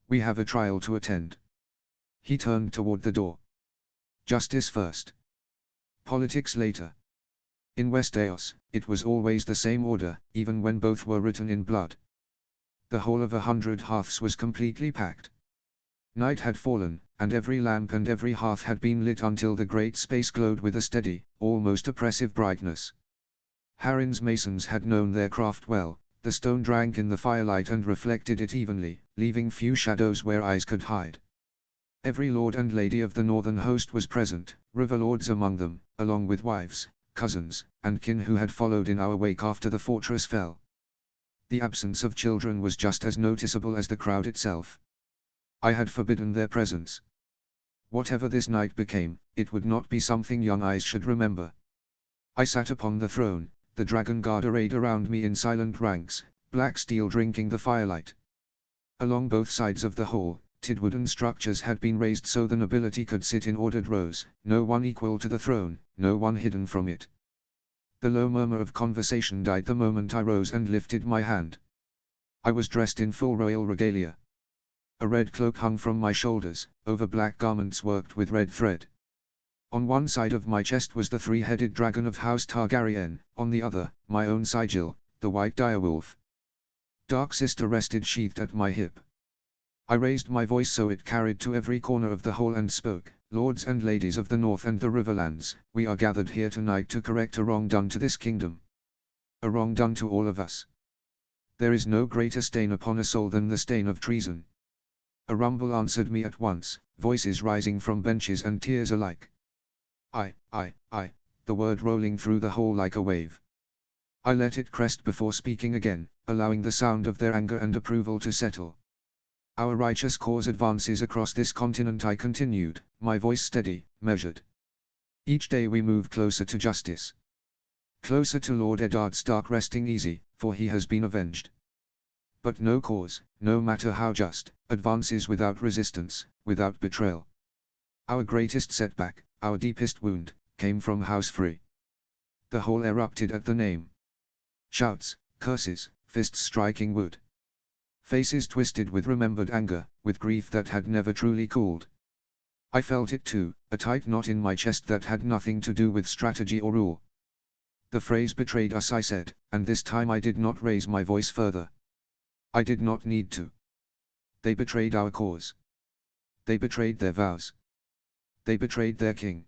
We have a trial to attend. He turned toward the door. Justice first. Politics later. In Westeros, it was always the same order, even when both were written in blood. The whole of 100 hearths was completely packed. Night had fallen, and every lamp and every hearth had been lit until the great space glowed with a steady, almost oppressive brightness. Harren's masons had known their craft well, the stone drank in the firelight and reflected it evenly, leaving few shadows where eyes could hide. Every lord and lady of the northern host was present, Riverlords among them, along with wives, cousins, and kin who had followed in our wake after the fortress fell. The absence of children was just as noticeable as the crowd itself. I had forbidden their presence. Whatever this night became, it would not be something young eyes should remember. I sat upon the throne, the dragon guard arrayed around me in silent ranks, black steel drinking the firelight. Along both sides of the hall, wooden structures had been raised so the nobility could sit in ordered rows, no one equal to the throne, no one hidden from it. The low murmur of conversation died the moment I rose and lifted my hand. I was dressed in full royal regalia. A red cloak hung from my shoulders, over black garments worked with red thread. On one side of my chest was the three-headed dragon of House Targaryen, on the other, my own sigil, the white direwolf. Dark Sister rested sheathed at my hip. I raised my voice so it carried to every corner of the hall and spoke, "Lords and ladies of the North and the Riverlands, we are gathered here tonight to correct a wrong done to this kingdom. A wrong done to all of us. There is no greater stain upon a soul than the stain of treason." A rumble answered me at once, voices rising from benches and tears alike. I, the word rolling through the hall like a wave. I let it crest before speaking again, allowing the sound of their anger and approval to settle. "Our righteous cause advances across this continent," I continued, my voice steady, measured. "Each day we move closer to justice. Closer to Lord Eddard Stark resting easy, for he has been avenged. But no cause, no matter how just, advances without resistance, without betrayal. Our greatest setback, our deepest wound, came from House Free." The hall erupted at the name. Shouts, curses, fists striking wood. Faces twisted with remembered anger, with grief that had never truly cooled. I felt it too, a tight knot in my chest that had nothing to do with strategy or rule. "The phrase betrayed us," I said, and this time I did not raise my voice further. I did not need to. "They betrayed our cause. They betrayed their vows. They betrayed their king."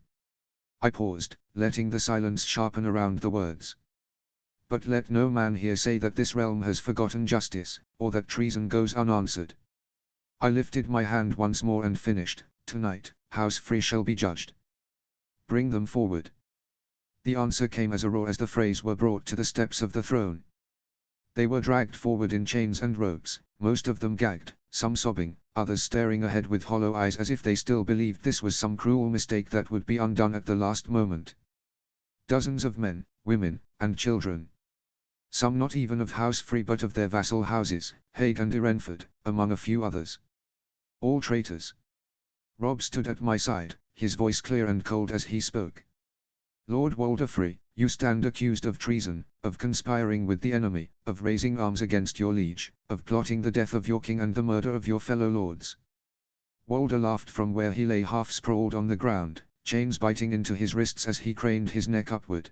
I paused, letting the silence sharpen around the words. "But let no man here say that this realm has forgotten justice, or that treason goes unanswered." I lifted my hand once more and finished, "Tonight, House Free shall be judged. Bring them forward." The answer came as a roar as the Freys were brought to the steps of the throne. They were dragged forward in chains and ropes, most of them gagged, some sobbing, others staring ahead with hollow eyes as if they still believed this was some cruel mistake that would be undone at the last moment. Dozens of men, women, and children. Some not even of House Free but of their vassal houses, Hague and Irenford, among a few others. All traitors. Robb stood at my side, his voice clear and cold as he spoke. "Lord Walder Free, you stand accused of treason, of conspiring with the enemy, of raising arms against your liege, of plotting the death of your king and the murder of your fellow lords." Walder laughed from where he lay half sprawled on the ground, chains biting into his wrists as he craned his neck upward.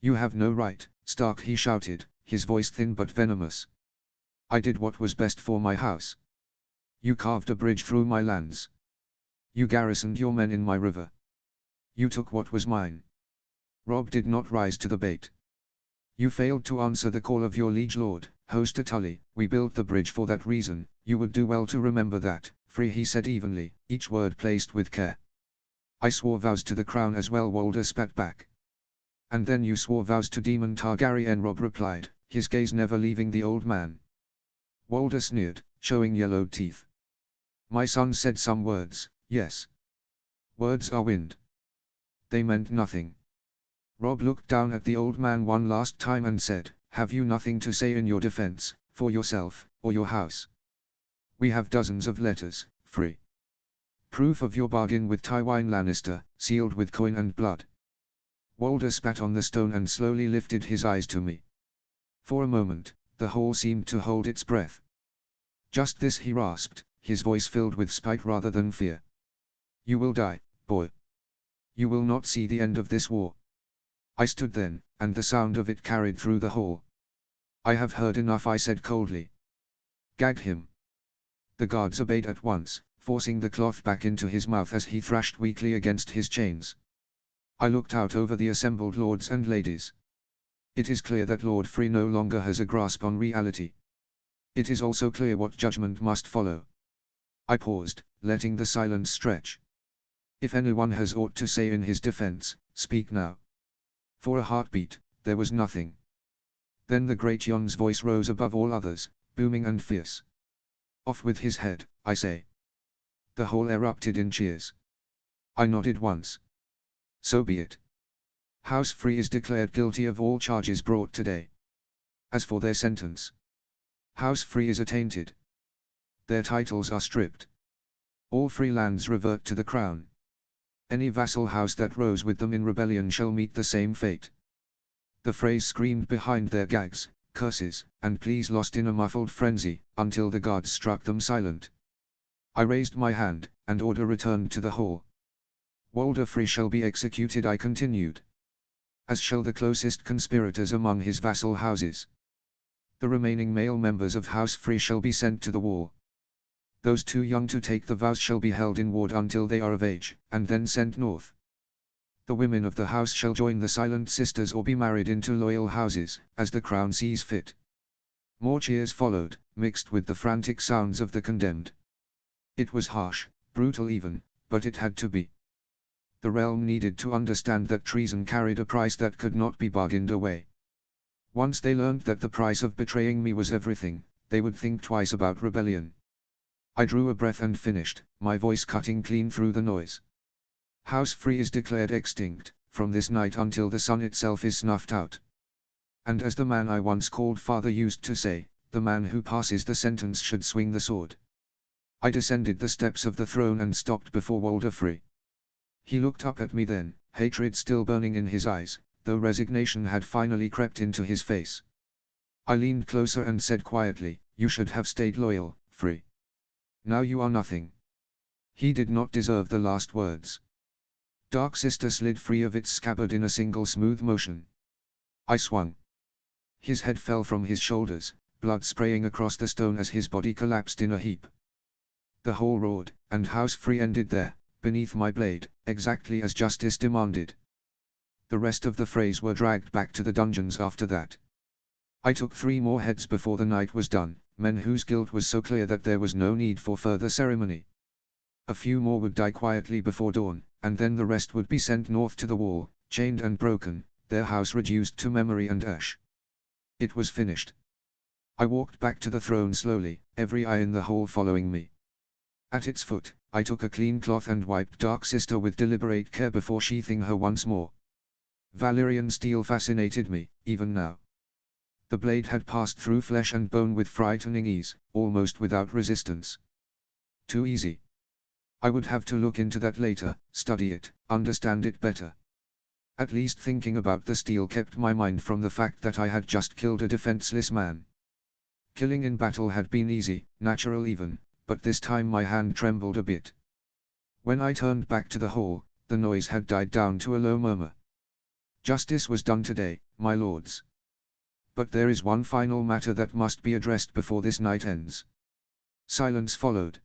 "You have no right, Stark," he shouted, his voice thin but venomous. "I did what was best for my house. You carved a bridge through my lands. You garrisoned your men in my river. You took what was mine." Robb did not rise to the bait. "You failed to answer the call of your liege lord, Hoster Tully. We built the bridge for that reason, you would do well to remember that, Free," he said evenly, each word placed with care. "I swore vows to the crown as well," Walder spat back. "And then you swore vows to Daemon Targaryen," Robb replied, his gaze never leaving the old man. Walder sneered, showing yellowed teeth. "My son said some words, yes. Words are wind. They meant nothing." Robb looked down at the old man one last time and said, "Have you nothing to say in your defense, for yourself, or your house? We have dozens of letters, Free. Proof of your bargain with Tywin Lannister, sealed with coin and blood." Walder spat on the stone and slowly lifted his eyes to me. For a moment, the hall seemed to hold its breath. "Just this," he rasped, his voice filled with spite rather than fear. "You will die, boy. You will not see the end of this war." I stood then, and the sound of it carried through the hall. "I have heard enough," I said coldly. "Gag him." The guards obeyed at once, forcing the cloth back into his mouth as he thrashed weakly against his chains. I looked out over the assembled lords and ladies. It is clear that Lord Free no longer has a grasp on reality. It is also clear what judgment must follow. I paused, letting the silence stretch. "If anyone has aught to say in his defense, speak now." For a heartbeat, there was nothing. Then the great Yon's voice rose above all others, booming and fierce. "Off with his head, I say." The hall erupted in cheers. I nodded once. "So be it. House Free is declared guilty of all charges brought today. As for their sentence, House Free is attainted. Their titles are stripped. All free lands revert to the crown. Any vassal house that rose with them in rebellion shall meet the same fate." The phrase screamed behind their gags, curses, and pleas lost in a muffled frenzy, until the guards struck them silent. I raised my hand, and order returned to the hall. Walder Frey shall be executed, I continued. As shall the closest conspirators among his vassal houses. The remaining male members of House Frey shall be sent to the wall. Those too young to take the vows shall be held in ward until they are of age, and then sent north. The women of the house shall join the Silent Sisters or be married into loyal houses, as the crown sees fit. More cheers followed, mixed with the frantic sounds of the condemned. It was harsh, brutal even, but it had to be. The realm needed to understand that treason carried a price that could not be bargained away. Once they learned that the price of betraying me was everything, they would think twice about rebellion. I drew a breath and finished, my voice cutting clean through the noise. House Frey is declared extinct, from this night until the sun itself is snuffed out. And as the man I once called father used to say, the man who passes the sentence should swing the sword. I descended the steps of the throne and stopped before Walder Frey. He looked up at me then, hatred still burning in his eyes, though resignation had finally crept into his face. I leaned closer and said quietly, "You should have stayed loyal, Frey. Now you are nothing." He did not deserve the last words. Dark Sister slid free of its scabbard in a single smooth motion. I swung. His head fell from his shoulders, blood spraying across the stone as his body collapsed in a heap. The hole roared, and House Frey ended there, beneath my blade, exactly as justice demanded. The rest of the Freys were dragged back to the dungeons after that. I took 3 more heads before the night was done, men whose guilt was so clear that there was no need for further ceremony. A few more would die quietly before dawn, and then the rest would be sent north to the wall, chained and broken, their house reduced to memory and ash. It was finished. I walked back to the throne slowly, every eye in the hall following me. At its foot, I took a clean cloth and wiped Dark Sister with deliberate care before sheathing her once more. Valyrian steel fascinated me, even now. The blade had passed through flesh and bone with frightening ease, almost without resistance. Too easy. I would have to look into that later, study it, understand it better. At least thinking about the steel kept my mind from the fact that I had just killed a defenseless man. Killing in battle had been easy, natural even, but this time my hand trembled a bit. When I turned back to the hall, the noise had died down to a low murmur. Justice was done today, my lords. But there is one final matter that must be addressed before this night ends. Silence followed.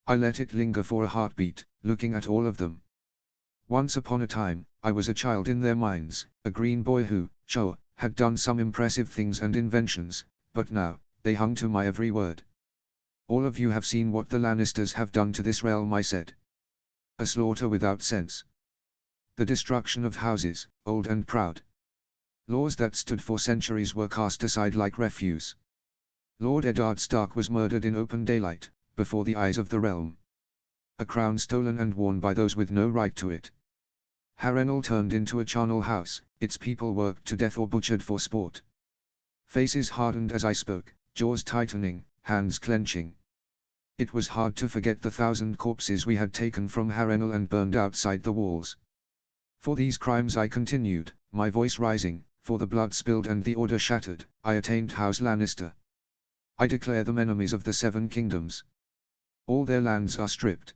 I let it linger for a heartbeat, looking at all of them. Once upon a time, I was a child in their minds, a green boy who, sure, had done some impressive things and inventions, but now, they hung to my every word. "All of you have seen what the Lannisters have done to this realm," I said. "A slaughter without sense. The destruction of houses, old and proud. Laws that stood for centuries were cast aside like refuse. Lord Eddard Stark was murdered in open daylight, before the eyes of the realm. A crown stolen and worn by those with no right to it. Harrenhal turned into a charnel house, its people worked to death or butchered for sport." Faces hardened as I spoke, jaws tightening, hands clenching. It was hard to forget the 1,000 corpses we had taken from Harrenhal and burned outside the walls. "For these crimes," I continued, my voice rising, "for the blood spilled and the order shattered, I attainted House Lannister. I declare them enemies of the 7 kingdoms. All their lands are stripped.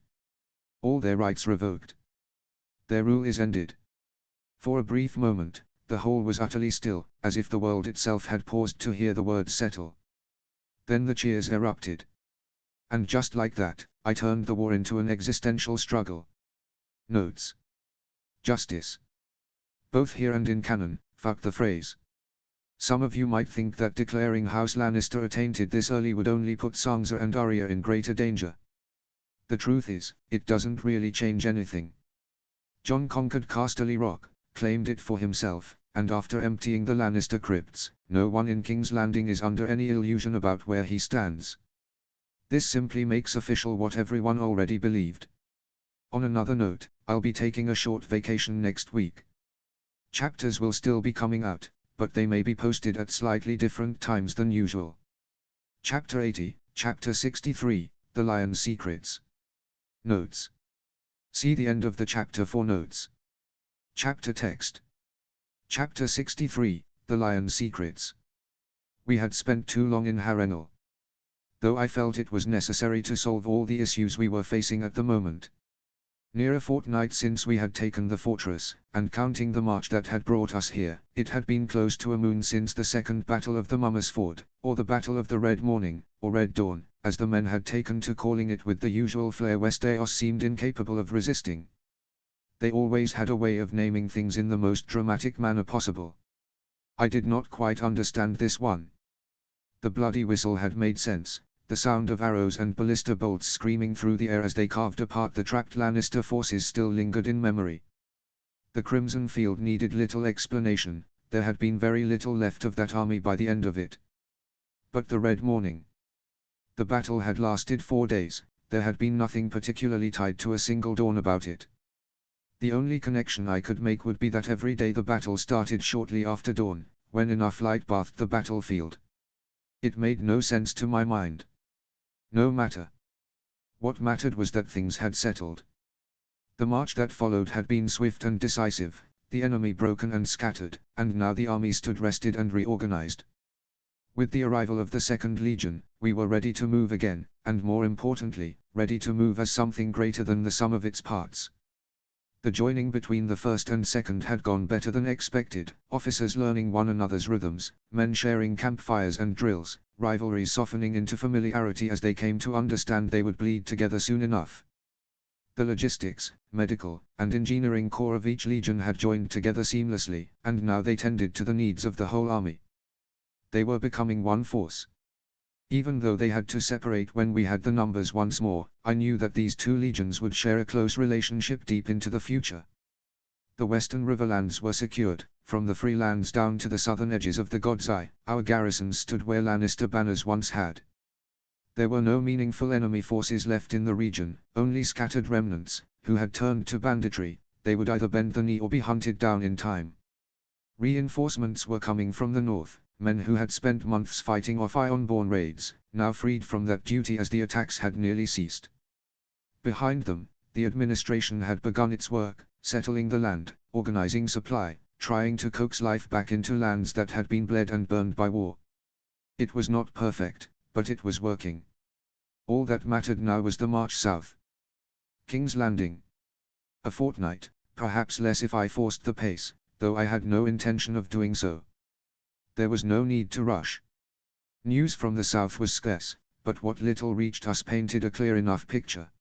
All their rights revoked. Their rule is ended." For a brief moment, the hall was utterly still, as if the world itself had paused to hear the words settle. Then the cheers erupted. And just like that, I turned the war into an existential struggle. Notes. Justice. Both here and in canon, fuck the phrase. Some of you might think that declaring House Lannister attainted this early would only put Sansa and Arya in greater danger. The truth is, it doesn't really change anything. Jon conquered Casterly Rock, claimed it for himself, and after emptying the Lannister crypts, no one in King's Landing is under any illusion about where he stands. This simply makes official what everyone already believed. On another note, I'll be taking a short vacation next week. Chapters will still be coming out, but they may be posted at slightly different times than usual. Chapter 80, Chapter 63, The Lion's Secrets. Notes. See the end of the chapter for notes. Chapter text. Chapter 63, The Lion's Secrets. We had spent too long in Harrenhal. Though I felt it was necessary to solve all the issues we were facing at the moment. Near a fortnight since we had taken the fortress, and counting the march that had brought us here, it had been close to a moon since the second battle of the Mummers Ford, or the Battle of the Red Morning, or Red Dawn, as the men had taken to calling it with the usual flair Westeros seemed incapable of resisting. They always had a way of naming things in the most dramatic manner possible. I did not quite understand this one. The bloody whistle had made sense. The sound of arrows and ballista bolts screaming through the air as they carved apart the trapped Lannister forces still lingered in memory. The Crimson Field needed little explanation, there had been very little left of that army by the end of it. But the Red Morning. The battle had lasted 4 days, there had been nothing particularly tied to a single dawn about it. The only connection I could make would be that every day the battle started shortly after dawn, when enough light bathed the battlefield. It made no sense to my mind. No matter. What mattered was that things had settled. The march that followed had been swift and decisive, the enemy broken and scattered, and now the army stood rested and reorganized. With the arrival of the Second Legion, we were ready to move again, and more importantly, ready to move as something greater than the sum of its parts. The joining between the first and second had gone better than expected, officers learning one another's rhythms, men sharing campfires and drills, rivalries softening into familiarity as they came to understand they would bleed together soon enough. The logistics, medical, and engineering corps of each legion had joined together seamlessly, and now they tended to the needs of the whole army. They were becoming one force. Even though they had to separate when we had the numbers once more, I knew that these two legions would share a close relationship deep into the future. The western riverlands were secured, from the free lands down to the southern edges of the God's Eye, our garrisons stood where Lannister banners once had. There were no meaningful enemy forces left in the region, only scattered remnants, who had turned to banditry. They would either bend the knee or be hunted down in time. Reinforcements were coming from the north, men who had spent months fighting off Ironborn raids, now freed from that duty as the attacks had nearly ceased. Behind them, the administration had begun its work, settling the land, organizing supply, trying to coax life back into lands that had been bled and burned by war. It was not perfect, but it was working. All that mattered now was the march south. King's Landing. A fortnight, perhaps less if I forced the pace, though I had no intention of doing so. There was no need to rush. News from the south was scarce, but what little reached us painted a clear enough picture.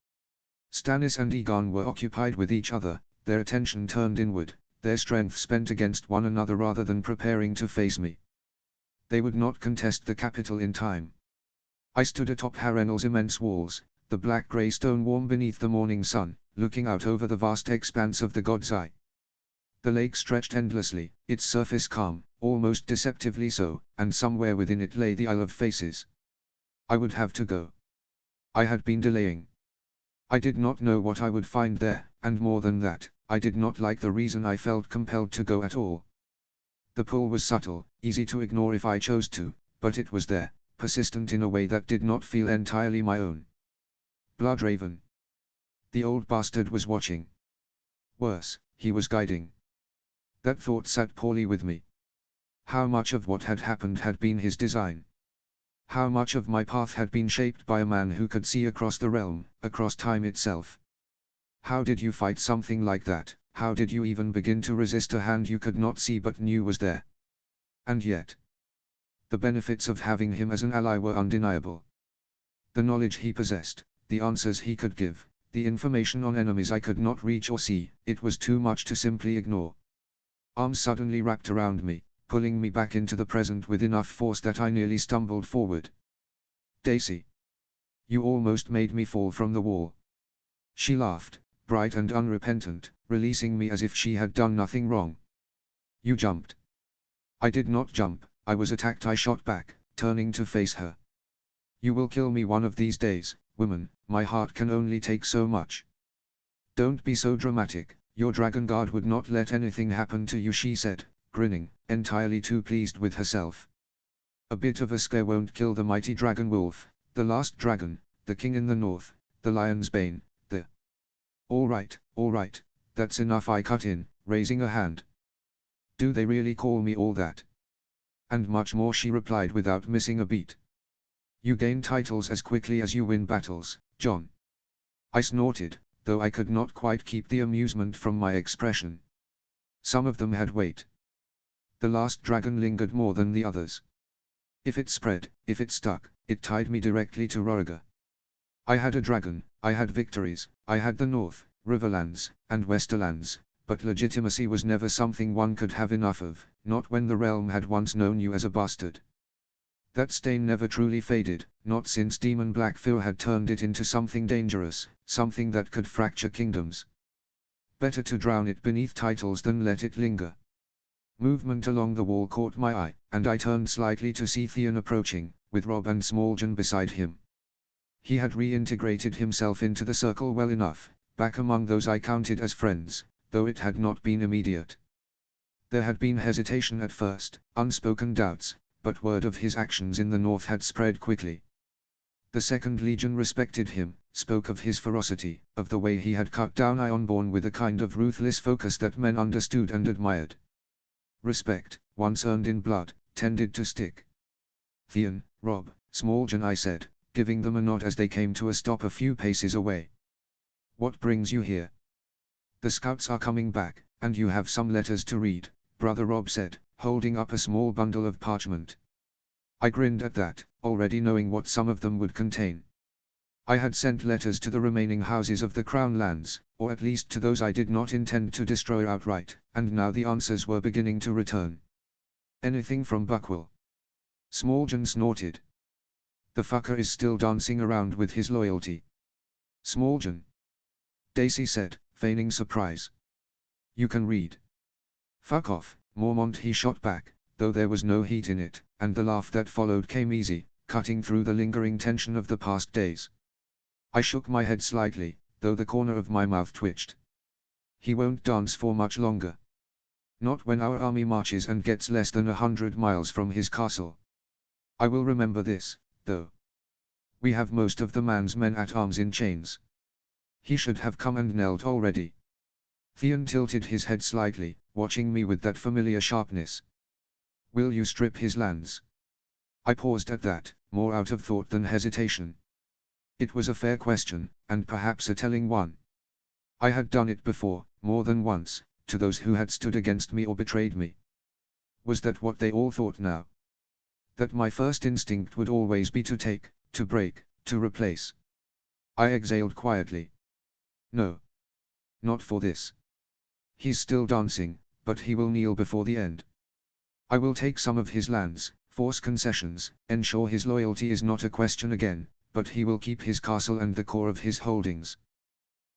Stannis and Aegon were occupied with each other, their attention turned inward, their strength spent against one another rather than preparing to face me. They would not contest the capital in time. I stood atop Harrenhal's immense walls, the black-grey stone warm beneath the morning sun, looking out over the vast expanse of the God's Eye. The lake stretched endlessly, its surface calm, almost deceptively so, and somewhere within it lay the Isle of Faces. I would have to go. I had been delaying. I did not know what I would find there, and more than that, I did not like the reason I felt compelled to go at all. The pull was subtle, easy to ignore if I chose to, but it was there, persistent in a way that did not feel entirely my own. Bloodraven. The old bastard was watching. Worse, he was guiding. That thought sat poorly with me. How much of what had happened had been his design? How much of my path had been shaped by a man who could see across the realm, across time itself? How did you fight something like that? How did you even begin to resist a hand you could not see but knew was there? And yet, the benefits of having him as an ally were undeniable. The knowledge he possessed, the answers he could give, the information on enemies I could not reach or see, it was too much to simply ignore. Arms suddenly wrapped around me, pulling me back into the present with enough force that I nearly stumbled forward. Daisy. You almost made me fall from the wall. She laughed, bright and unrepentant, releasing me as if she had done nothing wrong. You jumped. I did not jump, I was attacked. I shot back, turning to face her. You will kill me one of these days, woman, my heart can only take so much. Don't be so dramatic, your dragon guard would not let anything happen to you, she said, grinning, entirely too pleased with herself. A bit of a scare won't kill the mighty dragon wolf, the last dragon, the king in the north, the lion's bane, the... All right, that's enough, I cut in, raising a hand. Do they really call me all that? And much more, she replied without missing a beat. You gain titles as quickly as you win battles, Jon. I snorted, though I could not quite keep the amusement from my expression. Some of them had weight. The last dragon lingered more than the others. If it spread, if it stuck, it tied me directly to Roriga. I had a dragon, I had victories, I had the North, Riverlands, and Westerlands, but legitimacy was never something one could have enough of, not when the realm had once known you as a bastard. That stain never truly faded, not since Demon Blackfur had turned it into something dangerous, something that could fracture kingdoms. Better to drown it beneath titles than let it linger. Movement along the wall caught my eye, and I turned slightly to see Theon approaching, with Robb and Smallgen beside him. He had reintegrated himself into the circle well enough, back among those I counted as friends, though it had not been immediate. There had been hesitation at first, unspoken doubts, but word of his actions in the north had spread quickly. The Second Legion respected him, spoke of his ferocity, of the way he had cut down Ironborn with a kind of ruthless focus that men understood and admired. Respect, once earned in blood, tended to stick. Theon, Robb, Smallgen, I said, giving them a nod as they came to a stop a few paces away. What brings you here? The scouts are coming back, and you have some letters to read, Brother Robb said, holding up a small bundle of parchment. I grinned at that, already knowing what some of them would contain. I had sent letters to the remaining houses of the Crown lands, or at least to those I did not intend to destroy outright, and now the answers were beginning to return. Anything from Buckwell? Smallgen snorted. The fucker is still dancing around with his loyalty. Smallgen. Dacey said, feigning surprise. You can read. Fuck off, Mormont, he shot back, though there was no heat in it, and the laugh that followed came easy, cutting through the lingering tension of the past days. I shook my head slightly, though the corner of my mouth twitched. He won't dance for much longer. Not when our army marches and gets less than 100 miles from his castle. I will remember this, though. We have most of the man's men at arms in chains. He should have come and knelt already. Theon tilted his head slightly, watching me with that familiar sharpness. Will you strip his lands? I paused at that, more out of thought than hesitation. It was a fair question, and perhaps a telling one. I had done it before, more than once, to those who had stood against me or betrayed me. Was that what they all thought now? That my first instinct would always be to take, to break, to replace? I exhaled quietly. No. Not for this. He's still dancing, but he will kneel before the end. I will take some of his lands, force concessions, ensure his loyalty is not a question again, but he will keep his castle and the core of his holdings.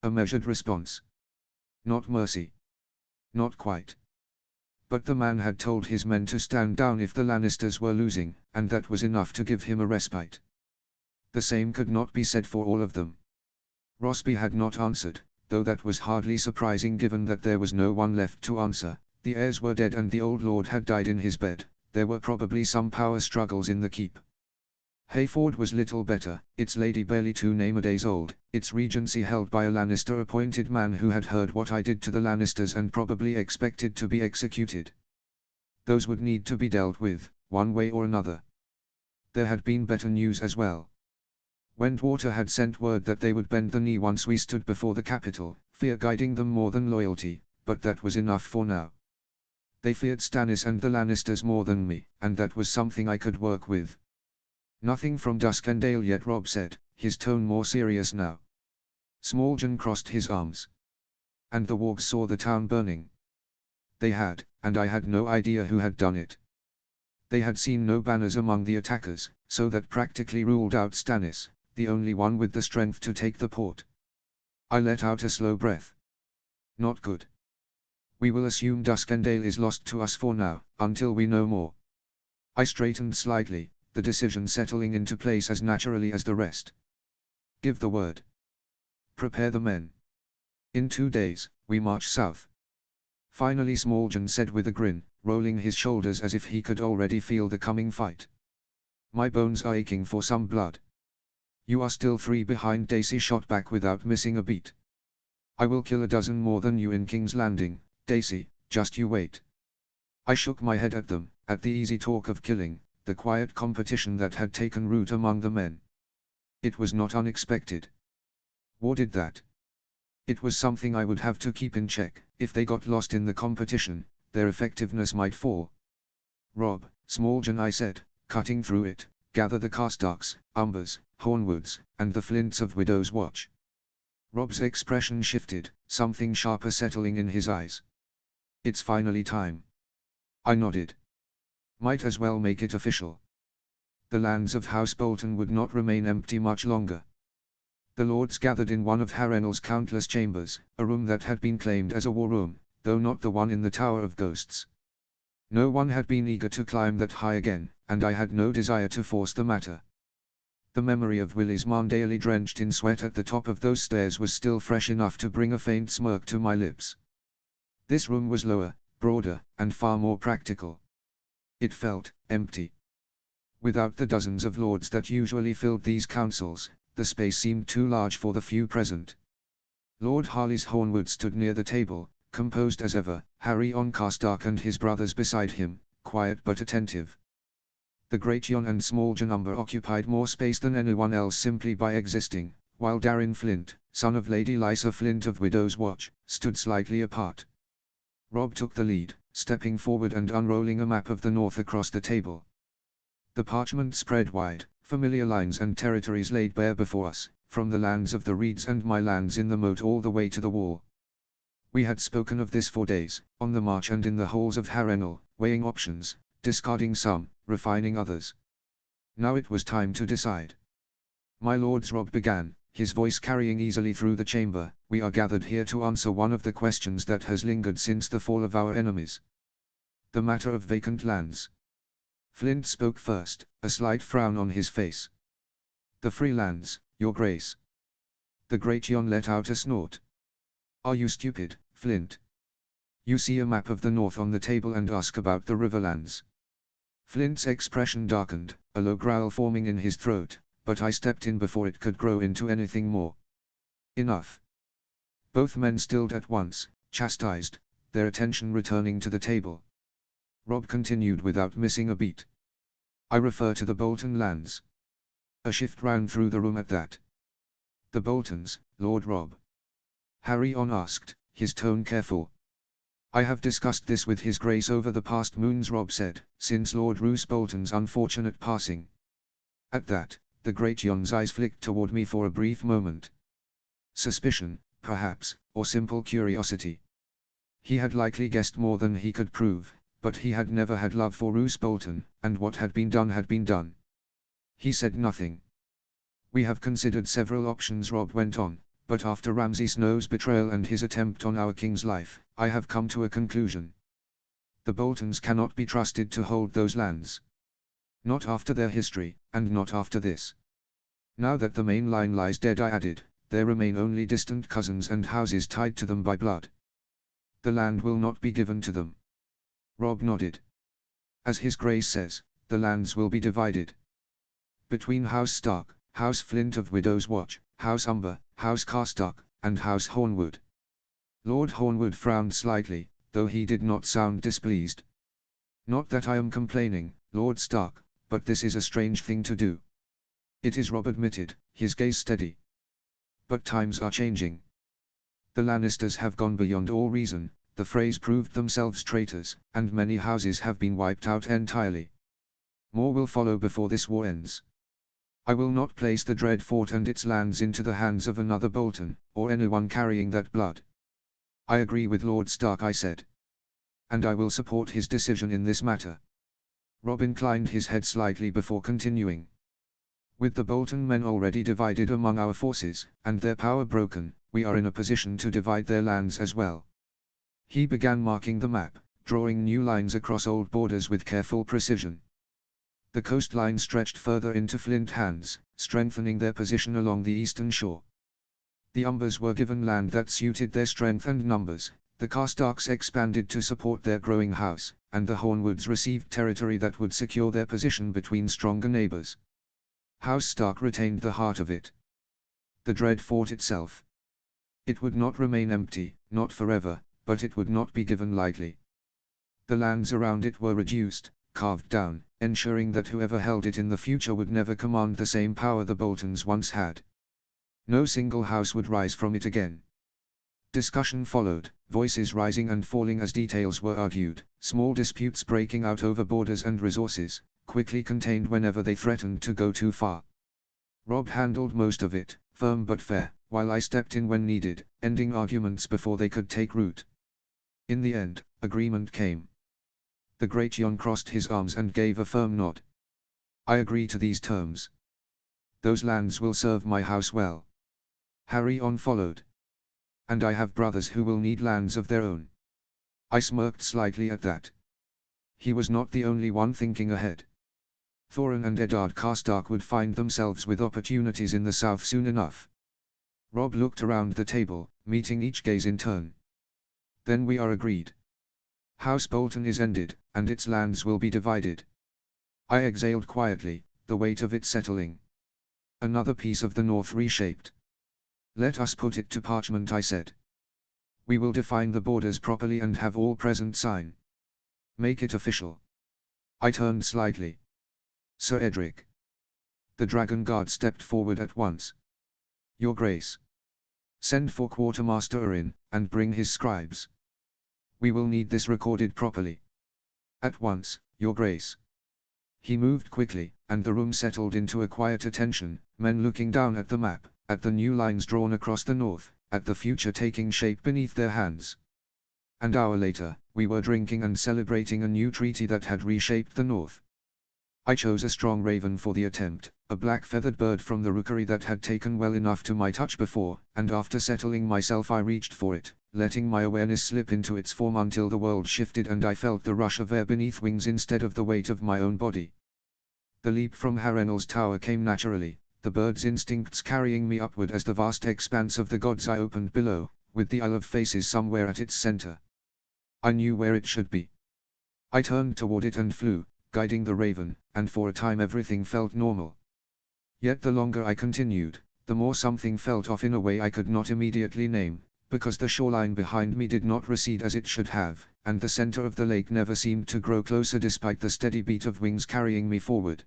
A measured response. Not mercy. Not quite. But the man had told his men to stand down if the Lannisters were losing, and that was enough to give him a respite. The same could not be said for all of them. Rosby had not answered, though that was hardly surprising given that there was no one left to answer. The heirs were dead and the old lord had died in his bed. There were probably some power struggles in the keep. Hayford was little better, its lady barely 2 days old, its regency held by a Lannister-appointed man who had heard what I did to the Lannisters and probably expected to be executed. Those would need to be dealt with, one way or another. There had been better news as well. Wentwater had sent word that they would bend the knee once we stood before the capital, fear guiding them more than loyalty, but that was enough for now. They feared Stannis and the Lannisters more than me, and that was something I could work with. Nothing from Duskendale yet, Robb said, his tone more serious now. Smallgen crossed his arms. And the wargs saw the town burning. They had, and I had no idea who had done it. They had seen no banners among the attackers, so that practically ruled out Stannis, the only one with the strength to take the port. I let out a slow breath. Not good. We will assume Duskendale is lost to us for now, until we know more. I straightened slightly, the decision settling into place as naturally as the rest. Give the word. Prepare the men. In 2 days, we march south. Finally Smallgen said with a grin, rolling his shoulders as if he could already feel the coming fight. My bones are aching for some blood. You are still 3 behind, Dacey shot back without missing a beat. I will kill a dozen more than you in King's Landing, Dacey, just you wait. I shook my head at them, at the easy talk of killing, the quiet competition that had taken root among the men. It was not unexpected. War did that. It was something I would have to keep in check. If they got lost in the competition, their effectiveness might fall. Robb, Smallgen, I said, cutting through it, gather the Carstarks, Umbers, Hornwoods, and the Flints of Widow's Watch. Robb's expression shifted, something sharper settling in his eyes. It's finally time. I nodded. Might as well make it official. The lands of House Bolton would not remain empty much longer. The lords gathered in one of Harrenhal's countless chambers, a room that had been claimed as a war room, though not the one in the Tower of Ghosts. No one had been eager to climb that high again, and I had no desire to force the matter. The memory of Willie's mom daily drenched in sweat at the top of those stairs was still fresh enough to bring a faint smirk to my lips. This room was lower, broader, and far more practical. It felt empty. Without the dozens of lords that usually filled these councils, the space seemed too large for the few present. Lord Harley's Hornwood stood near the table, composed as ever, Harry on Carstark and his brothers beside him, quiet but attentive. The Great Jon and Smallgen Umber occupied more space than anyone else simply by existing, while Darin Flint, son of Lady Lysa Flint of Widow's Watch, stood slightly apart. Robb took the lead, stepping forward and unrolling a map of the north across the table. The parchment spread wide, familiar lines and territories laid bare before us, from the lands of the Reeds and my lands in the moat all the way to the wall. We had spoken of this for days, on the march and in the halls of Harrenhal, weighing options, discarding some, refining others. Now it was time to decide. My lords, Robb began, his voice carrying easily through the chamber, we are gathered here to answer one of the questions that has lingered since the fall of our enemies. The matter of vacant lands. Flint spoke first, a slight frown on his face. The free lands, your grace. The Great Jon let out a snort. Are you stupid, Flint? You see a map of the north on the table and ask about the Riverlands. Flint's expression darkened, a low growl forming in his throat, but I stepped in before it could grow into anything more. Enough. Both men stilled at once, chastised, their attention returning to the table. Robb continued without missing a beat. I refer to the Bolton lands. A shift ran through the room at that. The Boltons, Lord Robb? Harry on asked, his tone careful. I have discussed this with His Grace over the past moons, Robb said, since Lord Roose Bolton's unfortunate passing. At that, the Great Jon's eyes flicked toward me for a brief moment. Suspicion, perhaps, or simple curiosity. He had likely guessed more than he could prove, but he had never had love for Roose Bolton, and what had been done had been done. He said nothing. We have considered several options, Robb went on, but after Ramsay Snow's betrayal and his attempt on our king's life, I have come to a conclusion. The Boltons cannot be trusted to hold those lands. Not after their history, and not after this. Now that the main line lies dead, I added, there remain only distant cousins and houses tied to them by blood. The land will not be given to them. Robb nodded. As His Grace says, the lands will be divided. Between House Stark, House Flint of Widow's Watch, House Umber, House Carstark, and House Hornwood. Lord Hornwood frowned slightly, though he did not sound displeased. Not that I am complaining, Lord Stark, but this is a strange thing to do. It is, Robb admitted, his gaze steady. But times are changing. The Lannisters have gone beyond all reason, the Freys proved themselves traitors, and many houses have been wiped out entirely. More will follow before this war ends. I will not place the Dread Fort and its lands into the hands of another Bolton, or anyone carrying that blood. I agree with Lord Stark, I said. And I will support his decision in this matter. Robb inclined his head slightly before continuing. With the Bolton men already divided among our forces, and their power broken, we are in a position to divide their lands as well. He began marking the map, drawing new lines across old borders with careful precision. The coastline stretched further into Flint hands, strengthening their position along the eastern shore. The Umbers were given land that suited their strength and numbers, the Carstarks expanded to support their growing house, and the Hornwoods received territory that would secure their position between stronger neighbors. House Stark retained the heart of it. The Dread Fort itself. It would not remain empty, not forever, but it would not be given lightly. The lands around it were reduced, carved down, ensuring that whoever held it in the future would never command the same power the Boltons once had. No single house would rise from it again. Discussion followed, voices rising and falling as details were argued, small disputes breaking out over borders and resources, quickly contained whenever they threatened to go too far. Rob handled most of it, firm but fair, while I stepped in when needed, ending arguments before they could take root. In the end, agreement came. The great Jon crossed his arms and gave a firm nod. I agree to these terms. Those lands will serve my house well. Harry on followed. And I have brothers who will need lands of their own. I smirked slightly at that. He was not the only one thinking ahead. Thorin and Eddard Karstark would find themselves with opportunities in the south soon enough. Rob looked around the table, meeting each gaze in turn. Then we are agreed. House Bolton is ended, and its lands will be divided. I exhaled quietly, the weight of it settling. Another piece of the north reshaped. Let us put it to parchment, I said. We will define the borders properly and have all present sign. Make it official. I turned slightly. Sir Edric. The Dragon Guard stepped forward at once. Your Grace. Send for Quartermaster Urin, and bring his scribes. We will need this recorded properly. At once, Your Grace. He moved quickly, and the room settled into a quiet attention, men looking down at the map, at the new lines drawn across the north, at the future taking shape beneath their hands. An hour later, we were drinking and celebrating a new treaty that had reshaped the north. I chose a strong raven for the attempt, a black feathered bird from the rookery that had taken well enough to my touch before, and after settling myself I reached for it, letting my awareness slip into its form until the world shifted and I felt the rush of air beneath wings instead of the weight of my own body. The leap from Harrenhal's tower came naturally, the bird's instincts carrying me upward as the vast expanse of the gods eye opened below, with the Isle of Faces somewhere at its center. I knew where it should be. I turned toward it and flew, guiding the raven, and for a time everything felt normal. Yet the longer I continued, the more something felt off in a way I could not immediately name, because the shoreline behind me did not recede as it should have, and the center of the lake never seemed to grow closer despite the steady beat of wings carrying me forward.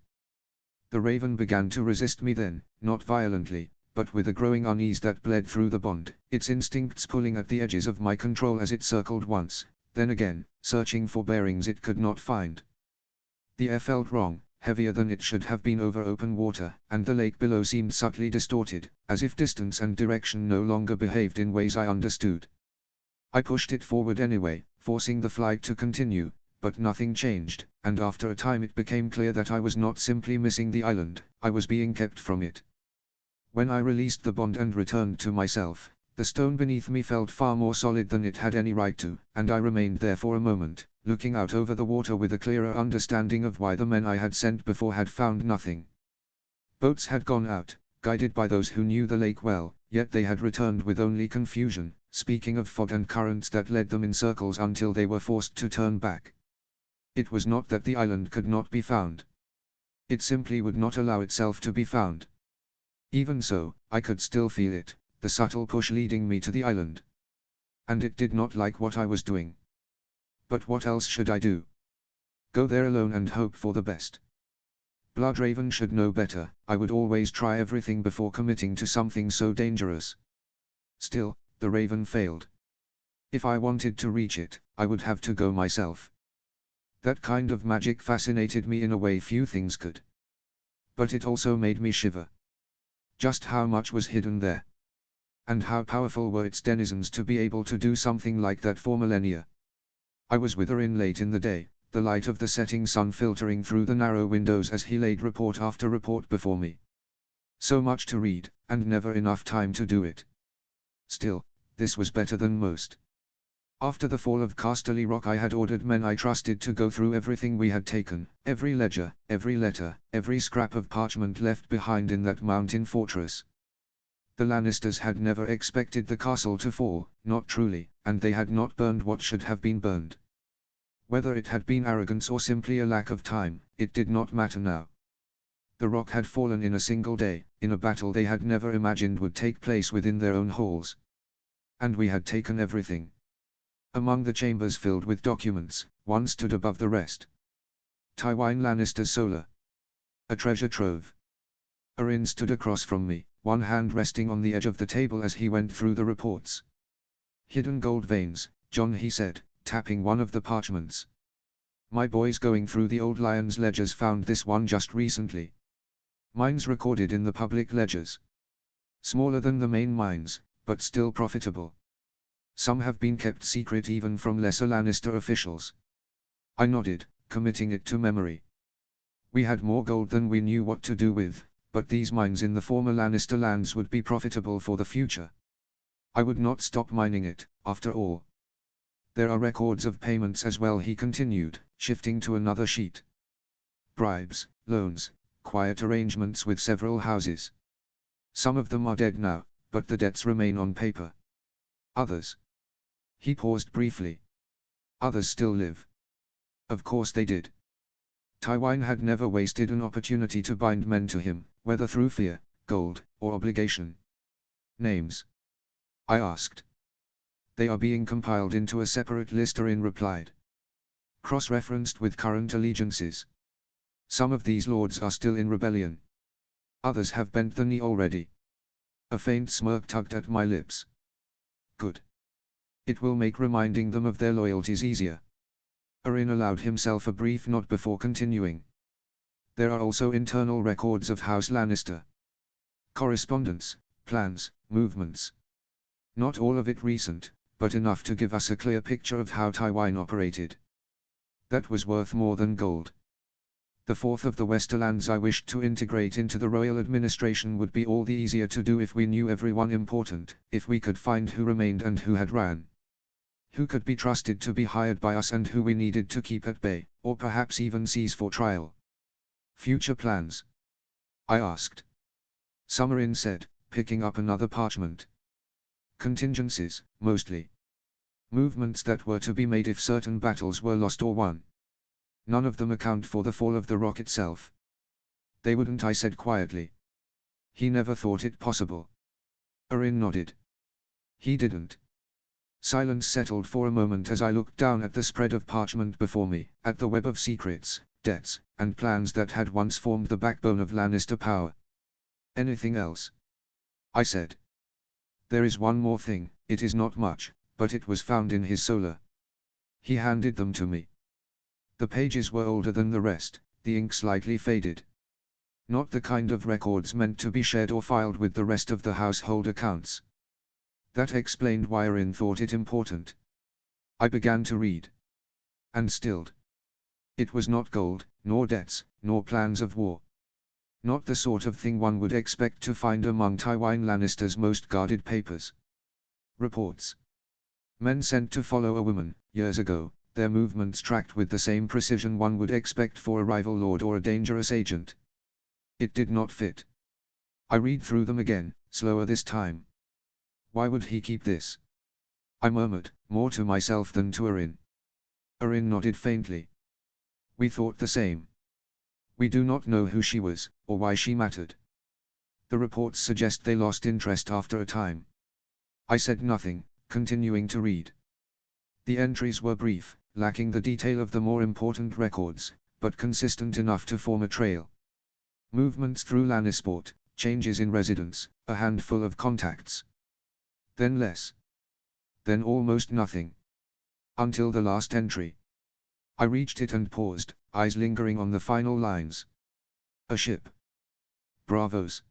The raven began to resist me then, not violently, but with a growing unease that bled through the bond, its instincts pulling at the edges of my control as it circled once, then again, searching for bearings it could not find. The air felt wrong, heavier than it should have been over open water, and the lake below seemed subtly distorted, as if distance and direction no longer behaved in ways I understood. I pushed it forward anyway, forcing the flight to continue, but nothing changed, and after a time it became clear that I was not simply missing the island, I was being kept from it. When I released the bond and returned to myself, the stone beneath me felt far more solid than it had any right to, and I remained there for a moment, looking out over the water with a clearer understanding of why the men I had sent before had found nothing. Boats had gone out, guided by those who knew the lake well, yet they had returned with only confusion, speaking of fog and currents that led them in circles until they were forced to turn back. It was not that the island could not be found. It simply would not allow itself to be found. Even so, I could still feel it, the subtle push leading me to the island. And it did not like what I was doing. But what else should I do? Go there alone and hope for the best? Bloodraven should know better. I would always try everything before committing to something so dangerous. Still, the raven failed. If I wanted to reach it, I would have to go myself. That kind of magic fascinated me in a way few things could. But it also made me shiver. Just how much was hidden there? And how powerful were its denizens to be able to do something like that for millennia? I was with Urin late in the day, the light of the setting sun filtering through the narrow windows as he laid report after report before me. So much to read, and never enough time to do it. Still, this was better than most. After the fall of Casterly Rock I had ordered men I trusted to go through everything we had taken, every ledger, every letter, every scrap of parchment left behind in that mountain fortress. The Lannisters had never expected the castle to fall, not truly, and they had not burned what should have been burned. Whether it had been arrogance or simply a lack of time, it did not matter now. The rock had fallen in a single day, in a battle they had never imagined would take place within their own halls. And we had taken everything. Among the chambers filled with documents, one stood above the rest. Tywin Lannister's solar. A treasure trove. Urin stood across from me, one hand resting on the edge of the table as he went through the reports. Hidden gold veins, John, he said, tapping one of the parchments. My boys going through the old Lion's ledgers found this one just recently. Mines recorded in the public ledgers. Smaller than the main mines, but still profitable. Some have been kept secret even from lesser Lannister officials. I nodded, committing it to memory. We had more gold than we knew what to do with, but these mines in the former Lannister lands would be profitable for the future. I would not stop mining it, after all. There are records of payments as well, he continued, shifting to another sheet. Bribes, loans, quiet arrangements with several houses. Some of them are dead now, but the debts remain on paper. Others. He paused briefly. Others still live. Of course they did. Tywine had never wasted an opportunity to bind men to him, whether through fear, gold, or obligation. Names? I asked. They are being compiled into a separate list, Orin replied. Cross-referenced with current allegiances. Some of these lords are still in rebellion. Others have bent the knee already. A faint smirk tugged at my lips. Good. It will make reminding them of their loyalties easier. Orin allowed himself a brief nod before continuing. There are also internal records of House Lannister. Correspondence, plans, movements. Not all of it recent, but enough to give us a clear picture of how Tywine operated. That was worth more than gold. The fourth of the Westerlands I wished to integrate into the royal administration would be all the easier to do if we knew everyone important, if we could find who remained and who had ran. Who could be trusted to be hired by us and who we needed to keep at bay, or perhaps even seize for trial. Future plans? I asked. Summerin said, picking up another parchment. Contingencies, mostly. Movements that were to be made if certain battles were lost or won. None of them account for the fall of the rock itself. They wouldn't, I said quietly. He never thought it possible. Orin nodded. He didn't. Silence settled for a moment as I looked down at the spread of parchment before me, at the web of secrets, debts, and plans that had once formed the backbone of Lannister power. Anything else? I said. There is one more thing, it is not much, but it was found in his solar. He handed them to me. The pages were older than the rest, the ink slightly faded. Not the kind of records meant to be shared or filed with the rest of the household accounts. That explained why Orin thought it important. I began to read. And stilled. It was not gold, nor debts, nor plans of war. Not the sort of thing one would expect to find among Tywine Lannister's most guarded papers. Reports. Men sent to follow a woman, years ago, their movements tracked with the same precision one would expect for a rival lord or a dangerous agent. It did not fit. I read through them again, slower this time. Why would he keep this? I murmured, more to myself than to Orin. Orin nodded faintly. We thought the same. We do not know who she was, or why she mattered. The reports suggest they lost interest after a time. I said nothing, continuing to read. The entries were brief, lacking the detail of the more important records, but consistent enough to form a trail. Movements through Lannisport, changes in residence, a handful of contacts. Then less. Then almost nothing. Until the last entry. I reached it and paused, eyes lingering on the final lines. A ship. Bravos.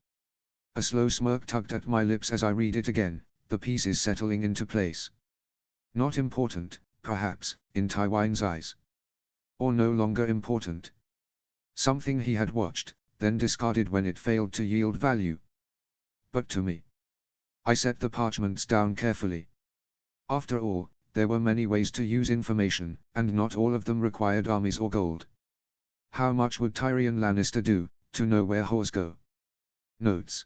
A slow smirk tugged at my lips as I read it again, the pieces settling into place. Not important, perhaps, in Tywine's eyes. Or no longer important. Something he had watched, then discarded when it failed to yield value. But to me. I set the parchments down carefully. After all, there were many ways to use information, and not all of them required armies or gold. How much would Tyrion Lannister do, to know where whores go? Notes.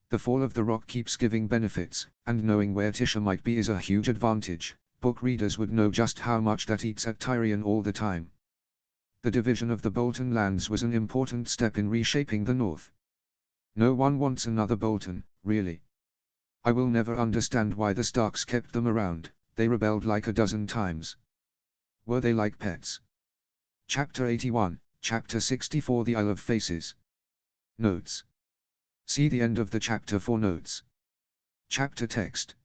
The fall of the rock keeps giving benefits, and knowing where Tisha might be is a huge advantage. Book readers would know just how much that eats at Tyrion all the time. The division of the Bolton lands was an important step in reshaping the North. No one wants another Bolton, really. I will never understand why the Starks kept them around. They rebelled like a dozen times. Were they like pets? Chapter 81, Chapter 64 The Isle of Faces. Notes. See the end of the chapter for notes. Chapter text.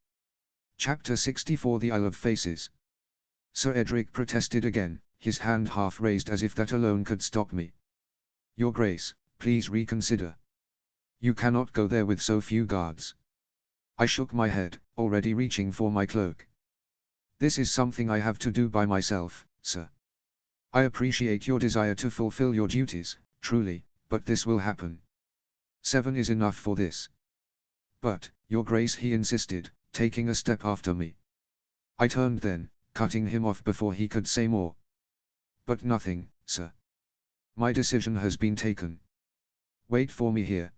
Chapter 64 The Isle of Faces. Sir Edric protested again, his hand half raised as if that alone could stop me. Your Grace, please reconsider. You cannot go there with so few guards. I shook my head, already reaching for my cloak. This is something I have to do by myself, sir. I appreciate your desire to fulfill your duties, truly, but this will happen. 7 is enough for this. But, Your Grace, he insisted, taking a step after me. I turned then, cutting him off before he could say more. But nothing, sir. My decision has been taken. Wait for me here.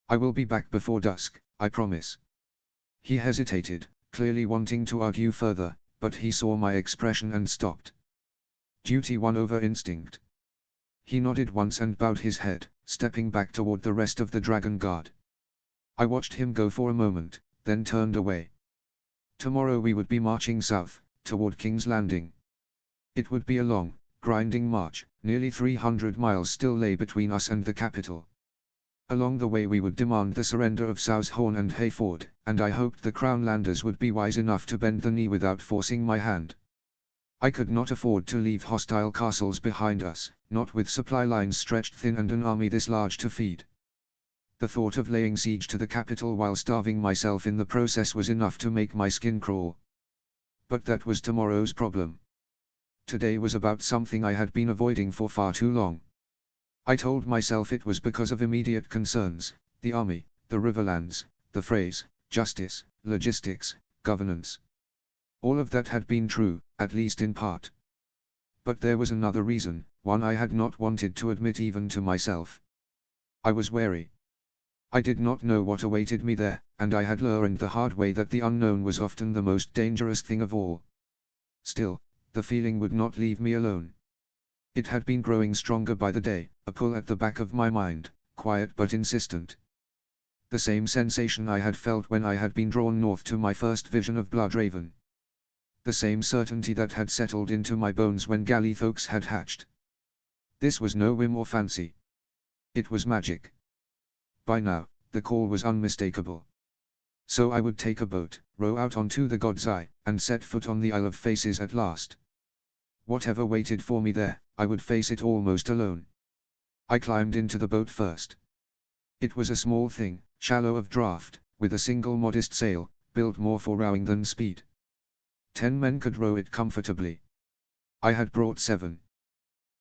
I will be back before dusk, I promise. He hesitated, clearly wanting to argue further, but he saw my expression and stopped. Duty won over instinct. He nodded once and bowed his head, stepping back toward the rest of the Dragon Guard. I watched him go for a moment, then turned away. Tomorrow we would be marching south, toward King's Landing. It would be a long, grinding march, nearly 300 miles still lay between us and the capital. Along the way we would demand the surrender of Southhorn and Hayford, and I hoped the Crown Landers would be wise enough to bend the knee without forcing my hand. I could not afford to leave hostile castles behind us, not with supply lines stretched thin and an army this large to feed. The thought of laying siege to the capital while starving myself in the process was enough to make my skin crawl. But that was tomorrow's problem. Today was about something I had been avoiding for far too long. I told myself it was because of immediate concerns, the army, the riverlands, the phrase, justice, logistics, governance. All of that had been true, at least in part. But there was another reason, one I had not wanted to admit even to myself. I was wary. I did not know what awaited me there, and I had learned the hard way that the unknown was often the most dangerous thing of all. Still, the feeling would not leave me alone. It had been growing stronger by the day, a pull at the back of my mind, quiet but insistent. The same sensation I had felt when I had been drawn north to my first vision of Bloodraven. The same certainty that had settled into my bones when Gallifaux had hatched. This was no whim or fancy. It was magic. By now, the call was unmistakable. So I would take a boat, row out onto the God's Eye, and set foot on the Isle of Faces at last. Whatever waited for me there, I would face it almost alone. I climbed into the boat first. It was a small thing, shallow of draught, with a single modest sail, built more for rowing than speed. 10 men could row it comfortably. I had brought 7.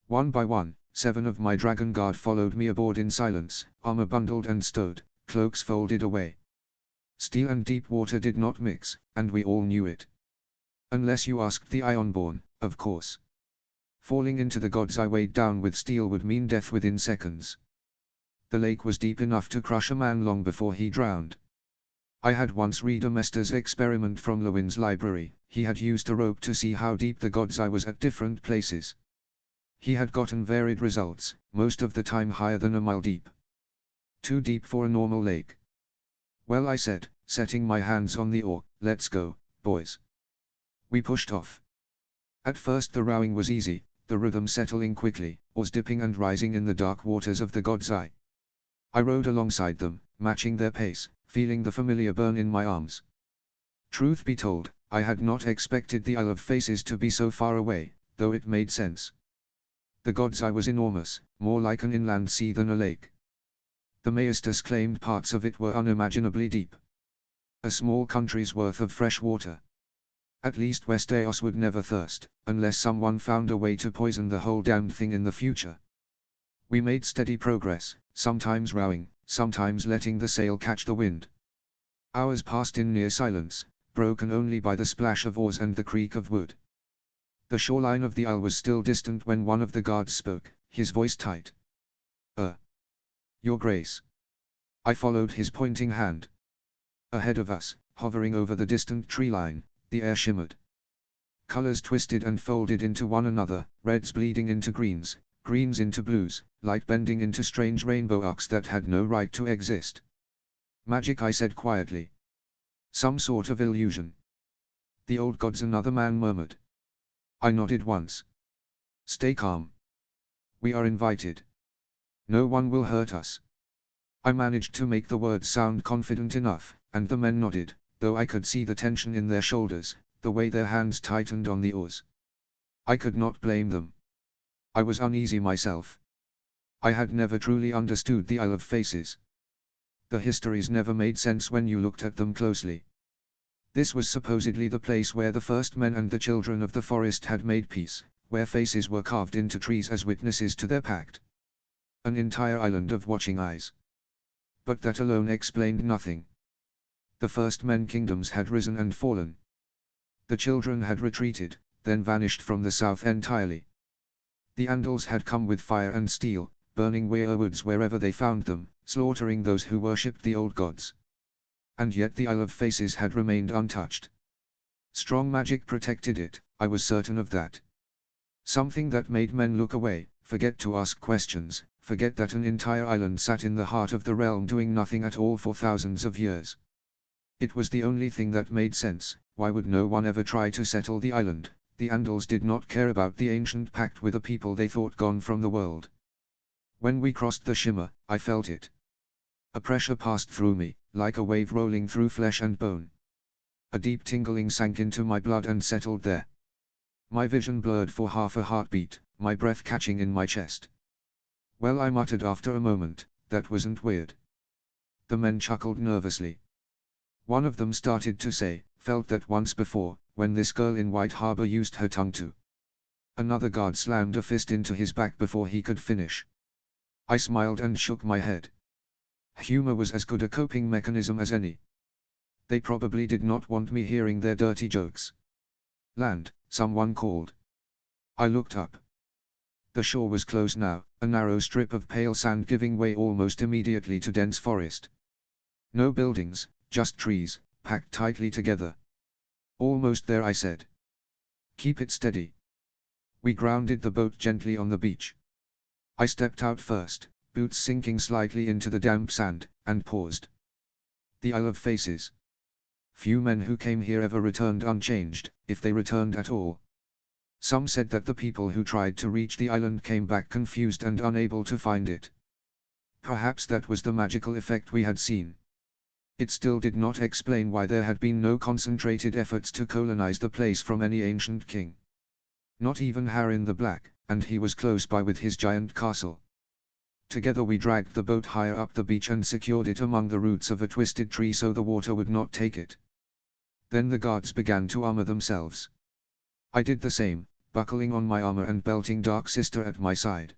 One by one, 7 of my Dragon Guard followed me aboard in silence, armor bundled and stowed, cloaks folded away. Steel and deep water did not mix, and we all knew it. Unless you asked the Ironborn, of course. Falling into the God's Eye weighed down with steel would mean death within seconds. The lake was deep enough to crush a man long before he drowned. I had once read a Mester's experiment from Lewin's library. He had used a rope to see how deep the God's Eye was at different places. He had gotten varied results, most of the time higher than a mile deep. Too deep for a normal lake. Well, I said, setting my hands on the oar, let's go, boys. We pushed off. At first the rowing was easy, the rhythm settling quickly, oars dipping and rising in the dark waters of the God's Eye. I rowed alongside them, matching their pace, feeling the familiar burn in my arms. Truth be told, I had not expected the Isle of Faces to be so far away, though it made sense. The God's Eye was enormous, more like an inland sea than a lake. The Maesters claimed parts of it were unimaginably deep. A small country's worth of fresh water. At least Westeros would never thirst, unless someone found a way to poison the whole damned thing in the future. We made steady progress, sometimes rowing, sometimes letting the sail catch the wind. Hours passed in near silence, broken only by the splash of oars and the creak of wood. The shoreline of the Isle was still distant when one of the guards spoke, his voice tight. Your Grace. I followed his pointing hand. Ahead of us, hovering over the distant tree line, the air shimmered. Colors twisted and folded into one another, reds bleeding into greens, greens into blues, light bending into strange rainbow arcs that had no right to exist. Magic, I said quietly. Some sort of illusion. The old gods, another man murmured. I nodded once. Stay calm. We are invited. No one will hurt us. I managed to make the words sound confident enough, and the men nodded, though I could see the tension in their shoulders, the way their hands tightened on the oars. I could not blame them. I was uneasy myself. I had never truly understood the Isle of Faces. The histories never made sense when you looked at them closely. This was supposedly the place where the first men and the children of the forest had made peace, where faces were carved into trees as witnesses to their pact. An entire island of watching eyes. But that alone explained nothing. The first men kingdoms had risen and fallen. The children had retreated, then vanished from the south entirely. The Andals had come with fire and steel, burning werewolves wherever they found them, slaughtering those who worshipped the old gods. And yet the Isle of Faces had remained untouched. Strong magic protected it, I was certain of that. Something that made men look away, forget to ask questions, forget that an entire island sat in the heart of the realm doing nothing at all for thousands of years. It was the only thing that made sense. Why would no one ever try to settle the island? The Andals did not care about the ancient pact with a people they thought gone from the world. When we crossed the Shimmer, I felt it. A pressure passed through me, like a wave rolling through flesh and bone. A deep tingling sank into my blood and settled there. My vision blurred for half a heartbeat, my breath catching in my chest. Well, I muttered after a moment, that wasn't weird. The men chuckled nervously. One of them started to say, felt that once before, when this girl in White Harbor used her tongue to. Another guard slammed a fist into his back before he could finish. I smiled and shook my head. Humor was as good a coping mechanism as any. They probably did not want me hearing their dirty jokes. Land, someone called. I looked up. The shore was closed now, a narrow strip of pale sand giving way almost immediately to dense forest. No buildings, just trees, packed tightly together. Almost there, I said. Keep it steady. We grounded the boat gently on the beach. I stepped out first, boots sinking slightly into the damp sand, and paused. The Isle of Faces. Few men who came here ever returned unchanged, if they returned at all. Some said that the people who tried to reach the island came back confused and unable to find it. Perhaps that was the magical effect we had seen. It still did not explain why there had been no concentrated efforts to colonize the place from any ancient king. Not even Harin the Black, and he was close by with his giant castle. Together we dragged the boat higher up the beach and secured it among the roots of a twisted tree so the water would not take it. Then the guards began to armor themselves. I did the same, buckling on my armor and belting Dark Sister at my side.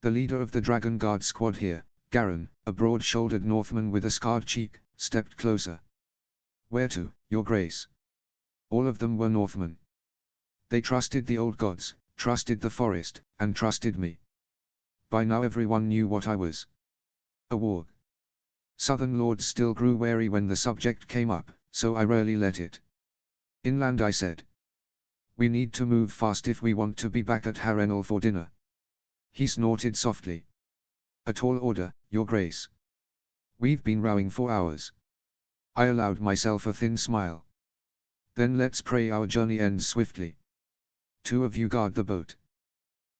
The leader of the Dragon Guard squad here, Garin, a broad-shouldered Northman with a scarred cheek, stepped closer. Where to, Your Grace? All of them were Northmen. They trusted the old gods, trusted the forest, and trusted me. By now everyone knew what I was. A warg. Southern lords still grew wary when the subject came up, so I rarely let it. Inland, I said. We need to move fast if we want to be back at Harrenhal for dinner. He snorted softly. A tall order, Your Grace. We've been rowing for hours. I allowed myself a thin smile. Then let's pray our journey ends swiftly. 2 of you guard the boat.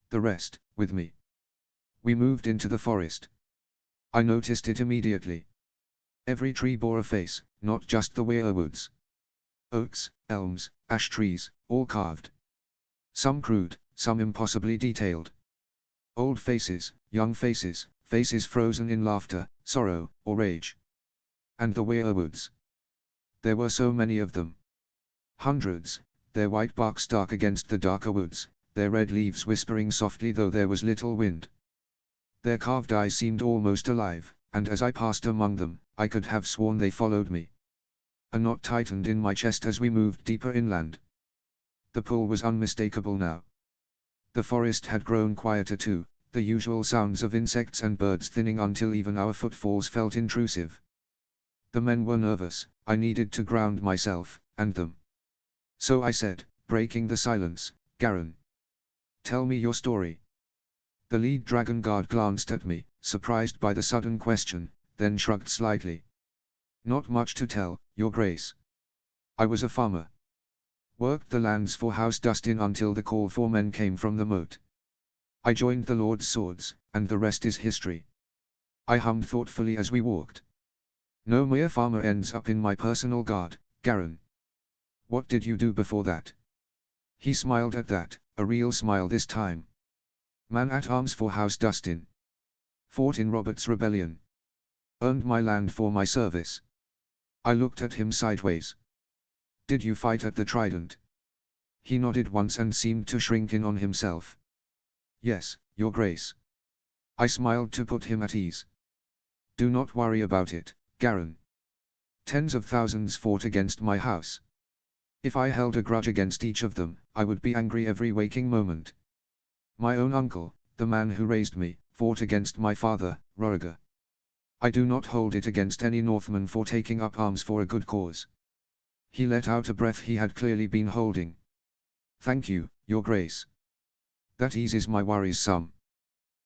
The rest, with me. We moved into the forest. I noticed it immediately. Every tree bore a face, not just the werewoods. Oaks, elms, ash trees, all carved. Some crude, some impossibly detailed. Old faces, young faces, faces frozen in laughter, sorrow, or rage. And the werewoods. There were so many of them. Hundreds, their white bark stark against the darker woods, their red leaves whispering softly though there was little wind. Their carved eyes seemed almost alive, and as I passed among them, I could have sworn they followed me. A knot tightened in my chest as we moved deeper inland. The pull was unmistakable now. The forest had grown quieter too, the usual sounds of insects and birds thinning until even our footfalls felt intrusive. The men were nervous, I needed to ground myself, and them. So I said, breaking the silence, Garin. Tell me your story. The lead Dragon Guard glanced at me, surprised by the sudden question, then shrugged slightly. Not much to tell, Your Grace. I was a farmer. Worked the lands for House Dustin until the call for men came from the moat. I joined the Lord's Swords, and the rest is history. I hummed thoughtfully as we walked. No mere farmer ends up in my personal guard, Garin. What did you do before that? He smiled at that, a real smile this time. Man-at-arms for House Dustin. Fought in Robert's Rebellion. Earned my land for my service. I looked at him sideways. Did you fight at the Trident? He nodded once and seemed to shrink in on himself. Yes, Your Grace. I smiled to put him at ease. Do not worry about it, Garin. Tens of thousands fought against my house. If I held a grudge against each of them, I would be angry every waking moment. My own uncle, the man who raised me, fought against my father, Roriger. I do not hold it against any Northman for taking up arms for a good cause. He let out a breath he had clearly been holding. Thank you, Your Grace. That eases my worries some.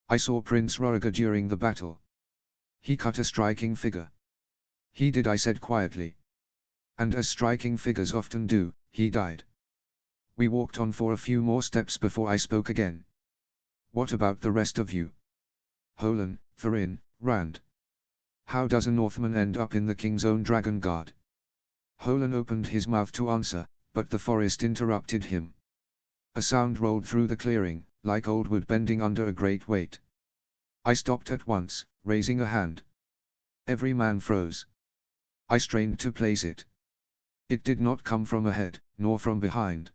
I saw Prince Roriger during the battle. He cut a striking figure. He did, I said quietly. And as striking figures often do, he died. We walked on for a few more steps before I spoke again. What about the rest of you? Holan, Thorin, Rand. How does a Northman end up in the King's Own Dragon Guard? Holan opened his mouth to answer, but the forest interrupted him. A sound rolled through the clearing, like old wood bending under a great weight. I stopped at once, raising a hand. Every man froze. I strained to place it. It did not come from ahead, nor from behind.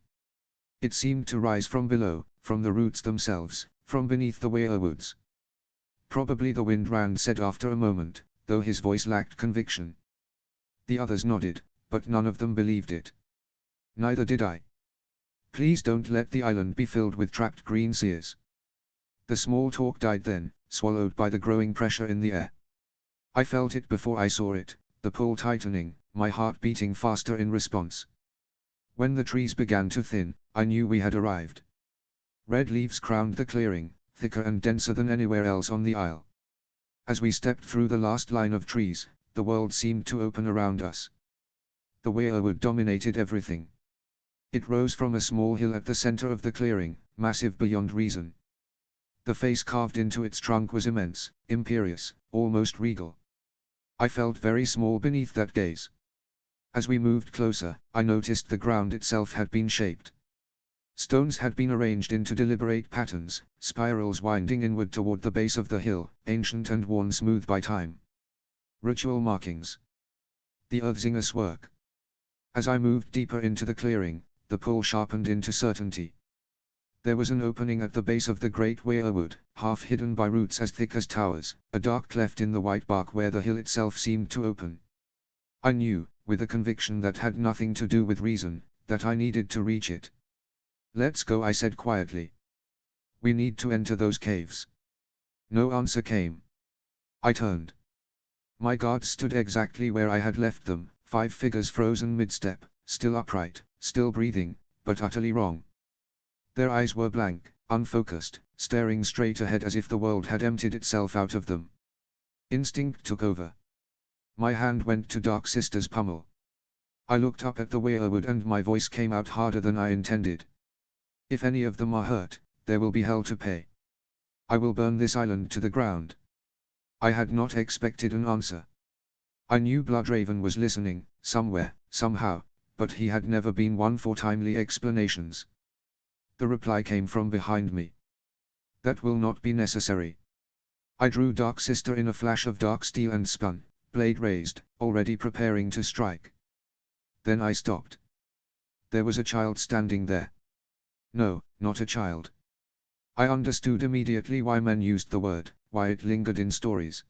It seemed to rise from below, from the roots themselves, from beneath the weirwoods. Probably the wind, Rand said after a moment, though his voice lacked conviction. The others nodded, but none of them believed it. Neither did I. Please don't let the island be filled with trapped green seers. The small talk died then, swallowed by the growing pressure in the air. I felt it before I saw it, the pull tightening, my heart beating faster in response. When the trees began to thin, I knew we had arrived. Red leaves crowned the clearing, thicker and denser than anywhere else on the isle. As we stepped through the last line of trees, the world seemed to open around us. The weirwood dominated everything. It rose from a small hill at the center of the clearing, massive beyond reason. The face carved into its trunk was immense, imperious, almost regal. I felt very small beneath that gaze. As we moved closer, I noticed the ground itself had been shaped. Stones had been arranged into deliberate patterns, spirals winding inward toward the base of the hill, ancient and worn smooth by time. Ritual markings. The Earthzinger's work. As I moved deeper into the clearing, the pull sharpened into certainty. There was an opening at the base of the great weirwood, half hidden by roots as thick as towers, a dark cleft in the white bark where the hill itself seemed to open. I knew, with a conviction that had nothing to do with reason, that I needed to reach it. Let's go, I said quietly. We need to enter those caves. No answer came. I turned. My guards stood exactly where I had left them, 5 figures frozen mid-step, still upright, still breathing, but utterly wrong. Their eyes were blank, unfocused, staring straight ahead as if the world had emptied itself out of them. Instinct took over. My hand went to Dark Sister's pummel. I looked up at the weirwood and my voice came out harder than I intended. If any of them are hurt, there will be hell to pay. I will burn this island to the ground. I had not expected an answer. I knew Bloodraven was listening, somewhere, somehow, but he had never been one for timely explanations. The reply came from behind me. That will not be necessary. I drew Dark Sister in a flash of dark steel and spun, blade raised, already preparing to strike. Then I stopped. There was a child standing there. No, not a child. I understood immediately why men used the word, why it lingered in stories.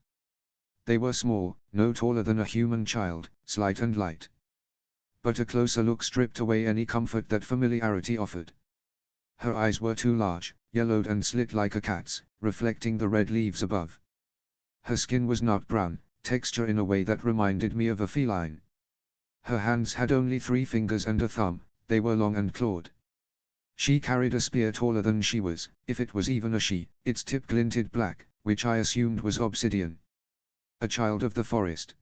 They were small, no taller than a human child, slight and light. But a closer look stripped away any comfort that familiarity offered. Her eyes were too large, yellowed and slit like a cat's, reflecting the red leaves above. Her skin was nut brown, texture in a way that reminded me of a feline. Her hands had only 3 fingers and a thumb, they were long and clawed. She carried a spear taller than she was, if it was even a she, its tip glinted black, which I assumed was obsidian. A child of the forest.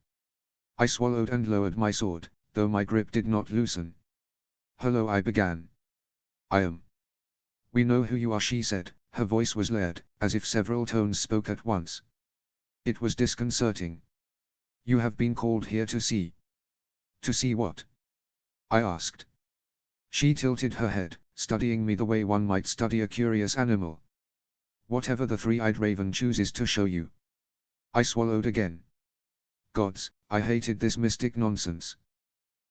I swallowed and lowered my sword, though my grip did not loosen. Hello, I began. I am. We know who you are, she said, her voice was layered, as if several tones spoke at once. It was disconcerting. You have been called here to see. To see what? I asked. She tilted her head, studying me the way one might study a curious animal. Whatever the three-eyed raven chooses to show you. I swallowed again. Gods, I hated this mystic nonsense.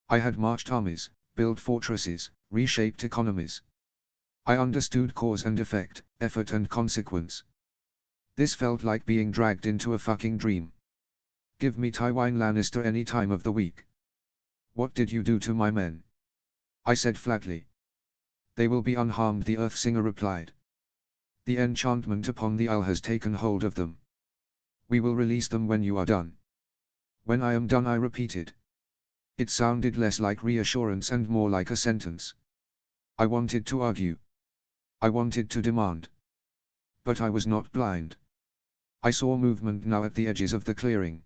I had marched armies, built fortresses, reshaped economies. I understood cause and effect, effort and consequence. This felt like being dragged into a fucking dream. Give me Tywin Lannister any time of the week. What did you do to my men? I said flatly. They will be unharmed, the Earthsinger replied. The enchantment upon the Isle has taken hold of them. We will release them when you are done. When I am done, I repeated. It sounded less like reassurance and more like a sentence. I wanted to argue. I wanted to demand. But I was not blind. I saw movement now at the edges of the clearing.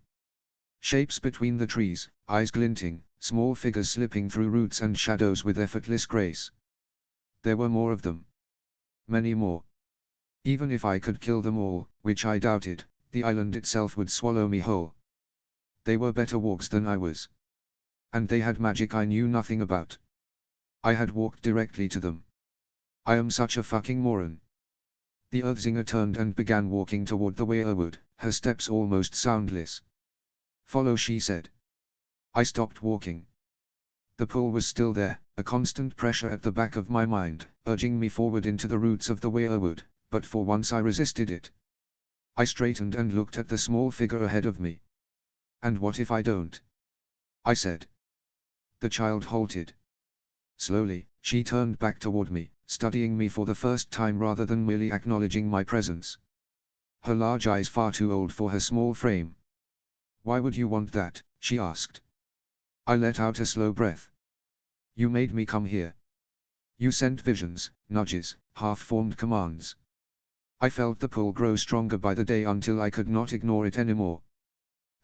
Shapes between the trees, eyes glinting, small figures slipping through roots and shadows with effortless grace. There were more of them. Many more. Even if I could kill them all, which I doubted, the island itself would swallow me whole. They were better walks than I was. And they had magic I knew nothing about. I had walked directly to them. I am such a fucking moron. The Earthsinger turned and began walking toward the Weirwood, her steps almost soundless. Follow, she said. I stopped walking. The pull was still there, a constant pressure at the back of my mind, urging me forward into the roots of the Weirwood, but for once I resisted it. I straightened and looked at the small figure ahead of me. And what if I don't? I said. The child halted. Slowly, she turned back toward me, studying me for the first time rather than merely acknowledging my presence. Her large eyes far too old for her small frame. Why would you want that? She asked. I let out a slow breath. You made me come here. You sent visions, nudges, half-formed commands. I felt the pull grow stronger by the day until I could not ignore it anymore.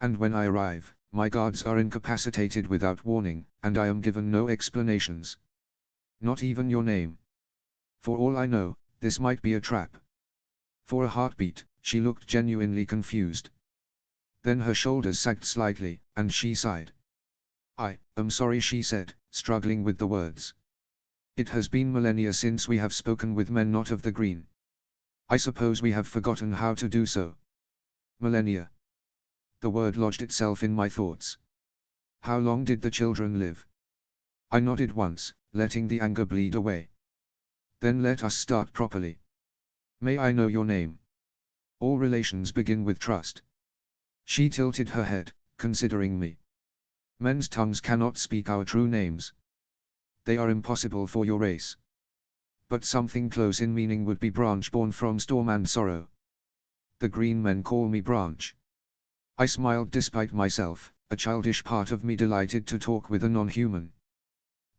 And when I arrive, my guards are incapacitated without warning, and I am given no explanations. Not even your name. For all I know, this might be a trap. For a heartbeat, she looked genuinely confused. Then her shoulders sagged slightly, and she sighed. I am sorry, she said, struggling with the words. It has been millennia since we have spoken with men not of the green. I suppose we have forgotten how to do so. Millennia. The word lodged itself in my thoughts. How long did the children live? I nodded once, letting the anger bleed away. Then let us start properly. May I know your name? All relations begin with trust. She tilted her head, considering me. Men's tongues cannot speak our true names. They are impossible for your race. But something close in meaning would be Branch, born from storm and sorrow. The green men call me Branch. I smiled despite myself, a childish part of me delighted to talk with a non-human.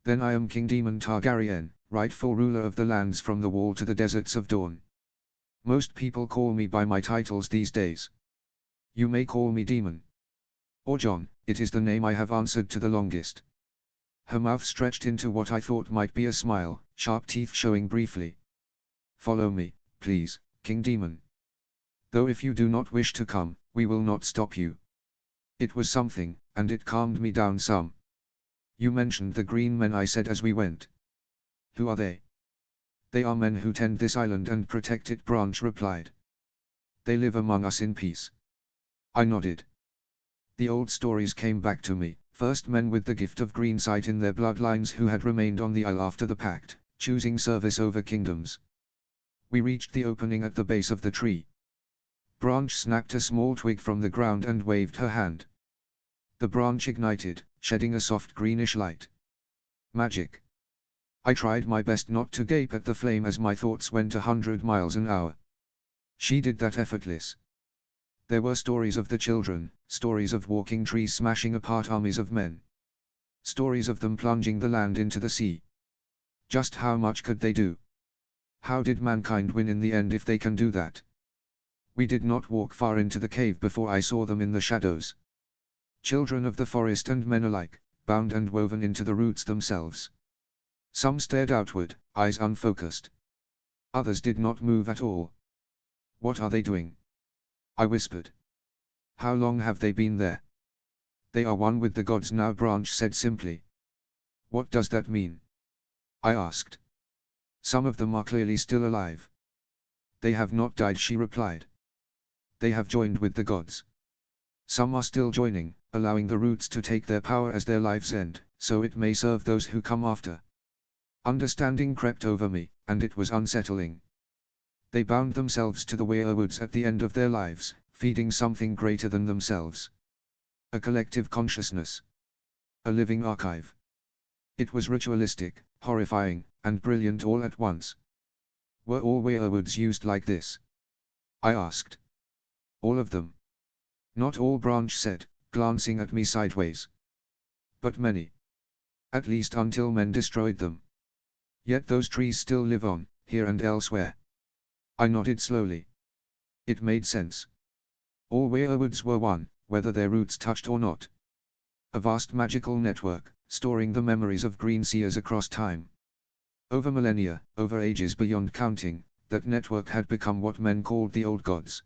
Then I am King Daemon Targaryen, rightful ruler of the lands from the Wall to the deserts of Dawn. Most people call me by my titles these days. You may call me Demon. Or John, it is the name I have answered to the longest. Her mouth stretched into what I thought might be a smile, sharp teeth showing briefly. Follow me, please, King Daemon. Though if you do not wish to come, we will not stop you. It was something, and it calmed me down some. You mentioned the green men, I said as we went. Who are they? They are men who tend this island and protect it, Branch replied. They live among us in peace. I nodded. The old stories came back to me, first men with the gift of green sight in their bloodlines who had remained on the Isle after the pact, choosing service over kingdoms. We reached the opening at the base of the tree. Branch snapped a small twig from the ground and waved her hand. The branch ignited, shedding a soft greenish light. Magic. I tried my best not to gape at the flame as my thoughts went 100 miles an hour. She did that effortless. There were stories of the children, stories of walking trees smashing apart armies of men. Stories of them plunging the land into the sea. Just how much could they do? How did mankind win in the end if they can do that? We did not walk far into the cave before I saw them in the shadows. Children of the forest and men alike, bound and woven into the roots themselves. Some stared outward, eyes unfocused. Others did not move at all. What are they doing? I whispered. How long have they been there? They are one with the gods now, Branch said simply. What does that mean? I asked. Some of them are clearly still alive. They have not died, she replied. They have joined with the gods. Some are still joining, allowing the roots to take their power as their lives end, so it may serve those who come after. Understanding crept over me, and it was unsettling. They bound themselves to the werewolves at the end of their lives, feeding something greater than themselves. A collective consciousness. A living archive. It was ritualistic, horrifying, and brilliant all at once. Were all werewolves used like this? I asked. All of them. Not all, Branch said, glancing at me sideways. But many. At least until men destroyed them. Yet those trees still live on, here and elsewhere. I nodded slowly. It made sense. All werewolves were one, whether their roots touched or not. A vast magical network, storing the memories of green seers across time. Over millennia, over ages beyond counting, that network had become what men called the old gods.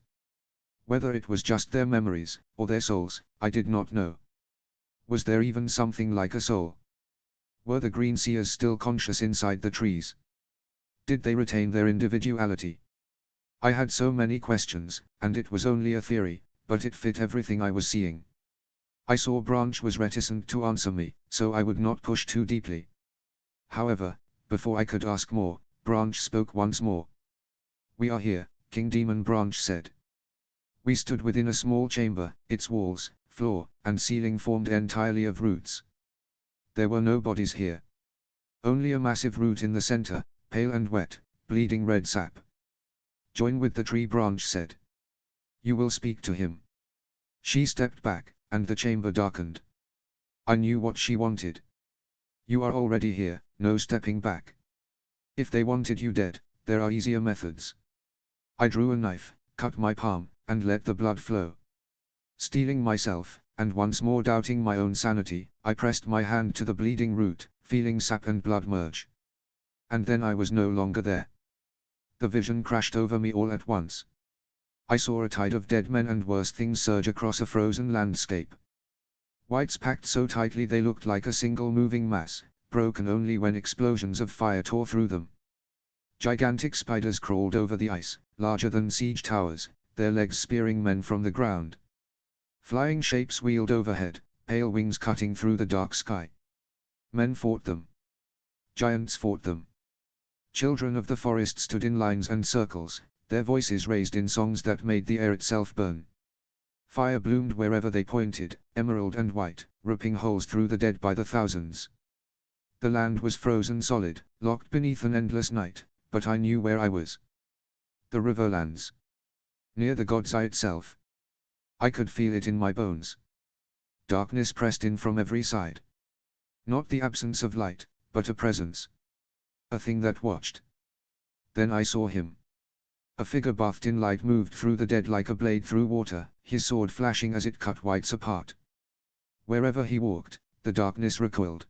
Whether it was just their memories, or their souls, I did not know. Was there even something like a soul? Were the green seers still conscious inside the trees? Did they retain their individuality? I had so many questions, and it was only a theory, but it fit everything I was seeing. I saw Branch was reticent to answer me, so I would not push too deeply. However, before I could ask more, Branch spoke once more. We are here, King Demon, Branch said. We stood within a small chamber, its walls, floor, and ceiling formed entirely of roots. There were no bodies here. Only a massive root in the center, pale and wet, bleeding red sap. Join with the tree, Branch said. You will speak to him. She stepped back, and the chamber darkened. I knew what she wanted. You are already here, no stepping back. If they wanted you dead, there are easier methods. I drew a knife, cut my palm, and let the blood flow. Steeling myself, and once more doubting my own sanity, I pressed my hand to the bleeding root, feeling sap and blood merge. And then I was no longer there. The vision crashed over me all at once. I saw a tide of dead men and worse things surge across a frozen landscape. Whites packed so tightly they looked like a single moving mass, broken only when explosions of fire tore through them. Gigantic spiders crawled over the ice, larger than siege towers, their legs spearing men from the ground. Flying shapes wheeled overhead, pale wings cutting through the dark sky. Men fought them. Giants fought them. Children of the forest stood in lines and circles, their voices raised in songs that made the air itself burn. Fire bloomed wherever they pointed, emerald and white, ripping holes through the dead by the thousands. The land was frozen solid, locked beneath an endless night, but I knew where I was. The Riverlands. Near the God's Eye itself. I could feel it in my bones. Darkness pressed in from every side. Not the absence of light, but a presence. A thing that watched. Then I saw him. A figure bathed in light moved through the dead like a blade through water, his sword flashing as it cut whites apart. Wherever he walked, the darkness recoiled.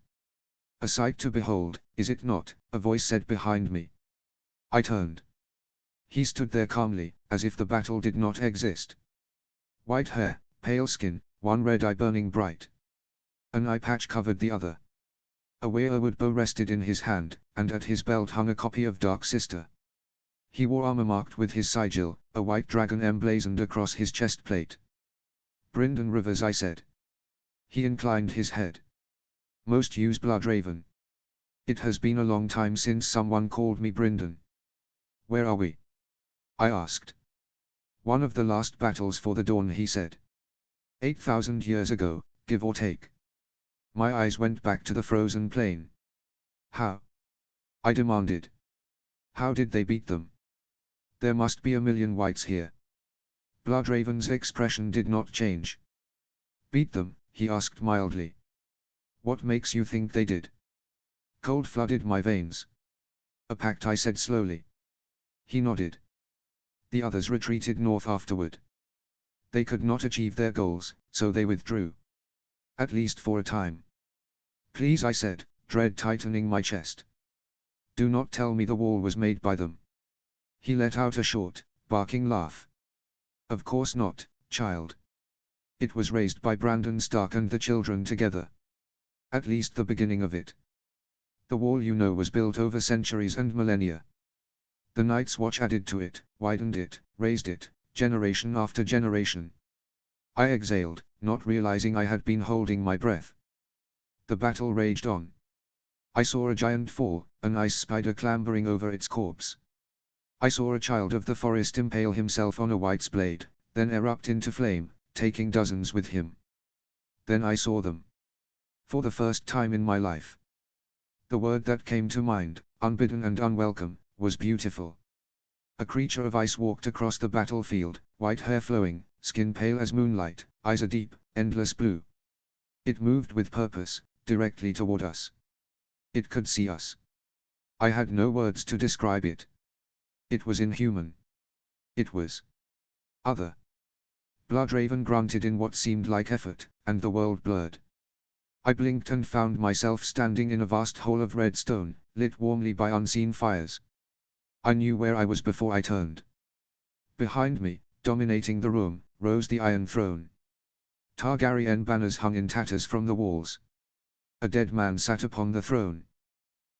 A sight to behold, is it not? A voice said behind me. I turned. He stood there calmly, as if the battle did not exist. White hair, pale skin, one red eye burning bright. An eye patch covered the other. A weirwood bow rested in his hand, and at his belt hung a copy of Dark Sister. He wore armor marked with his sigil, a white dragon emblazoned across his chest plate. Brynden Rivers, I said. He inclined his head. Most use Bloodraven. It has been a long time since someone called me Brynden. Where are we? I asked. One of the last battles for the Dawn, he said. 8,000 years ago, give or take. My eyes went back to the frozen plain. How? I demanded. How did they beat them? There must be a million whites here. Bloodraven's expression did not change. Beat them, he asked mildly. What makes you think they did? Cold flooded my veins. A pact, I said slowly. He nodded. The others retreated north afterward. They could not achieve their goals, so they withdrew. At least for a time. Please, I said, dread tightening my chest. Do not tell me the wall was made by them. He let out a short, barking laugh. Of course not, child. It was raised by Brandon Stark and the children together. At least the beginning of it. The wall was built over centuries and millennia. The Night's Watch added to it, widened it, raised it, generation after generation. I exhaled, not realizing I had been holding my breath. The battle raged on. I saw a giant fall, an ice spider clambering over its corpse. I saw a child of the forest impale himself on a white's blade, then erupt into flame, taking dozens with him. Then I saw them. For the first time in my life. The word that came to mind, unbidden and unwelcome, was beautiful. A creature of ice walked across the battlefield, white hair flowing, skin pale as moonlight, eyes a deep, endless blue. It moved with purpose, directly toward us. It could see us. I had no words to describe it. It was inhuman. It was other. Bloodraven grunted in what seemed like effort, and the world blurred. I blinked and found myself standing in a vast hall of red stone, lit warmly by unseen fires. I knew where I was before I turned. Behind me, dominating the room, rose the Iron Throne. Targaryen banners hung in tatters from the walls. A dead man sat upon the throne.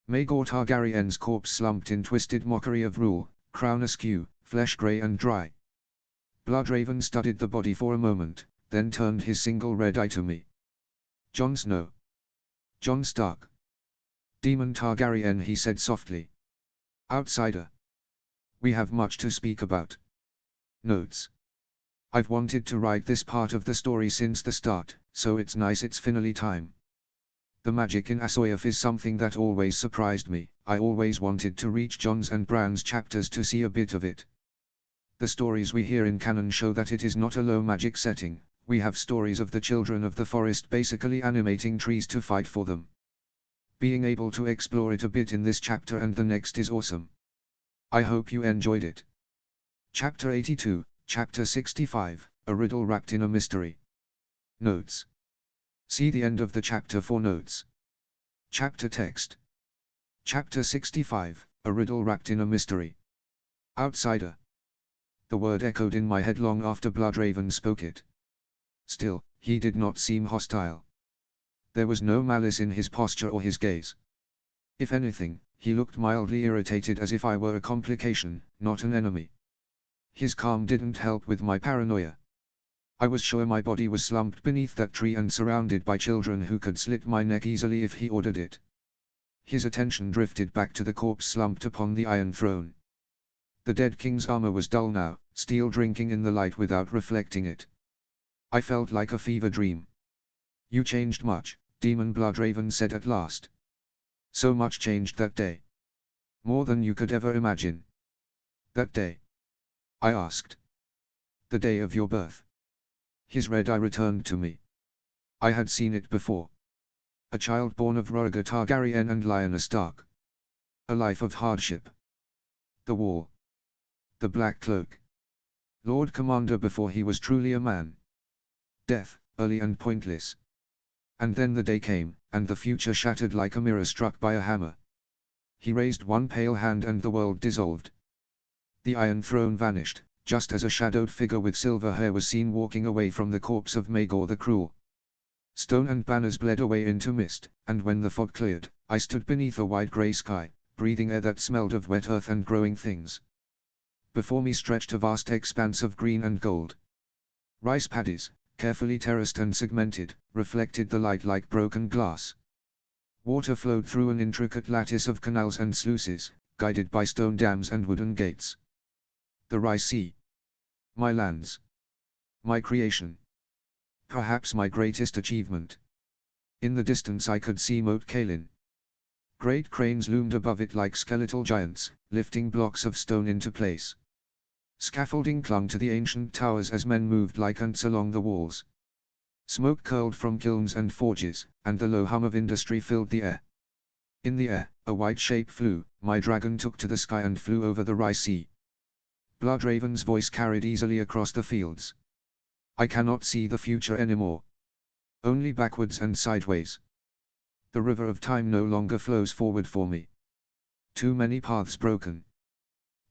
Maegor Targaryen's corpse slumped in twisted mockery of rule, crown askew, flesh grey and dry. Bloodraven studied the body for a moment, then turned his single red eye to me. Jon Snow. Jon Stark. Daemon Targaryen, he said softly. Outsider. We have much to speak about. Notes. I've wanted to write this part of the story since the start, so it's nice it's finally time. The magic in Asoyaf is something that always surprised me. I always wanted to reach Jon's and Bran's chapters to see a bit of it. The stories we hear in canon show that it is not a low magic setting. We have stories of the children of the forest basically animating trees to fight for them. Being able to explore it a bit in this chapter and the next is awesome. I hope you enjoyed it. Chapter 82, Chapter 65, A Riddle Wrapped in a Mystery. Notes. See the end of the chapter for notes. Chapter text. Chapter 65, A Riddle Wrapped in a Mystery. Outsider. The word echoed in my head long after Bloodraven spoke it. Still, he did not seem hostile. There was no malice in his posture or his gaze. If anything, he looked mildly irritated, as if I were a complication, not an enemy. His calm didn't help with my paranoia. I was sure my body was slumped beneath that tree and surrounded by children who could slit my neck easily if he ordered it. His attention drifted back to the corpse slumped upon the Iron Throne. The dead king's armor was dull now, steel drinking in the light without reflecting it. I felt like a fever dream. You changed much, Demon Bloodraven said at last. So much changed that day. More than you could ever imagine. That day? I asked. The day of your birth. His red eye returned to me. I had seen it before. A child born of Rhaegar Targaryen and Lyanna Stark. A life of hardship. The wall. The Black Cloak. Lord Commander before he was truly a man. Death, early and pointless. And then the day came, and the future shattered like a mirror struck by a hammer. He raised one pale hand and the world dissolved. The Iron Throne vanished, just as a shadowed figure with silver hair was seen walking away from the corpse of Maegor the Cruel. Stone and banners bled away into mist, and when the fog cleared, I stood beneath a wide grey sky, breathing air that smelled of wet earth and growing things. Before me stretched a vast expanse of green and gold. Rice paddies, carefully terraced and segmented, reflected the light like broken glass. Water flowed through an intricate lattice of canals and sluices, guided by stone dams and wooden gates. The Rice Sea. My lands. My creation. Perhaps my greatest achievement. In the distance I could see Moat Cailin. Great cranes loomed above it like skeletal giants, lifting blocks of stone into place. Scaffolding clung to the ancient towers as men moved like ants along the walls. Smoke curled from kilns and forges, and the low hum of industry filled the air. In the air, a white shape flew. My dragon took to the sky and flew over the Rice Sea. Bloodraven's voice carried easily across the fields. I cannot see the future anymore. Only backwards and sideways. The river of time no longer flows forward for me. Too many paths broken.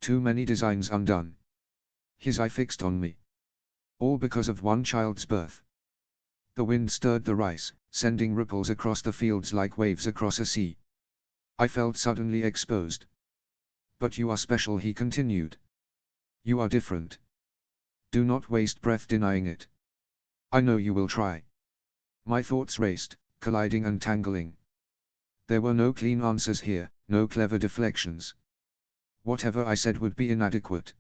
Too many designs undone. His eye fixed on me. All because of one child's birth. The wind stirred the rice, sending ripples across the fields like waves across a sea. I felt suddenly exposed. But you are special, he continued. You are different. Do not waste breath denying it. I know you will try. My thoughts raced, colliding and tangling. There were no clean answers here, no clever deflections. Whatever I said would be inadequate.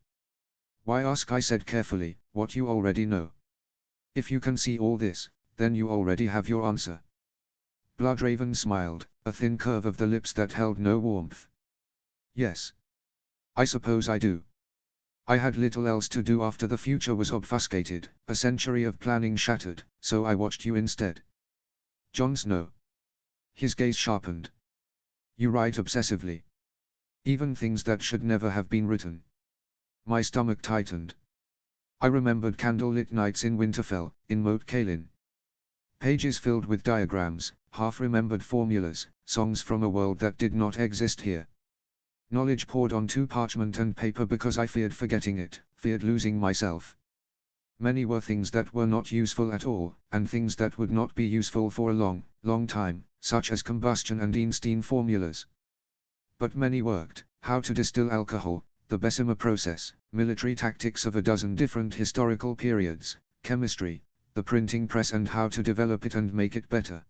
Why ask, I said carefully, what you already know? If you can see all this, then you already have your answer. Bloodraven smiled, a thin curve of the lips that held no warmth. Yes. I suppose I do. I had little else to do after the future was obfuscated, a century of planning shattered, so I watched you instead. Jon Snow. His gaze sharpened. You write obsessively. Even things that should never have been written. My stomach tightened. I remembered candlelit nights in Winterfell, in Moat Cailin. Pages filled with diagrams, half-remembered formulas, songs from a world that did not exist here. Knowledge poured onto parchment and paper because I feared forgetting it, feared losing myself. Many were things that were not useful at all, and things that would not be useful for a long, long time, such as combustion and Einstein formulas. But many worked: how to distill alcohol, the Bessemer process, military tactics of a dozen different historical periods, chemistry, the printing press, and how to develop it and make it better.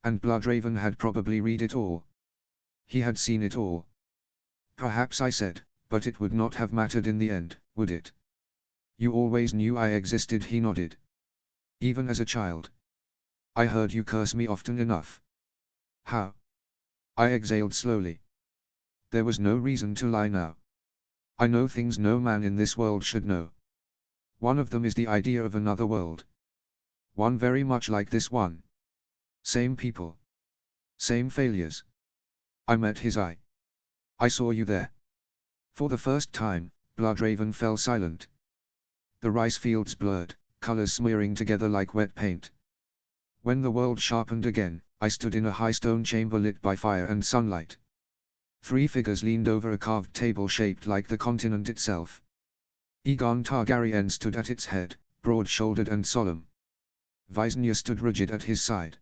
And Bloodraven had probably read it all. He had seen it all. Perhaps, I said, but it would not have mattered in the end, would it? You always knew I existed, he nodded. Even as a child. I heard you curse me often enough. How? I exhaled slowly. There was no reason to lie now. I know things no man in this world should know. One of them is the idea of another world. One very much like this one. Same people. Same failures. I met his eye. I saw you there. For the first time, Bloodraven fell silent. The rice fields blurred, colors smearing together like wet paint. When the world sharpened again, I stood in a high stone chamber lit by fire and sunlight. 3 figures leaned over a carved table shaped like the continent itself. Aegon Targaryen stood at its head, broad-shouldered and solemn. Visenya stood rigid at his side.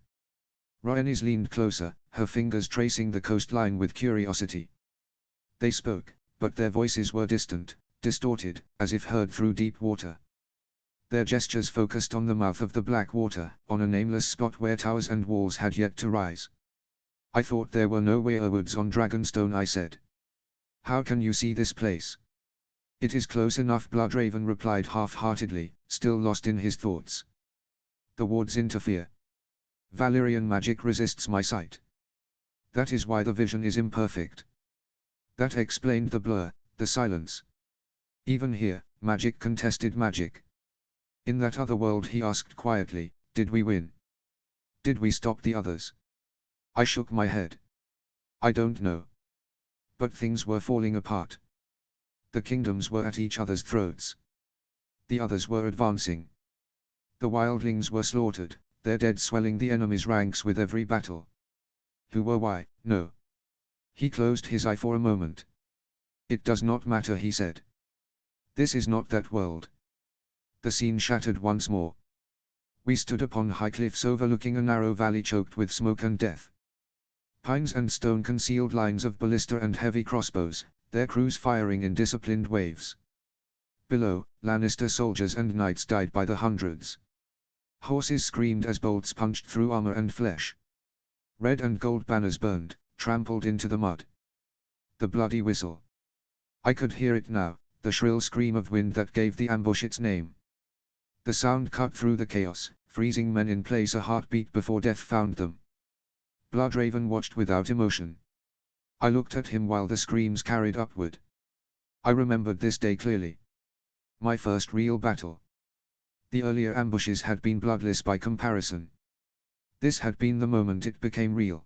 Rhaenys leaned closer, her fingers tracing the coastline with curiosity. They spoke, but their voices were distant, distorted, as if heard through deep water. Their gestures focused on the mouth of the black water, on a nameless spot where towers and walls had yet to rise. I thought there were no weirwoods on Dragonstone, I said. How can you see this place? It is close enough, Bloodraven replied half-heartedly, still lost in his thoughts. The wards interfere. Valyrian magic resists my sight. That is why the vision is imperfect. That explained the blur, the silence. Even here, magic contested magic. In that other world, he asked quietly, did we win? Did we stop the others? I shook my head. I don't know. But things were falling apart. The kingdoms were at each other's throats. The others were advancing. The wildlings were slaughtered, their dead swelling the enemy's ranks with every battle. Who were why, no. He closed his eye for a moment. It does not matter, he said. This is not that world. The scene shattered once more. We stood upon high cliffs overlooking a narrow valley choked with smoke and death. Pines and stone concealed lines of ballista and heavy crossbows, their crews firing in disciplined waves. Below, Lannister soldiers and knights died by the hundreds. Horses screamed as bolts punched through armor and flesh. Red and gold banners burned, trampled into the mud. The bloody whistle. I could hear it now, the shrill scream of wind that gave the ambush its name. The sound cut through the chaos, freezing men in place a heartbeat before death found them. Bloodraven watched without emotion. I looked at him while the screams carried upward. I remembered this day clearly. My first real battle. The earlier ambushes had been bloodless by comparison. This had been the moment it became real.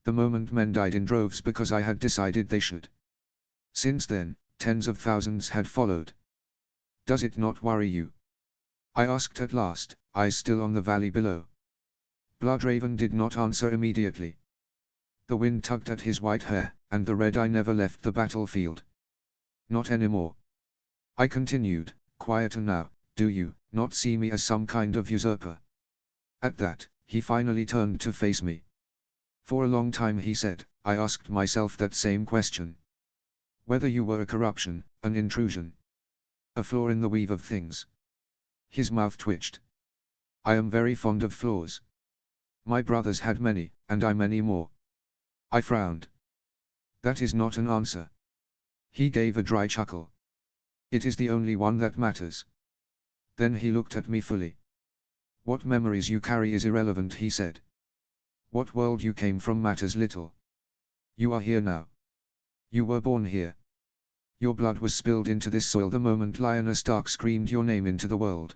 The moment men died in droves because I had decided they should. Since then, tens of thousands had followed. Does it not worry you? I asked at last, eyes still on the valley below. Bloodraven did not answer immediately. The wind tugged at his white hair, and the red eye never left the battlefield. Not anymore. I continued, quieter now. Do you not see me as some kind of usurper? At that, he finally turned to face me. For a long time, he said, I asked myself that same question. Whether you were a corruption, an intrusion, a flaw in the weave of things. His mouth twitched. I am very fond of flaws. My brothers had many, and I many more. I frowned. That is not an answer. He gave a dry chuckle. It is the only one that matters. Then he looked at me fully. What memories you carry is irrelevant, he said. What world you came from matters little. You are here now. You were born here. Your blood was spilled into this soil the moment Lyanna Stark screamed your name into the world.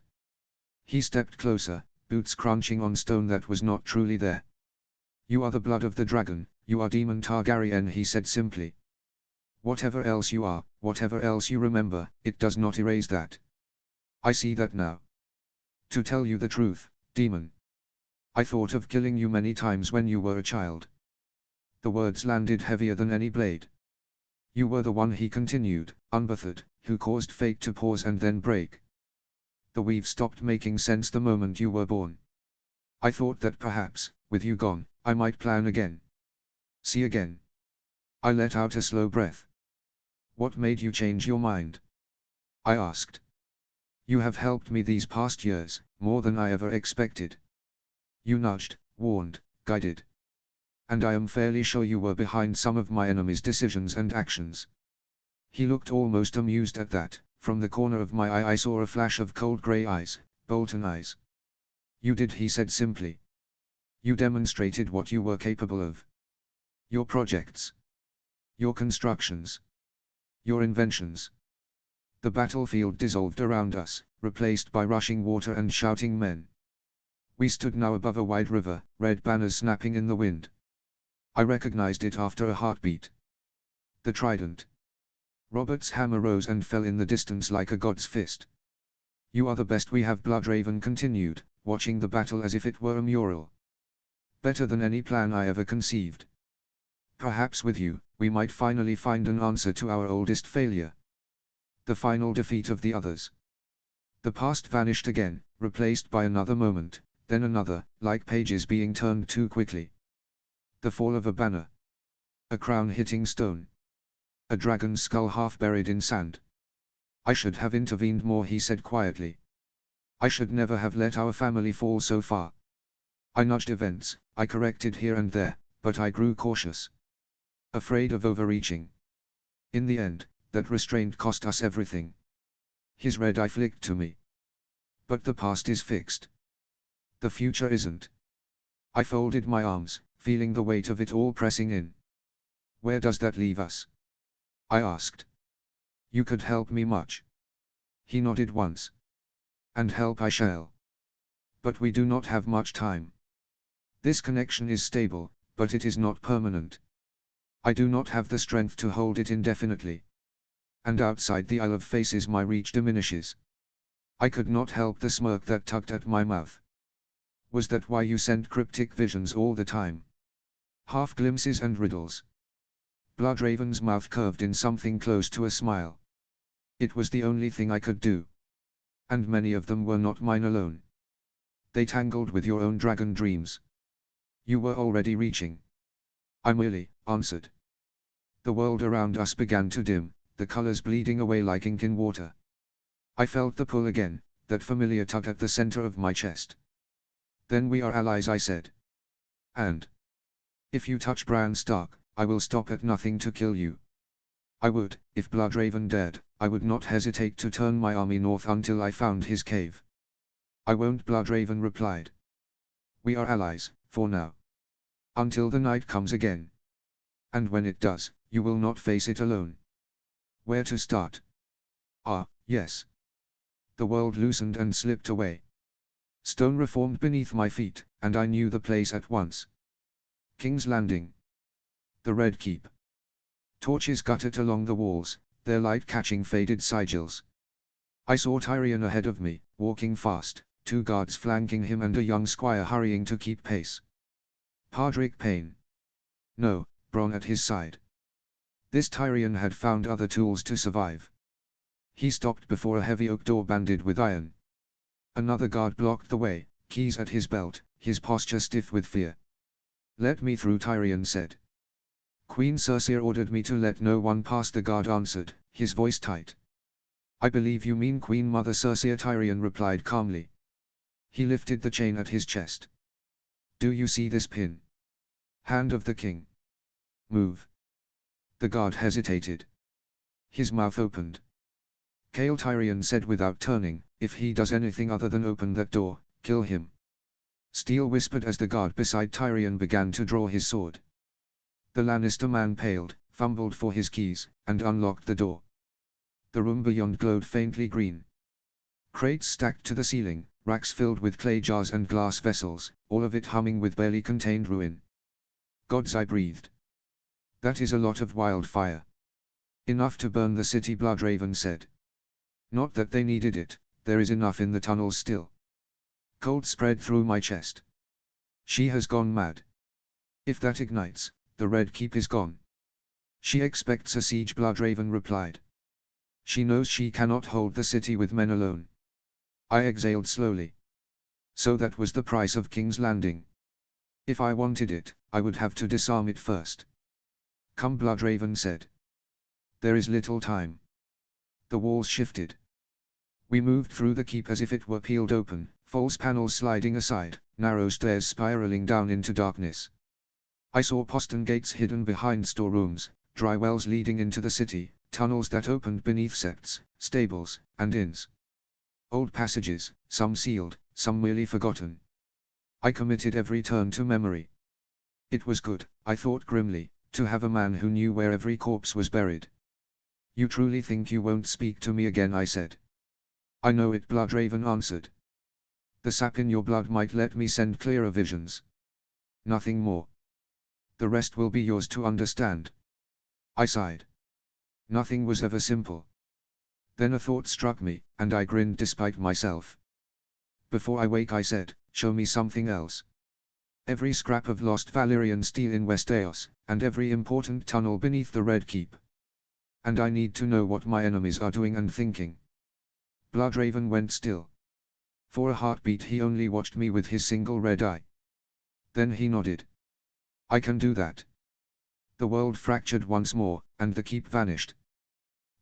He stepped closer, boots crunching on stone that was not truly there. You are the blood of the dragon, you are Daemon Targaryen, he said simply. Whatever else you are, whatever else you remember, it does not erase that. I see that now. To tell you the truth, Daemon, I thought of killing you many times when you were a child. The words landed heavier than any blade. You were the one, he continued, unbothered, who caused fate to pause and then break. The weave stopped making sense the moment you were born. I thought that perhaps, with you gone, I might plan again. See again. I let out a slow breath. What made you change your mind? I asked. You have helped me these past years, more than I ever expected. You nudged, warned, guided. And I am fairly sure you were behind some of my enemy's decisions and actions. He looked almost amused at that. From the corner of my eye I saw a flash of cold grey eyes, Bolton eyes. You did, he said simply. You demonstrated what you were capable of. Your projects. Your constructions. Your inventions. The battlefield dissolved around us, replaced by rushing water and shouting men. We stood now above a wide river, red banners snapping in the wind. I recognized it after a heartbeat. The trident. Robert's hammer rose and fell in the distance like a god's fist. You are the best we have, Bloodraven continued, watching the battle as if it were a mural. Better than any plan I ever conceived. Perhaps with you, we might finally find an answer to our oldest failure. The final defeat of the others. The past vanished again, replaced by another moment, then another, like pages being turned too quickly. The fall of a banner. A crown hitting stone. A dragon's skull half buried in sand. I should have intervened more, he said quietly. I should never have let our family fall so far. I nudged events, I corrected here and there, but I grew cautious. Afraid of overreaching. In the end, that restraint cost us everything. His red eye flicked to me. But the past is fixed. The future isn't. I folded my arms, feeling the weight of it all pressing in. Where does that leave us? I asked. You could help me much. He nodded once. And help I shall. But we do not have much time. This connection is stable, but it is not permanent. I do not have the strength to hold it indefinitely. And outside the Isle of Faces my reach diminishes. I could not help the smirk that tugged at my mouth. Was that why you sent cryptic visions all the time? Half glimpses and riddles. Bloodraven's mouth curved in something close to a smile. It was the only thing I could do. And many of them were not mine alone. They tangled with your own dragon dreams. You were already reaching. I merely answered. The world around us began to dim, the colors bleeding away like ink in water. I felt the pull again, that familiar tug at the center of my chest. Then we are allies, I said. And if you touch Bran Stark, I will stop at nothing to kill you. I would, if Bloodraven dared, I would not hesitate to turn my army north until I found his cave. I won't, Bloodraven replied. We are allies, for now. Until the night comes again. And when it does, you will not face it alone. Where to start? Ah, yes. The world loosened and slipped away. Stone reformed beneath my feet, and I knew the place at once. King's Landing. The Red Keep. Torches guttered along the walls, their light catching faded sigils. I saw Tyrion ahead of me, walking fast, 2 guards flanking him and a young squire hurrying to keep pace. Podrick Payne. No, Bronn at his side. This Tyrion had found other tools to survive. He stopped before a heavy oak door banded with iron. Another guard blocked the way, keys at his belt, his posture stiff with fear. "Let me through," Tyrion said. "Queen Cersei ordered me to let no one pass," the guard answered, his voice tight. "I believe you mean Queen Mother Cersei," Tyrion replied calmly. He lifted the chain at his chest. "Do you see this pin? Hand of the king. Move." The guard hesitated. His mouth opened. "Kale," Tyrion said without turning, "if he does anything other than open that door, kill him." Steel whispered as the guard beside Tyrion began to draw his sword. The Lannister man paled, fumbled for his keys, and unlocked the door. The room beyond glowed faintly green. Crates stacked to the ceiling, racks filled with clay jars and glass vessels, all of it humming with barely contained ruin. "Gods," I breathed. "That is a lot of wildfire." "Enough to burn the city," Bloodraven said. "Not that they needed it, there is enough in the tunnels still." Cold spread through my chest. "She has gone mad. If that ignites, the Red Keep is gone." "She expects a siege," Bloodraven replied. "She knows she cannot hold the city with men alone." I exhaled slowly. So that was the price of King's Landing. If I wanted it, I would have to disarm it first. "Come," Bloodraven said. "There is little time." The walls shifted. We moved through the keep as if it were peeled open, false panels sliding aside, narrow stairs spiraling down into darkness. I saw postern gates hidden behind storerooms, dry wells leading into the city, tunnels that opened beneath septs, stables, and inns. Old passages, some sealed, some merely forgotten. I committed every turn to memory. It was good, I thought grimly, to have a man who knew where every corpse was buried. "You truly think you won't speak to me again?" I said. "I know it," Bloodraven answered. "The sap in your blood might let me send clearer visions. Nothing more. The rest will be yours to understand." I sighed. Nothing was ever simple. Then a thought struck me, and I grinned despite myself. "Before I wake," I said, "show me something else. Every scrap of lost Valyrian steel in Westeros, and every important tunnel beneath the Red Keep. And I need to know what my enemies are doing and thinking." Bloodraven went still. For a heartbeat he only watched me with his single red eye. Then he nodded. "I can do that." The world fractured once more, and the keep vanished.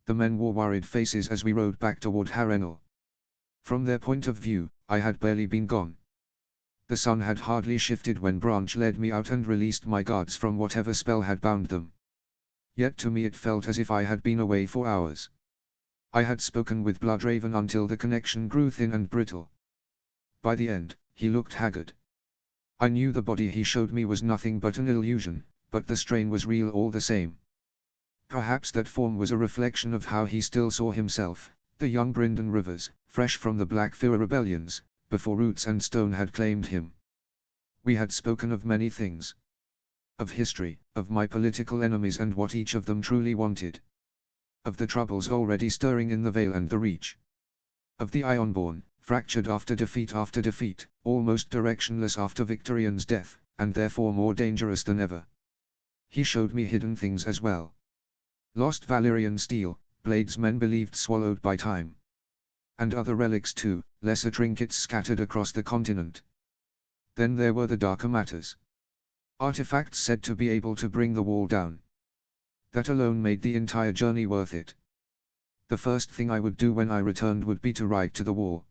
The men wore worried faces as we rode back toward Harrenhal. From their point of view, I had barely been gone. The sun had hardly shifted when Branch led me out and released my guards from whatever spell had bound them. Yet to me it felt as if I had been away for hours. I had spoken with Bloodraven until the connection grew thin and brittle. By the end, he looked haggard. I knew the body he showed me was nothing but an illusion, but the strain was real all the same. Perhaps that form was a reflection of how he still saw himself, the young Brynden Rivers, fresh from the Black Fira rebellions, before Roots and Stone had claimed him. We had spoken of many things. Of history, of my political enemies and what each of them truly wanted. Of the troubles already stirring in the Vale and the Reach. Of the Ironborn, fractured after defeat, almost directionless after Victarion's death, and therefore more dangerous than ever. He showed me hidden things as well. Lost Valyrian steel, blades men believed swallowed by time. And other relics too, lesser trinkets scattered across the continent. Then there were the darker matters. Artifacts said to be able to bring the wall down. That alone made the entire journey worth it. The first thing I would do when I returned would be to write to the wall.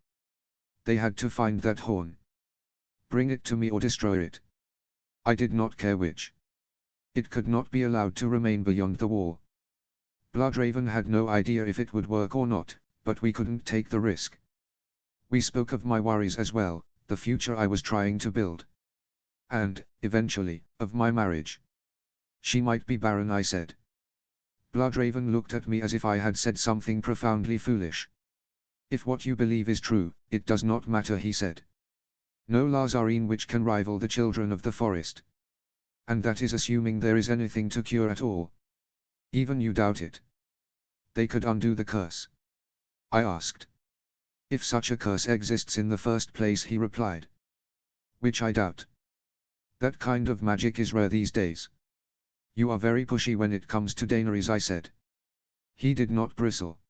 They had to find that horn. Bring it to me or destroy it. I did not care which. It could not be allowed to remain beyond the wall. Bloodraven had no idea if it would work or not, but we couldn't take the risk. We spoke of my worries as well, the future I was trying to build. And, eventually, of my marriage. "She might be barren," I said. Bloodraven looked at me as if I had said something profoundly foolish. "If what you believe is true, it does not matter," he said. "No Lhazareen witch can rival the children of the forest. And that is assuming there is anything to cure at all. Even you doubt it. They could undo the curse." I asked. "If such a curse exists in the first place," he replied. "Which I doubt. That kind of magic is rare these days." "You are very pushy when it comes to Daenerys," I said. He did not bristle.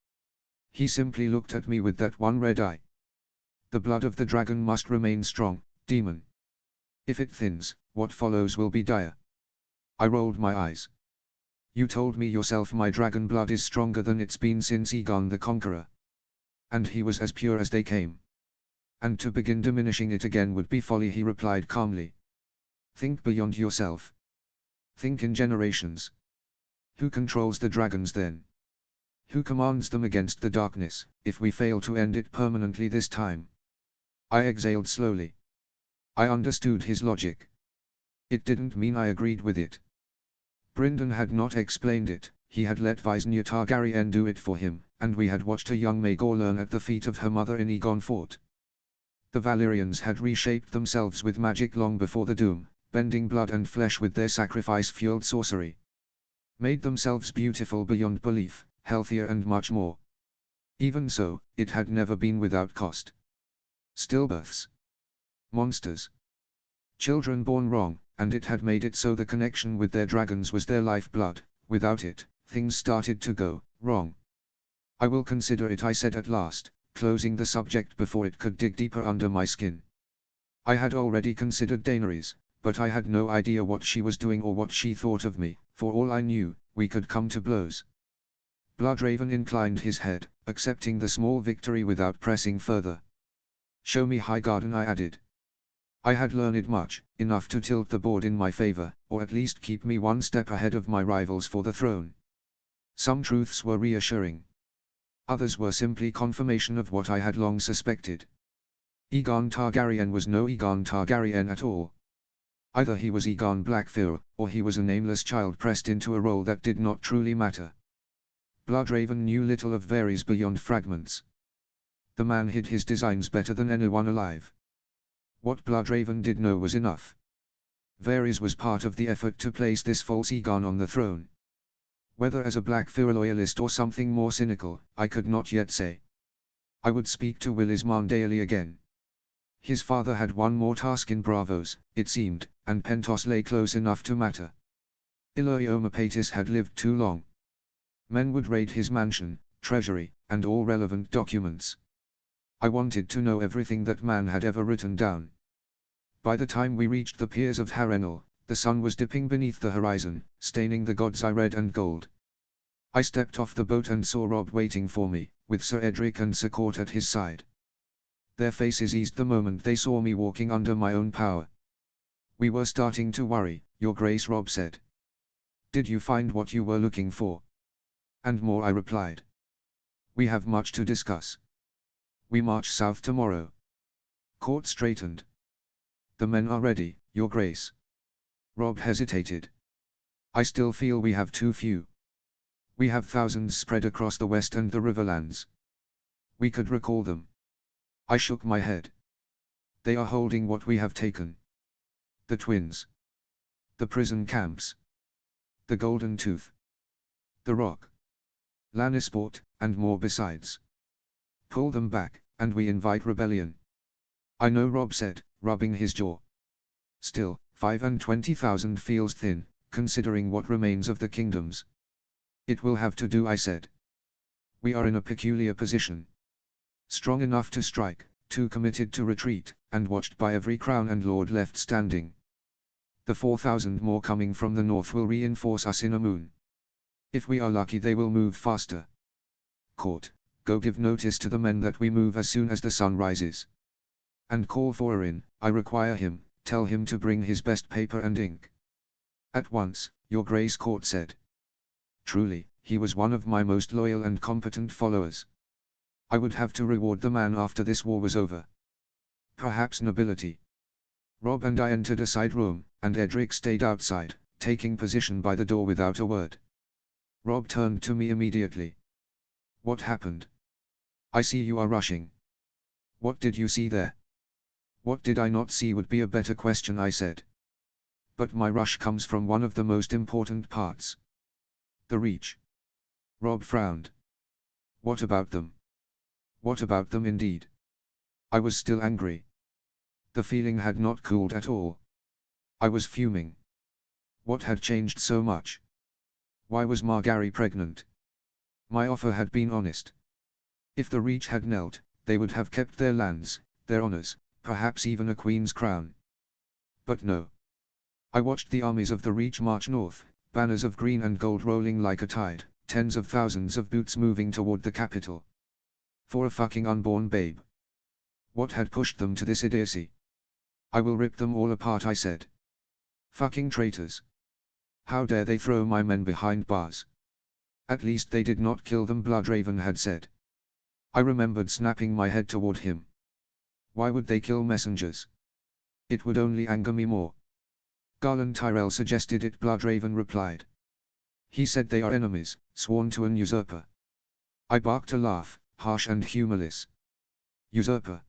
He simply looked at me with that one red eye. "The blood of the dragon must remain strong, demon. If it thins, what follows will be dire. I rolled my eyes. You told me yourself my dragon blood is stronger than it's been since Aegon the Conqueror. And he was as pure as they came. And to begin diminishing it again would be folly, he replied calmly. Think beyond yourself. Think in generations. Who controls the dragons then? Who commands them against the darkness, if we fail to end it permanently this time? I exhaled slowly. I understood his logic. It didn't mean I agreed with it. Brynden had not explained it, he had let Visenya Targaryen do it for him, and we had watched a young Maegor learn at the feet of her mother in Aegon Fort. The Valyrians had reshaped themselves with magic long before the Doom, bending blood and flesh with their sacrifice-fueled sorcery. Made themselves beautiful beyond belief, healthier and much more. Even so, it had never been without cost. Stillbirths. Monsters. Children born wrong, and it had made it so the connection with their dragons was their lifeblood. Without it, things started to go wrong. I will consider it, I said at last, closing the subject before it could dig deeper under my skin. I had already considered Daenerys, but I had no idea what she was doing or what she thought of me. For all I knew, we could come to blows. Bloodraven inclined his head, accepting the small victory without pressing further. Show me Highgarden, I added. I had learned much, enough to tilt the board in my favor, or at least keep me one step ahead of my rivals for the throne. Some truths were reassuring. Others were simply confirmation of what I had long suspected. Aegon Targaryen was no Aegon Targaryen at all. Either he was Aegon Blackfyr, or he was a nameless child pressed into a role that did not truly matter. Bloodraven knew little of Varys beyond fragments. The man hid his designs better than anyone alive. What Bloodraven did know was enough. Varys was part of the effort to place this false Aegon on the throne. Whether as a Blackfyr loyalist or something more cynical, I could not yet say. I would speak to Willis Mandaeli again. His father had one more task in Braavos, it seemed, and Pentos lay close enough to matter. Illyrio Mopatis had lived too long. Men would raid his mansion, treasury, and all relevant documents. I wanted to know everything that man had ever written down. By the time we reached the piers of Harrenhal, the sun was dipping beneath the horizon, staining the god's eye red and gold. I stepped off the boat and saw Robb waiting for me, with Sir Edric and Sir Court at his side. Their faces eased the moment they saw me walking under my own power. We were starting to worry, Your Grace, Robb said. Did you find what you were looking for? And more, I replied. We have much to discuss. We march south tomorrow. Court straightened. The men are ready, Your Grace. Robb hesitated. I still feel we have too few. We have thousands spread across the west and the riverlands. We could recall them. I shook my head. They are holding what we have taken. The twins. The prison camps. The Golden Tooth. The Rock. Lannisport, and more besides. Pull them back, and we invite rebellion. I know, Robb said, rubbing his jaw. Still, 25,000 feels thin, considering what remains of the kingdoms. It will have to do, I said. We are in a peculiar position. Strong enough to strike, too committed to retreat, and watched by every crown and lord left standing. The 4,000 more coming from the north will reinforce us in a moon. If we are lucky, they will move faster. Court, go give notice to the men that we move as soon as the sun rises. And call for Orin, I require him, tell him to bring his best paper and ink. At once, Your Grace, Court said. Truly, he was one of my most loyal and competent followers. I would have to reward the man after this war was over. Perhaps nobility. Robb and I entered a side room, and Edric stayed outside, taking position by the door without a word. Robb turned to me immediately. What happened? I see you are rushing. What did you see there? What did I not see would be a better question, I said. But my rush comes from one of the most important parts. The Reach. Robb frowned. What about them? What about them indeed? I was still angry. The feeling had not cooled at all. I was fuming. What had changed so much? Why was Margaery pregnant? My offer had been honest. If the Reach had knelt, they would have kept their lands, their honors, perhaps even a queen's crown. But no. I watched the armies of the Reach march north, banners of green and gold rolling like a tide, tens of thousands of boots moving toward the capital. For a fucking unborn babe. What had pushed them to this idiocy? I will rip them all apart, I said. Fucking traitors. How dare they throw my men behind bars? At least they did not kill them, Bloodraven had said. I remembered snapping my head toward him. Why would they kill messengers? It would only anger me more. Garland Tyrell suggested it, Bloodraven replied. He said they are enemies, sworn to an usurper. I barked a laugh, harsh and humorless. Usurper.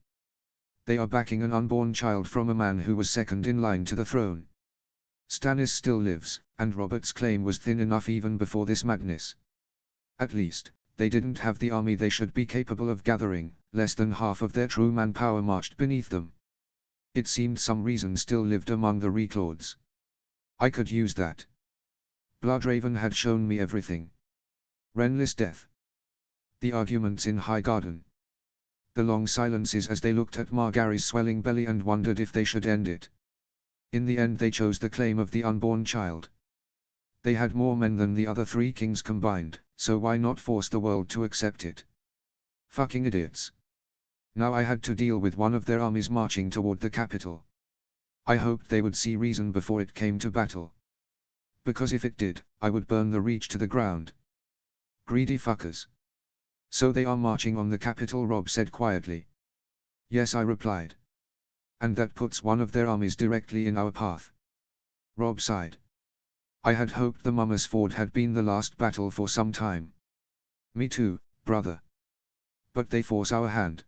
They are backing an unborn child from a man who was second in line to the throne. Stannis still lives, and Robert's claim was thin enough even before this madness. At least, they didn't have the army they should be capable of gathering, less than half of their true manpower marched beneath them. It seemed some reason still lived among the Reclords. I could use that. Bloodraven had shown me everything. Renly's death. The arguments in Highgarden. The long silences as they looked at Margaery's swelling belly and wondered if they should end it. In the end they chose the claim of the unborn child. They had more men than the other three kings combined, so why not force the world to accept it? Fucking idiots. Now I had to deal with one of their armies marching toward the capital. I hoped they would see reason before it came to battle. Because if it did, I would burn the Reach to the ground. Greedy fuckers. So they are marching on the capital, Robb said quietly. Yes, I replied. And that puts one of their armies directly in our path. Robb sighed. I had hoped the Mummer's Ford had been the last battle for some time. Me too, brother. But they force our hand.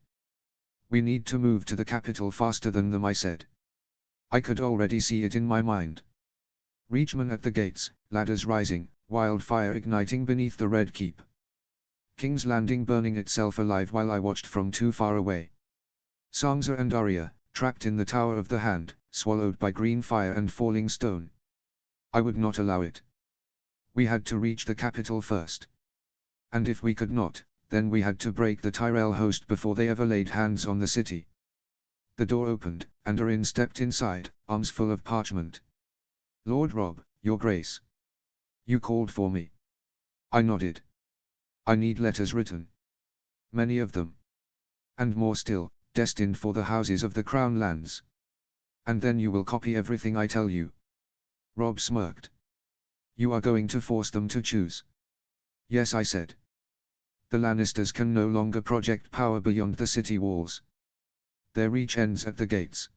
We need to move to the capital faster than them, I said. I could already see it in my mind. Reachmen at the gates, ladders rising, wildfire igniting beneath the Red Keep. King's Landing burning itself alive while I watched from too far away. Sansa and Arya, trapped in the Tower of the Hand, swallowed by green fire and falling stone. I would not allow it. We had to reach the capital first. And if we could not, then we had to break the Tyrell host before they ever laid hands on the city. The door opened, and Arryn stepped inside, arms full of parchment. Lord Robb, your grace. You called for me. I nodded. I need letters written. Many of them. And more still, destined for the houses of the Crown lands. And then you will copy everything I tell you. Robb smirked. You are going to force them to choose. Yes, I said. The Lannisters can no longer project power beyond the city walls. Their reach ends at the gates.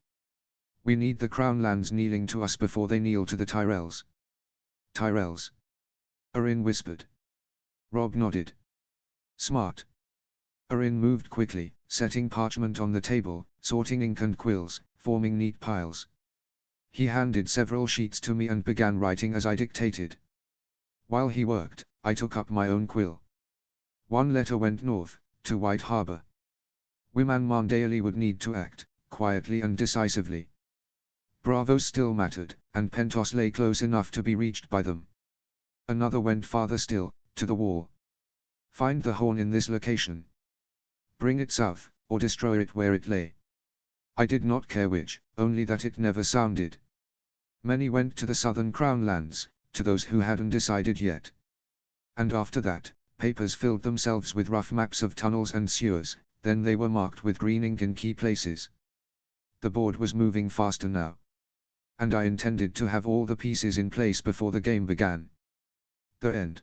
We need the Crown lands kneeling to us before they kneel to the Tyrells. Tyrells? Arryn whispered. Robb nodded. Smart. Arryn moved quickly, setting parchment on the table, sorting ink and quills, forming neat piles. He handed several sheets to me and began writing as I dictated. While he worked, I took up my own quill. One letter went north, to White Harbor. Wyman Mandaeli would need to act, quietly and decisively. Braavos still mattered, and Pentos lay close enough to be reached by them. Another went farther still, to the Wall. Find the horn in this location. Bring it south, or destroy it where it lay. I did not care which, only that it never sounded. Many went to the southern Crown lands, to those who hadn't decided yet. And after that, papers filled themselves with rough maps of tunnels and sewers, then they were marked with green ink in key places. The board was moving faster now. And I intended to have all the pieces in place before the game began. The end.